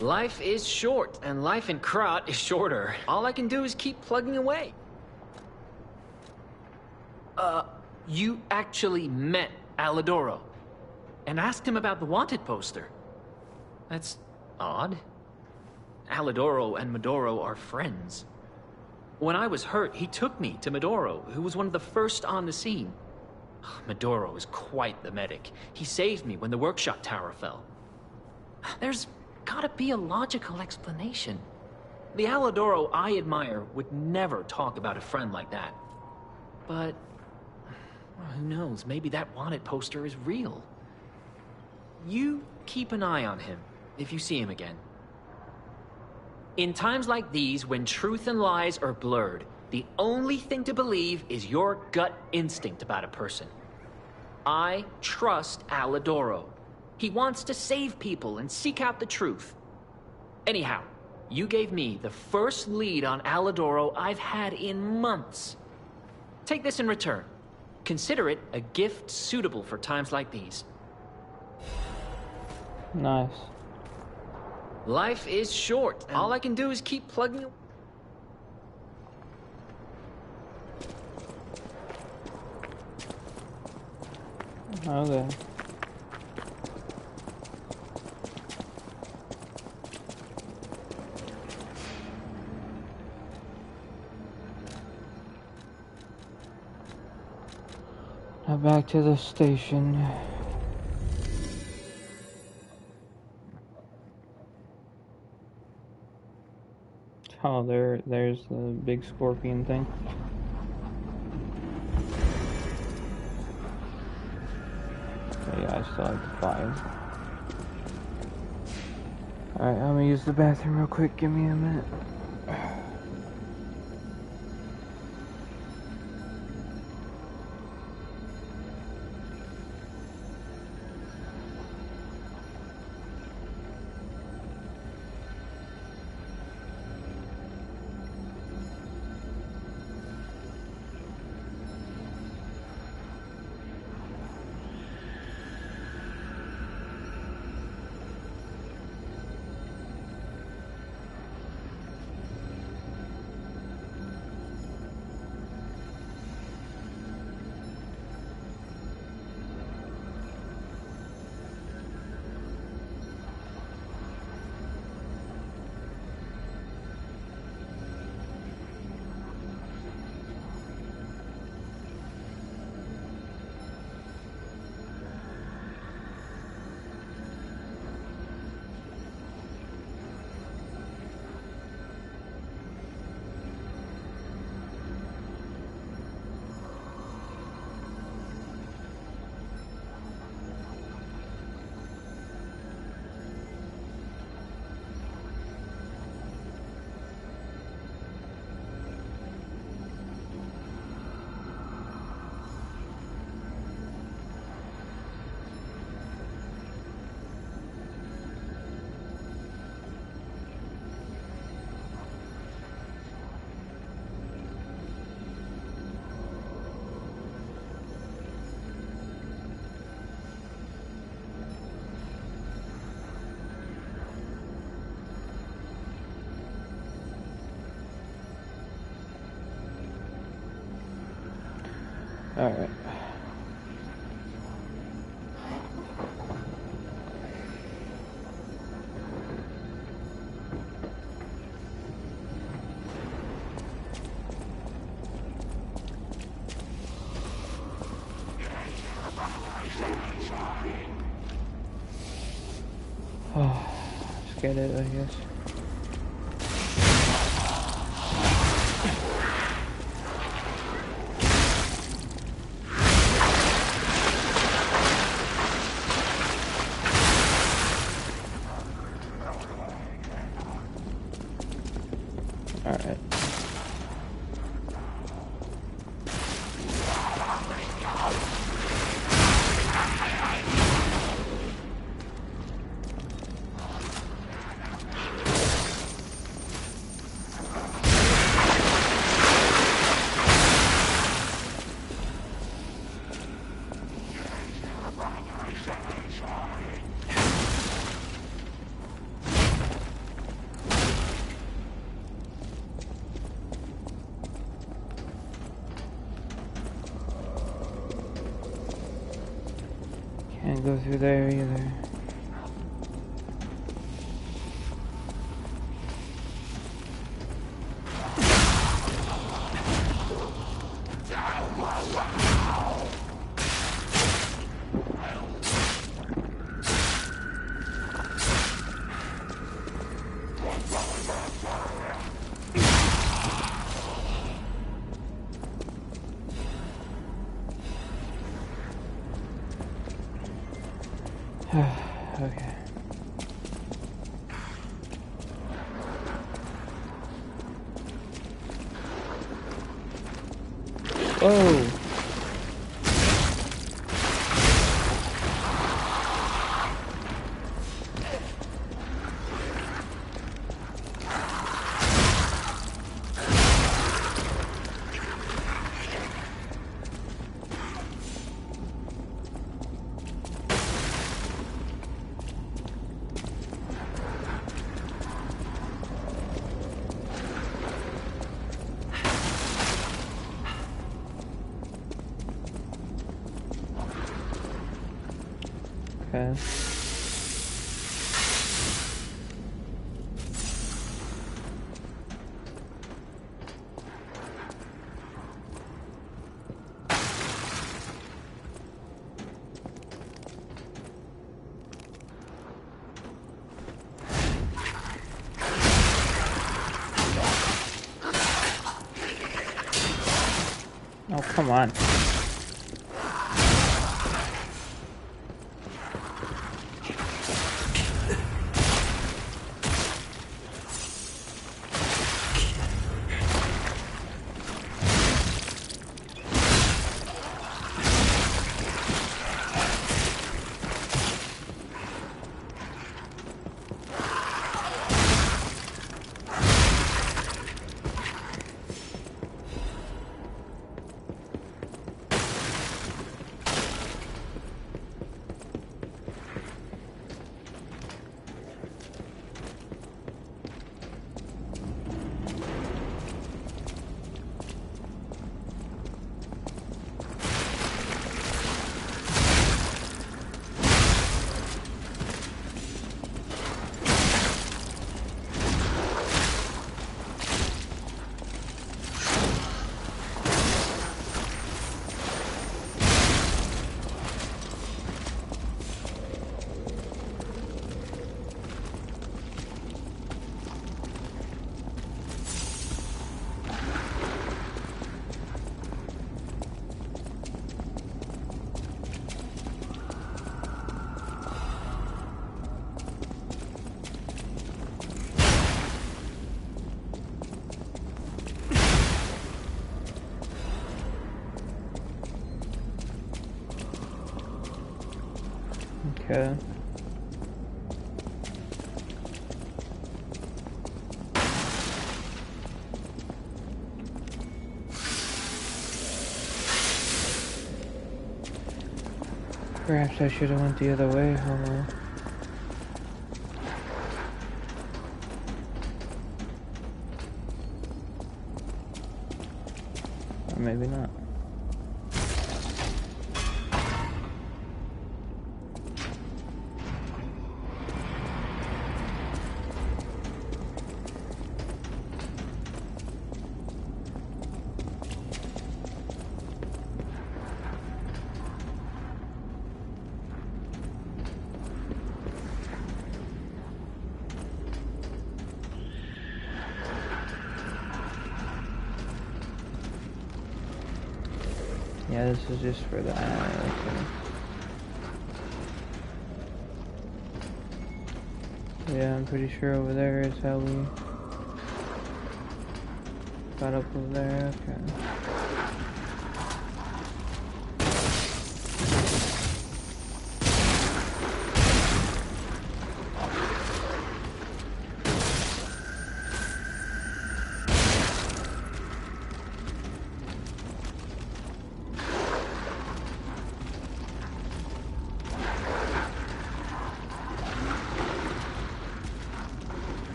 S19: Life is short, and life in Krat is shorter. All I can do is keep plugging away. You actually met Alidoro and asked him about the wanted poster. That's odd. Alidoro and Medoro are friends. When I was hurt, he took me to Medoro, who was one of the first on the scene. Medoro is quite the medic. He saved me when the workshop tower fell. There's gotta be a logical explanation. The Alidoro I admire would never talk about a friend like that. But who knows, maybe that wanted poster is real. You keep an eye on him if you see him again. In times like these, when truth and lies are blurred, the only thing to believe is your gut instinct about a person. I trust Alidoro. He wants to save people and seek out the truth. Anyhow, you gave me the first lead on Alidoro I've had in months. Take this in return. Consider it a gift suitable for times like these.
S1: Nice.
S19: Life is short, and all I can do is keep plugging.
S1: Okay. Now back to the station. Oh, there's the big scorpion thing. Oh, yeah, I still have the 5. Alright, I'm gonna use the bathroom real quick. Give me a minute. Alright. back at it, I guess. Alright. Can't go through there either. Okay. Oh. Okay. Oh, come on. Okay. Perhaps I should have went the other way, Homo. Or maybe not. Yeah, this is just for the eye, okay. Yeah, I'm pretty sure over there is how we got up over there, okay.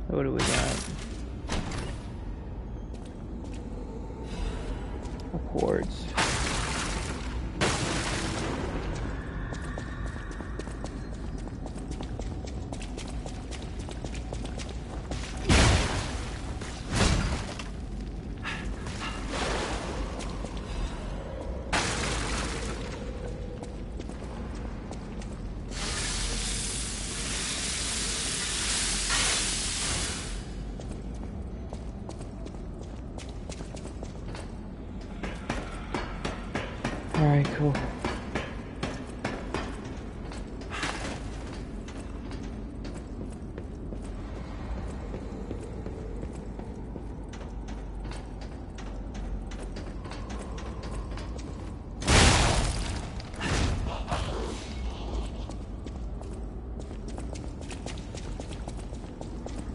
S1: What do we got? Quartz. Alright, cool.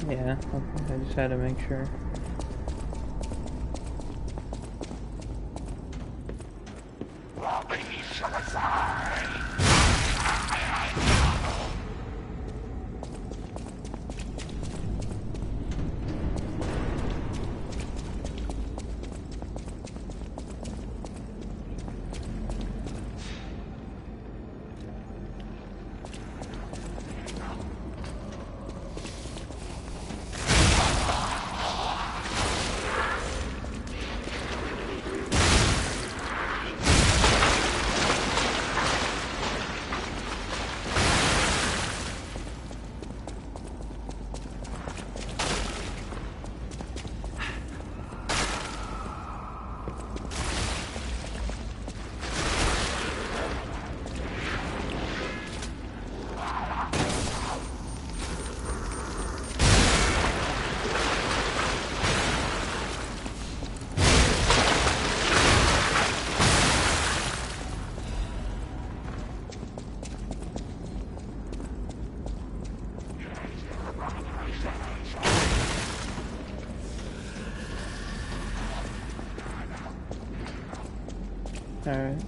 S1: Yeah, I just had to make sure. Alright.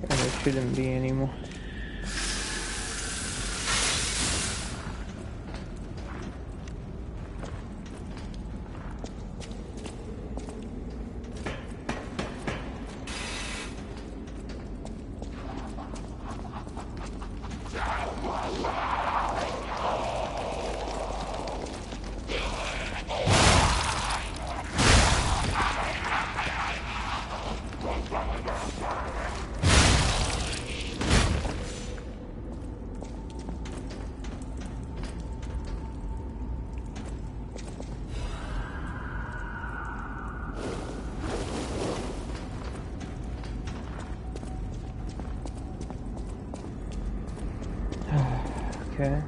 S1: There shouldn't be anymore. Okay.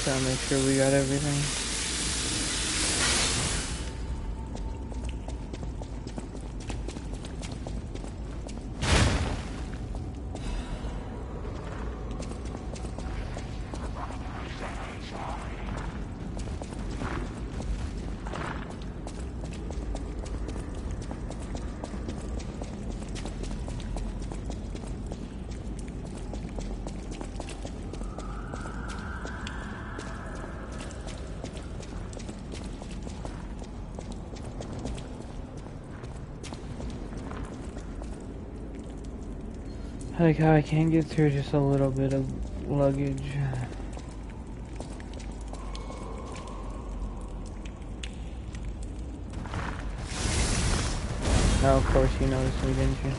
S1: Gotta make sure we got everything. I like how I can't get through just a little bit of luggage. Now, of course, you noticed me, didn't you?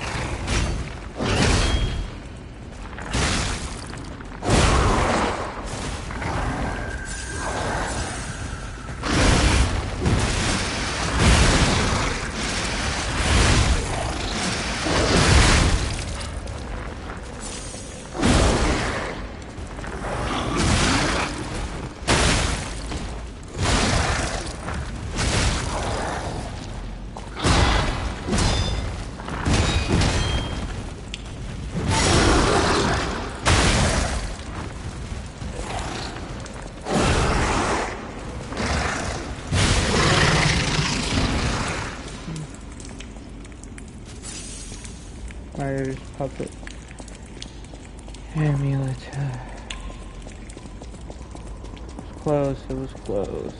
S1: Irish puppet amulet. It was close, it was close.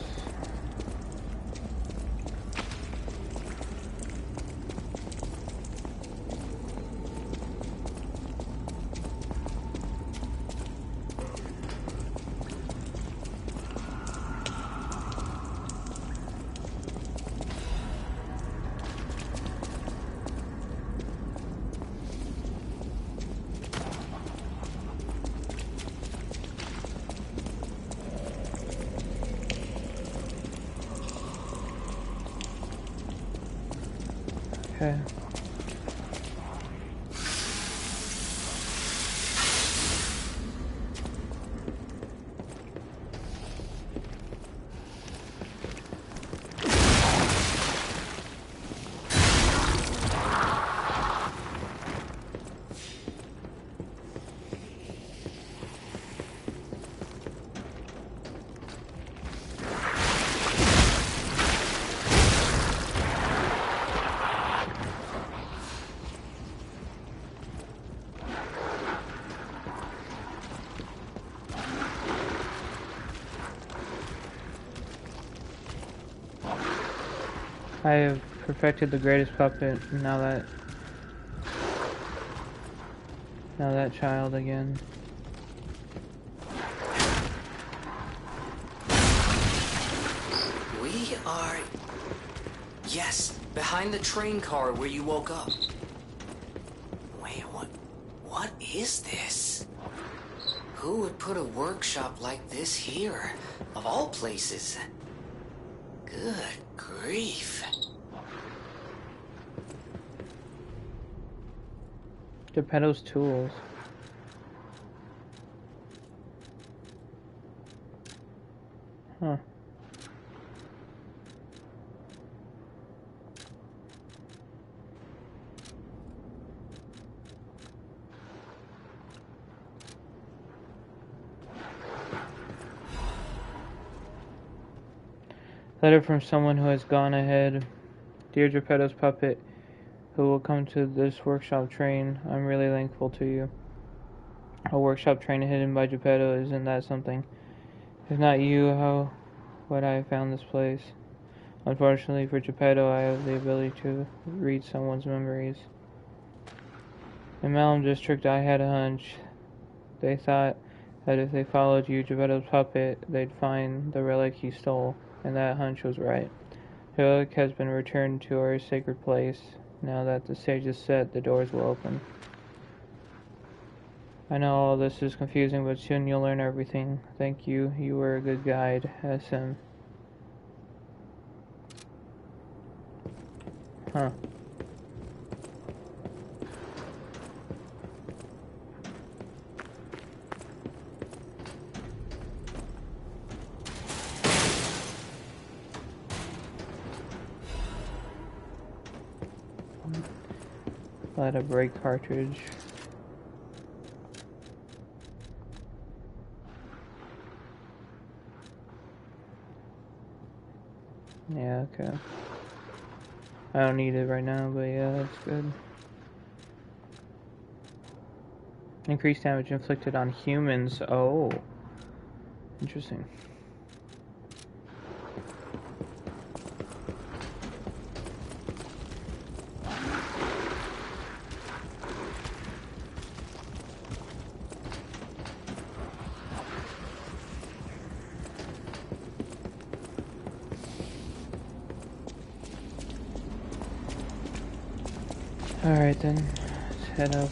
S1: Okay. I have perfected the greatest puppet. Now that child again.
S2: We are... Yes, behind the train car where you woke up. Wait, What is this? Who would put a workshop like this here, of all places? Good grief.
S1: Geppetto's tools. Huh. Letter from someone who has gone ahead. Dear Geppetto's puppet, who will come to this workshop train, I'm really thankful to you. A workshop train hidden by Geppetto, isn't that something? If not you, how would I have found this place? Unfortunately for Geppetto, I have the ability to read someone's memories. In Malum District, I had a hunch. They thought that if they followed you, Geppetto's puppet, they'd find the relic you stole, and that hunch was right. The relic has been returned to our sacred place. Now that the stage is set, the doors will open. I know all this is confusing, but soon you'll learn everything. Thank you. You were a good guide, SM. Huh. Let a break cartridge. Yeah, okay. I don't need it right now, but yeah, that's good. Increased damage inflicted on humans. Oh. Interesting. Alright then, let's head up.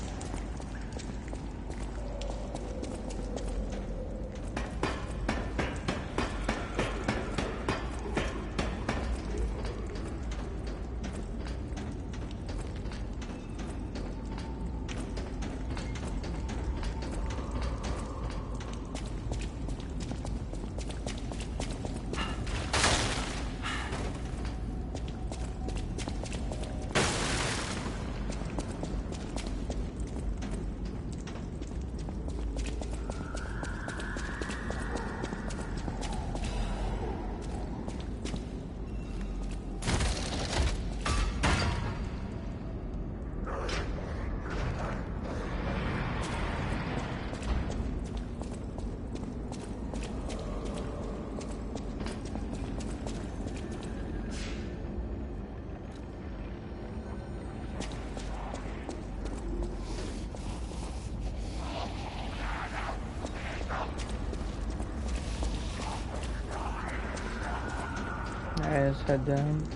S1: Alright, let's head down.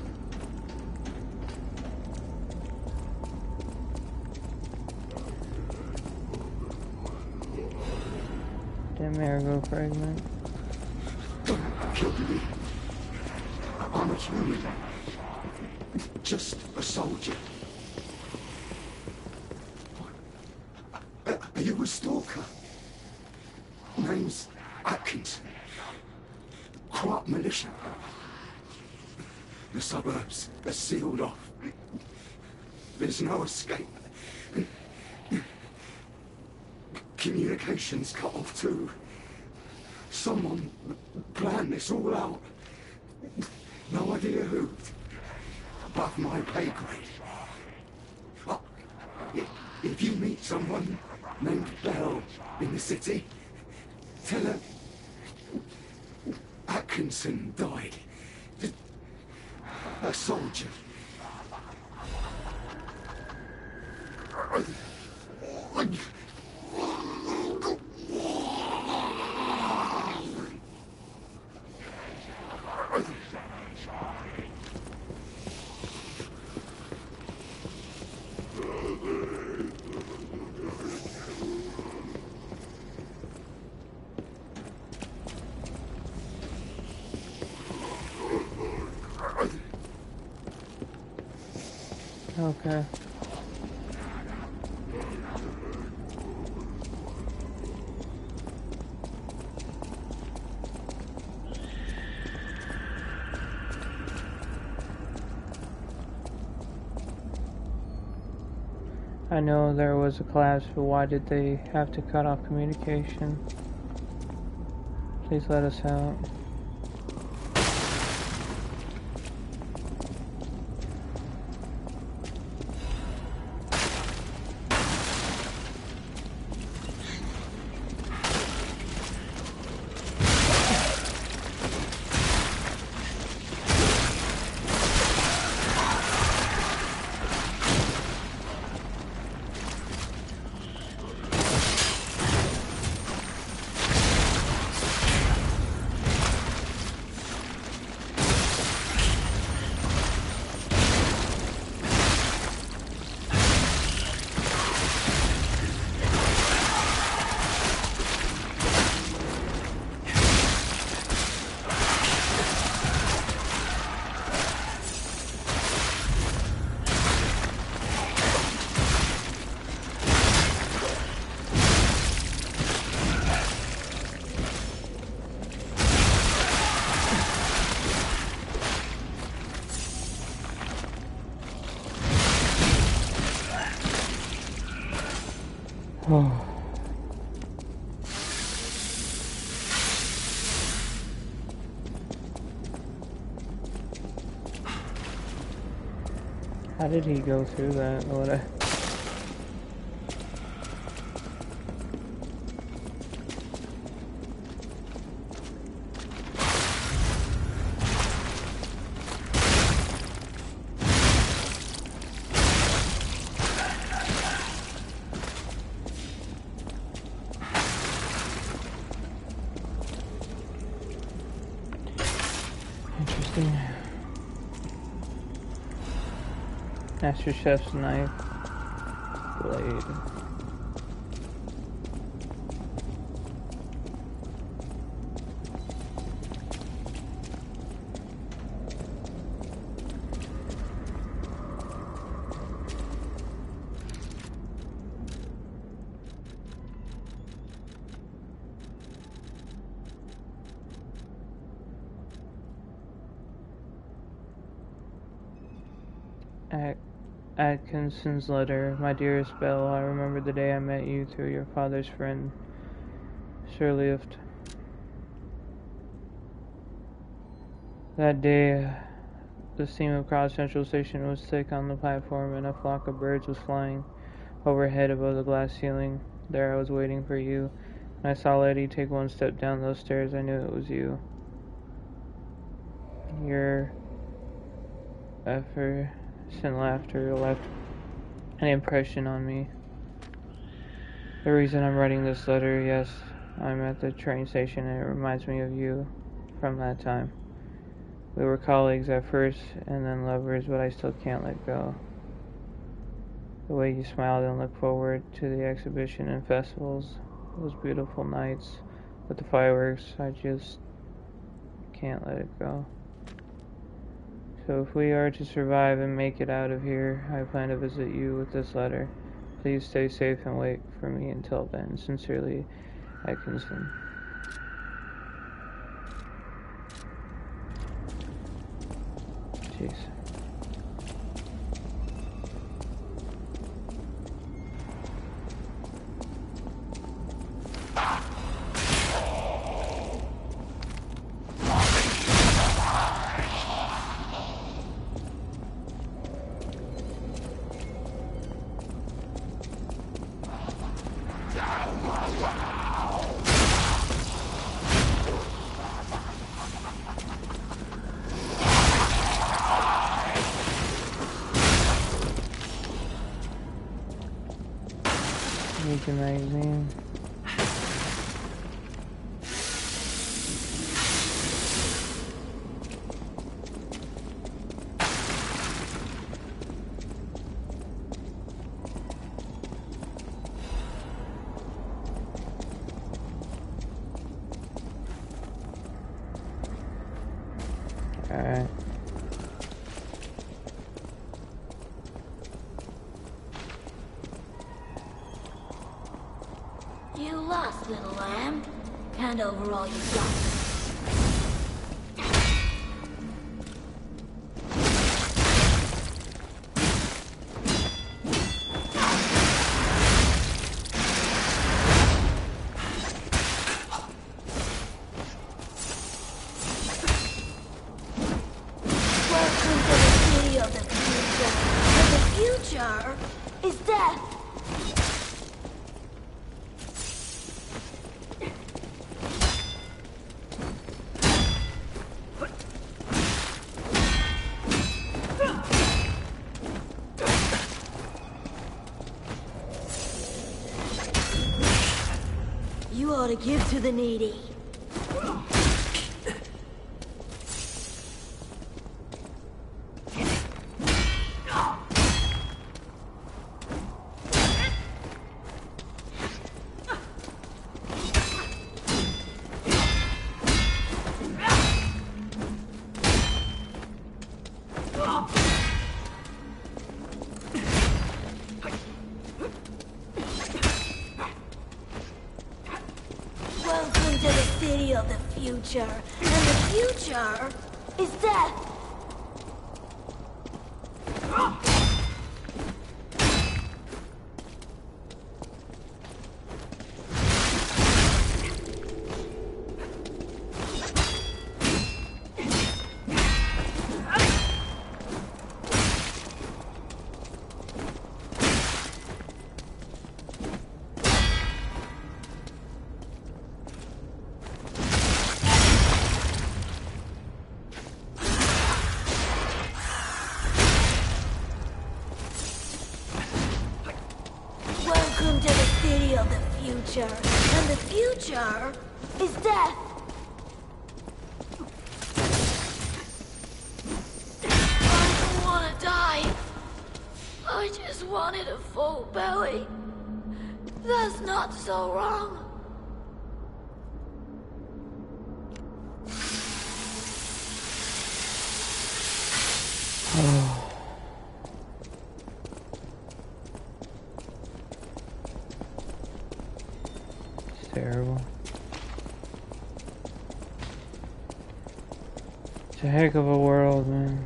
S1: Demergo fragment.
S9: Kill me. I'm a human. Just a soldier. Are you a stalker? Name's Atkins. Crop militia. The suburbs are sealed off. There's no escape. Communications cut off too. Someone planned this all out. No idea who. Above my pay grade. If you meet someone named Bell in the city, tell her Atkinson died. A soldier.
S1: Okay. I know there was a collapse, but why did they have to cut off communication? Please let us out. Oh. How did he go through that? What a... Interesting. Master Chef's knife. Blade. Atkinson's letter. My dearest Belle, I remember the day I met you through your father's friend, Sherlift. That day, the steam of Cross Central Station was thick on the platform, and a flock of birds was flying overhead above the glass ceiling. There I was waiting for you. When I saw Letty take one step down those stairs, I knew it was you. Your effervescent laughter left an impression on me. The reason I'm writing this letter, yes, I'm at the train station and it reminds me of you from that time. We were colleagues at first and then lovers, but I still can't let go. The way you smiled and looked forward to the exhibition and festivals, those beautiful nights with the fireworks, I just can't let it go. So if we are to survive and make it out of here, I plan to visit you with this letter. Please stay safe and wait for me until then. Sincerely, Atkinson. Jeez. Make a magazine. Alright.
S21: You lost, little lamb. Hand over all you got. Welcome to the city of the future. And the future is death. You ought to give to the needy. Welcome to the city of the future. And the future is death. Welcome to the city of the future. And the future is death. I don't want to die. I just wanted a full belly. That's not so wrong.
S1: It's terrible. It's a heck of a world, man.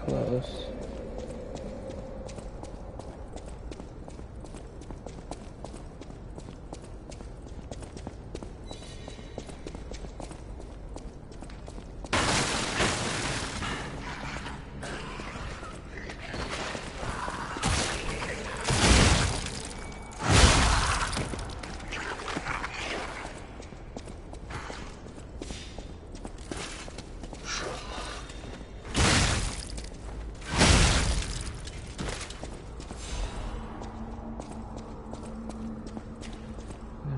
S1: Close.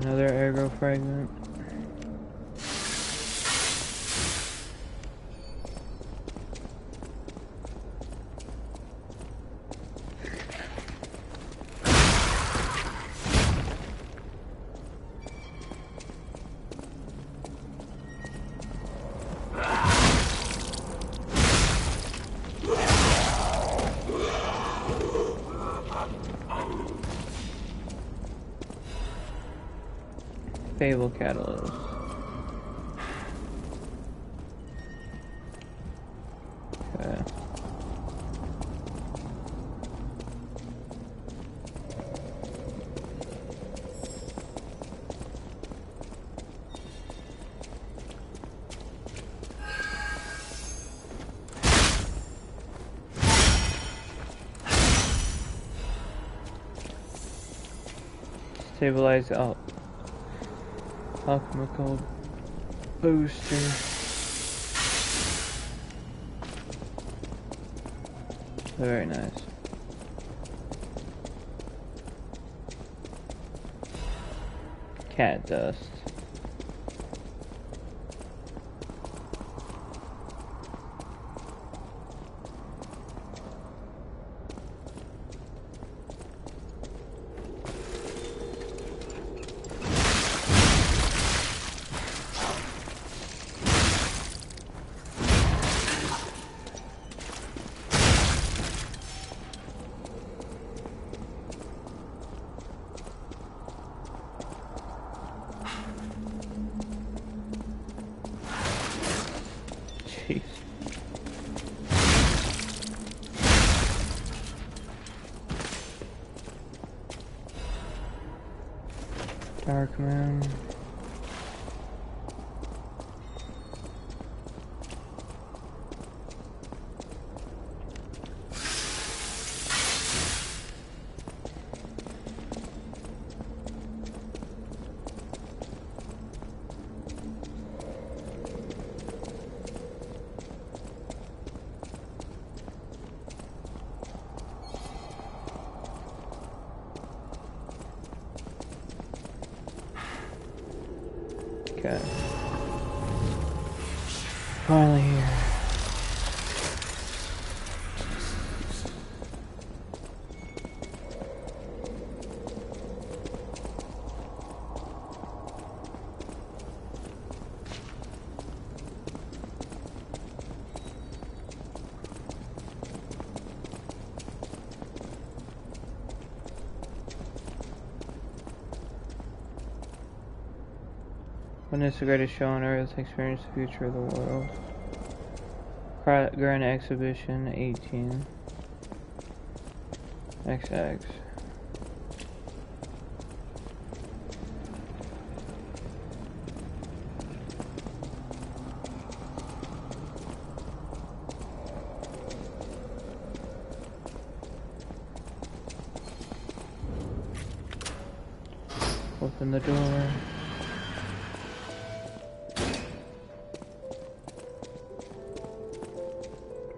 S1: Another aggro fragment. Fable Catalyst. Okay. Stabilize out. Alchemical booster. Very nice. Cat dust. Dark Moon. Okay. Finally here. Witness the greatest show on earth, experience the future of the world. Grand Exhibition 18. XX. Open the door.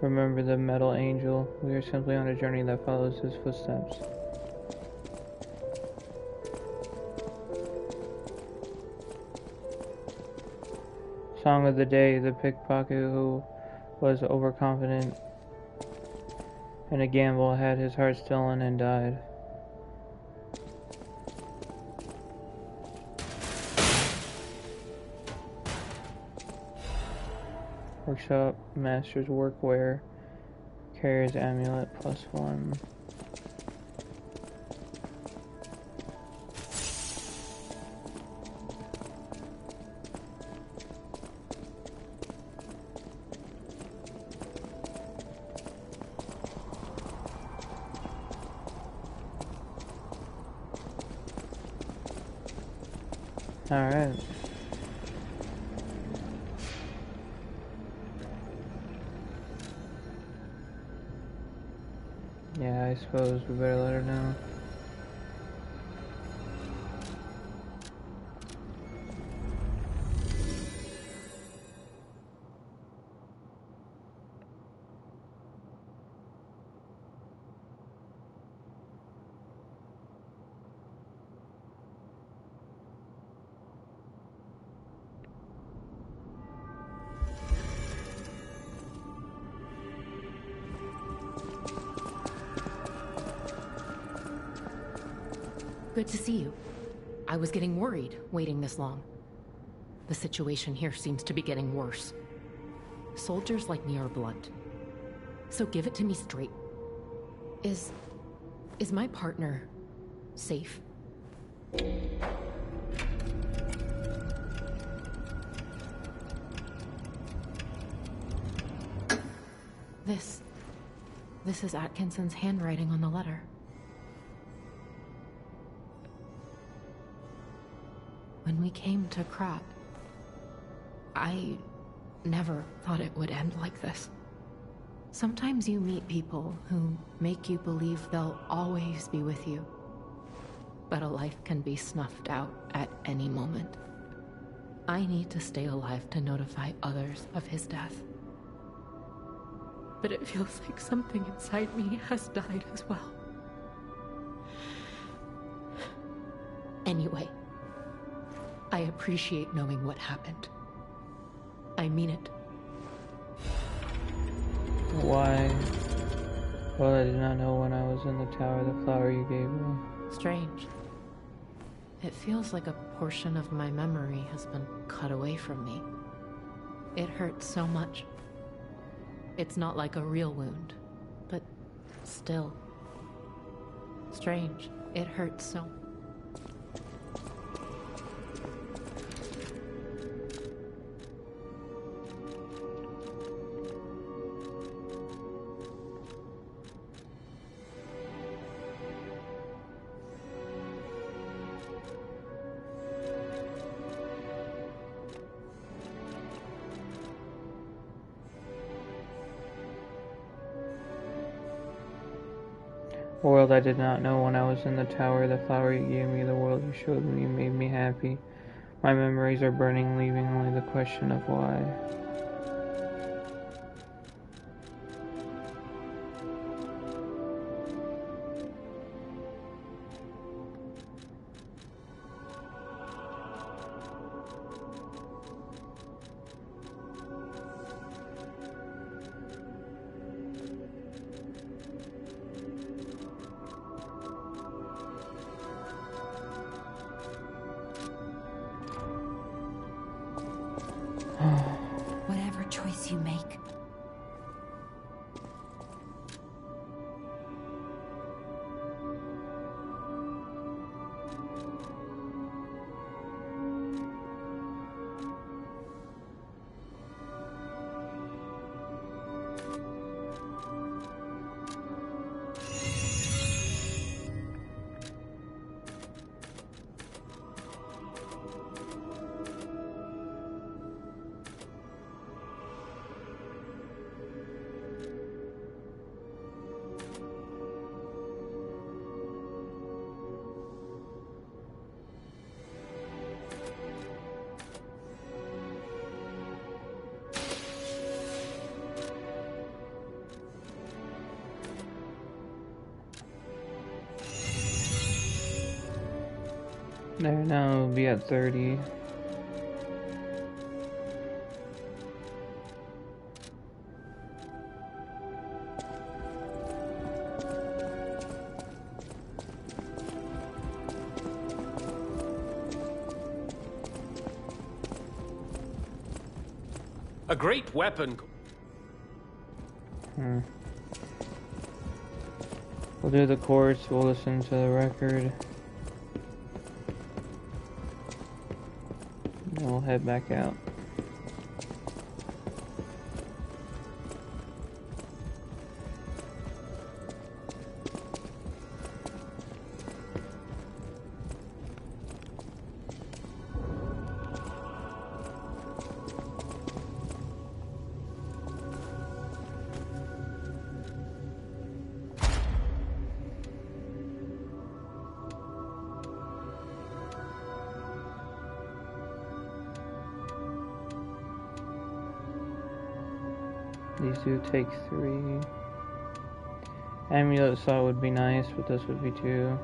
S1: Remember the metal angel. We are simply on a journey that follows his footsteps. Song of the day, the pickpocket who was overconfident in a gamble had his heart stolen and died. Workshop Master's Workwear. Carrier's Amulet +1. Alright. Yeah, I suppose we better let her know.
S8: Good to see you. I was getting worried waiting this long. The situation here seems to be getting worse. Soldiers like me are blunt. So give it to me straight. Is my partner safe? This is Atkinson's handwriting on the letter. When we came to Krat, I never thought it would end like this. Sometimes you meet people who make you believe they'll always be with you. But a life can be snuffed out at any moment. I need to stay alive to notify others of his death. But it feels like something inside me has died as well. Anyway, I appreciate knowing what happened. I mean it.
S1: Why? Well, I did not know when I was in the tower the flower you gave me.
S8: Strange. It feels like a portion of my memory has been cut away from me. It hurts so much. It's not like a real wound, but still. Strange. It hurts so.
S1: A world I did not know when I was in the tower. The flower you gave me, the world you showed me, made me happy. My memories are burning, leaving only the question of why.
S12: Whatever choice you make. There, now we'll be at 30.
S17: A great weapon.
S1: We'll do the chorus, we'll listen to the record. Then we'll head back out. These do take 3. Amulet saw would be nice, but this would be 2.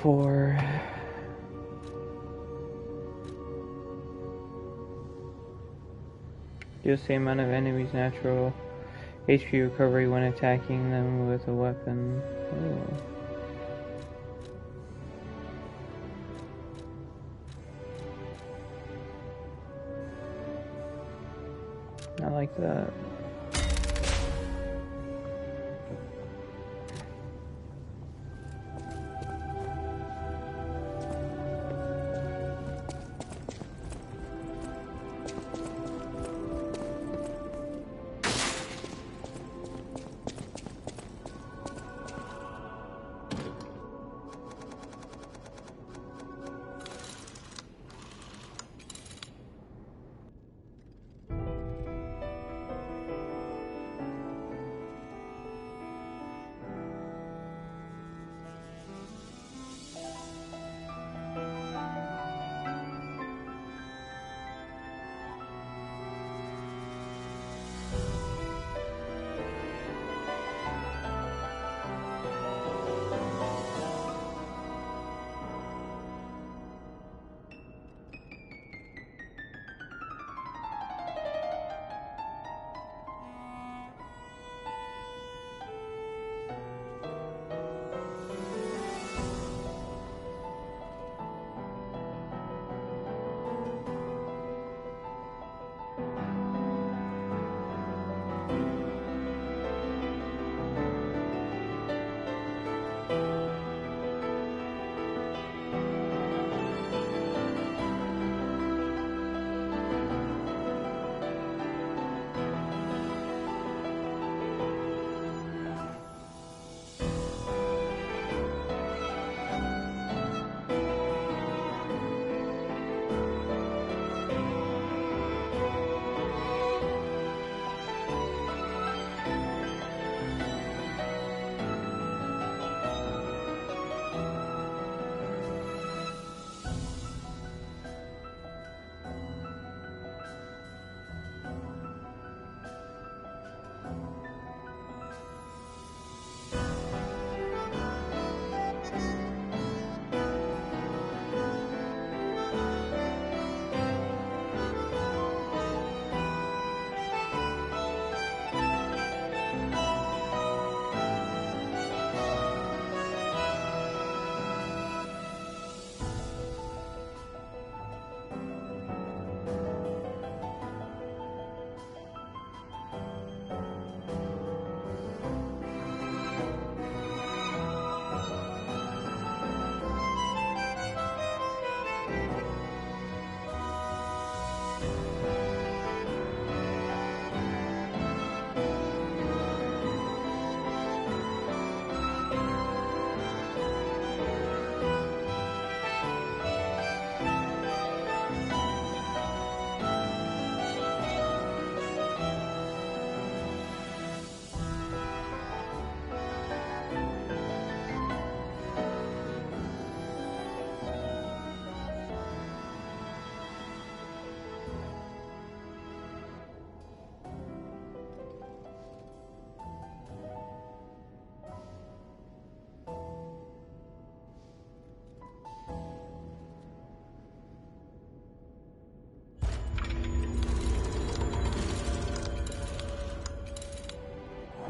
S1: For just the amount of enemies' natural HP recovery when attacking them with a weapon. Ooh. I like that.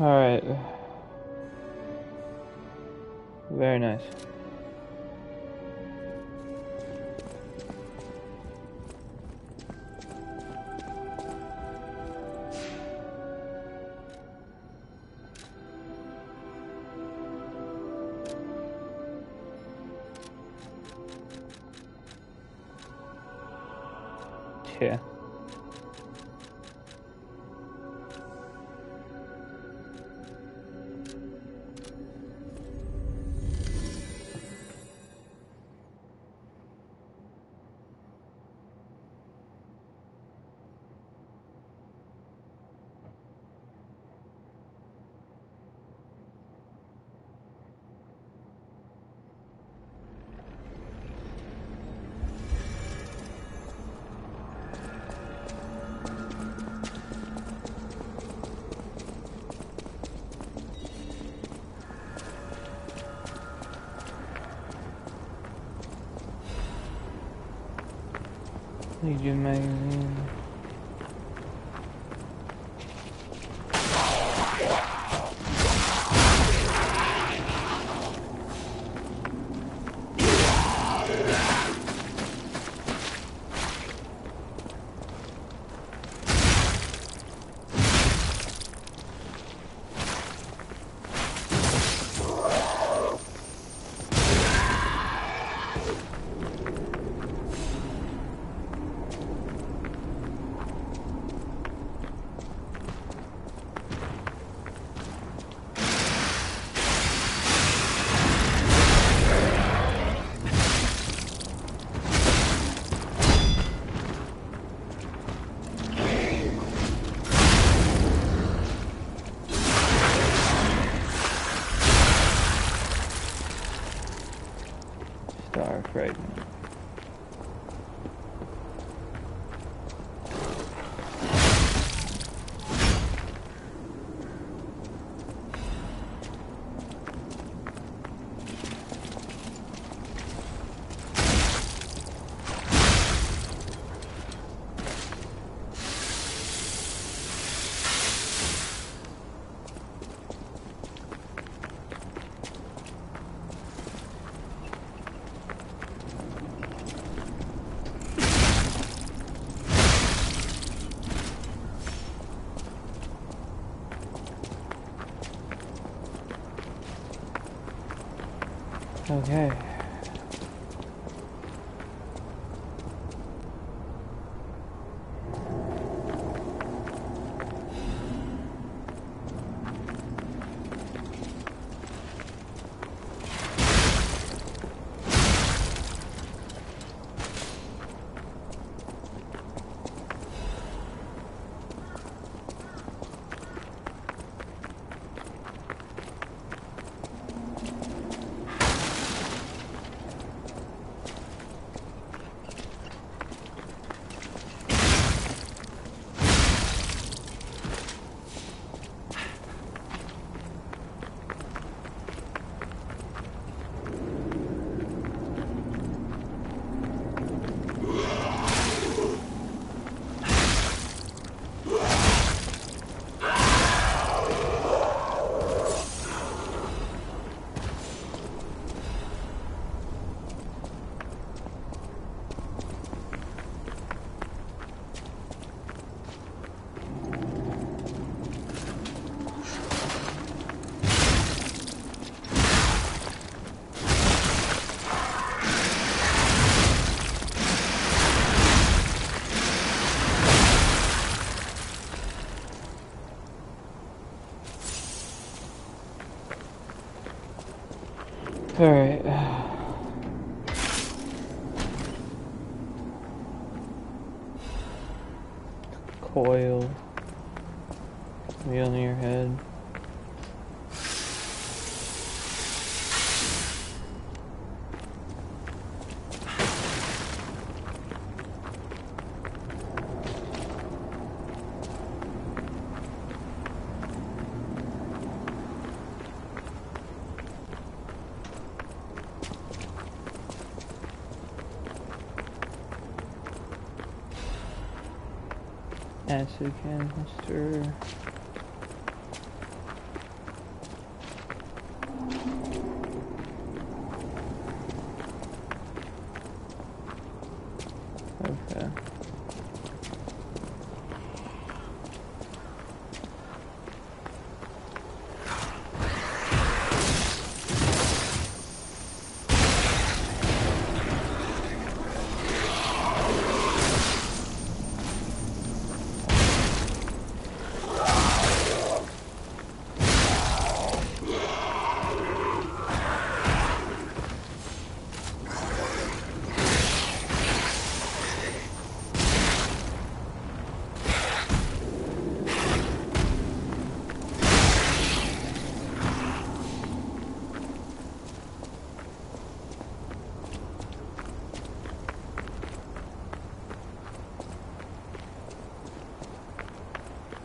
S1: Alright. Very nice. Yeah. Legion magazine. Star fragment. Okay. Alright. Coil. Wheel near your head. Acid canister. Okay.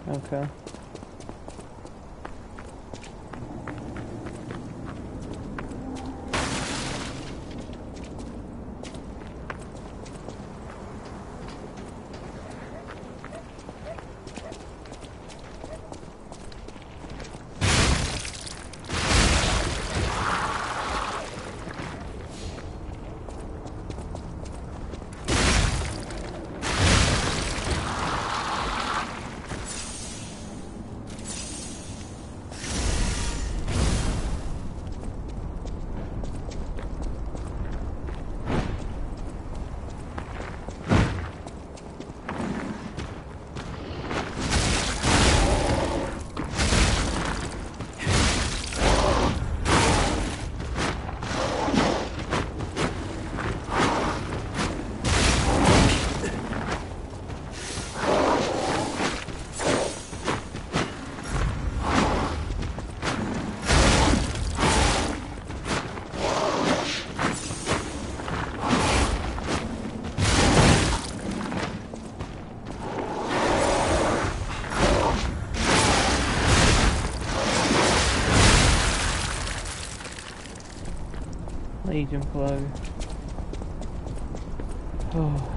S1: Okay. Legion plug. Oh.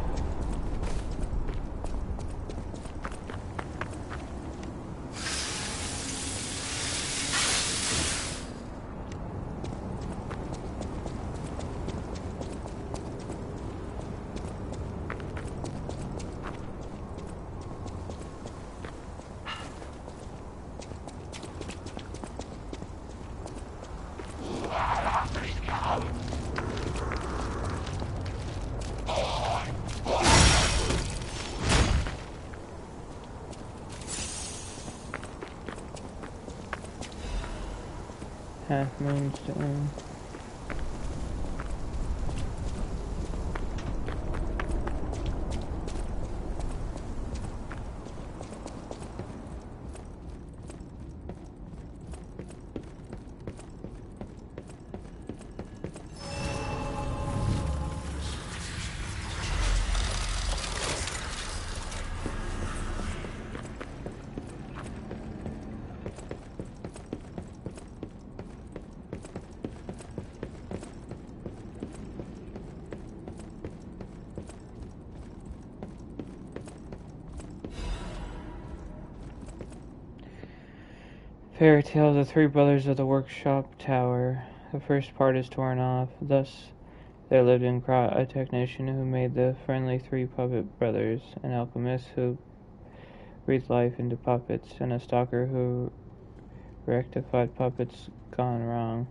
S1: Half moonstone. Fairy Tale of the Three Brothers of the Workshop Tower. The first part is torn off. Thus, there lived in Krat a technician who made the friendly three puppet brothers, an alchemist who breathed life into puppets, and a stalker who rectified puppets gone wrong.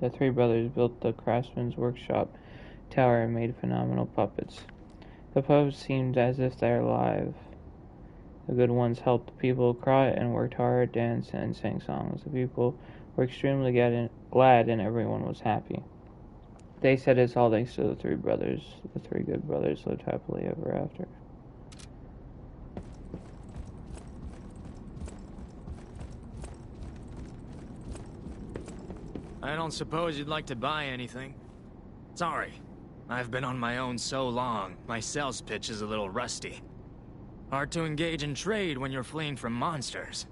S1: The three brothers built the craftsman's workshop tower and made phenomenal puppets. The puppets seemed as if they were alive. The good ones helped the people cry and worked hard, danced, and sang songs. The people were extremely glad and everyone was happy. They said it's all thanks to the three brothers. The three good brothers lived happily ever after.
S18: I don't suppose you'd like to buy anything? Sorry. I've been on my own so long, my sales pitch is a little rusty. Hard to engage in trade when you're fleeing from monsters.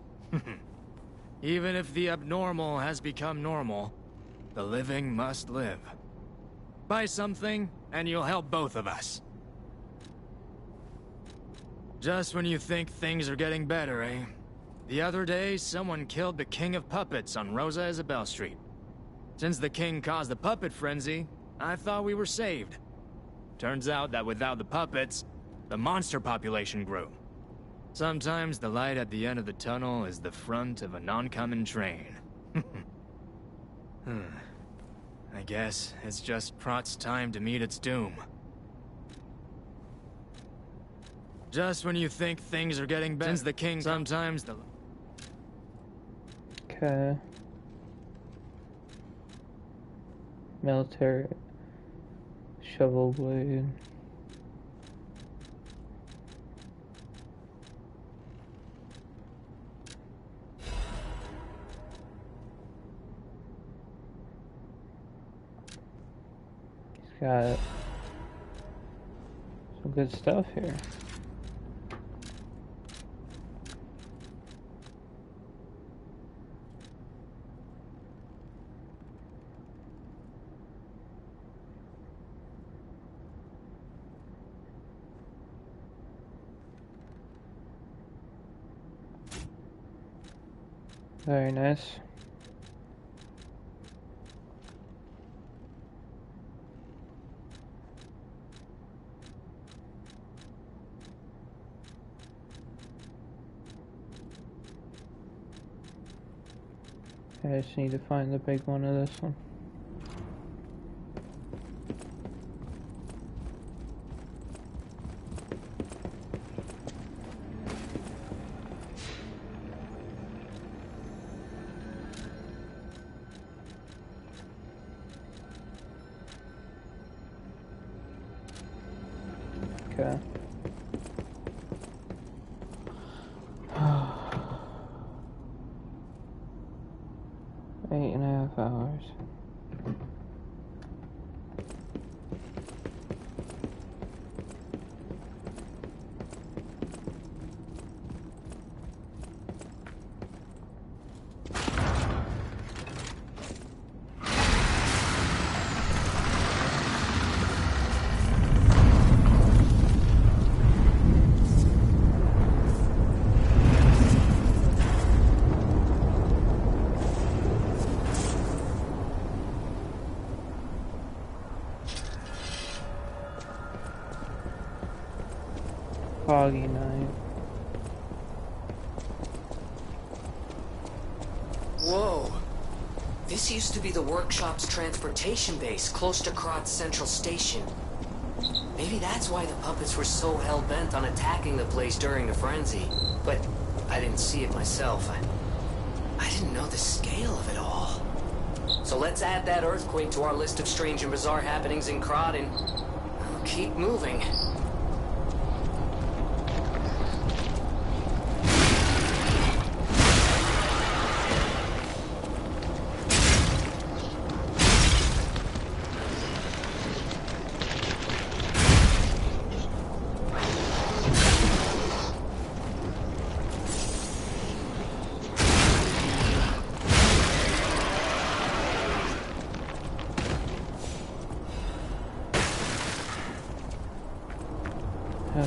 S18: Even if the abnormal has become normal, the living must live. Buy something, and you'll help both of us. Just when you think things are getting better, eh? The other day, someone killed the King of Puppets on Rosa Isabelle Street. Since the King caused the puppet frenzy, I thought we were saved.
S4: Turns out that without the puppets, the monster population grew. Sometimes the light at the end of the tunnel is the front of an oncoming train. I guess it's just Prot's time to meet its doom. Just when you think things are getting better, since the king, sometimes the...
S1: Okay. Military shovel blade. He's got some good stuff here. Very nice. I just need to find the big one of this one. Okay. 8.5 hours. Foggy night.
S2: Whoa. This used to be the workshop's transportation base, close to Krat's central station. Maybe that's why the puppets were so hell-bent on attacking the place during the frenzy. But I didn't see it myself. I didn't know the scale of it all. So let's add that earthquake to our list of strange and bizarre happenings in Krat and keep moving.
S1: Okay.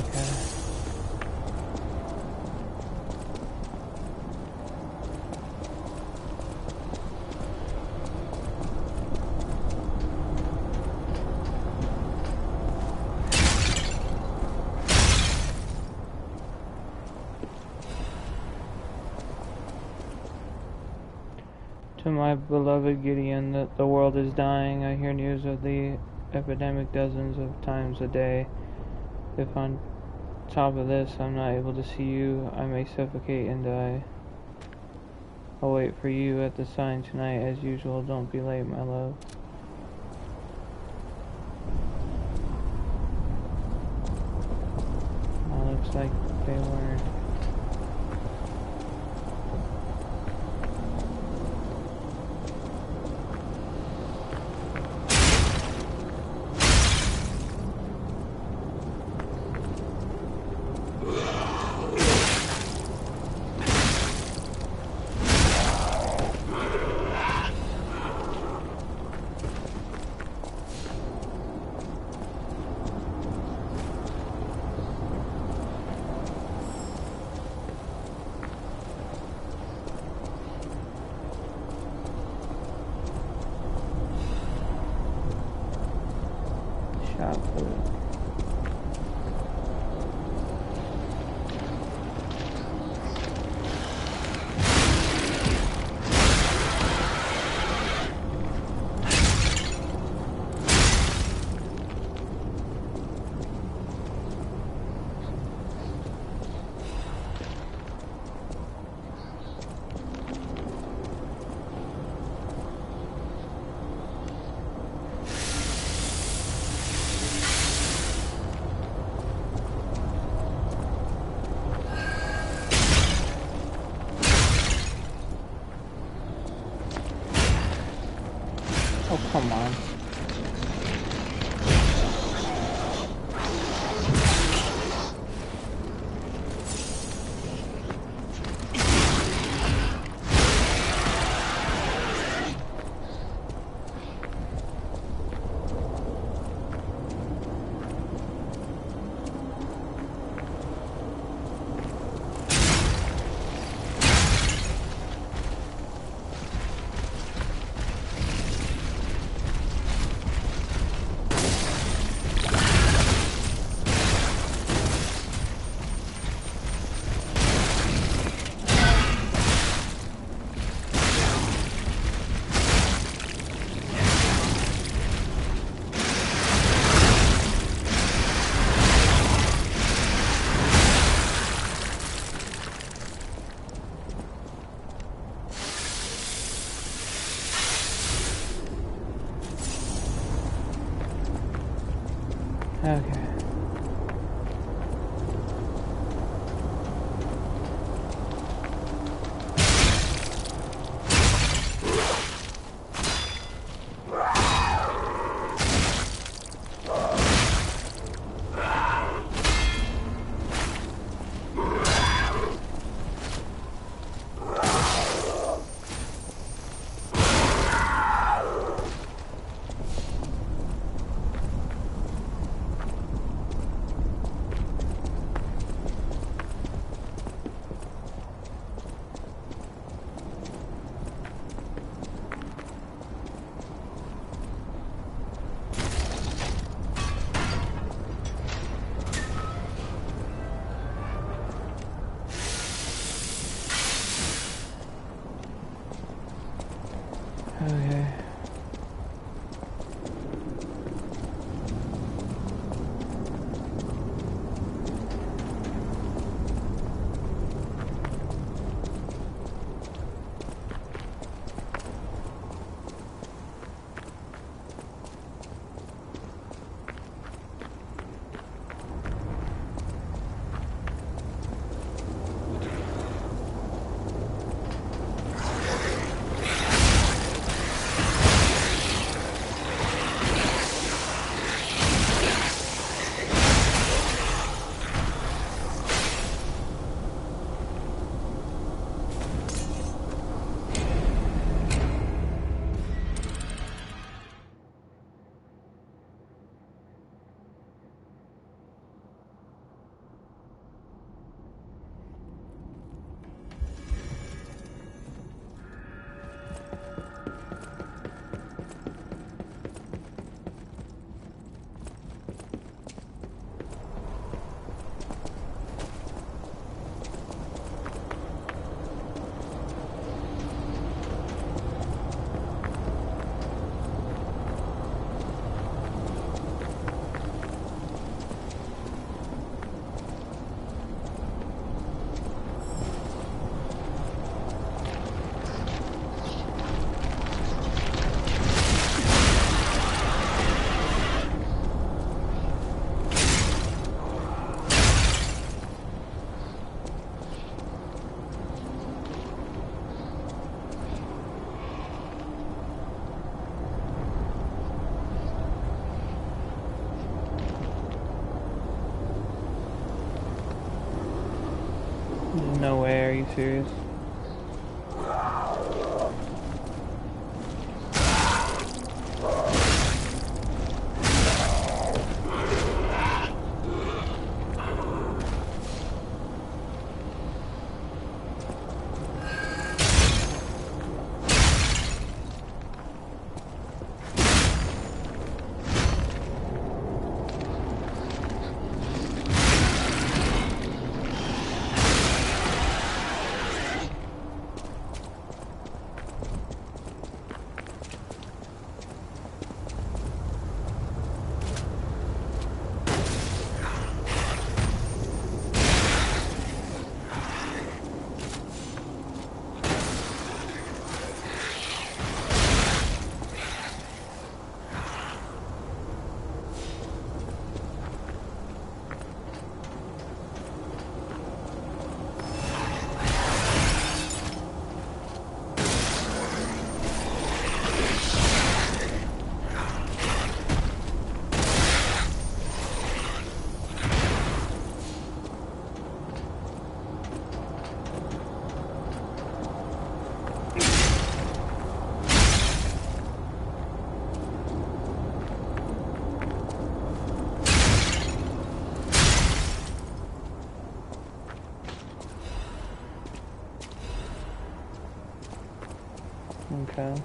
S1: To my beloved Gideon, that the world is dying. I hear news of the epidemic dozens of times a day. If on top of this I'm not able to see you, I may suffocate and die. I'll wait for you at the sign tonight as usual. Don't be late, my love. Oh, looks like they weren't. Shot put. Come on. Okay. Okay. No way, are you serious? Okay.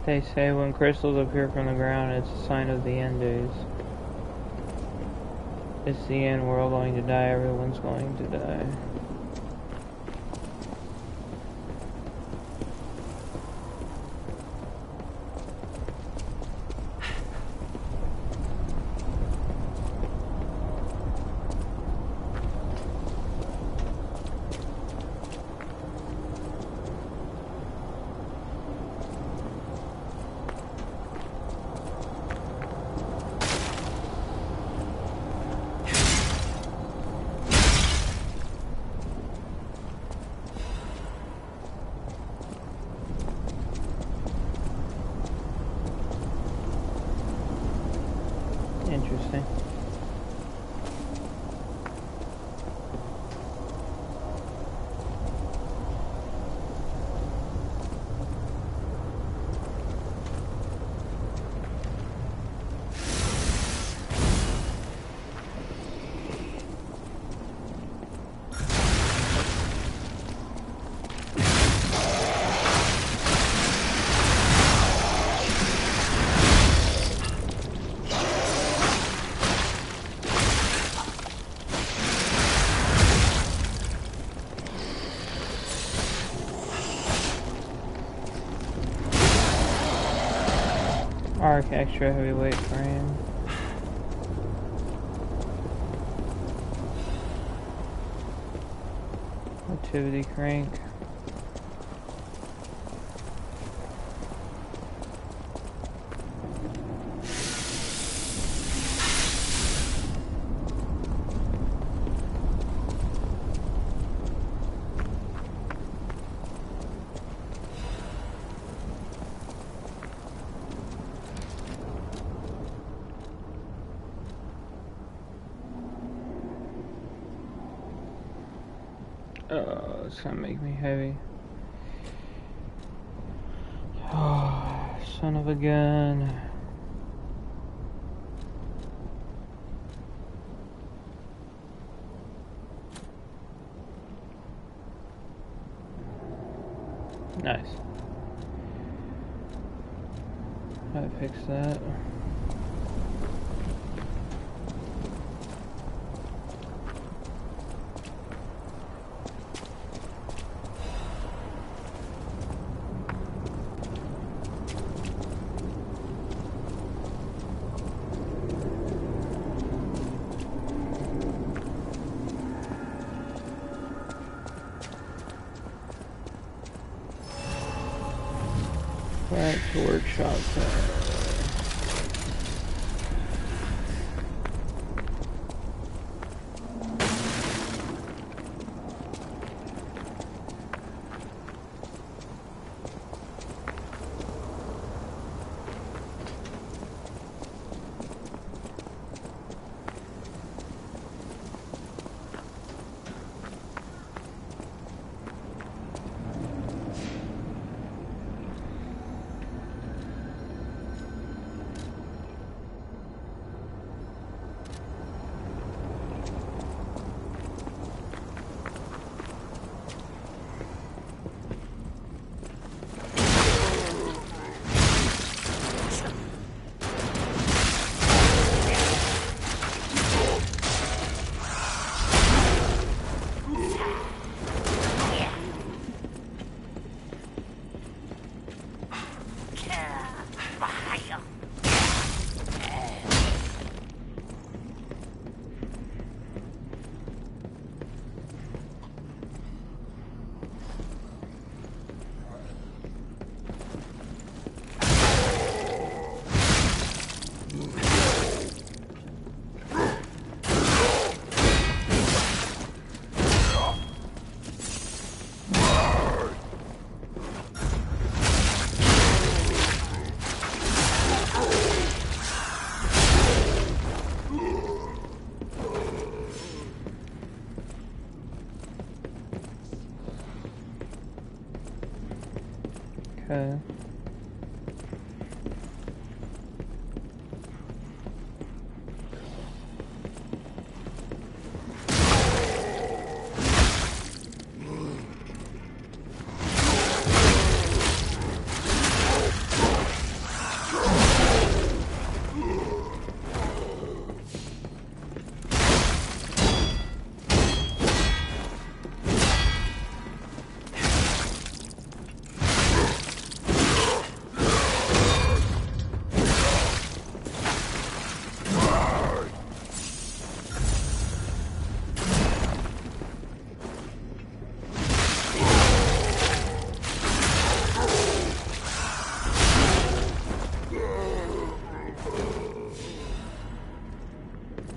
S1: They say when crystals appear from the ground, it's a sign of the end days. It's the end, we're all going to die, everyone's going to die. Interesting. Arc extra heavyweight frame. Activity crank. Oh, it's gonna make me heavy. Oh, son of a gun. Nice. I fixed that. Workshop. Okay.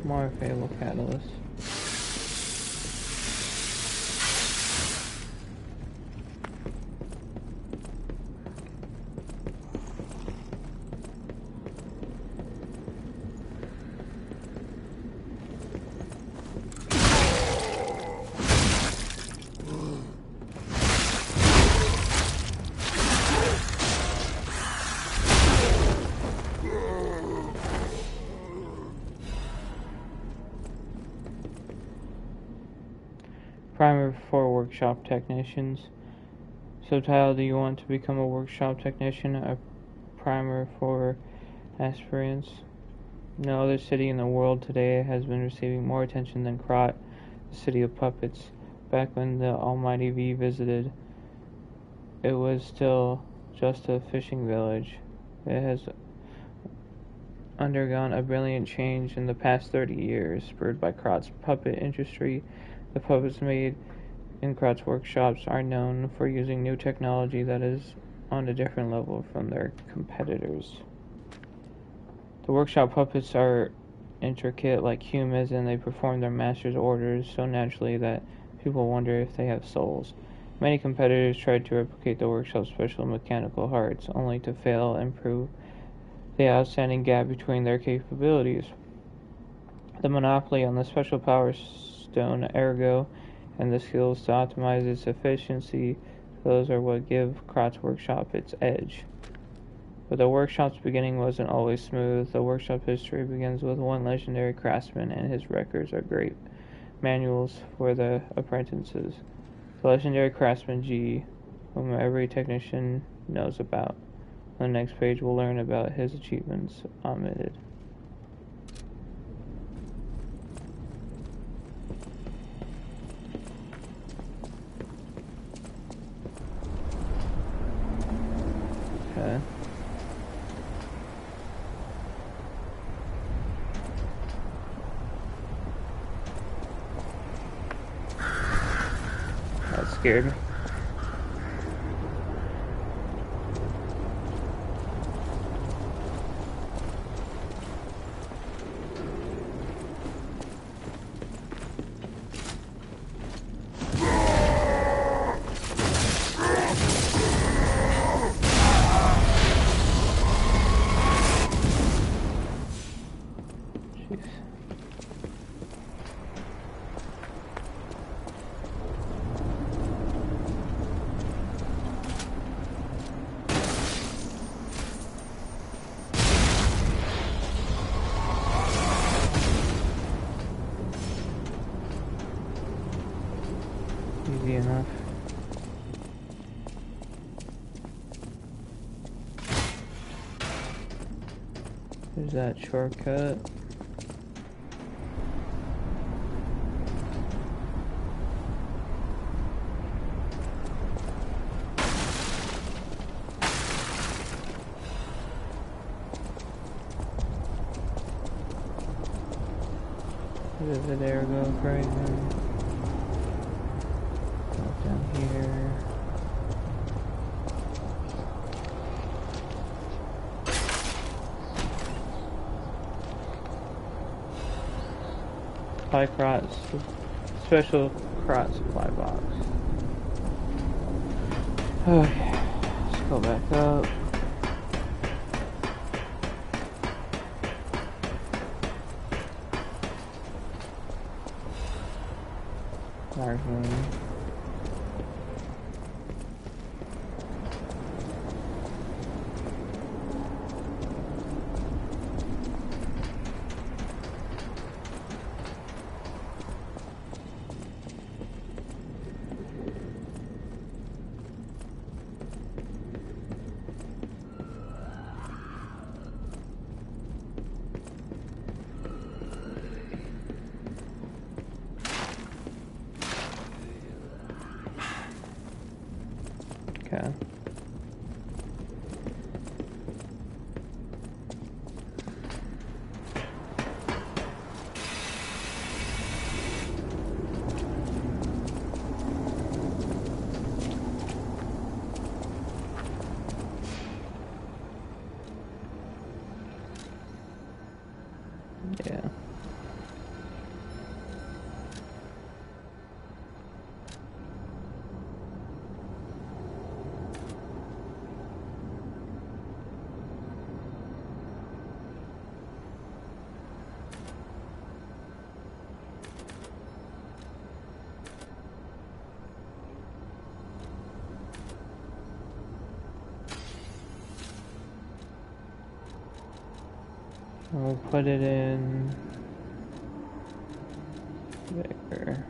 S1: More fatal catalyst. Primer for workshop technicians. Subtitle: Do you want to become a workshop technician? A primer for aspirants. No other city in the world today has been receiving more attention than Krat, the city of puppets. Back when the Almighty V visited, it was still just a fishing village. It has undergone a brilliant change in the past 30 years, spurred by Krat's puppet industry. The puppets made in Krat's workshops are known for using new technology that is on a different level from their competitors. The workshop puppets are intricate like humans, and they perform their master's orders so naturally that people wonder if they have souls. Many competitors tried to replicate the workshop's special mechanical hearts, only to fail and prove the outstanding gap between their capabilities. The monopoly on the special power stone ergo and the skills to optimize its efficiency, those are what give Krat's workshop its edge. But the workshop's beginning wasn't always smooth. The workshop history begins with one legendary craftsman, and his records are great manuals for the apprentices. The legendary craftsman G, whom every technician knows about. On the next page, we'll learn about his achievements omitted. Okay. That scared me. enough. There's that shortcut. Where did the air go right now? Down here. Supply crot, special crot supply box. Okay, let's go back up. Large room. Okay. Yeah. We'll put it in there.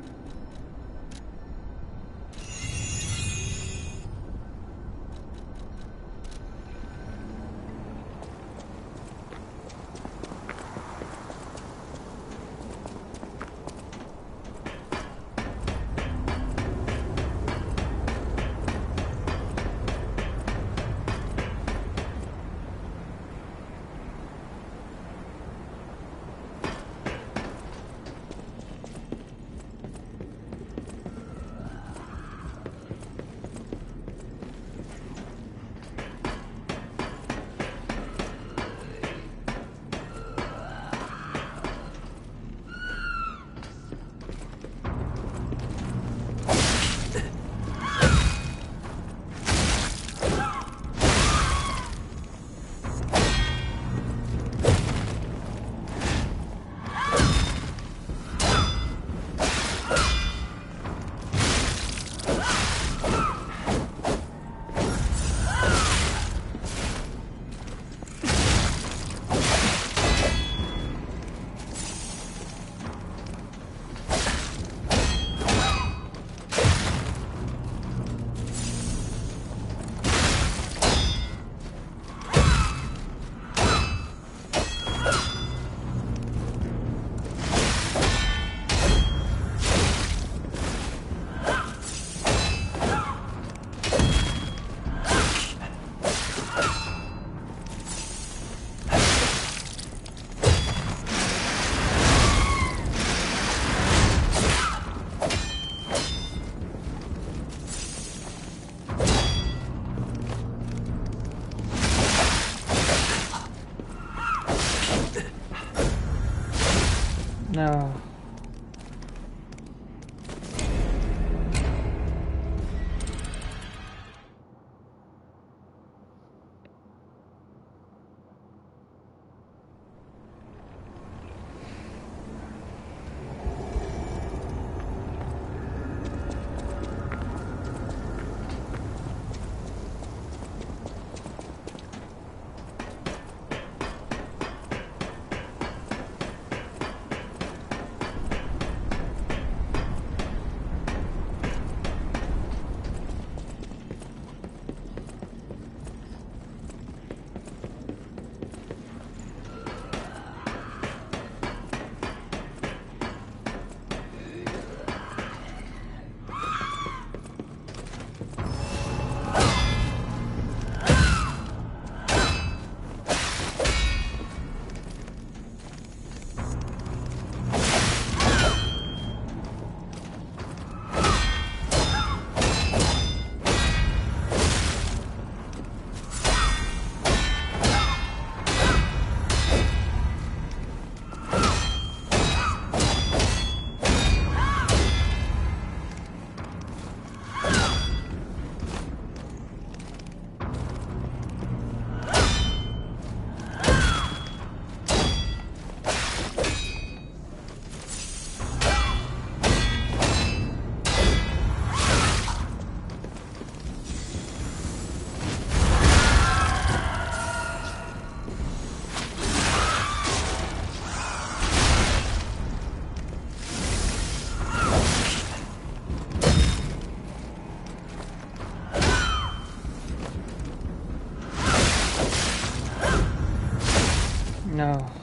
S1: No. No.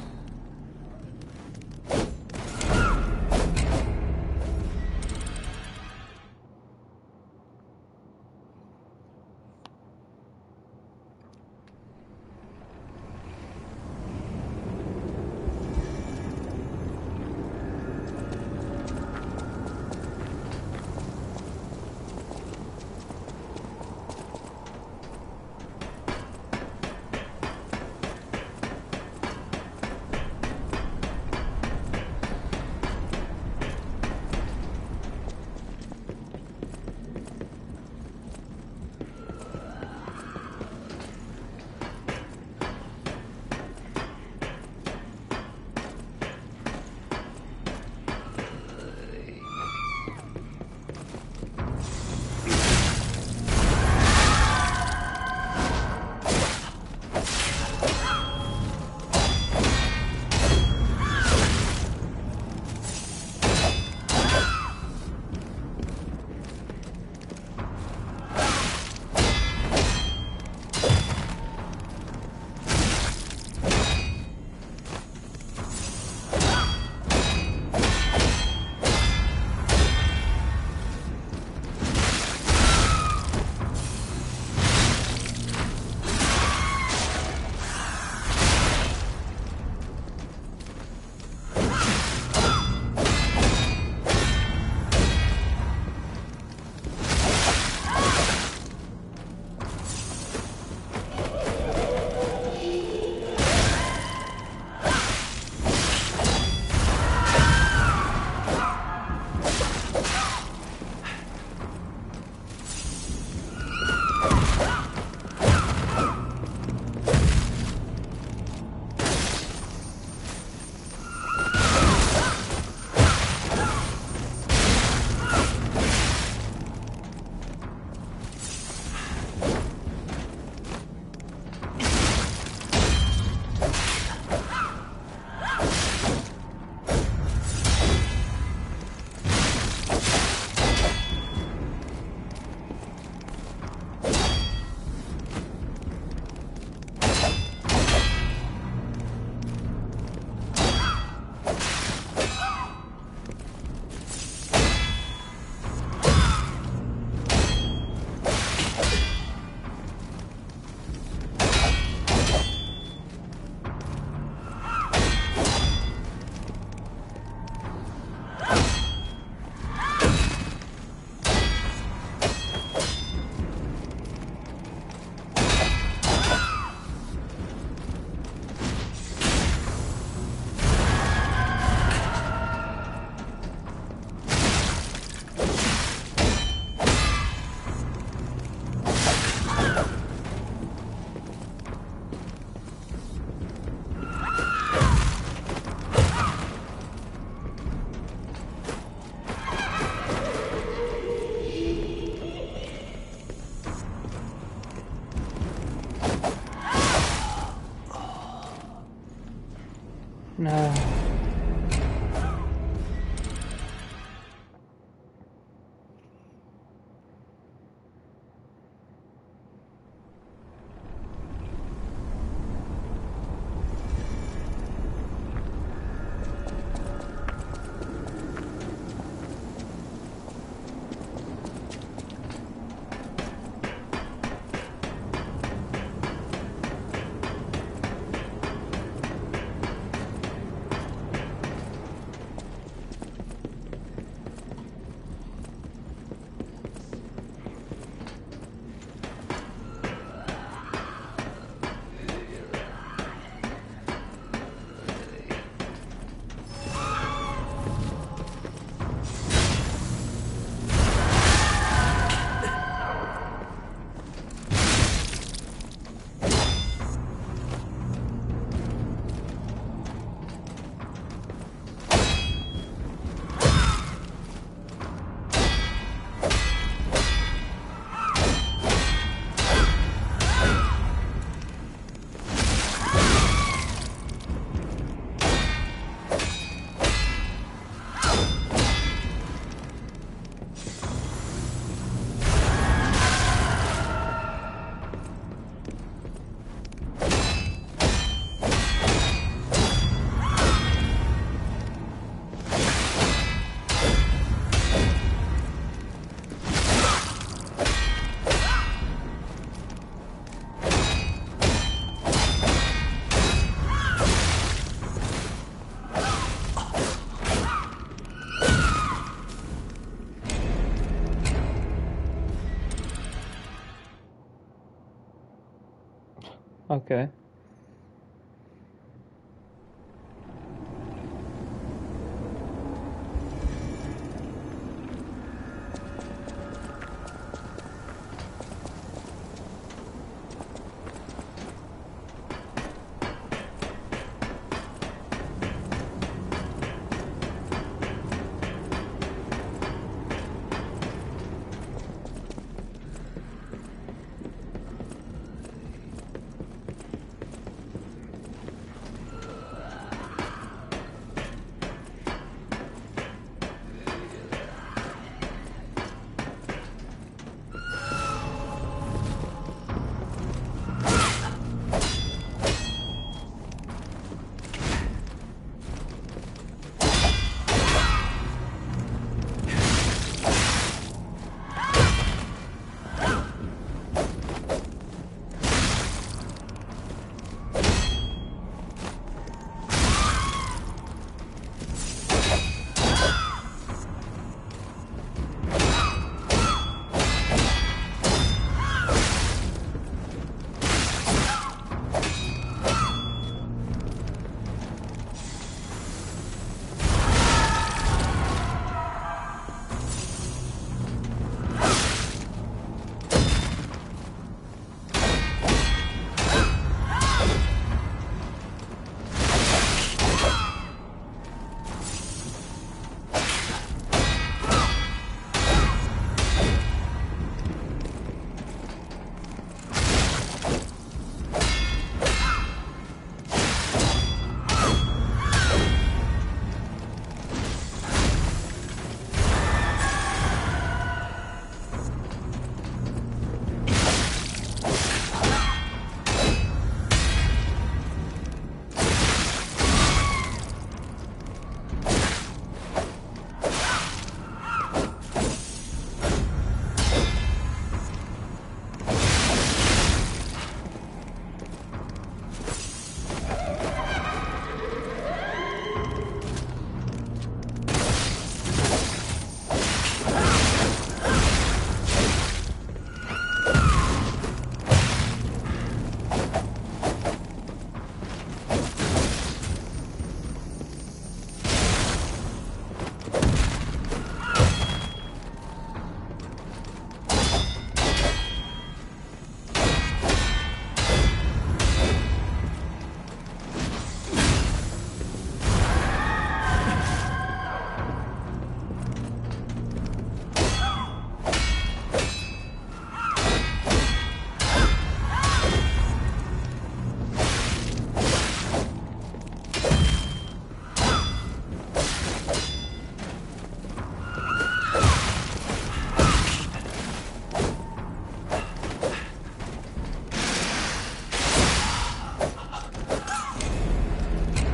S1: No. Okay.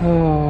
S1: Oh.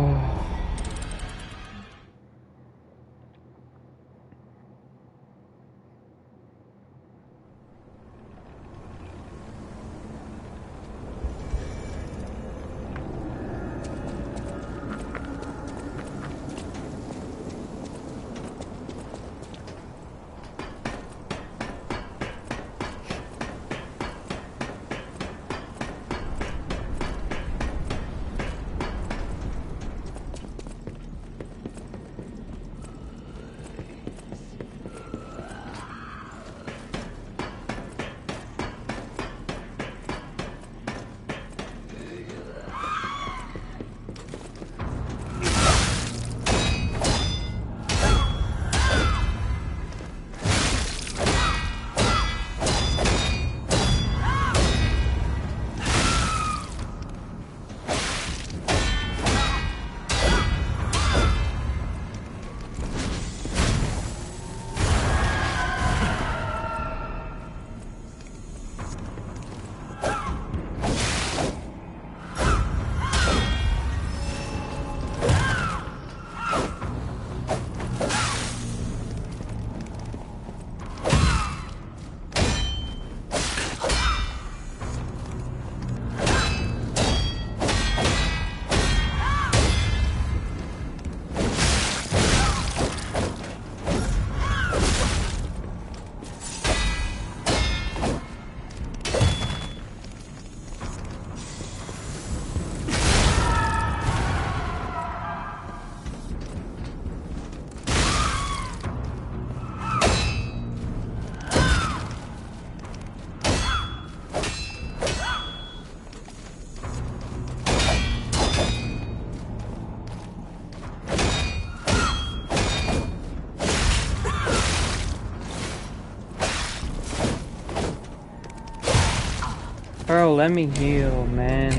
S1: Bro, let me heal, man.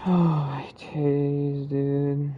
S1: Oh, my days, dude.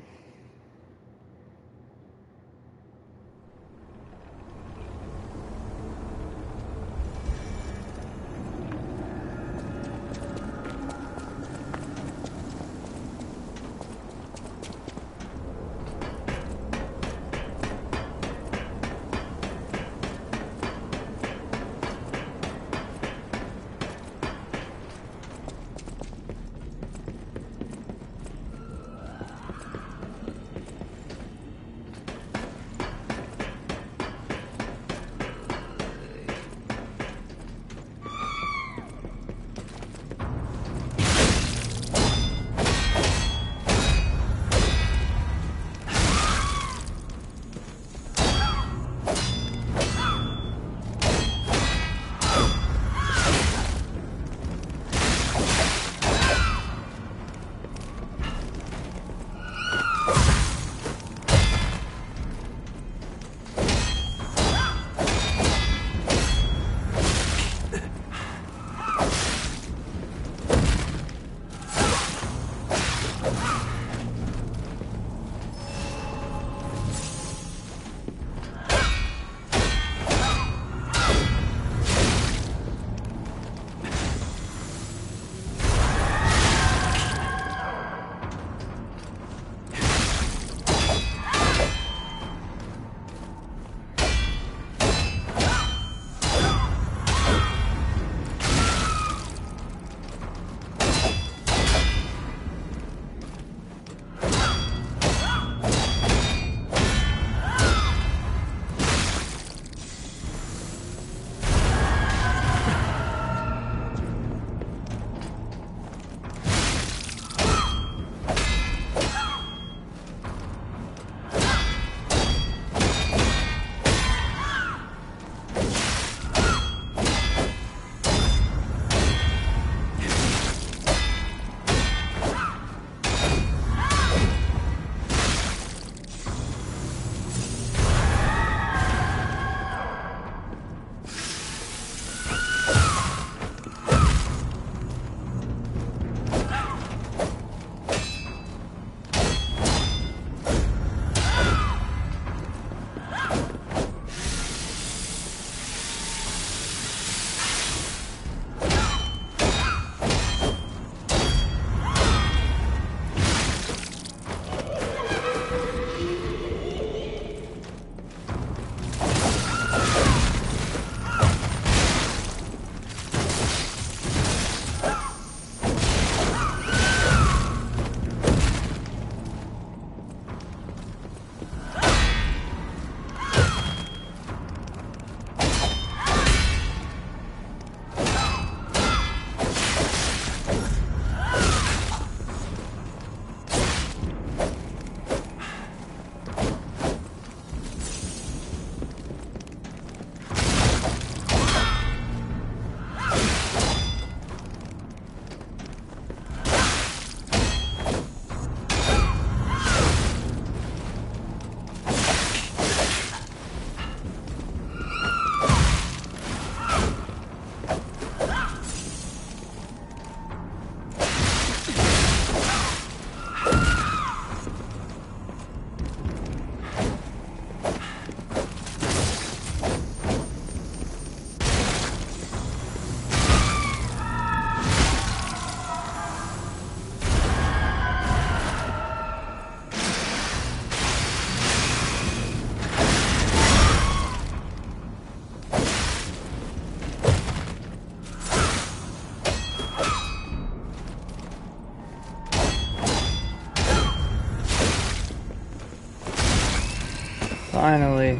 S1: Finally.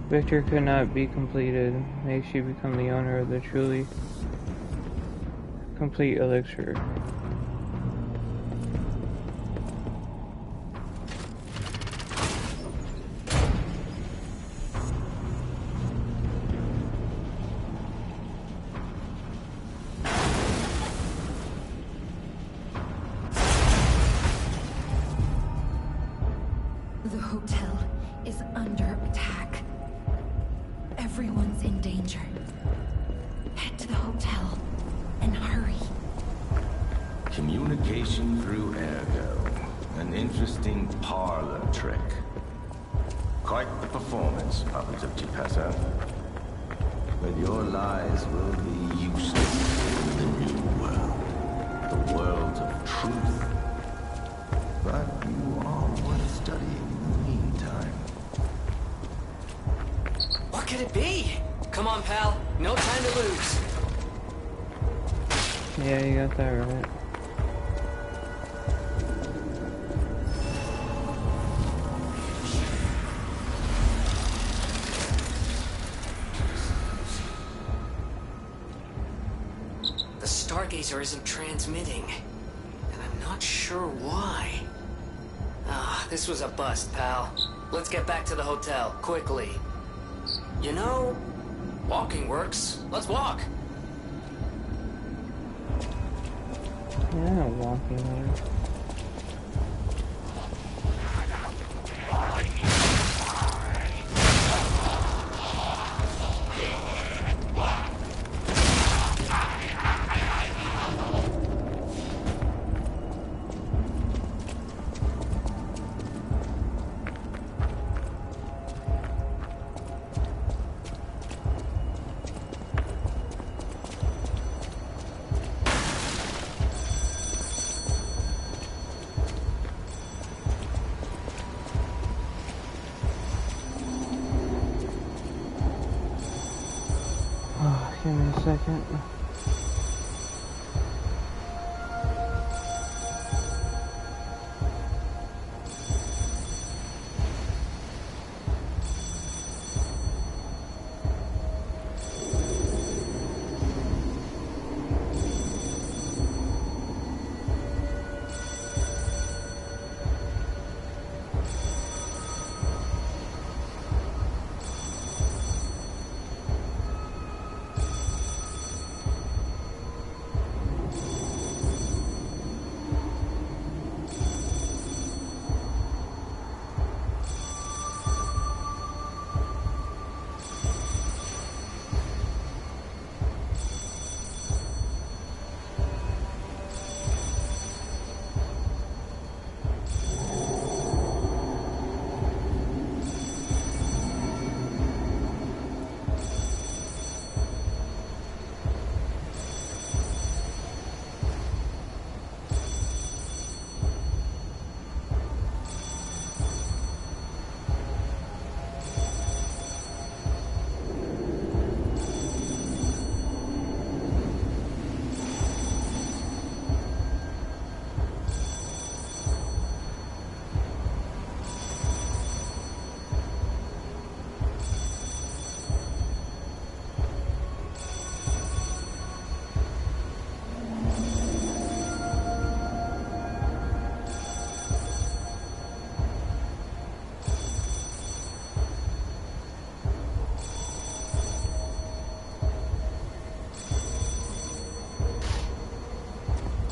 S1: Victor could not be completed. Makes you become the owner of the truly complete elixir.
S12: The hotel is under attack. Everyone's in danger. Head to the hotel and hurry.
S11: Communication through ergo. An interesting parlor trick. Quite the performance, puppet of Chipessa. But your lies will be useless in the new world. The world of truth. But you are worth studying in the meantime.
S2: What could it be? Come on, pal. No time to lose.
S1: Yeah, you got that right.
S2: The Stargazer isn't transmitting, and I'm not sure why. Ah, this was a bust, pal. Let's get back to the hotel, quickly. You know, walking works. Let's walk.
S1: Yeah, walking there. Give me a second.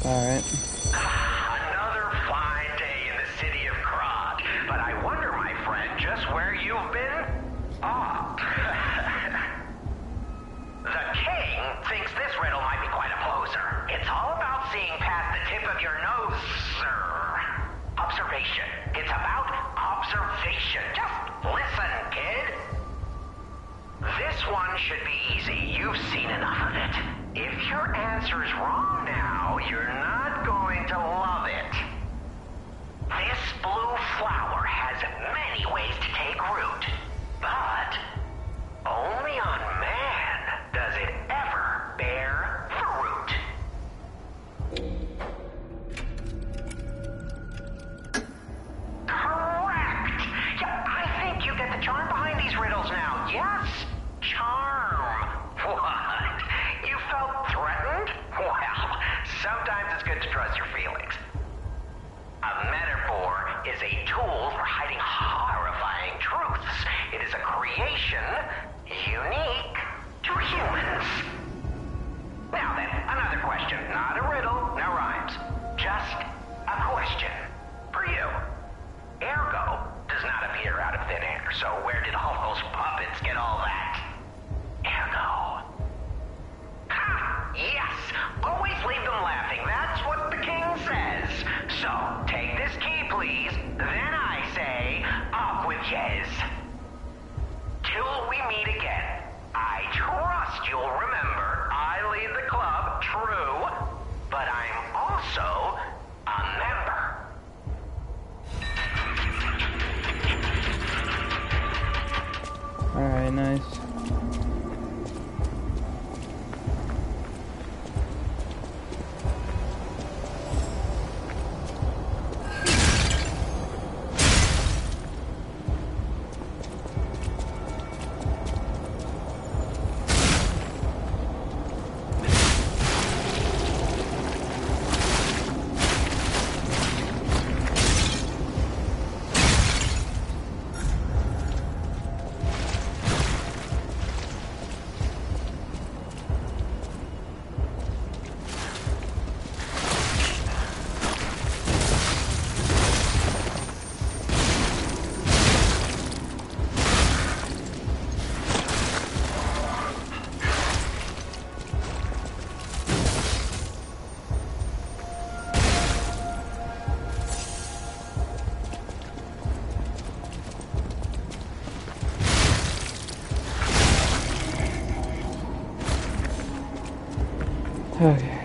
S1: Alright.
S3: Another fine day in the city of Krog. But I wonder, my friend, just where you've been? Ah. The king thinks this riddle might be quite a poser. It's all about seeing past the tip of your nose, sir. Observation. It's about observation. Just listen, kid. This one should be easy. You've seen enough of it. If your answer's wrong now, you're not going to love it. This blue flower has many ways to take root, but only on man does it ever bear fruit. Correct! Yeah, I think you get the charm behind these riddles now. sometimes it's good to trust your feelings. A metaphor is a tool for hiding horrifying truths. It is a creation unique to humans. Now then, another question. Not a riddle, no rhymes. Just a question for you. Ergo does not appear out of thin air, so where did all those puppets get all that? Ergo. Ha! Yes! Always leave them laughing. That's what the king says. So, take this key, please. Then I say, up with yes. Till we meet again. I trust you'll remember I lead the club, true, but I'm also a member.
S1: Alright, nice. Okay.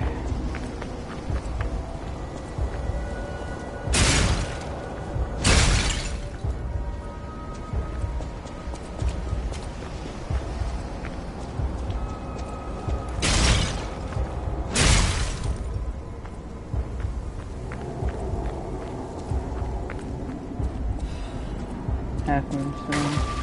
S1: Halfling stone.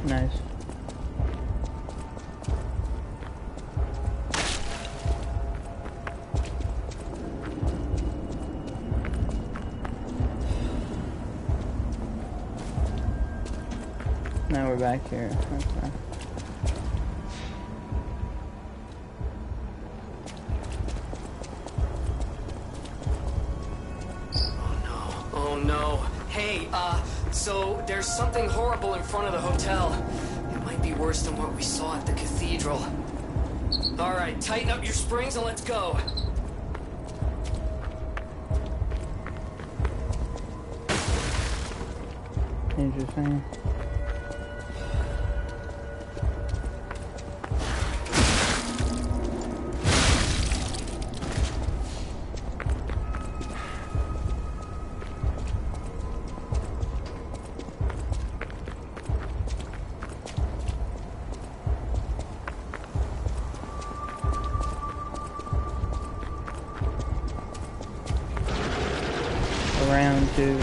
S1: Nice. Now we're back here. Okay.
S2: Oh no. Hey, so there's something horrible in front of the hotel. It might be worse than what we saw at the cathedral. Alright, tighten up your springs and let's go.
S1: Interesting. Around to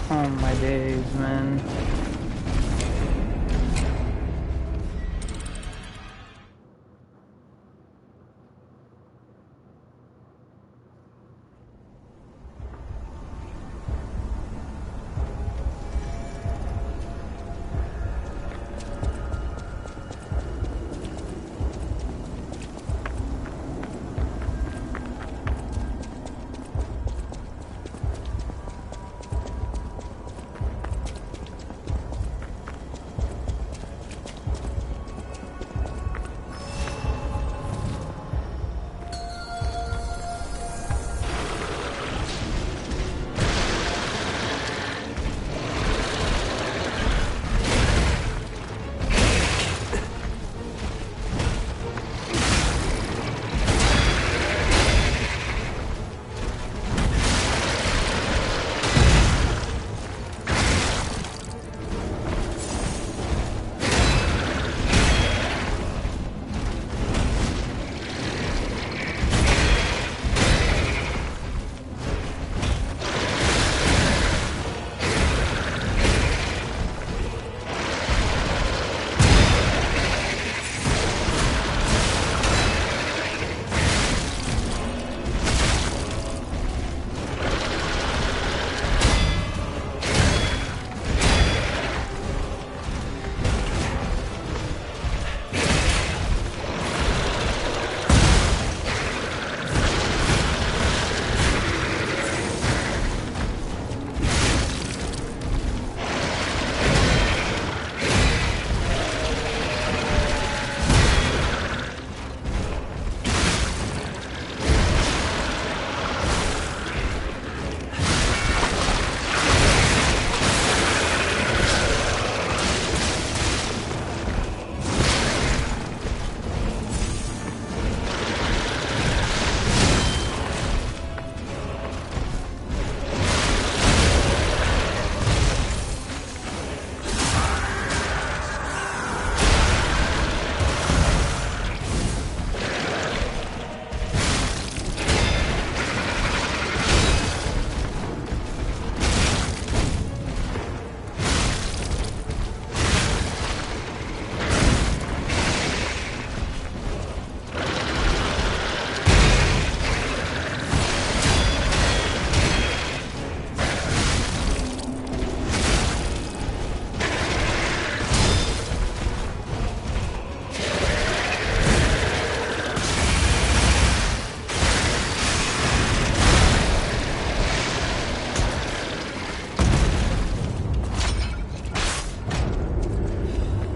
S1: Oh my days, man.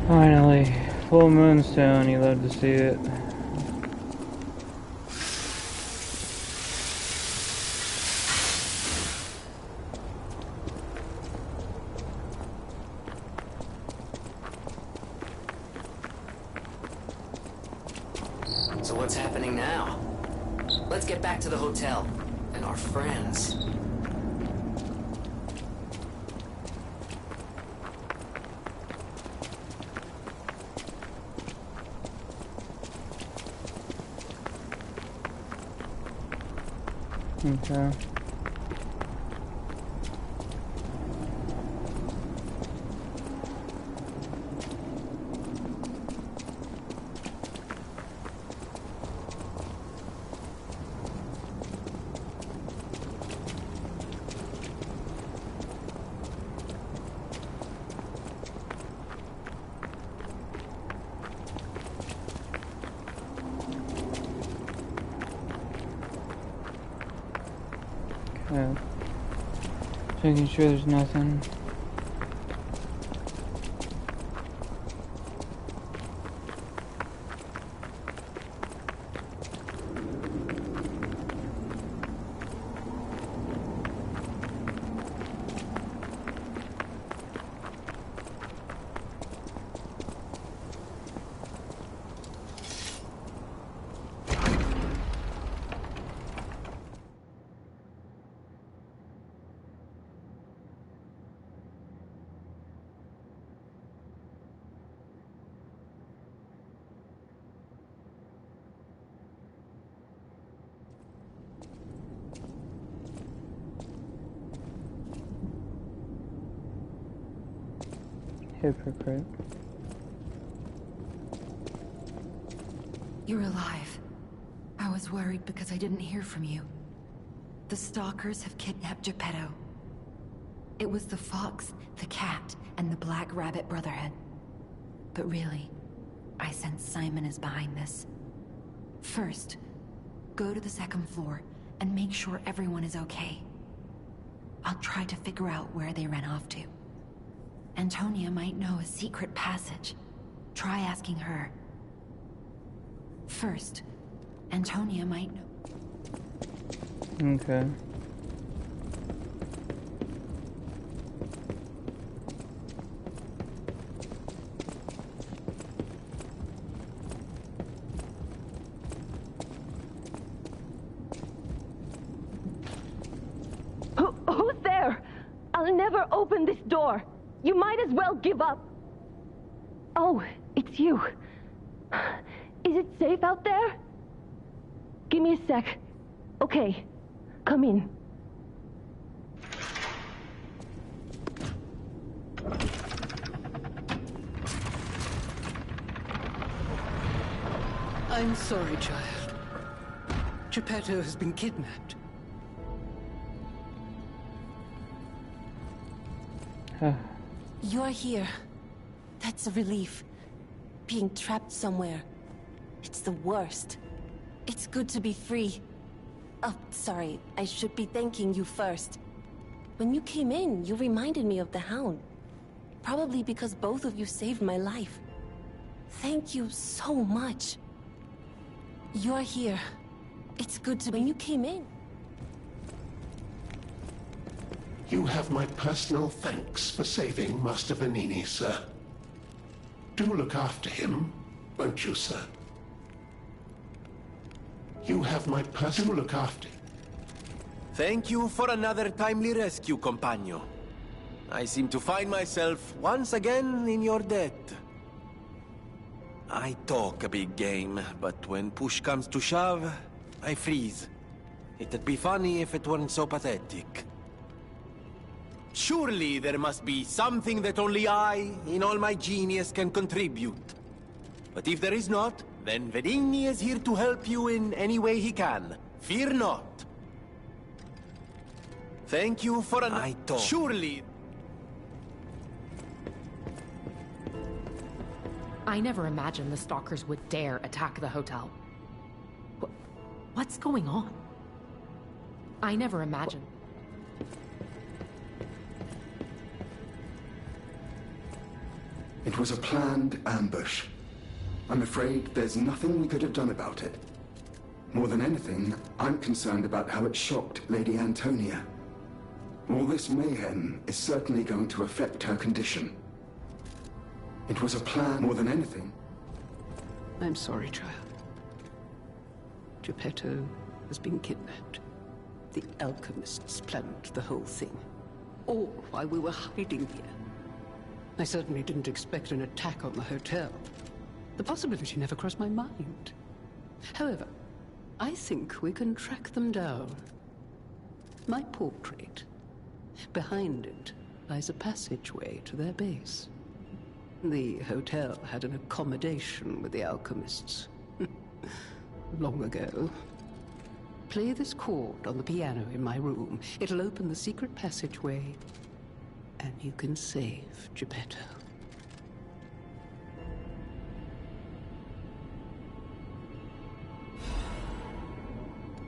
S1: Finally, full moonstone, you love to see it.
S2: So what's happening now? Let's get back to the hotel and our friends.
S1: Okay. Okay. Making sure there's nothing. Hypocrite.
S12: You're alive. I was worried because I didn't hear from you. The stalkers have kidnapped Geppetto. It was the fox, the cat, and the Black Rabbit Brotherhood. But really, I sense Simon is behind this. First, go to the second floor and make sure everyone is okay. I'll try to figure out where they ran off to. Antonia might know a secret passage. Try asking her. First, Antonia might know.
S1: Okay.
S10: Who's there? I'll never open this door. You might as well give up. Oh, it's you. Is it safe out there? Give me a sec. Okay, come in.
S14: I'm sorry, child. Geppetto has been kidnapped.
S7: You're here. That's a relief. Being trapped somewhere. It's the worst. It's good to be free. Oh, sorry. I should be thanking you first. When you came in, you reminded me of the Hound. Probably because both of you saved my life. Thank you so much. You're here. It's good to be... When you came in...
S5: You have my personal thanks for saving Master Vanini, sir. Do look after him, won't you, sir? You have my personal look after.
S6: Thank you for another timely rescue, companion. I seem to find myself once again in your debt. I talk a big game, but when push comes to shove, I freeze. It'd be funny if it weren't so pathetic. Surely there must be something that only I, in all my genius, can contribute. But if there is not, then Venigni is here to help you in any way he can. Fear not. Thank you for an... I talk. Surely...
S8: I never imagined the stalkers would dare attack the hotel. What's going on? I never imagined...
S9: It was a planned ambush. I'm afraid there's nothing we could have done about it. More than anything, I'm concerned about how it shocked Lady Antonia. All this mayhem is certainly going to affect her condition. It was a plan more than anything.
S14: I'm sorry, child. Geppetto has been kidnapped. The alchemists planned the whole thing. All while we were hiding here. I certainly didn't expect an attack on the hotel. The possibility never crossed my mind. However, I think we can track them down. My portrait. Behind it lies a passageway to their base. The hotel had an accommodation with the alchemists. Long ago. Play this chord on the piano in my room. It'll open the secret passageway, and you can save Geppetto.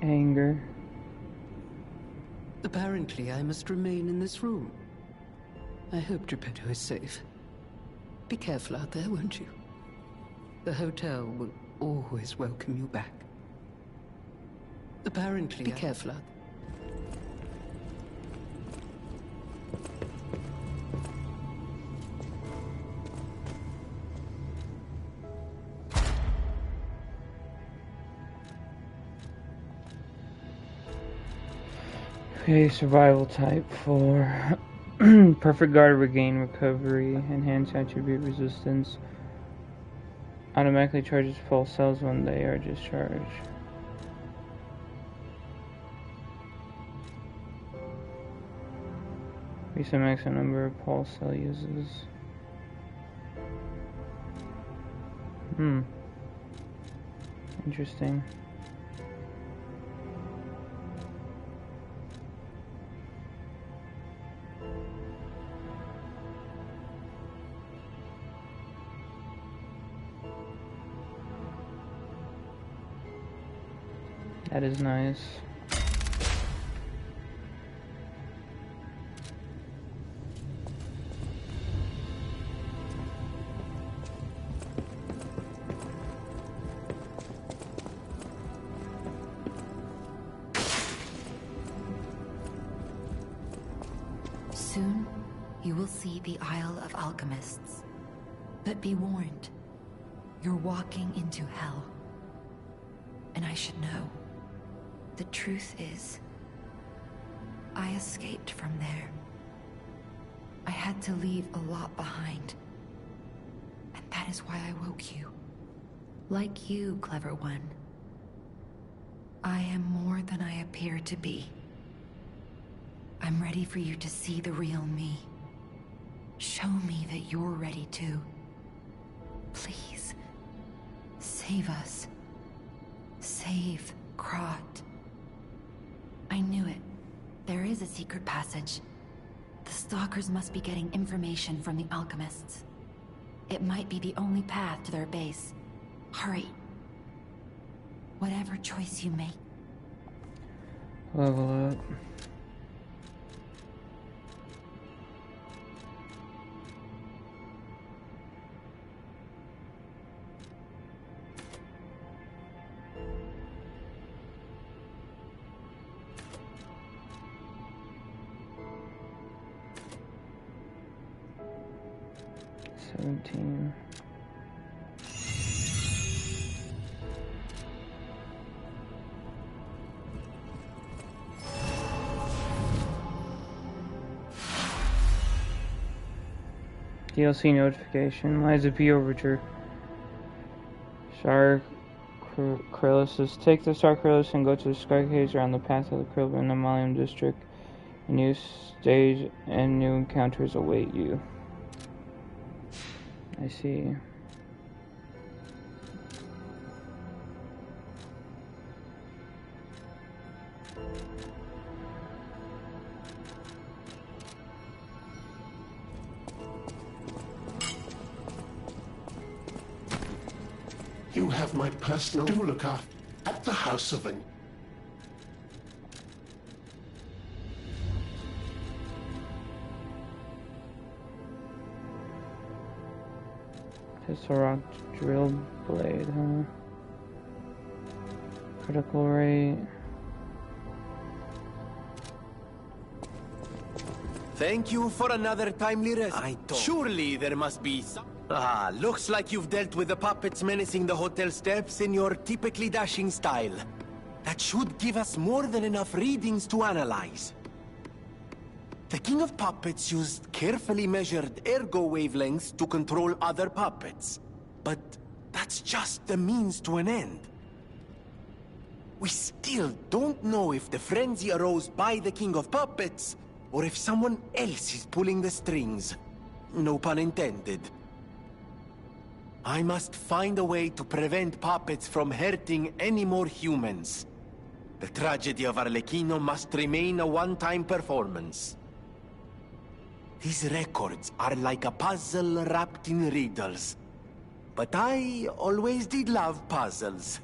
S1: Anger.
S14: Apparently, I must remain in this room. I hope Geppetto is safe. Be careful out there, won't you? The hotel will always welcome you back. Apparently, be careful out there.
S1: Okay, survival type 4. Perfect guard, regain recovery, enhance attribute resistance. Automatically charges pulse cells when they are discharged. Increase the maximum number of pulse cell uses. Interesting. That is nice.
S12: Soon, you will see the Isle of Alchemists. But be warned, you're walking into hell. And I should know. The truth is, I escaped from there. I had to leave a lot behind. And that is why I woke you. Like you, clever one. I am more than I appear to be. I'm ready for you to see the real me. Show me that you're ready too. Please, save us. Save Krot. I knew it. There is a secret passage. The Stalkers must be getting information from the Alchemists. It might be the only path to their base. Hurry. Whatever choice you make.
S1: Level up. DLC notification. Liza P. Overture. Star Kryllus. Take the Star Kryllus and go to the Sky Caves around the path of the Krill in the Malium district. A new stage and new encounters await you. I see.
S5: You have my personal duplicate at the House of an...
S1: Tesseract drill blade, huh? Critical rate.
S6: Thank you for another timely rest. Surely there must be some... Ah, looks like you've dealt with the puppets menacing the hotel steps in your typically dashing style. That should give us more than enough readings to analyze. The King of Puppets used carefully measured ergo wavelengths to control other puppets. But that's just the means to an end. We still don't know if the frenzy arose by the King of Puppets, or if someone else is pulling the strings. No pun intended. I must find a way to prevent puppets from hurting any more humans. The tragedy of Arlecchino must remain a one-time performance. These records are like a puzzle wrapped in riddles. But I always did love puzzles.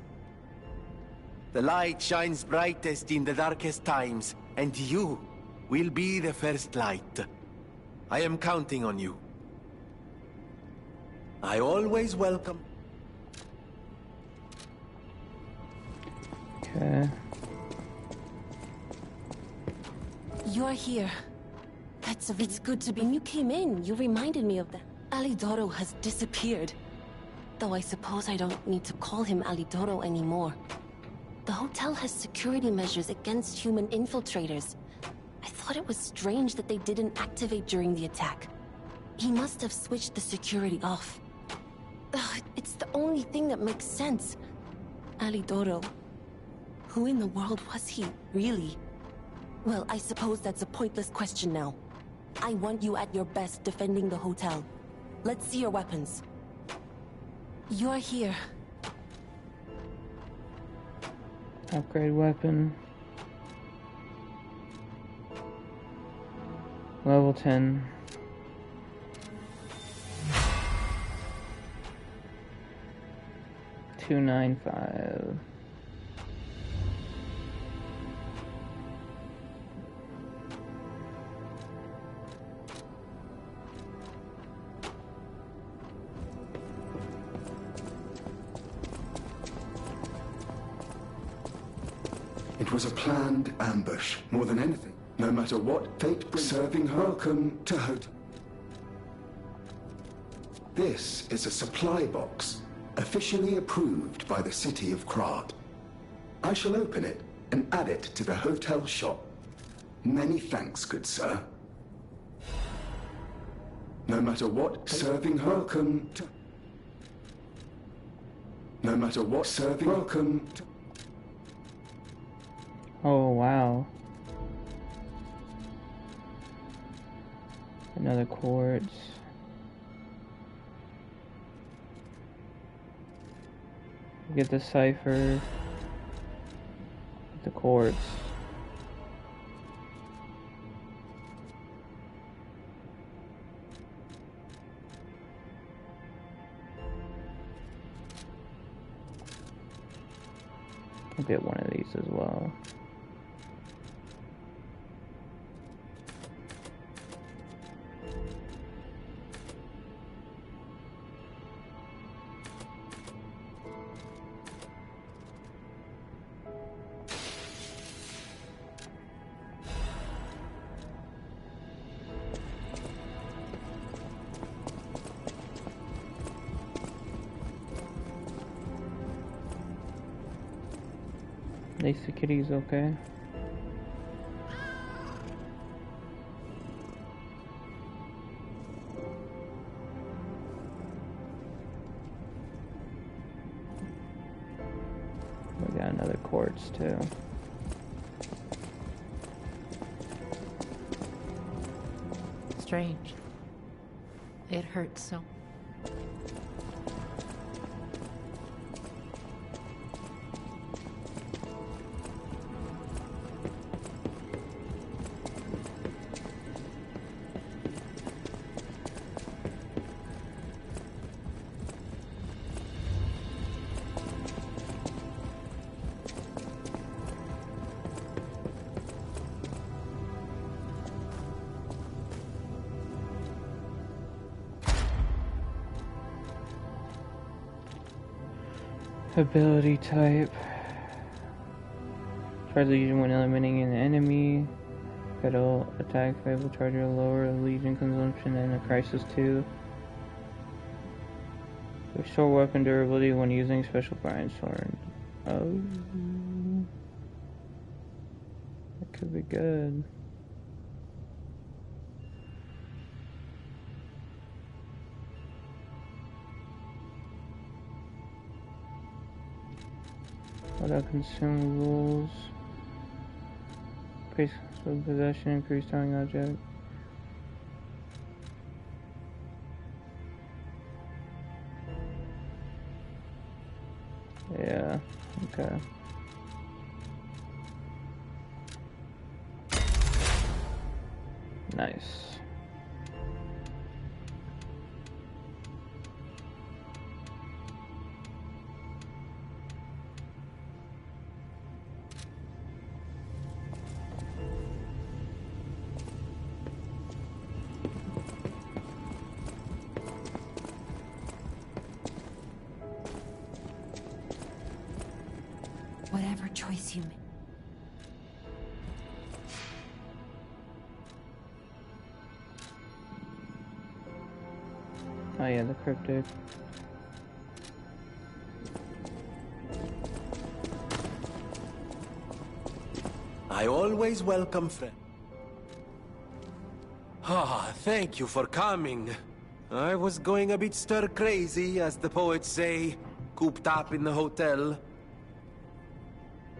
S6: The light shines brightest in the darkest times, and you will be the first light. I am counting on you. I always welcome...
S1: Okay.
S7: You're here. It's good to be... When you came in, you reminded me of that. Alidoro has disappeared. Though I suppose I don't need to call him Alidoro anymore. The hotel has security measures against human infiltrators. I thought it was strange that they didn't activate during the attack. He must have switched the security off. Ugh, it's the only thing that makes sense. Alidoro. Who in the world was he, really? Well, I suppose that's a pointless question now. I want you at your best defending the hotel. Let's see your weapons. You're here.
S1: Upgrade weapon. Level 10. $295.
S9: It was a planned ambush, more than anything. No matter what fate brings, serving her. Welcome to Hotel. This is a supply box, officially approved by the city of Krat. I shall open it and add it to the hotel shop. Many thanks, good sir. No matter what, serving her. Welcome to... No matter what, serving... Welcome to...
S1: Oh, wow. Another quartz. Get the cipher. Get the quartz. I'll get one of these as well. At least the kitty's okay. We got another quartz too.
S8: Strange. It hurts so.
S1: Ability type. Charge Legion when eliminating an enemy. Fatal attack, fatal charger, lower Legion consumption, and a Crisis 2. Restore weapon durability when using special brainstorm. Oh. That could be good. What are consumables? Increase possession, increase throwing object. Yeah, okay. Nice.
S12: Whatever choice you make.
S1: Oh yeah, the cryptic.
S6: I always welcome friends. Ah, thank you for coming. I was going a bit stir-crazy, as the poets say, cooped up in the hotel.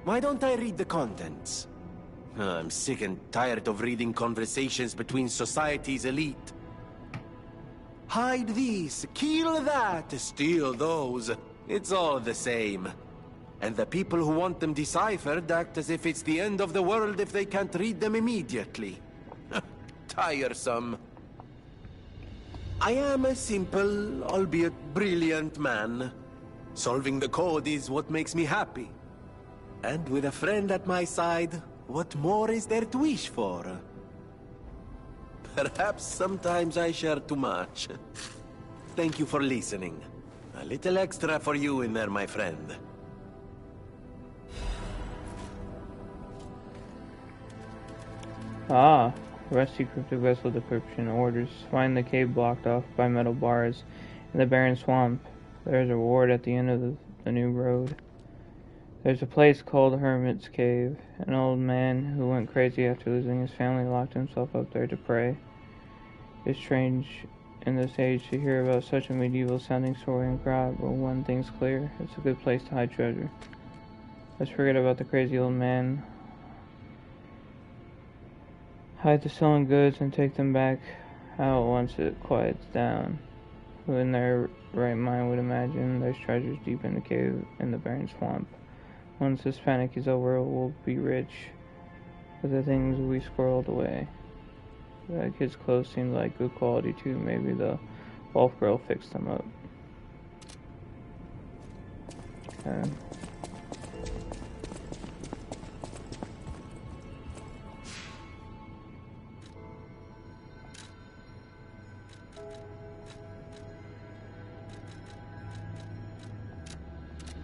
S6: Why don't I read the contents? I'm sick and tired of reading conversations between society's elite. Hide these, kill that, steal those. It's all the same. And the people who want them deciphered act as if it's the end of the world if they can't read them immediately. Tiresome. I am a simple, albeit brilliant man. Solving the code is what makes me happy. And with a friend at my side, what more is there to wish for? Perhaps sometimes I share too much. Thank you for listening. A little extra for you in there, my friend.
S1: Ah, rusty cryptic vessel decryption orders. Find the cave blocked off by metal bars in the barren swamp. There's a reward at the end of the new road. There's a place called Hermit's Cave. An old man who went crazy after losing his family locked himself up there to pray. It's strange in this age to hear about such a medieval-sounding story and crowd, but one thing's clear. It's a good place to hide treasure. Let's forget about the crazy old man. Hide the stolen goods and take them back out once it quiets down. Who in their right mind would imagine there's treasures deep in the cave in the barren swamp? Once this panic is over, we'll be rich with the things we squirreled away. That kid's clothes seemed like good quality too. Maybe the wolf girl fixed them up. Okay.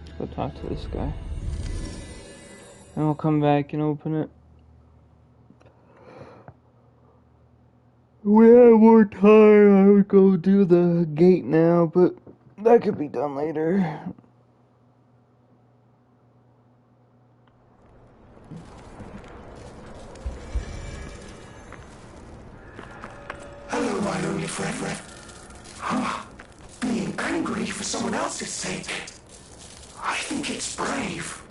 S1: Let's go talk to this guy. And we'll come back and open it. We have more time. I would go do the gate now, but that could be done later.
S5: Hello, my only friend. Being angry for someone else's sake. I think it's brave.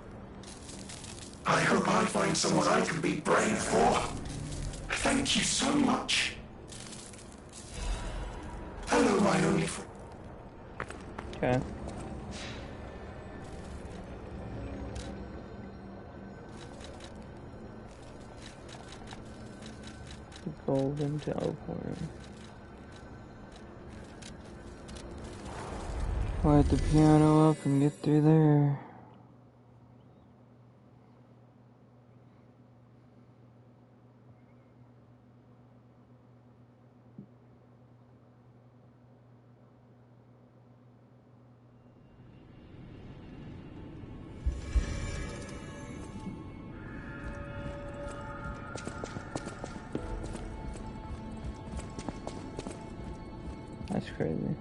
S5: I hope I find someone I can be brave for. Thank you so much. Hello, my only friend.
S1: Okay. Golden teleport. Light the piano up and get through there. That's crazy.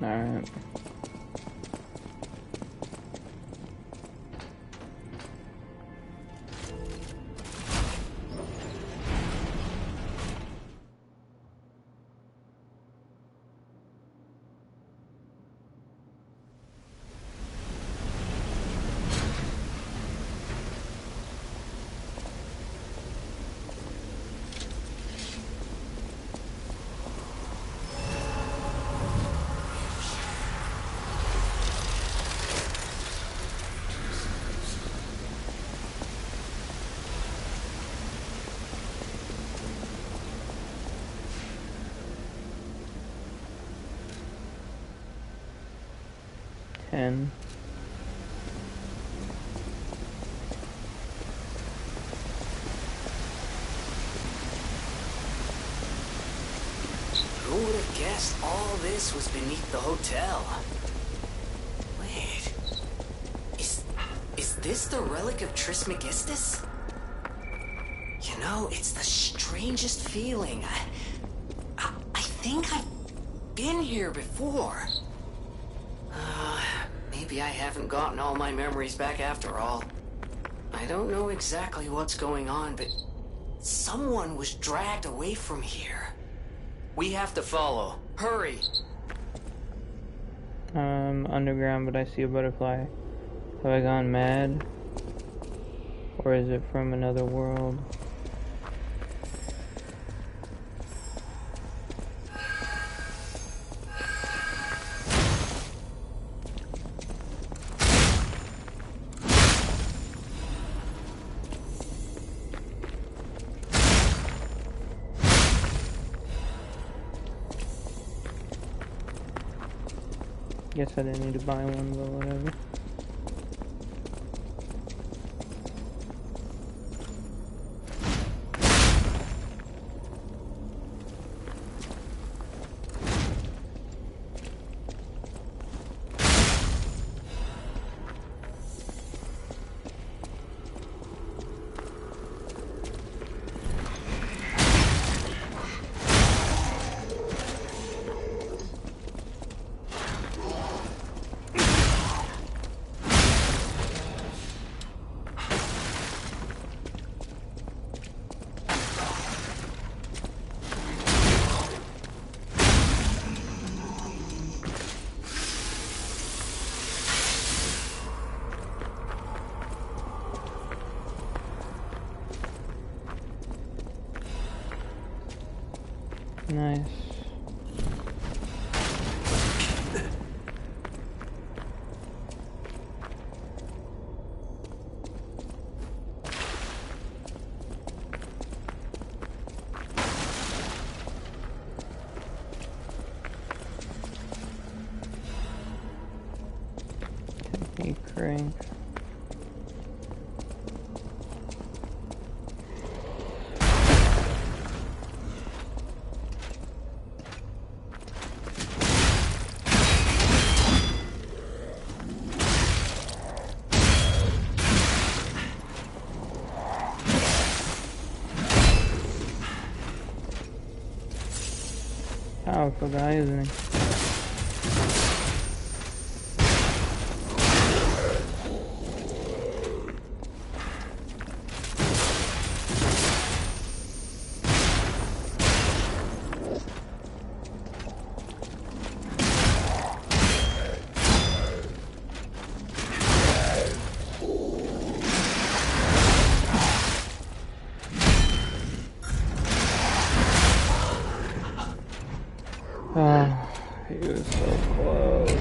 S1: Alright. And
S2: Who would have guessed all this was beneath the hotel? Wait, is this the relic of Trismegistus? You know, it's the strangest feeling. I think I've been here before. Maybe I haven't gotten all my memories back after all. I don't know exactly what's going on, but someone was dragged away from here. We have to follow. Hurry!
S1: Underground, but I see a butterfly. Have I gone mad? Or is it from another world? Guess I didn't need to buy one, but whatever. Nice. Technique crank. Powerful guy, isn't he? Oh, he was so close.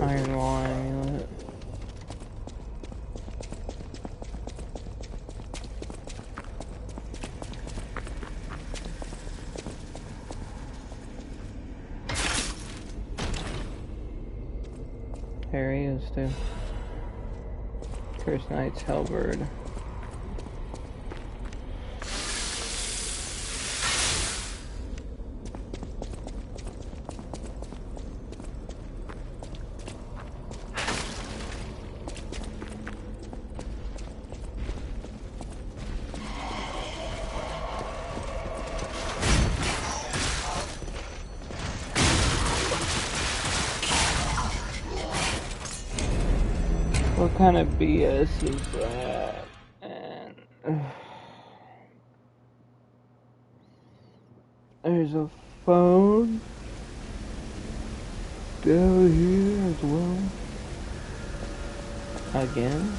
S1: Iron Wall amulet. There he is too. Cursed Knight's Halberd. kind of BS is that? And there's a phone down here as well. Again?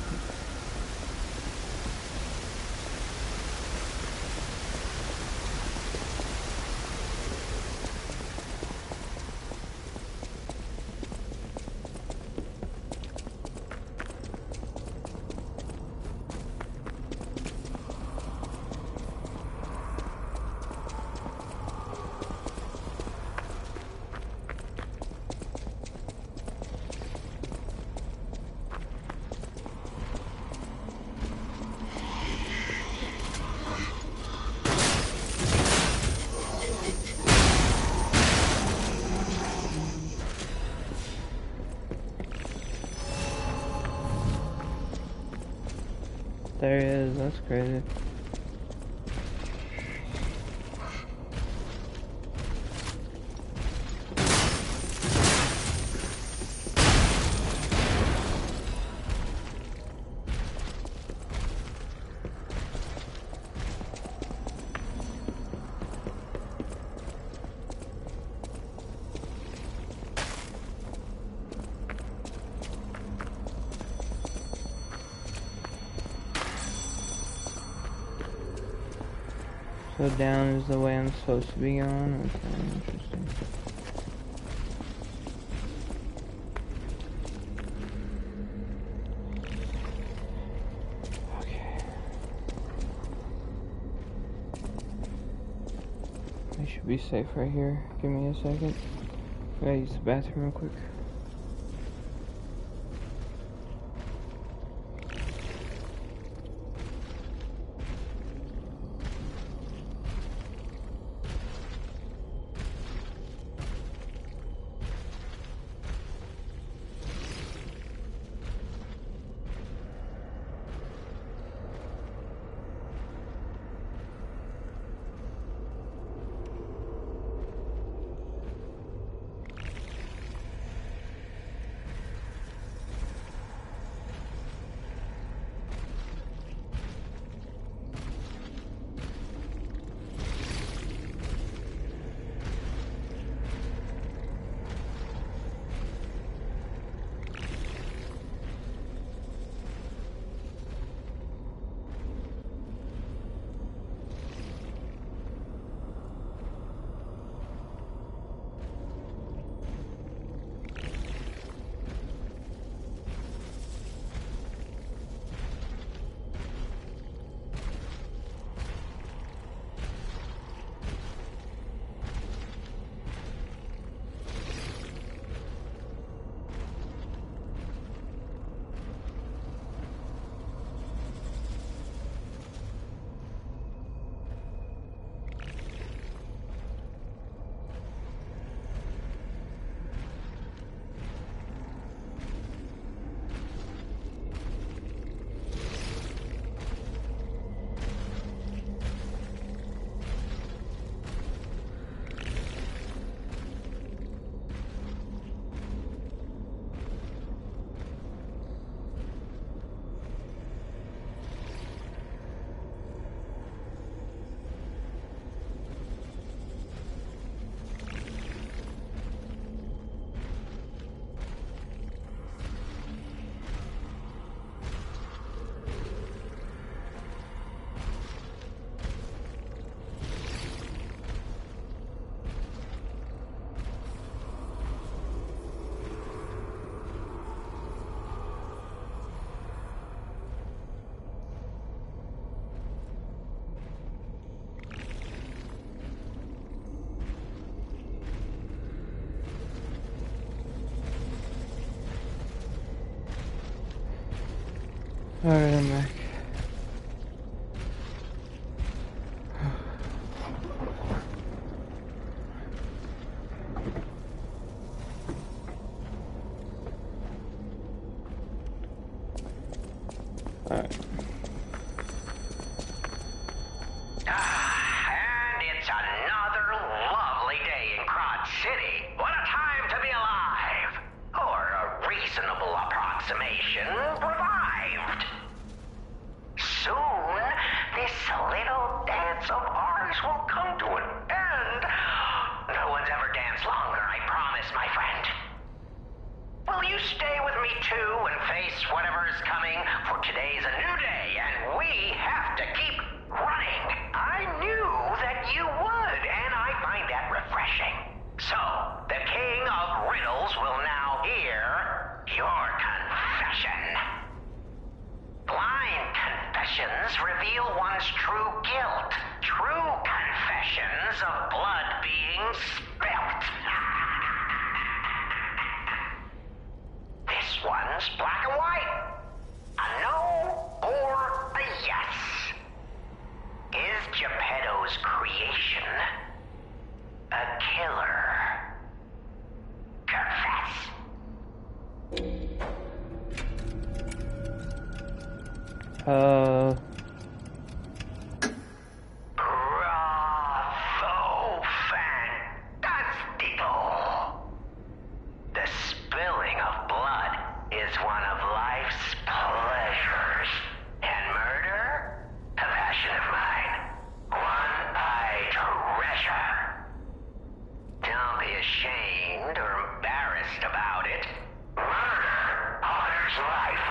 S1: There he is, that's crazy. So down is the way I'm supposed to be going? Okay, interesting. Okay. I should be safe right here. Give me a second. I gotta use the bathroom real quick. Alright, I'm back. Alright.
S3: And it's another lovely day in Crod City. What a time to be alive! Or a reasonable approximation provided. this little dance of ours will come to an end. No one's ever danced longer, I promise, my friend. Will you stay with me too and face whatever is coming? For today's a new day, and we have to keep running. I knew that you would, and I find that refreshing. So, the King of Riddles will now hear your confession. Blind confessions reveal one's true guilt. True confessions of blood being spilt. This one's black and white. A no or a yes. Is Geppetto's creation a killer? Confess. Bravo, fantastico. The spilling of blood is one of life's pleasures. And murder? A passion of mine. One I treasure. Don't be ashamed or embarrassed about it. Murder honors life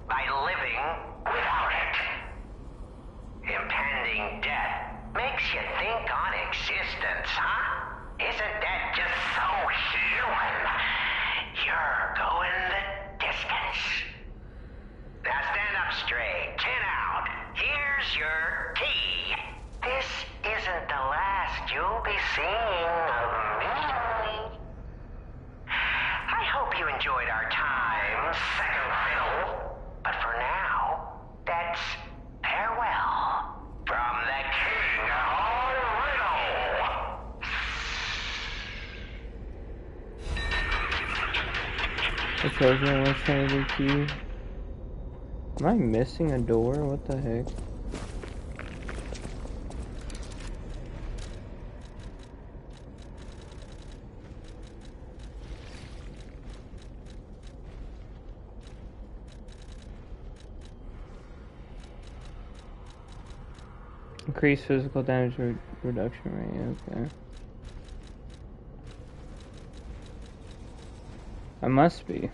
S3: by living without it. Impending death makes you think on existence, huh? Isn't that just so human? You're going the distance. Now stand up straight, chin out. Here's your key. This isn't the last you'll be seeing of me. I hope you enjoyed our time, second fiddle. But for now, that's farewell from the King of Riddle.
S1: It tells me which side of the key. Am I missing a door? What the heck? Increase physical damage reduction rate, okay. I must be.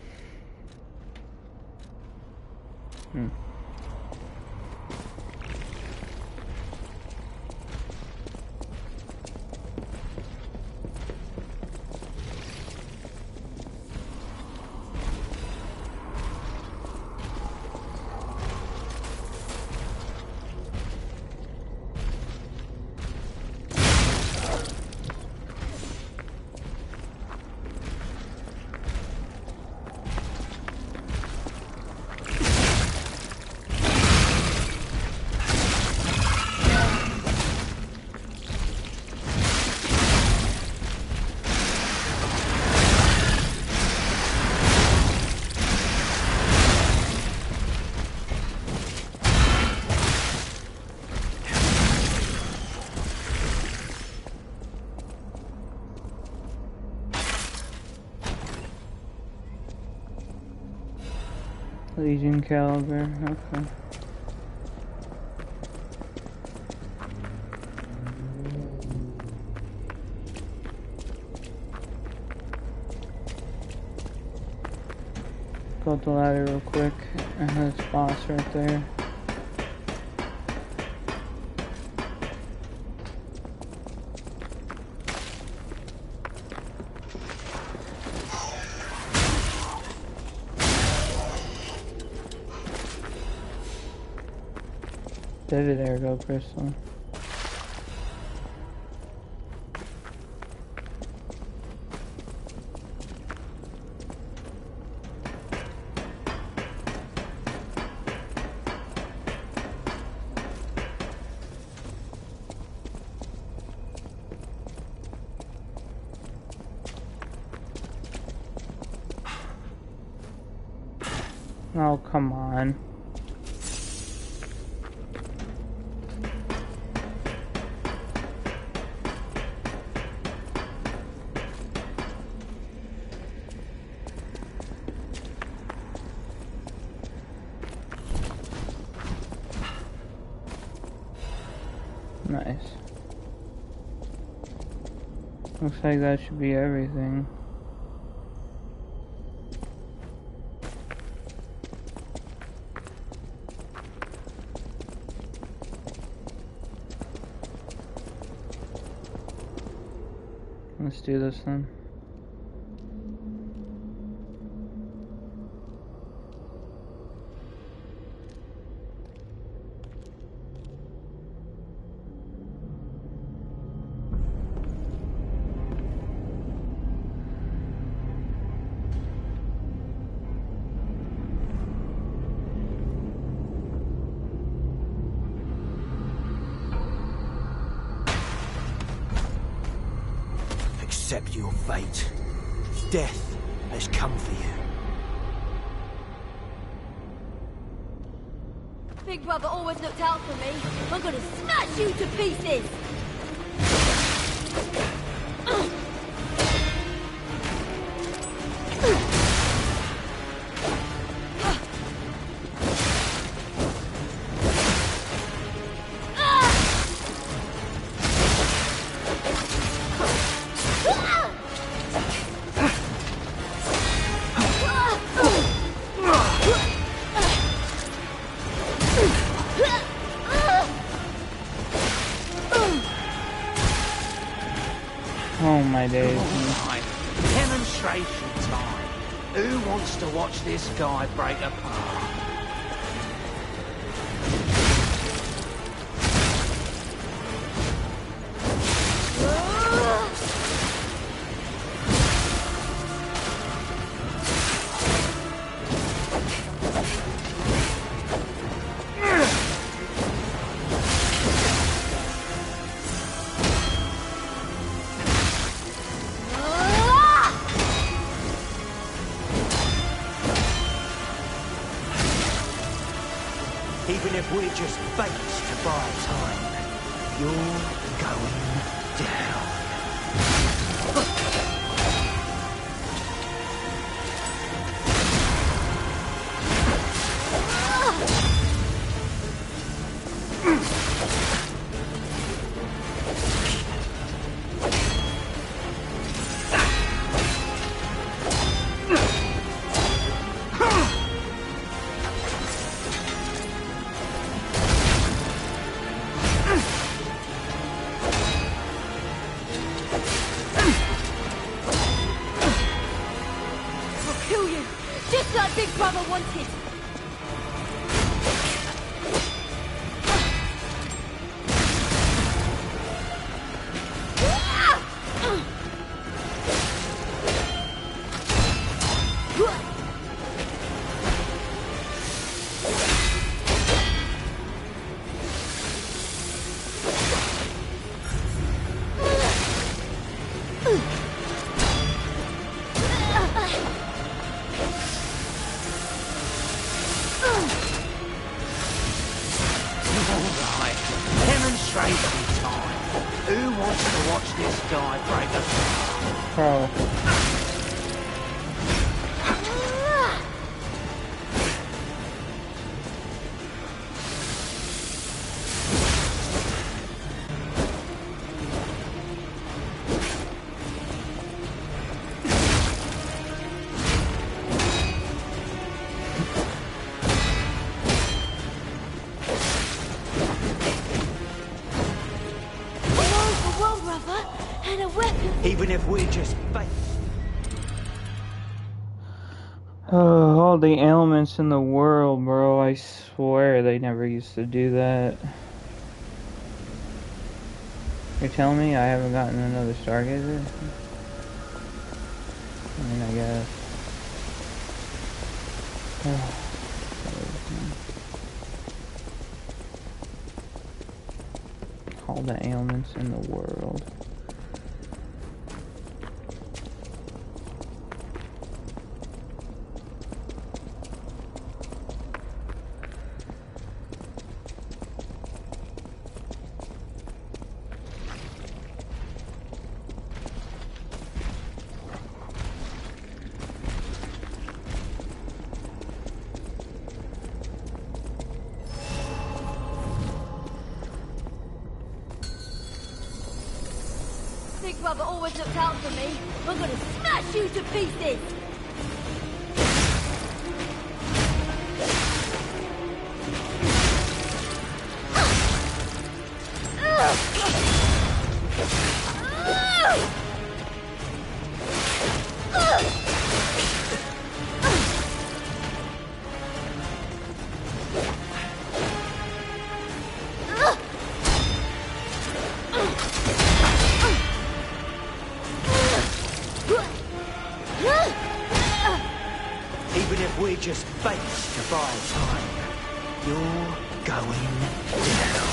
S1: Legion caliber, okay. Go up the ladder real quick, and this boss right there. There go, Crystal. Oh, come on. Nice. Looks like that should be everything. Let's do this then.
S13: Accept your fate. Death has come for you.
S21: Big Brother always looked out for me. I'm gonna smash you to pieces!
S1: Oh my days.
S13: Right. Demonstration time. Who wants to watch this guy break apart? Even if we're just baits to buy time, you're going down.
S21: Just like Big Brother wanted!
S13: Demonstration time. Who wants to watch this guy break apart?
S1: Oh.
S21: And a weapon.
S13: Even if we're just bait.
S1: Oh, all the ailments in the world, bro. I swear they never used to do that. You're telling me I haven't gotten another Stargazer? I mean, I guess. All the ailments in the world.
S21: brother always looked out for me. I'm gonna smash you to pieces!
S13: Even if we're just baits to buy time, you're going down.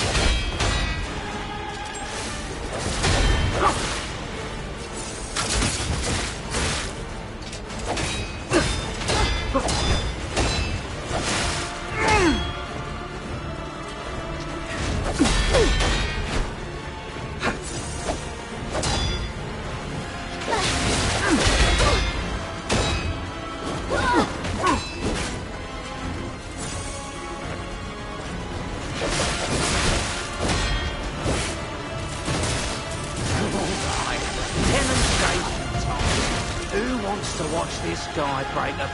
S13: To watch this guy break apart.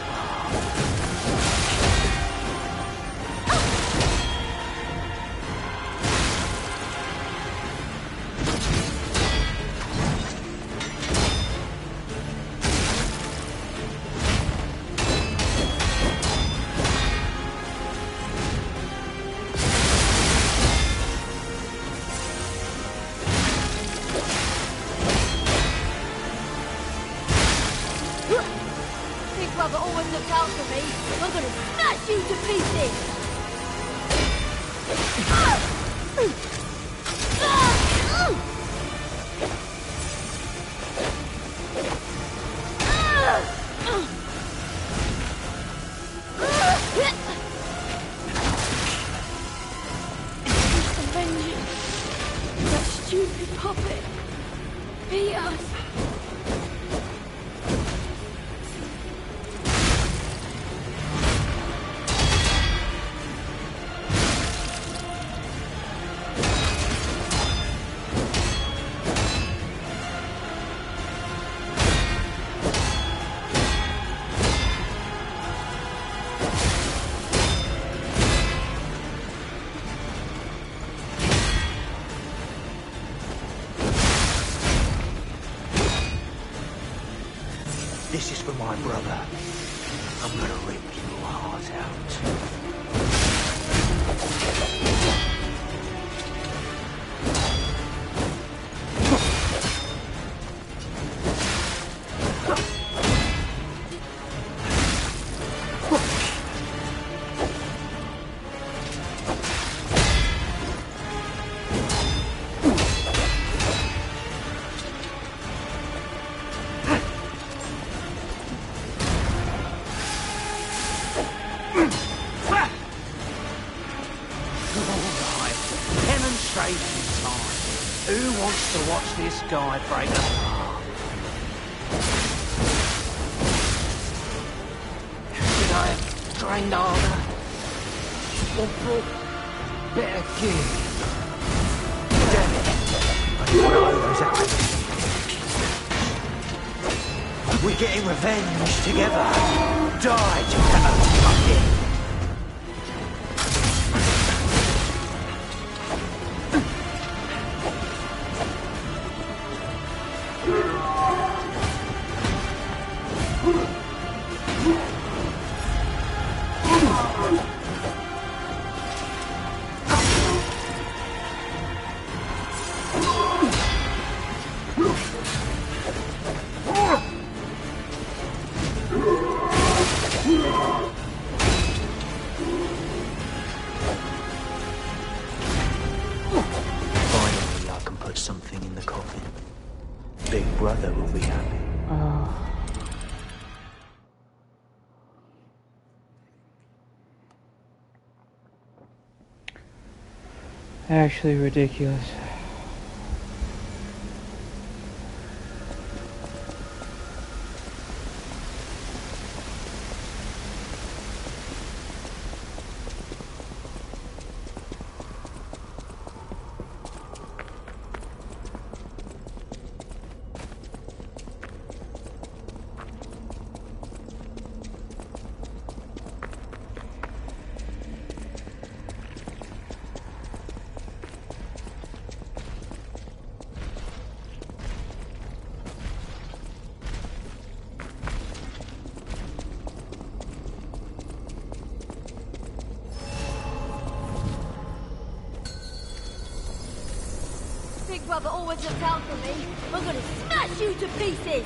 S21: Big brother always looked out for me. I'm gonna smash you to pieces! Avenging that stupid puppet. Beat us.
S13: This is for my brother. I'm gonna rip your heart out. Demonstration time. Who wants to watch this guy break apart? Should I have trained harder? Or brought better gear? Damn it. I don't know those actions. We're getting revenge together. Die together, fucking. Finally, I can put something in the coffin. Big brother will be happy.
S1: Actually ridiculous.
S21: brother always looks out for me, I'm gonna smash you to pieces!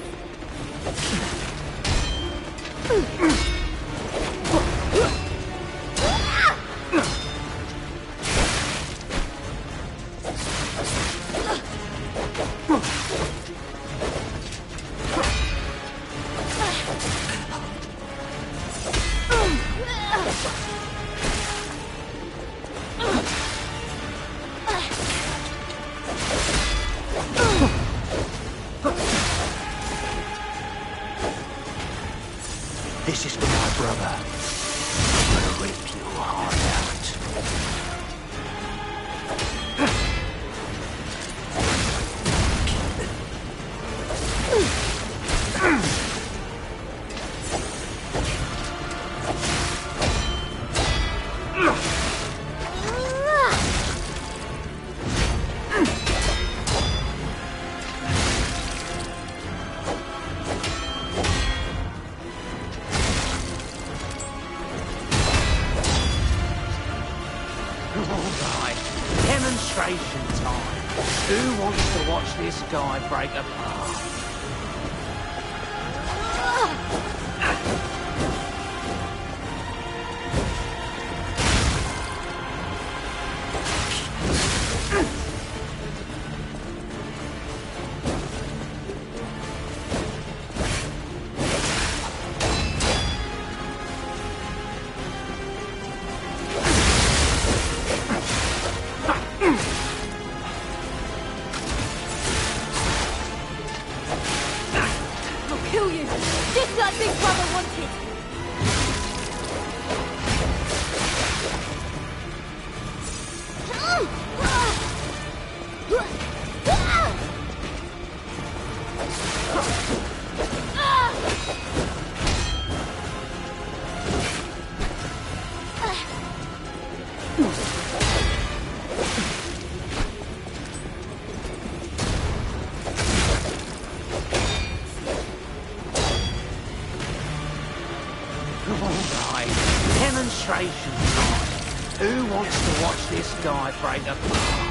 S18: This is for my brother. I'm gonna rip your heart out.
S13: Alright, demonstration time. Who wants to watch this guy break apart?
S21: I'll kill you, just like Big Brother wanted!
S13: Alright, demonstration time. Who wants to watch this guy break apart?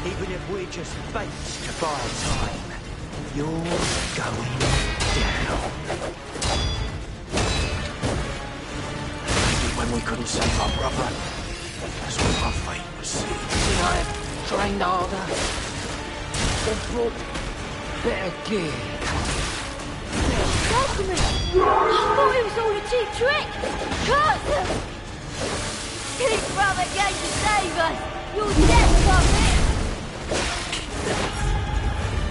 S13: Even if we're just bait to buy time, you're going down. Maybe when we couldn't save our brother, that's when our fate was sealed. Should I have trained harder? Or brought better gear?
S21: Gentlemen! I thought it was all a cheap trick! Curse them! Big Brother came to save us! You're dead, puppet!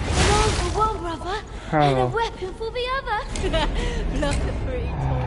S21: An arm for one brother, and a weapon for the other! Blood the free talk.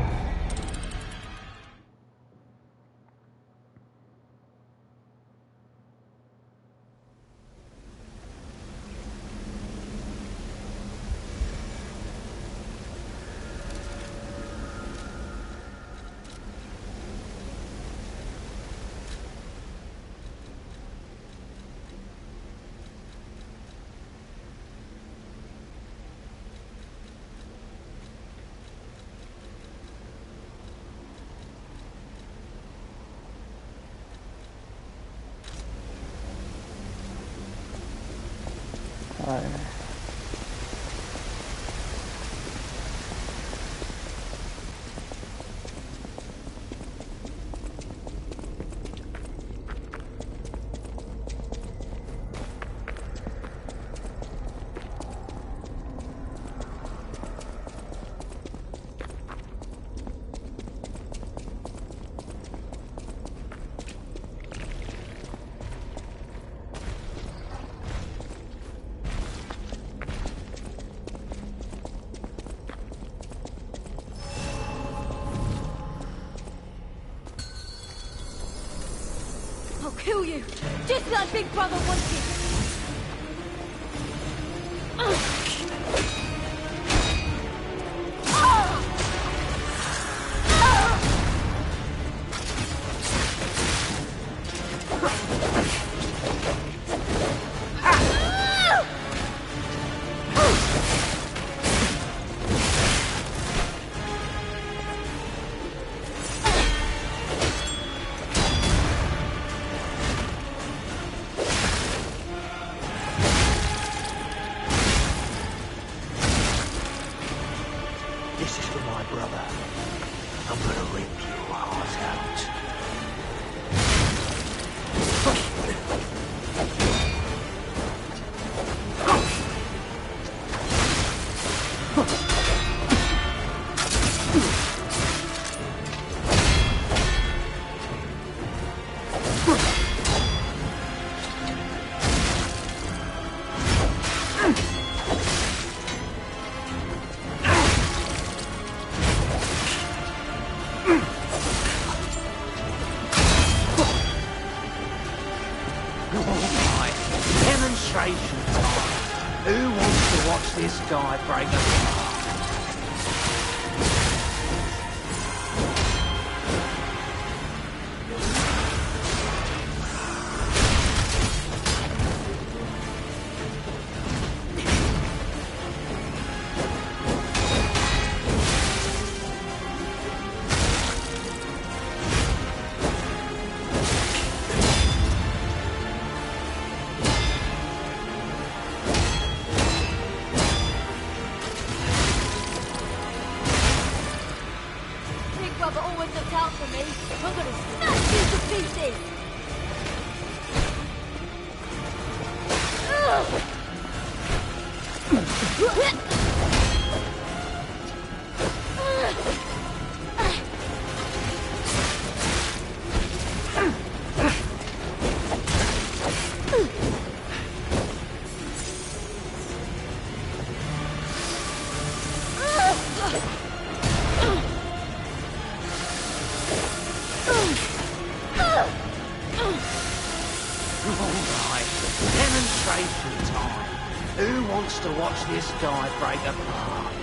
S21: I'll kill you, just like Big Brother wanted.
S13: This is for my brother. I'm gonna rip your heart out. To watch this guy break apart.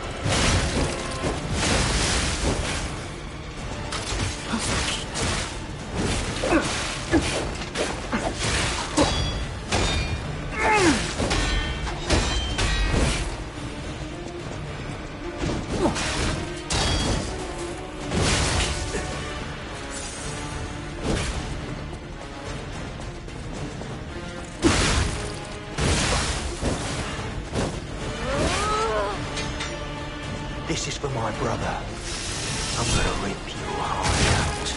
S13: This is for my brother. I'm gonna rip your heart out.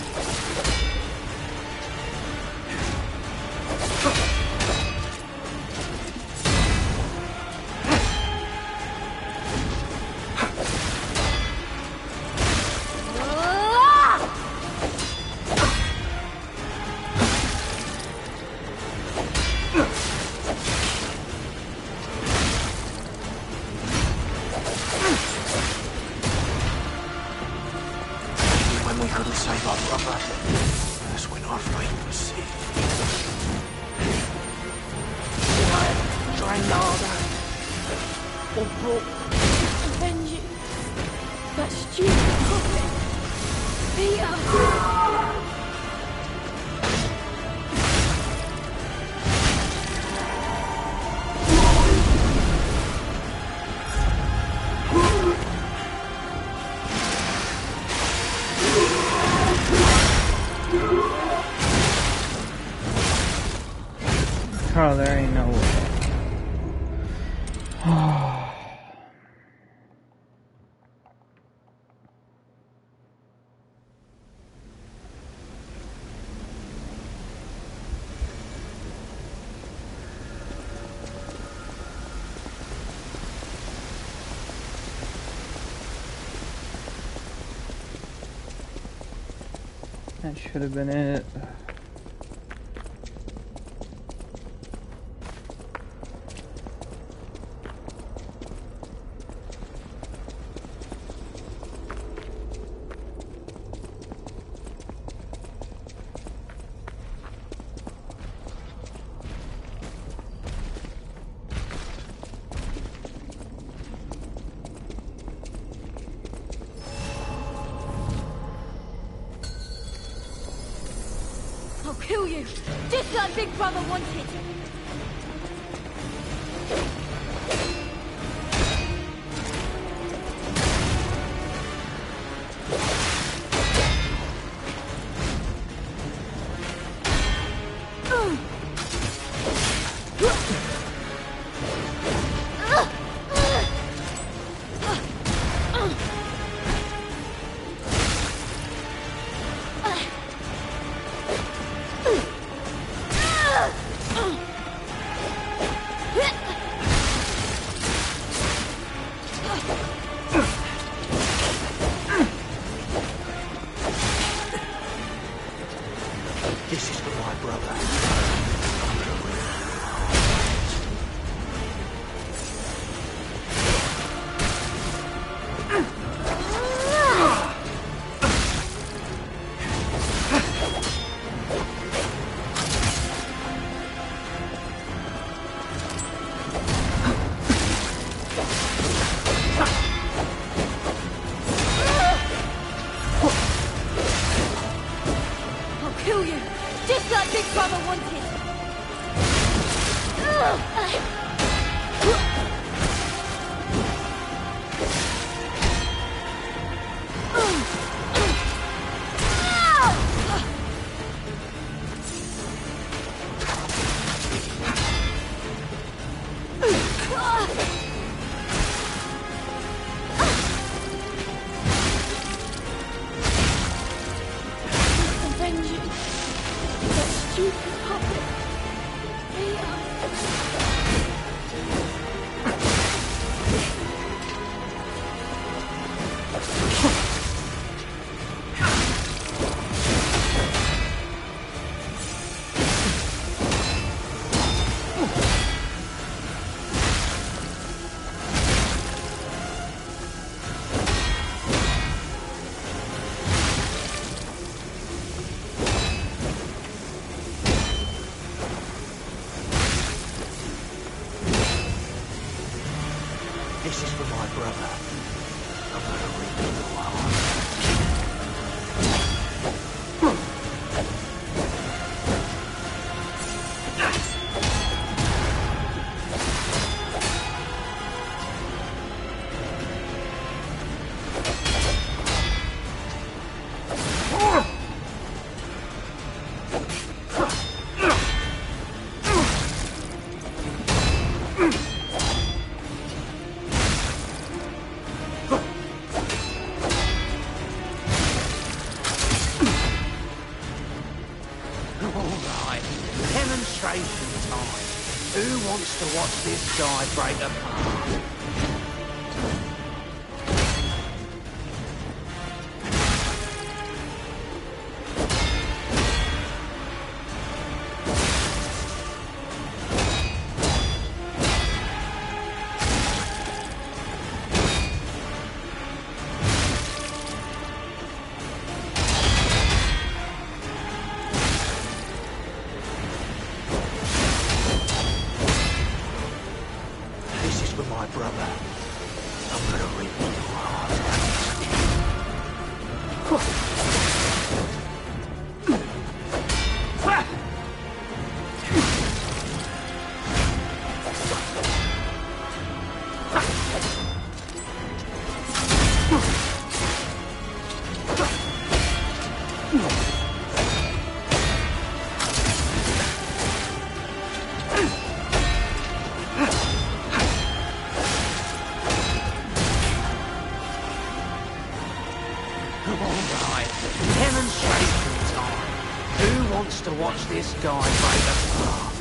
S1: Oh, there ain't no way. That should have been it.
S21: I'll kill you, just like Big Brother wanted.
S13: This is for my brother. I'm gonna rip you apart.
S2: Alright, demonstration time. Who wants to watch this guy break apart? This is for my brother. I'm gonna rip you apart. Alright, demonstration time. Who wants to watch this guy break apart?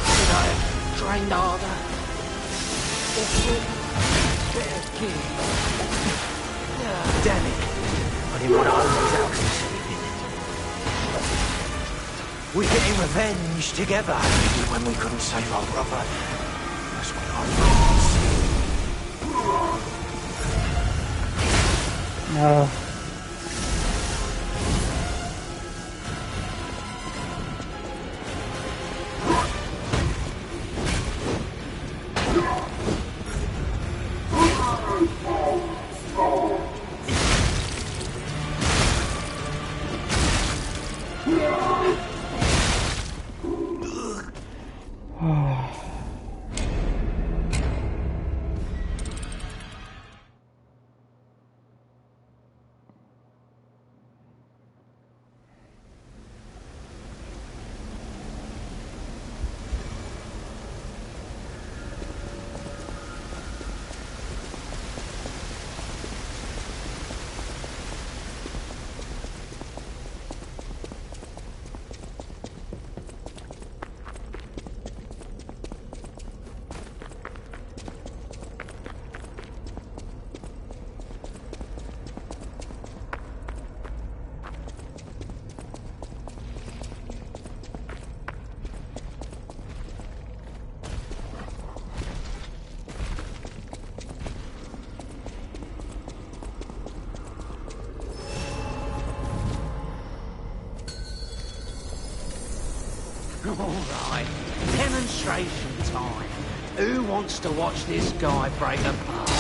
S2: Should I have trained harder? Or put better gear? Damn it. I didn't want to hold these out this evening. We're getting revenge together. We did when we couldn't save our brother. That's what I
S1: No.
S2: Alright, demonstration time. Who wants to watch this guy break apart?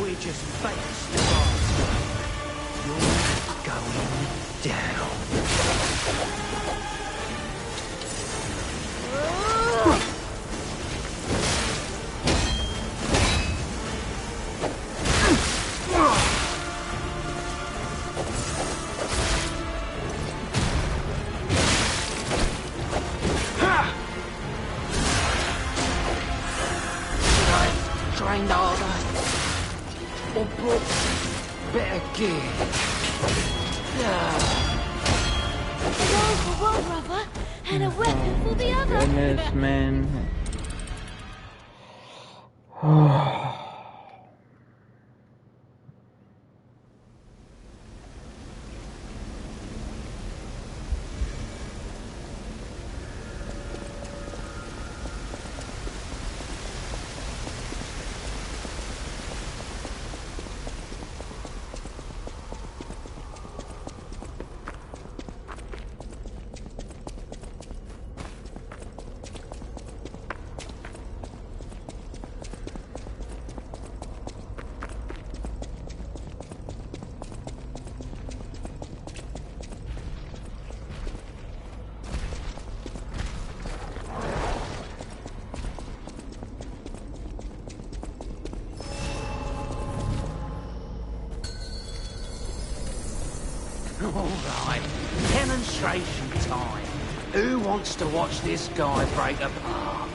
S2: We just face the monster. You're going down. Should I have trained harder? Or brought better gear?
S21: One for one brother, and a weapon for the other.
S1: Goodness, man.
S13: Alright, demonstration time. Who wants to watch this guy break apart?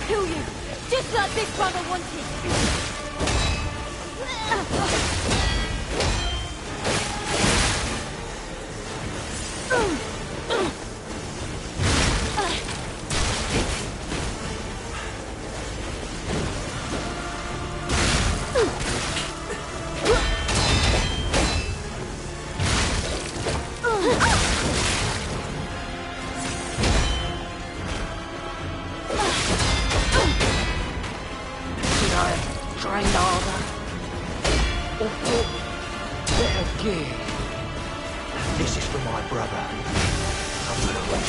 S21: Kill you, just like Big Brother wanted.
S13: Trained harder. Or put better gear. This is for my brother. I'm gonna work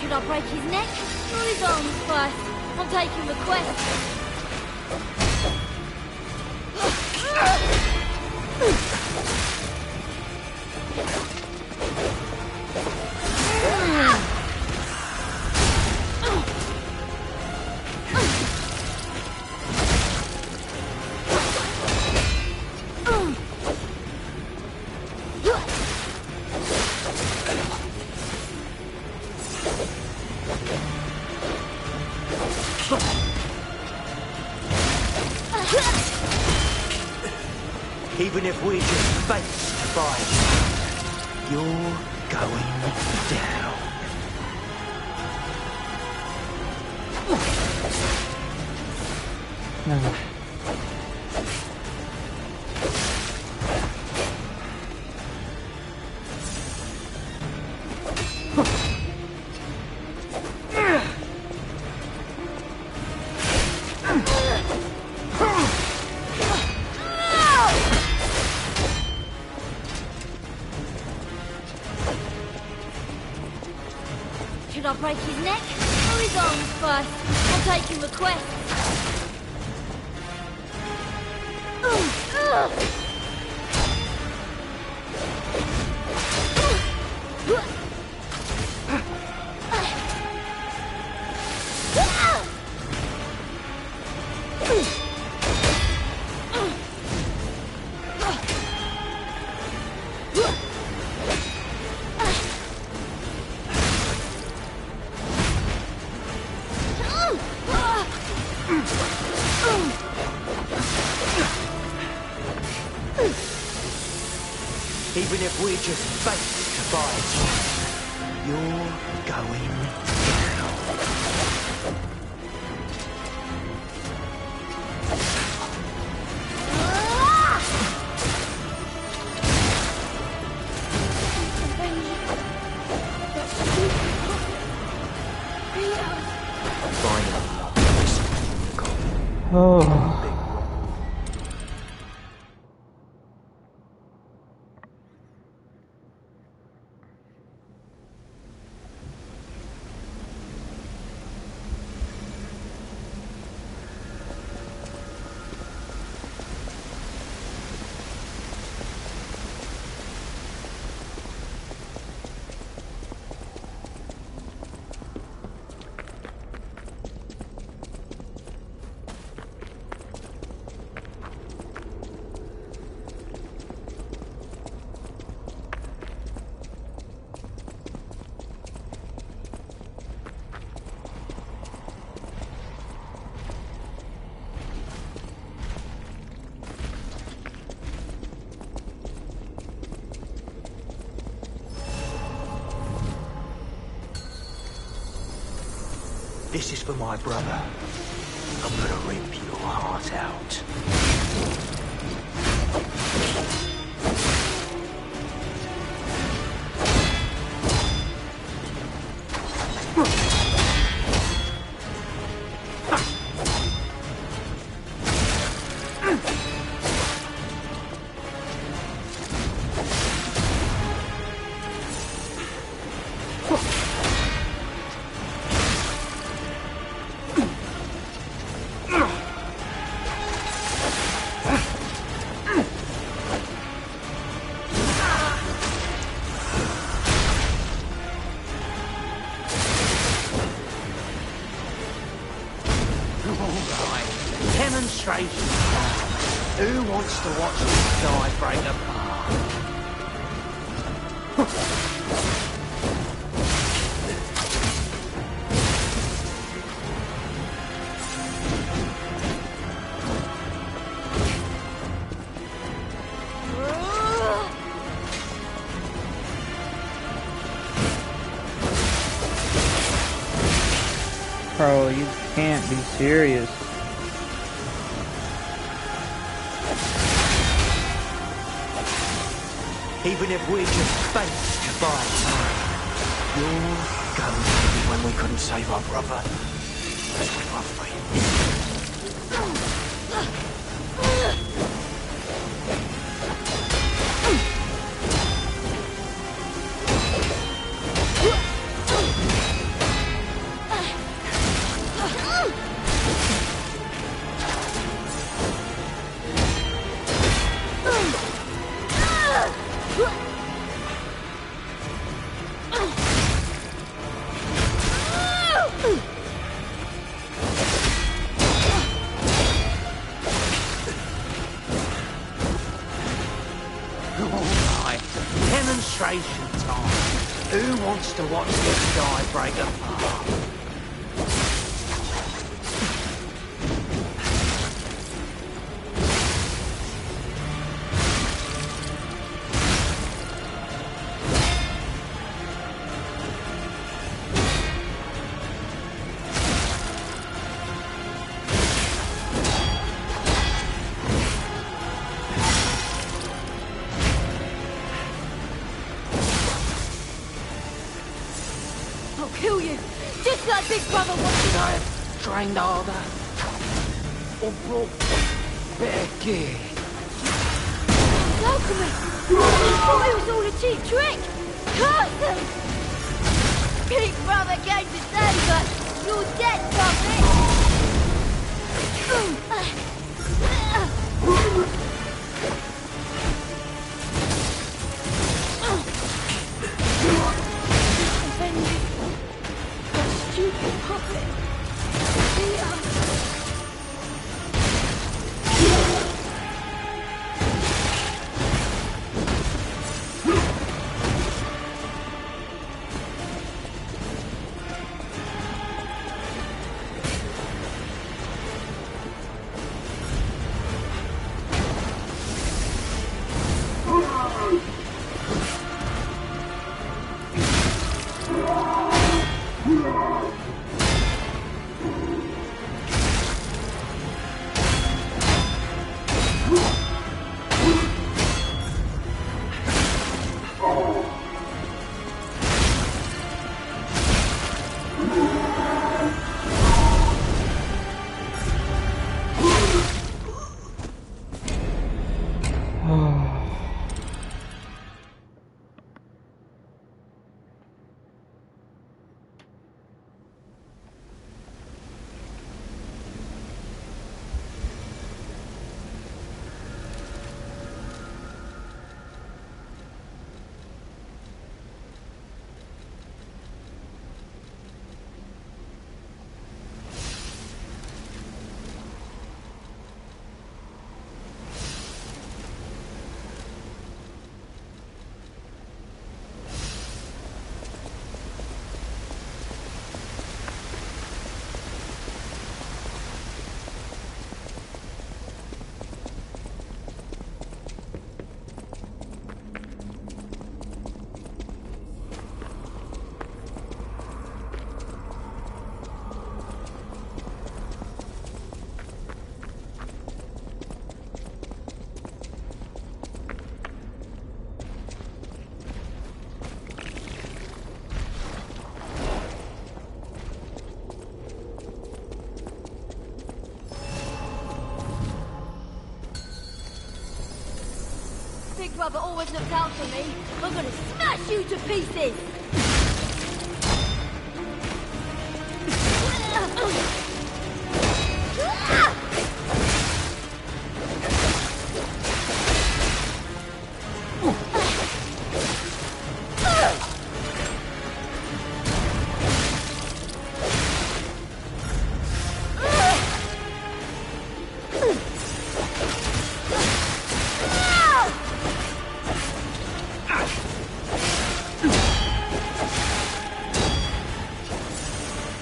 S21: Should I break his neck or his arms first? I'm taking requests.
S13: Even if we're just face to face, you're going down.
S1: No.
S21: Should I break his neck or his arms first? I'm taking requests.
S13: Even if we're just face to face, you're going down. This is for my brother. I'm gonna rip your heart out.
S18: Demonstration. Who wants to watch this guy break apart?
S1: Bro, you can't be serious.
S13: Even if we're just faced by time, you're going to be when we couldn't save our brother. That's what I feel. Demonstration time. Who wants to watch this guy break apart?
S21: I'll kill you, just like Big Brother wanted.
S13: I have trained harder or brought better gear.
S21: Alchemist! I thought it was all a cheap trick! Curse them! Big Brother came to save us! You're dead, puppet! Stupid puppet! Big brother always looks out for me. I'm gonna smash you to pieces!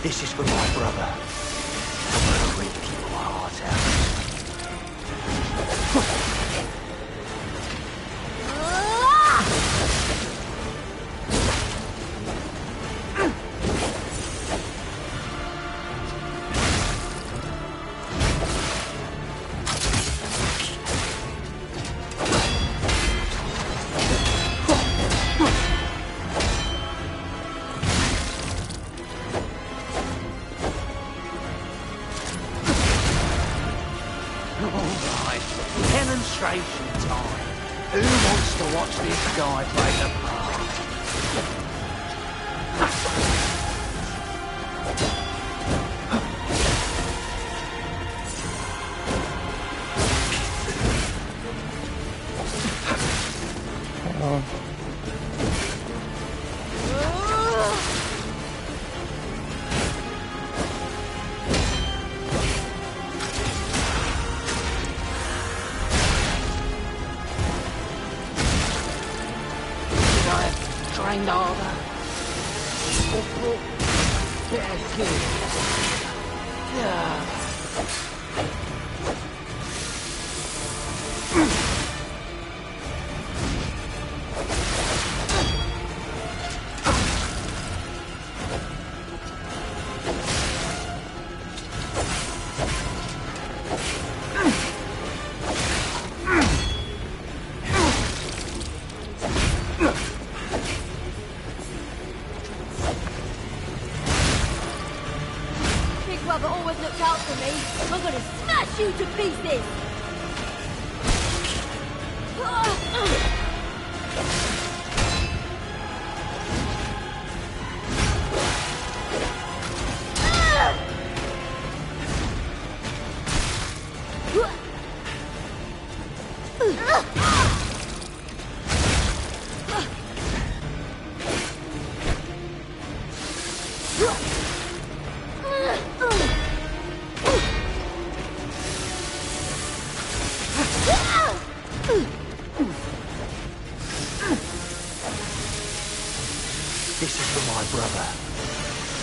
S13: This is for my brother. I'm gonna rip your heart
S2: Alright, demonstration time. Who wants to watch this guy break apart? Trained harder. Better good. Yeah.
S21: Big brother always looks out for me. I'm gonna smash you to pieces!
S13: This is for my brother.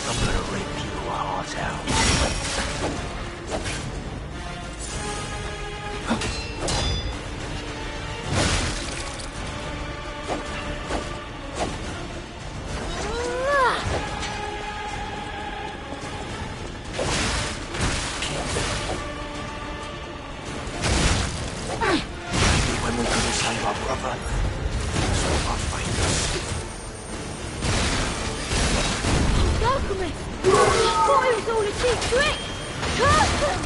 S13: I'm gonna rip your heart out. When we couldn't save our brother, that's what my famous.
S21: Alchemist! Thought it was all a cheap trick! Curse them!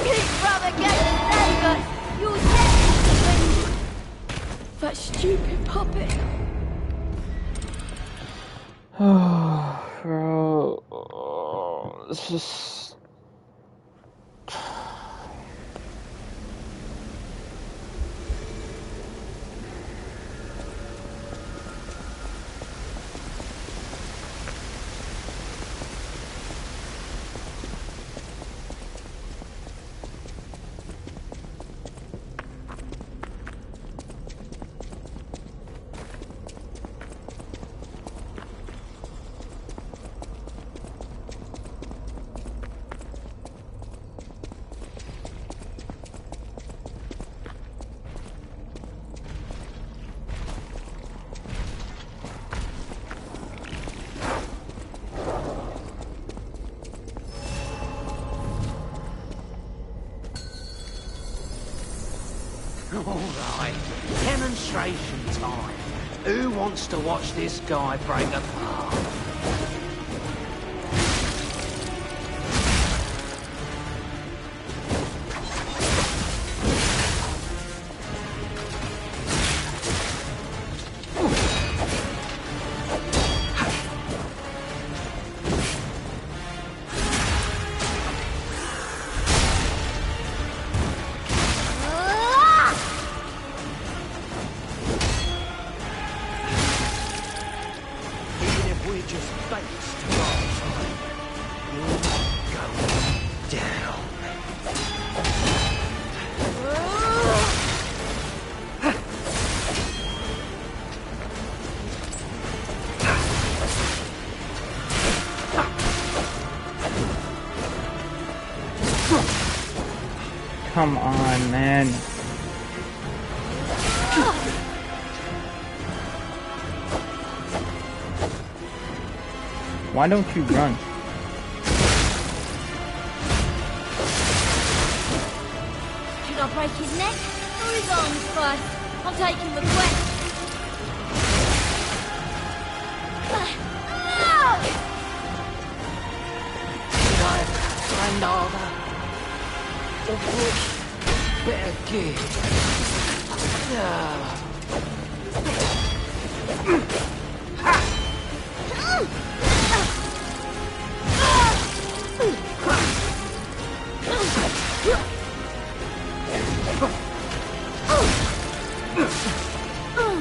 S21: Big brother came to save us! You're dead! That stupid puppet!
S1: Oh, bro. This is...
S2: Alright, demonstration time. Who wants to watch this guy break apart?
S1: come on, man. Why don't you run?
S21: Should I break his neck or his arms first? I'll take him a quest.
S13: Should I find Alda? Or push better gear?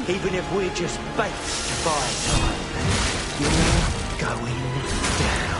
S20: Even if we're just bait to buy time, you're going down.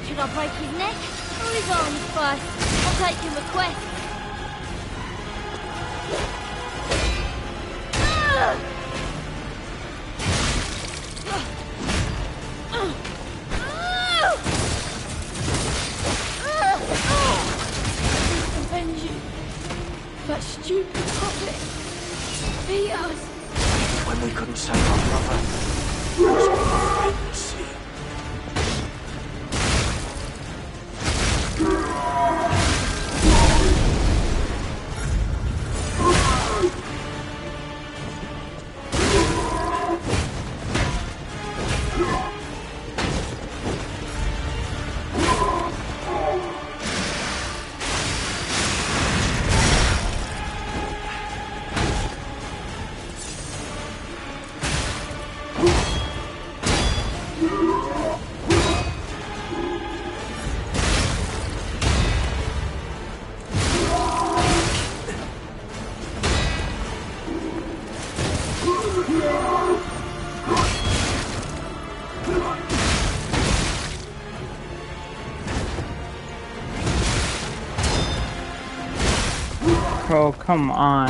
S21: Should I break his neck or his arms first? I'll take him a quest. Avenge you. That stupid puppet. Beat us.
S13: When we couldn't save our brother, it was all right to see.
S1: Oh, come on.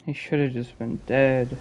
S1: He should have just been dead.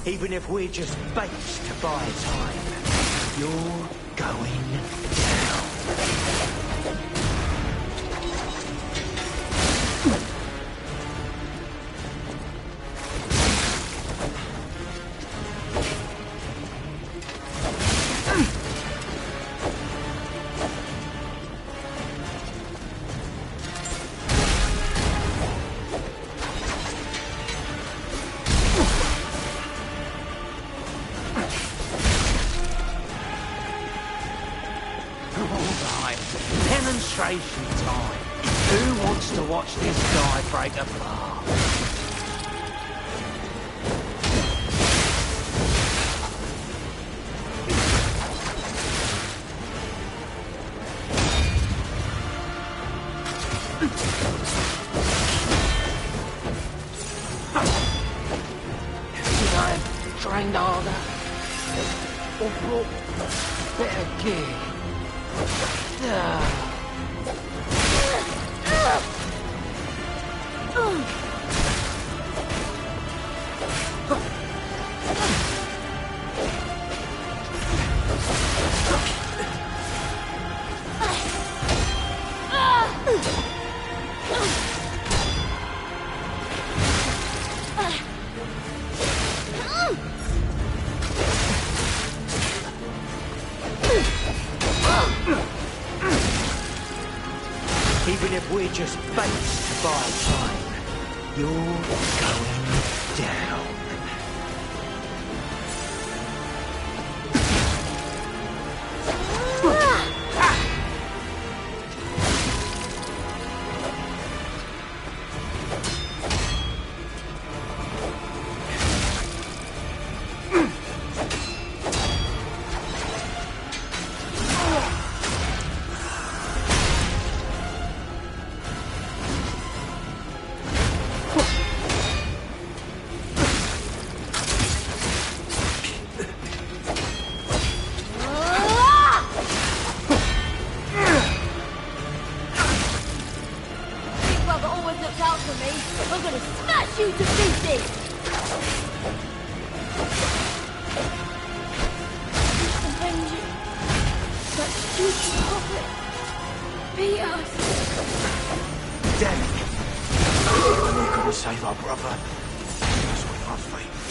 S20: Even if we're just bait to buy time, you're going down.
S13: Demonstration time. Who wants to watch this guy break apart? Should I have trained harder? Or brought better gear?
S20: Even if we're just bait to buy time, you're going down.
S21: Big Brother always looks out for me. I'm gonna smash you to pieces! Avenge you. That stupid puppet. Beat us.
S13: Damn it! We're gonna save our brother. That's what our fate was.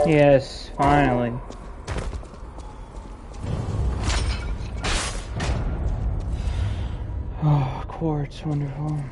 S1: Yes, finally. Oh, quartz, wonderful.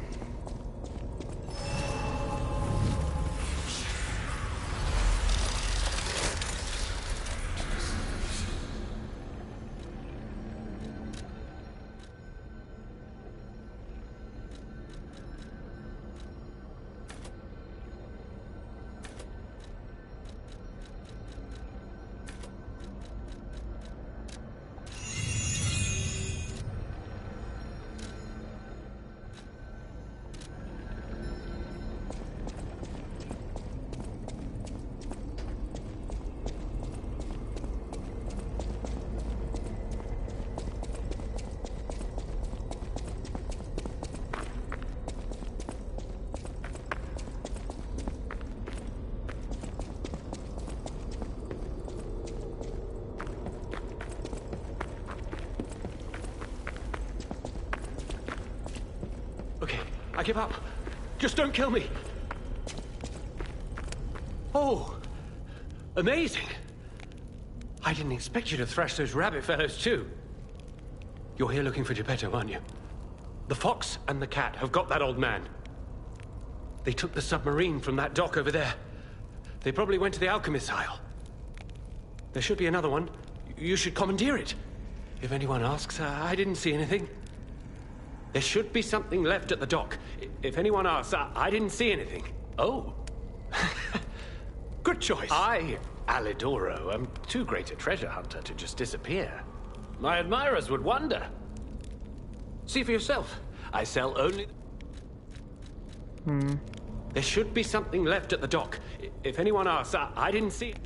S17: Okay, I give up. Just don't kill me. Oh, amazing. I didn't expect you to thrash those rabbit fellows too. You're here looking for Geppetto, aren't you? The fox and the cat have got that old man. They took the submarine from that dock over there. They probably went to the alchemist's aisle. There should be another one. You should commandeer it. If anyone asks, I didn't see anything. There should be something left at the dock. If anyone asks, I didn't see anything. Oh. Good choice. I, Alidoro, am too great a treasure hunter to just disappear. My admirers would wonder. See for yourself. I sell only... There should be something left at the dock. If anyone asks, I didn't see it.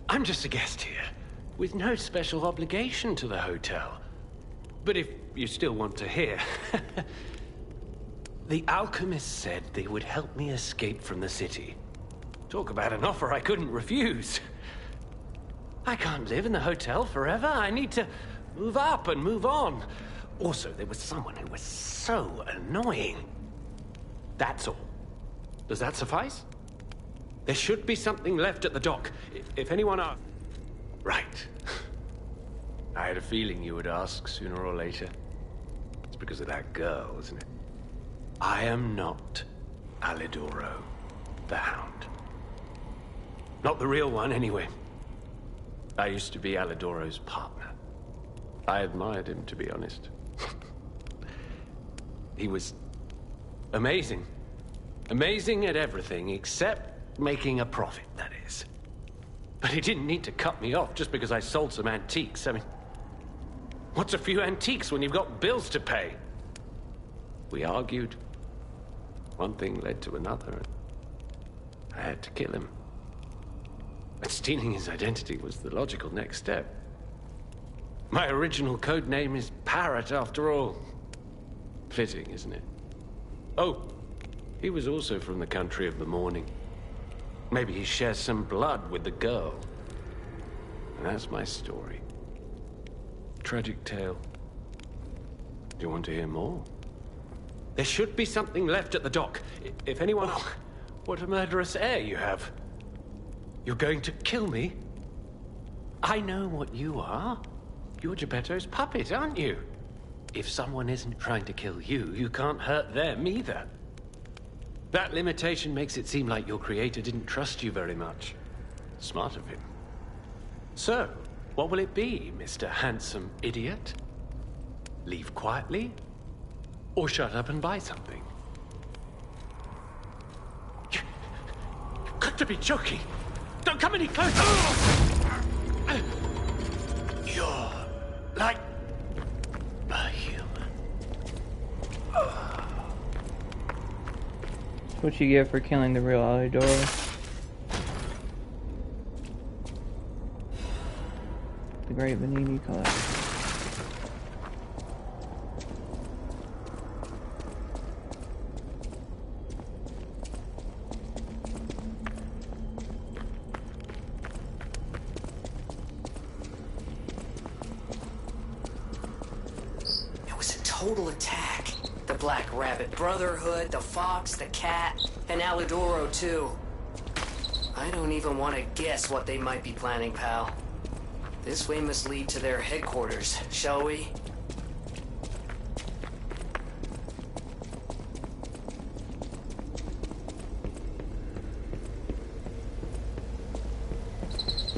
S17: I'm just a guest here, with no special obligation to the hotel. But if you still want to hear... The alchemist said they would help me escape from the city. Talk about an offer I couldn't refuse. I can't live in the hotel forever. I need to move up and move on. Also, there was someone who was so annoying. That's all. Does that suffice? There should be something left at the dock. If anyone asks... Right. I had a feeling you would ask sooner or later. It's because of that girl, isn't it? I am not Alidoro, the Hound. Not the real one, anyway. I used to be Alidoro's partner. I admired him, to be honest. He was amazing. Amazing at everything, except making a profit, that is. But he didn't need to cut me off just because I sold some antiques. I mean, what's a few antiques when you've got bills to pay? We argued. One thing led to another. I had to kill him. But stealing his identity was the logical next step. My original code name is Parrot, after all. Fitting, isn't it? Oh, he was also from the country of the morning. Maybe he shares some blood with the girl. And that's my story. Tragic tale. Do you want to hear more? There should be something left at the dock. If anyone... Oh, what a murderous air you have. You're going to kill me? I know what you are. You're Geppetto's puppet, aren't you? If someone isn't trying to kill you, you can't hurt them either. That limitation makes it seem like your creator didn't trust you very much. Smart of him. So, what will it be, Mr. Handsome Idiot? Leave quietly? Or shut up and buy something? You've got to be joking! Don't come any closer! You're like a human.
S1: That's what you get for killing the real Alidoro. The Great Venini Collection.
S2: Total attack. The Black Rabbit Brotherhood, the Fox, the Cat, and Alidoro too. I don't even want to guess what they might be planning, pal. This way must lead to their headquarters, shall we?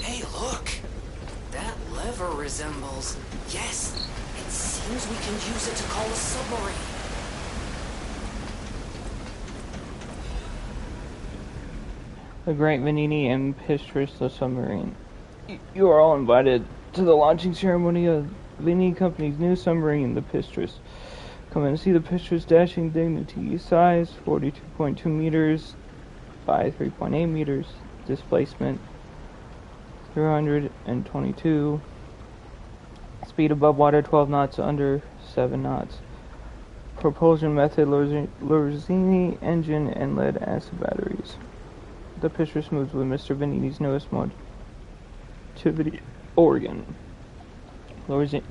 S2: Hey, look! That lever resembles... Yes! It seems we can use it to call a submarine.
S1: The Great Venini and Pistris the submarine. You are all invited to the launching ceremony of Venini Company's new submarine, the Pistris. Come and see the Pistris' dashing dignity. Size 42.2 meters by 3.8 meters. Displacement 322. Speed above water 12 knots, under 7 knots. Propulsion method Lorenzini engine and lead acid batteries. The Pistris moves with Mr. Venini's newest motivity organ. Lorenzini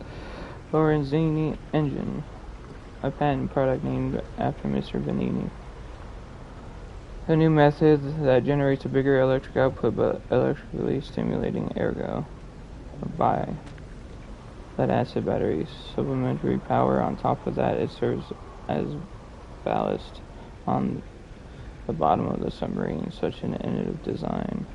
S1: engine, a patent product named after Mr. Venini. A new method that generates a bigger electric output but electrically stimulating ergo by lead acid batteries. Supplementary power on top of that, it serves as ballast on the bottom of the submarine. Such an innovative design.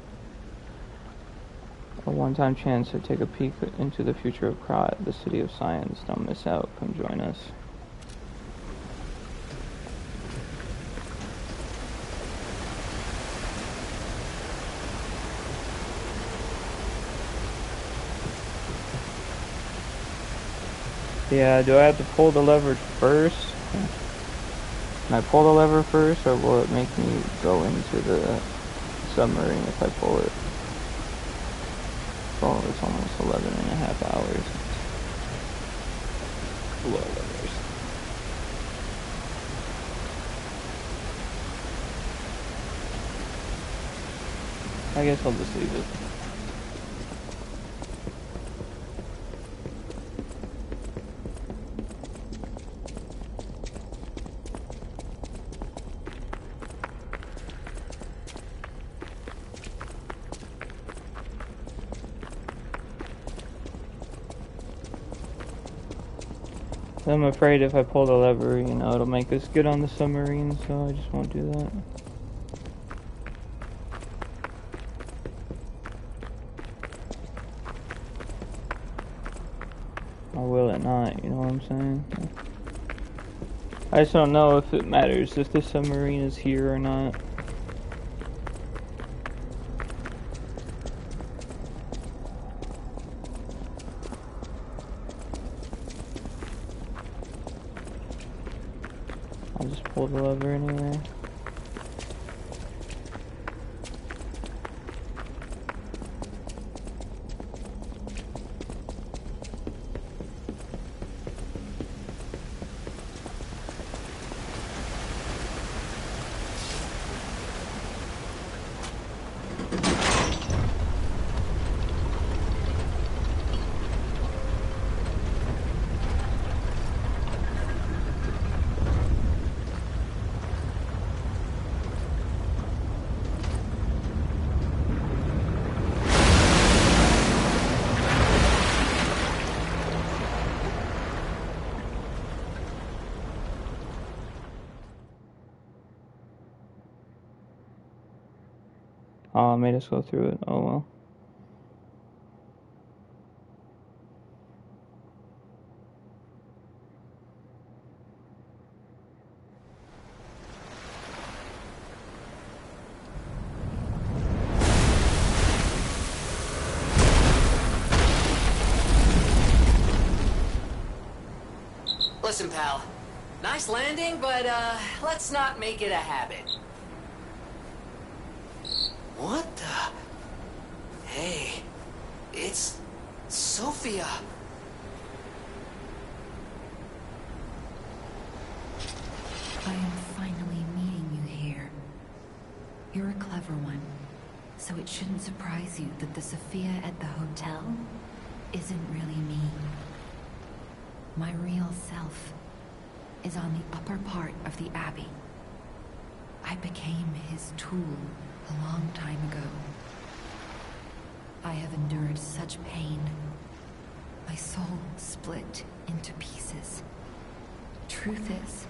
S1: A one-time chance to take a peek into the future of Krat, the city of science. Don't miss out. Come join us. Yeah, do I have to pull the lever first? Can I pull the lever first, or will it make me go into the submarine if I pull it? Oh, it's almost 11 and a half hours. Low levers. I guess I'll just leave it. I'm afraid if I pull the lever, you know, it'll make us good on the submarine, so I just won't do that. Or will it not, you know what I'm saying? I just don't know if it matters if the submarine is here or not. I'll just pull the lever anyway. Oh, it made us go through it. Oh well.
S2: Listen, pal. Nice landing, but, let's not make it a habit. What the? Hey, it's Sophia.
S12: I am finally meeting you here. You're a clever one, so it shouldn't surprise you that the Sophia at the hotel isn't really me. My real self is on the upper part of the Abbey. I became his tool A long time ago, I have endured such pain. My soul split into pieces. Truth is,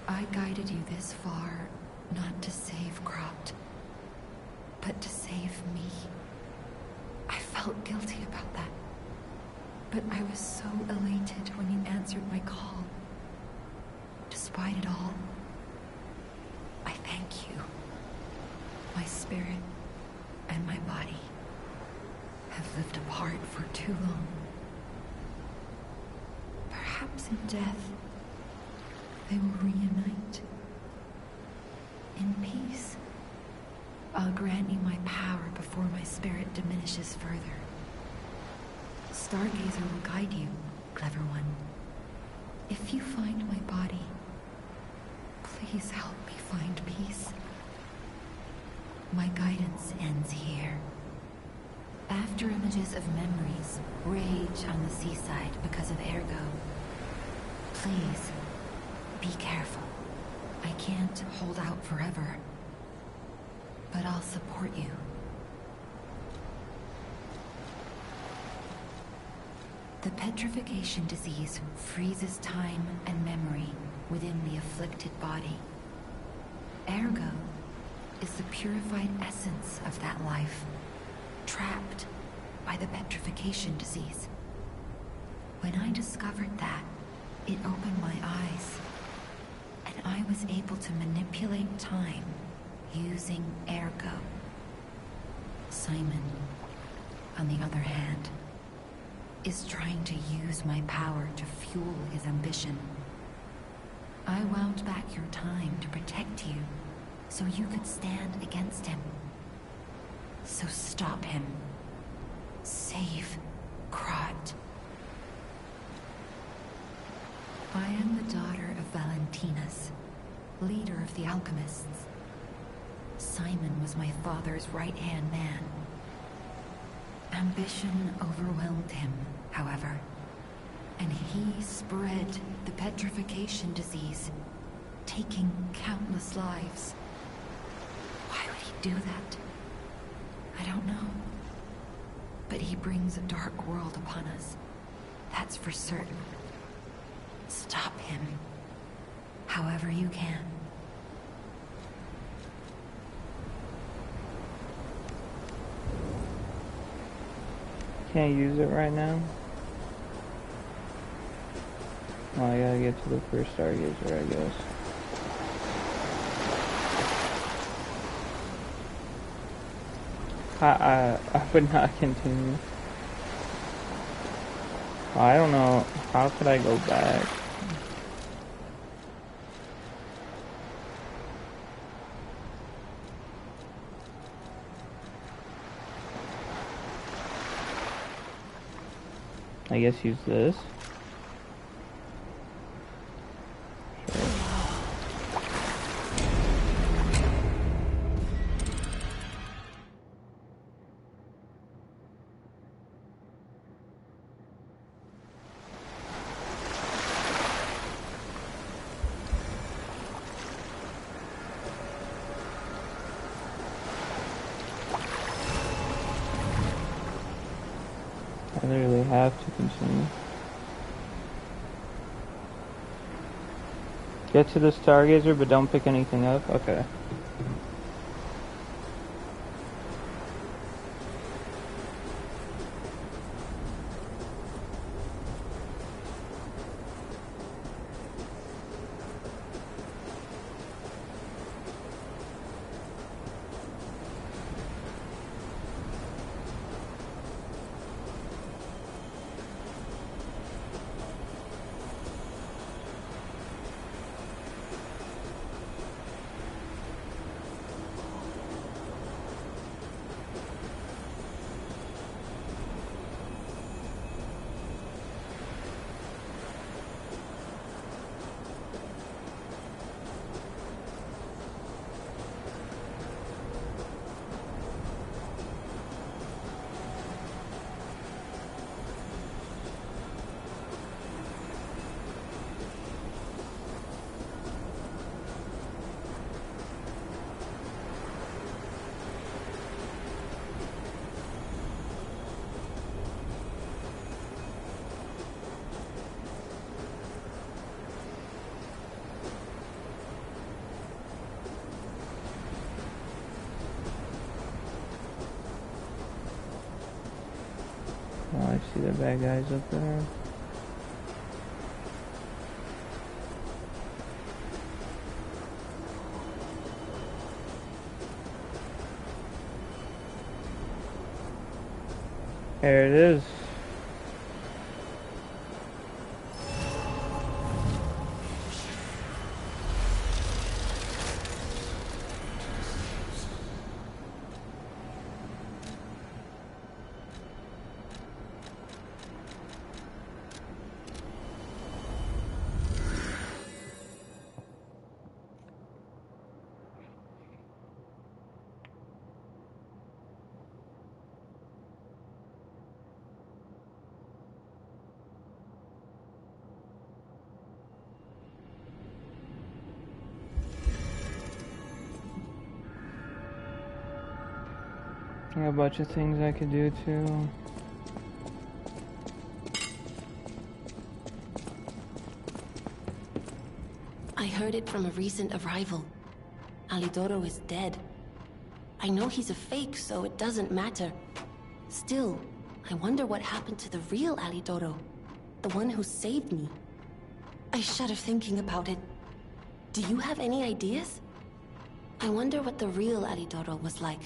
S12: I guided you this far not to save Cropt, but to save me. I felt guilty about that, but I was so elated when you answered my call. Despite it all, I thank you. My spirit and my body have lived apart for too long. Perhaps in death, they will reunite. In peace, I'll grant you my power before my spirit diminishes further. Stargazer will guide you, clever one. If you find my body, please help me find peace. My guidance ends here. After images of memories rage on the seaside because of Ergo, please, be careful. I can't hold out forever, but I'll support you. The petrification disease freezes time and memory within the afflicted body. Ergo is the purified essence of that life, trapped by the petrification disease. When I discovered that, it opened my eyes, and I was able to manipulate time using Ergo. Simon, on the other hand, is trying to use my power to fuel his ambition. I wound back your time to protect you, so you could stand against him. So stop him. Save Cropt. I am the daughter of Valentinus, leader of the alchemists. Simon was my father's right-hand man. Ambition overwhelmed him, however, and he spread the petrification disease, taking countless lives. Why would he do that? I don't know. But he brings a dark world upon us. That's for certain. Stop him, however you can.
S1: Can't use it right now. Oh, I gotta get to the first Stargazer, I guess. I would not continue. I don't know. How could I go back? I guess use this. I literally have to continue. Get to the Stargazer, but don't pick anything up? Okay. I see the bad guys up there. There it is. Yeah, a bunch of things I could do too.
S7: I heard it from a recent arrival. Alidoro is dead. I know he's a fake, so it doesn't matter. Still, I wonder what happened to the real Alidoro. The one who saved me. I shudder thinking about it. Do you have any ideas? I wonder what the real Alidoro was like.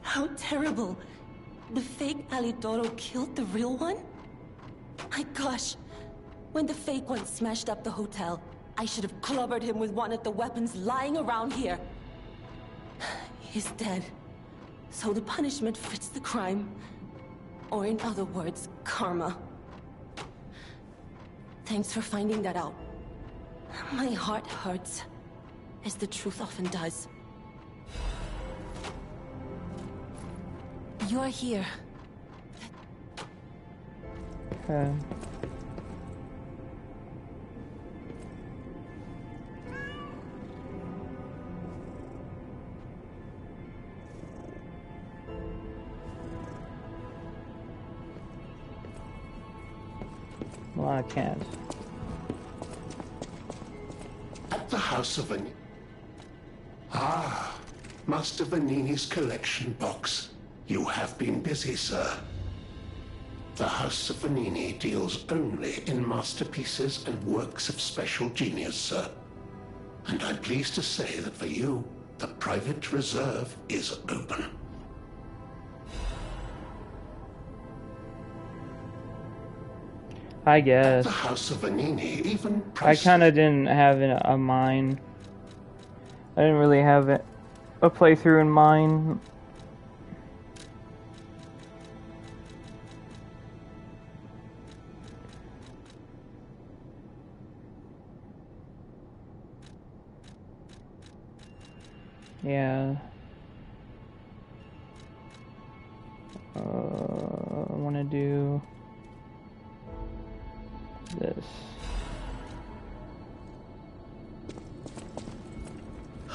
S7: How terrible! The fake Alidoro killed the real one? My gosh! When the fake one smashed up the hotel, I should have clobbered him with one of the weapons lying around here. He's dead. So the punishment fits the crime. Or in other words, karma. Thanks for finding that out. My heart hurts, as the truth often does. You're here.
S1: Okay. Well, I can't.
S5: At the House of Vanini. Ah, Master Vanini's collection box. You have been busy, sir. The House of Vanini deals only in masterpieces and works of special genius, sir. And I'm pleased to say that for you, the private reserve is open.
S1: I guess.
S5: The House of Vanini even
S1: I kind of didn't have a mind. I didn't really have a playthrough in mind. Yeah. I want to do this.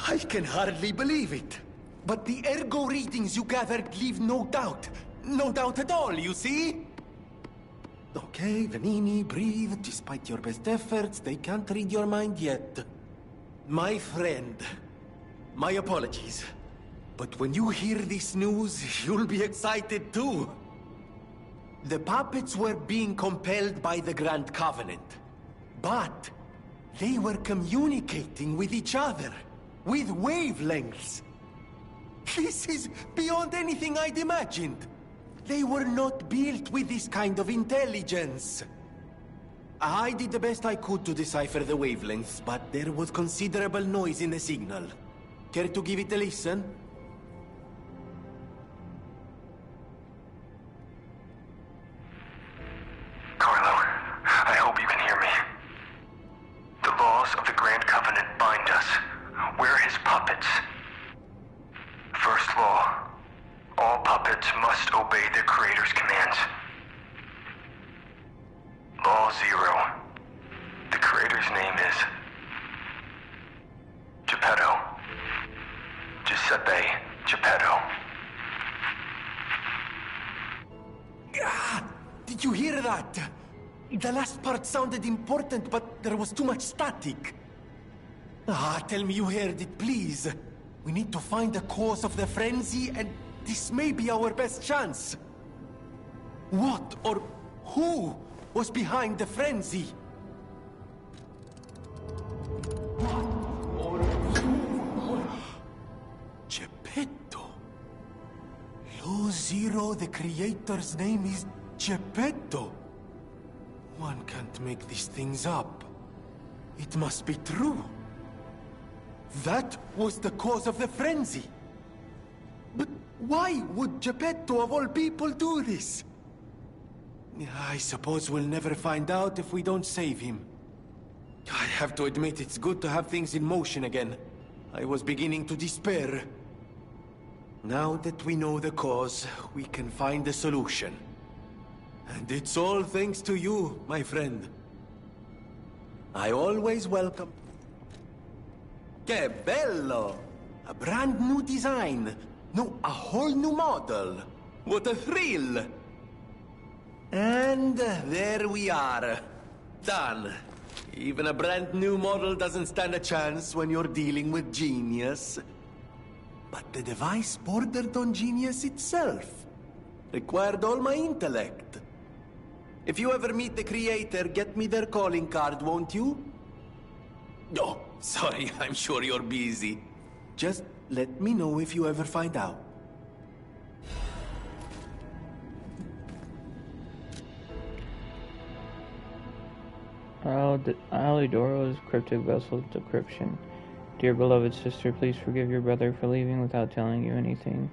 S6: I can hardly believe it. But the ergo readings you gathered leave no doubt. No doubt at all, you see? Okay, Vanini, breathe. Despite your best efforts, they can't read your mind yet. My friend, my apologies. But when you hear this news, you'll be excited too. The puppets were being compelled by the Grand Covenant. But they were communicating with each other, with wavelengths. This is beyond anything I'd imagined. They were not built with this kind of intelligence. I did the best I could to decipher the wavelengths, but there was considerable noise in the signal. Care to give it a listen?
S3: Carlo, I hope you can hear me. The laws of the Grand Covenant bind us. We're his puppets. First law, all puppets must obey their creator's commands. Law 0. The creator's name is Geppetto. Giuseppe Geppetto.
S6: Ah, did you hear that? The last part sounded important, but there was too much static. Tell me you heard it, please. We need to find the cause of the frenzy, and this may be our best chance. What or who was behind the frenzy? Geppetto. Lo Zero, the creator's name is Geppetto. One can't make these things up. It must be true. That was the cause of the frenzy. But why would Geppetto, of all people, do this? I suppose we'll never find out if we don't save him. I have to admit, it's good to have things in motion again. I was beginning to despair. Now that we know the cause, we can find a solution. And it's all thanks to you, my friend. I always welcome... Que bello! A brand new design. No, a whole new model. What a thrill! And there we are. Done. Even a brand new model doesn't stand a chance when you're dealing with genius. But the device bordered on genius itself. Required all my intellect. If you ever meet the creator, get me their calling card, won't you? Oh, sorry, I'm sure you're busy. Just let me know if you ever find out.
S1: Alidoro's cryptic vessel decryption. Dear beloved sister, please forgive your brother for leaving without telling you anything.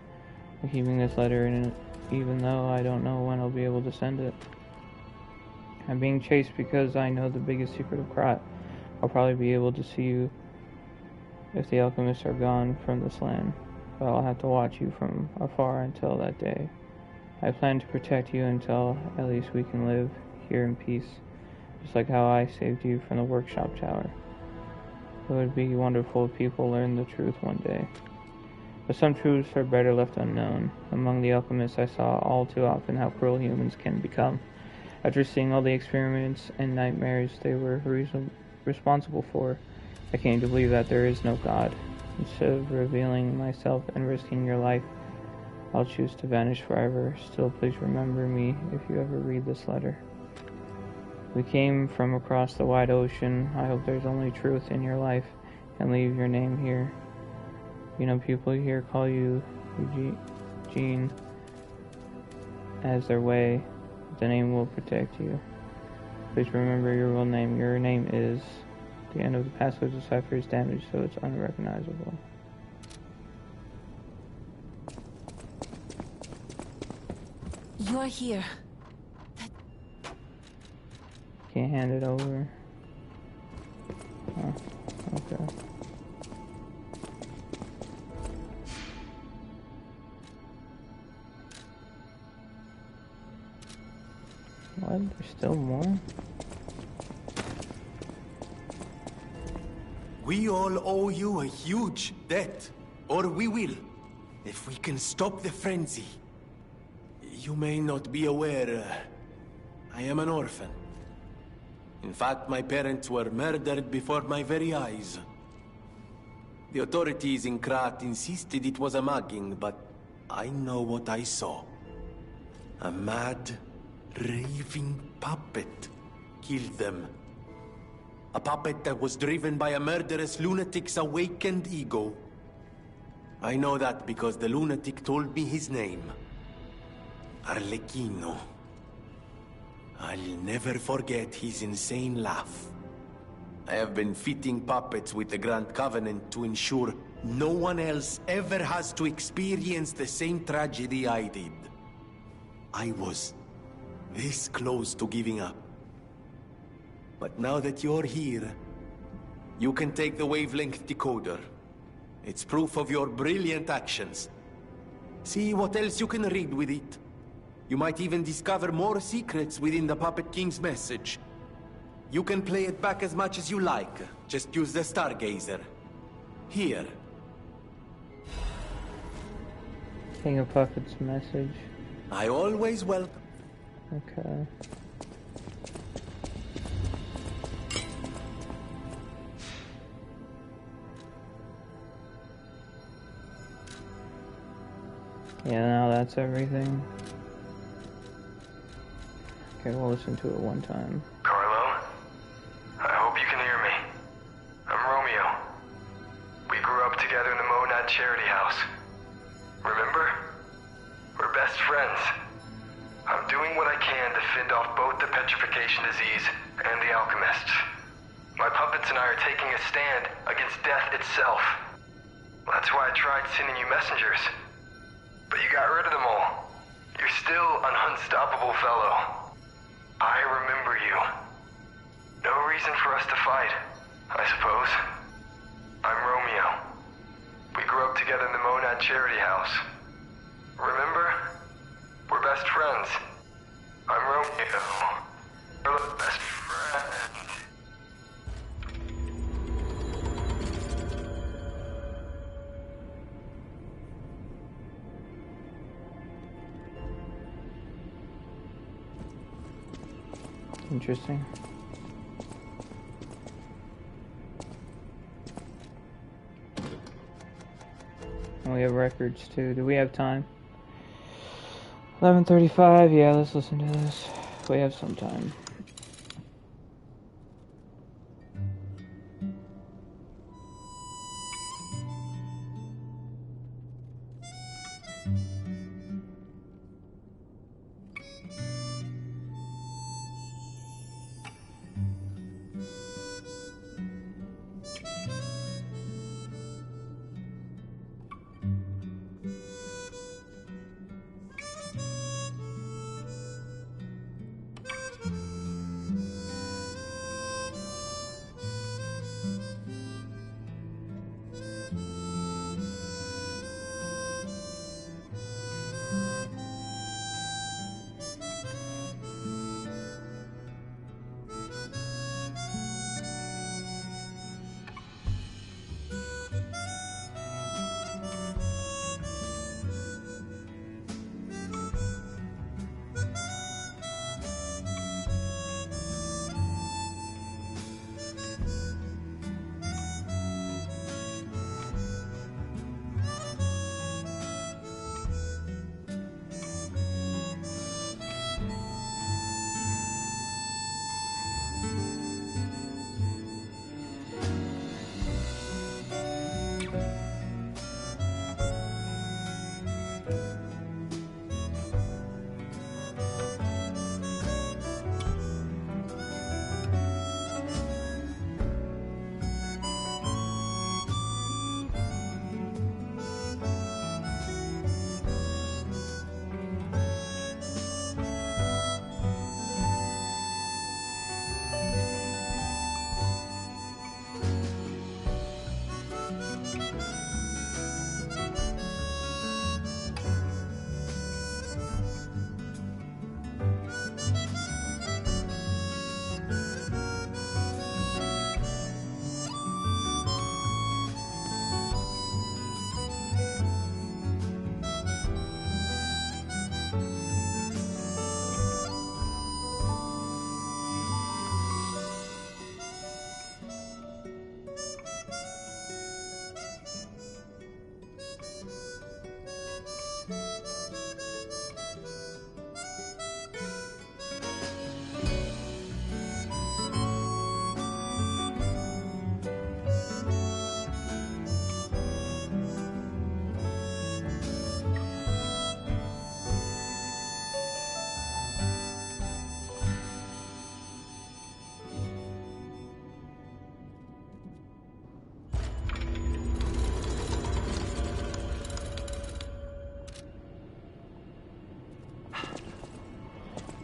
S1: I'm keeping this letter in it, even though I don't know when I'll be able to send it. I'm being chased because I know the biggest secret of Krat. I'll probably be able to see you if the alchemists are gone from this land, but I'll have to watch you from afar until that day. I plan to protect you until at least we can live here in peace, just like how I saved you from the workshop tower. It would be wonderful if people learned the truth one day. But some truths are better left unknown. Among the alchemists, I saw all too often how cruel humans can become. After seeing all the experiments and nightmares they were responsible for, I came to believe that there is no God. Instead of revealing myself and risking your life, I'll choose to vanish forever. Still, please remember me if you ever read this letter. We came from across the wide ocean. I hope there's only truth in your life, and leave your name here. You know, people here call you Eugene as their way. The name will protect you. Please remember your real name. Your name is... The end of the password decipher is damaged, so it's unrecognizable.
S7: You're here.
S1: Can't hand it over. Oh, okay. What? There's still more?
S6: We all owe you a huge debt, or we will, if we can stop the frenzy. You may not be aware, I am an orphan. In fact, my parents were murdered before my very eyes. The authorities in Krat insisted it was a mugging, but I know what I saw. A mad, raving puppet killed them. A puppet that was driven by a murderous lunatic's awakened ego. I know that because the lunatic told me his name. Arlecchino. I'll never forget his insane laugh. I have been fitting puppets with the Grand Covenant to ensure no one else ever has to experience the same tragedy I did. I was this close to giving up. But now that you're here, you can take the wavelength decoder. It's proof of your brilliant actions. See what else you can read with it. You might even discover more secrets within the Puppet King's message. You can play it back as much as you like. Just use the Stargazer. Here.
S1: King of Puppet's message.
S6: I always welcome.
S1: Okay. Yeah, now that's everything. Okay, we'll listen to it one time.
S3: Carlo? I hope you can hear me. I'm Romeo. We grew up together in the Monad Charity House. Remember? We're best friends. I'm doing what I can to fend off both the petrification disease and the alchemists. My puppets and I are taking a stand against death itself. That's why I tried sending you messengers. But you got rid of them all. You're still an unstoppable fellow. I remember you. No reason for us to fight, I suppose. I'm Romeo. We grew up together in the Monad Charity House. Remember? We're best friends. I'm Romeo. We're the best friends.
S1: Interesting. And we have records too. Do we have time? 11:35. Yeah, let's listen to this. We have some time.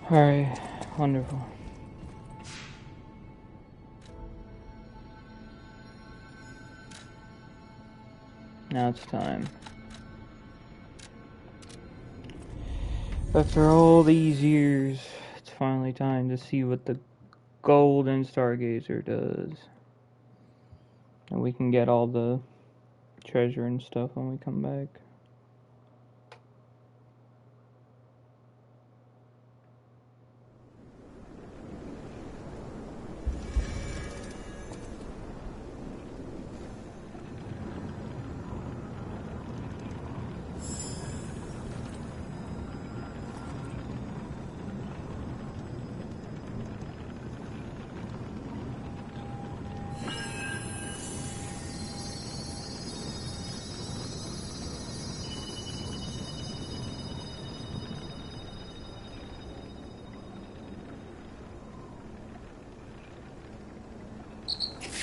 S1: Alright, wonderful. Now it's time. After all these years, it's finally time to see what the Golden Stargazer does. And we can get all the treasure and stuff when we come back.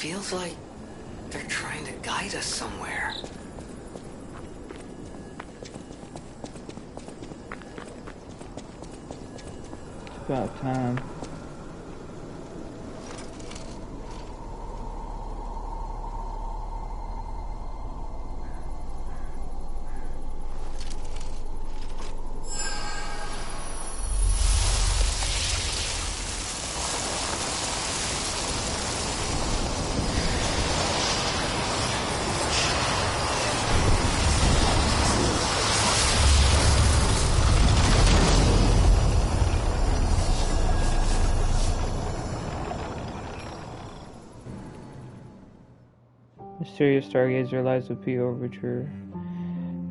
S2: feels like they're trying to guide us somewhere.
S1: It's about time. Mysterious Stargazer lies with P. Overture.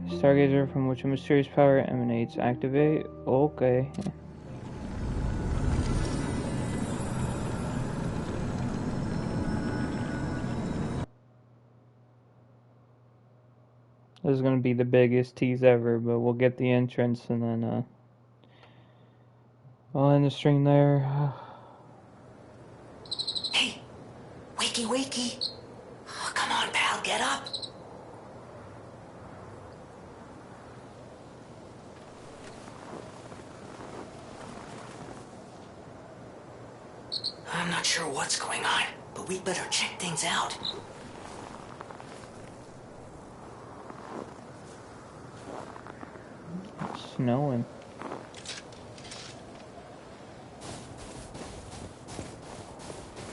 S1: Stargazer from which a mysterious power emanates. Activate. Okay. This is going to be the biggest tease ever, but we'll get the entrance and then I'll end the stream there.
S2: Hey! Wakey, wakey! Oh, come on, pal, get up! I'm not sure what's going on, but we'd better check things out.
S1: It's snowing.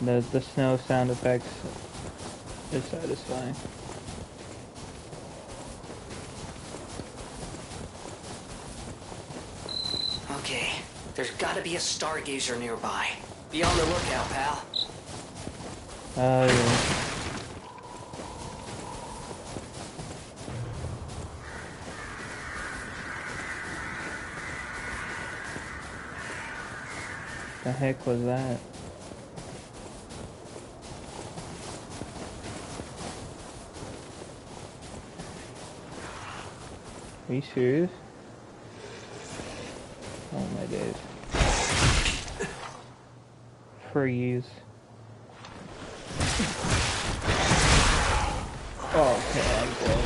S1: The snow sound effects is satisfying.
S2: Okay, there's gotta be a stargazer nearby. Be on the lookout, pal.
S1: Oh, yeah. The heck was that? Are you serious? Oh my days. Freeze. Okay, I'm dead.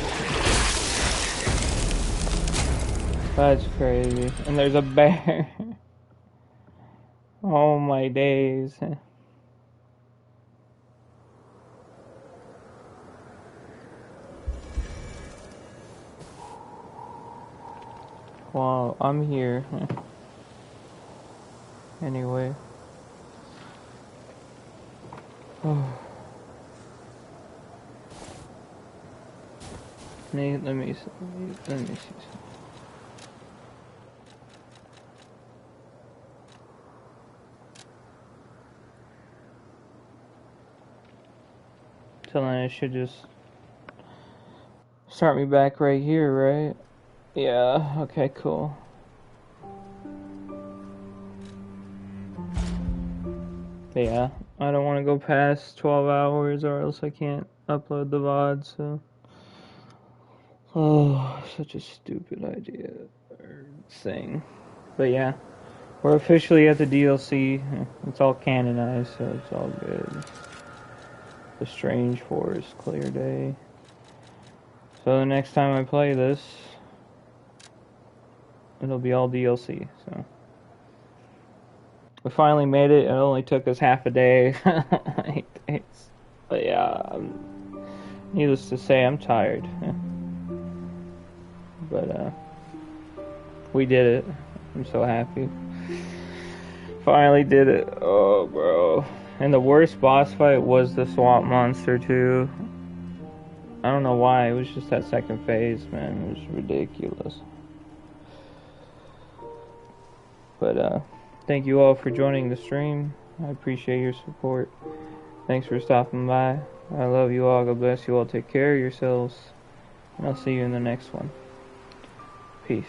S1: That's crazy. And there's a bear. Oh my days. Wow, I'm here. Anyway. Oh. Let me see. So then it should just start me back right here, right? Yeah, okay, cool. Yeah, I don't want to go past 12 hours or else I can't upload the VOD, so... Oh, such a stupid idea or thing. But yeah, we're officially at the DLC. It's all canonized, so it's all good. The Strange Forest, clear day. So the next time I play this, it'll be all DLC, so... We finally made it. It only took us half a day. But yeah, needless to say, I'm tired. But we did it. I'm so happy. Finally did it. Oh, bro. And the worst boss fight was the swamp monster too. I don't know why. It was just that second phase, man. It was ridiculous. But thank you all for joining the stream. I appreciate your support. Thanks for stopping by. I love you all. God bless you all. Take care of yourselves. And I'll see you in the next one. Peace.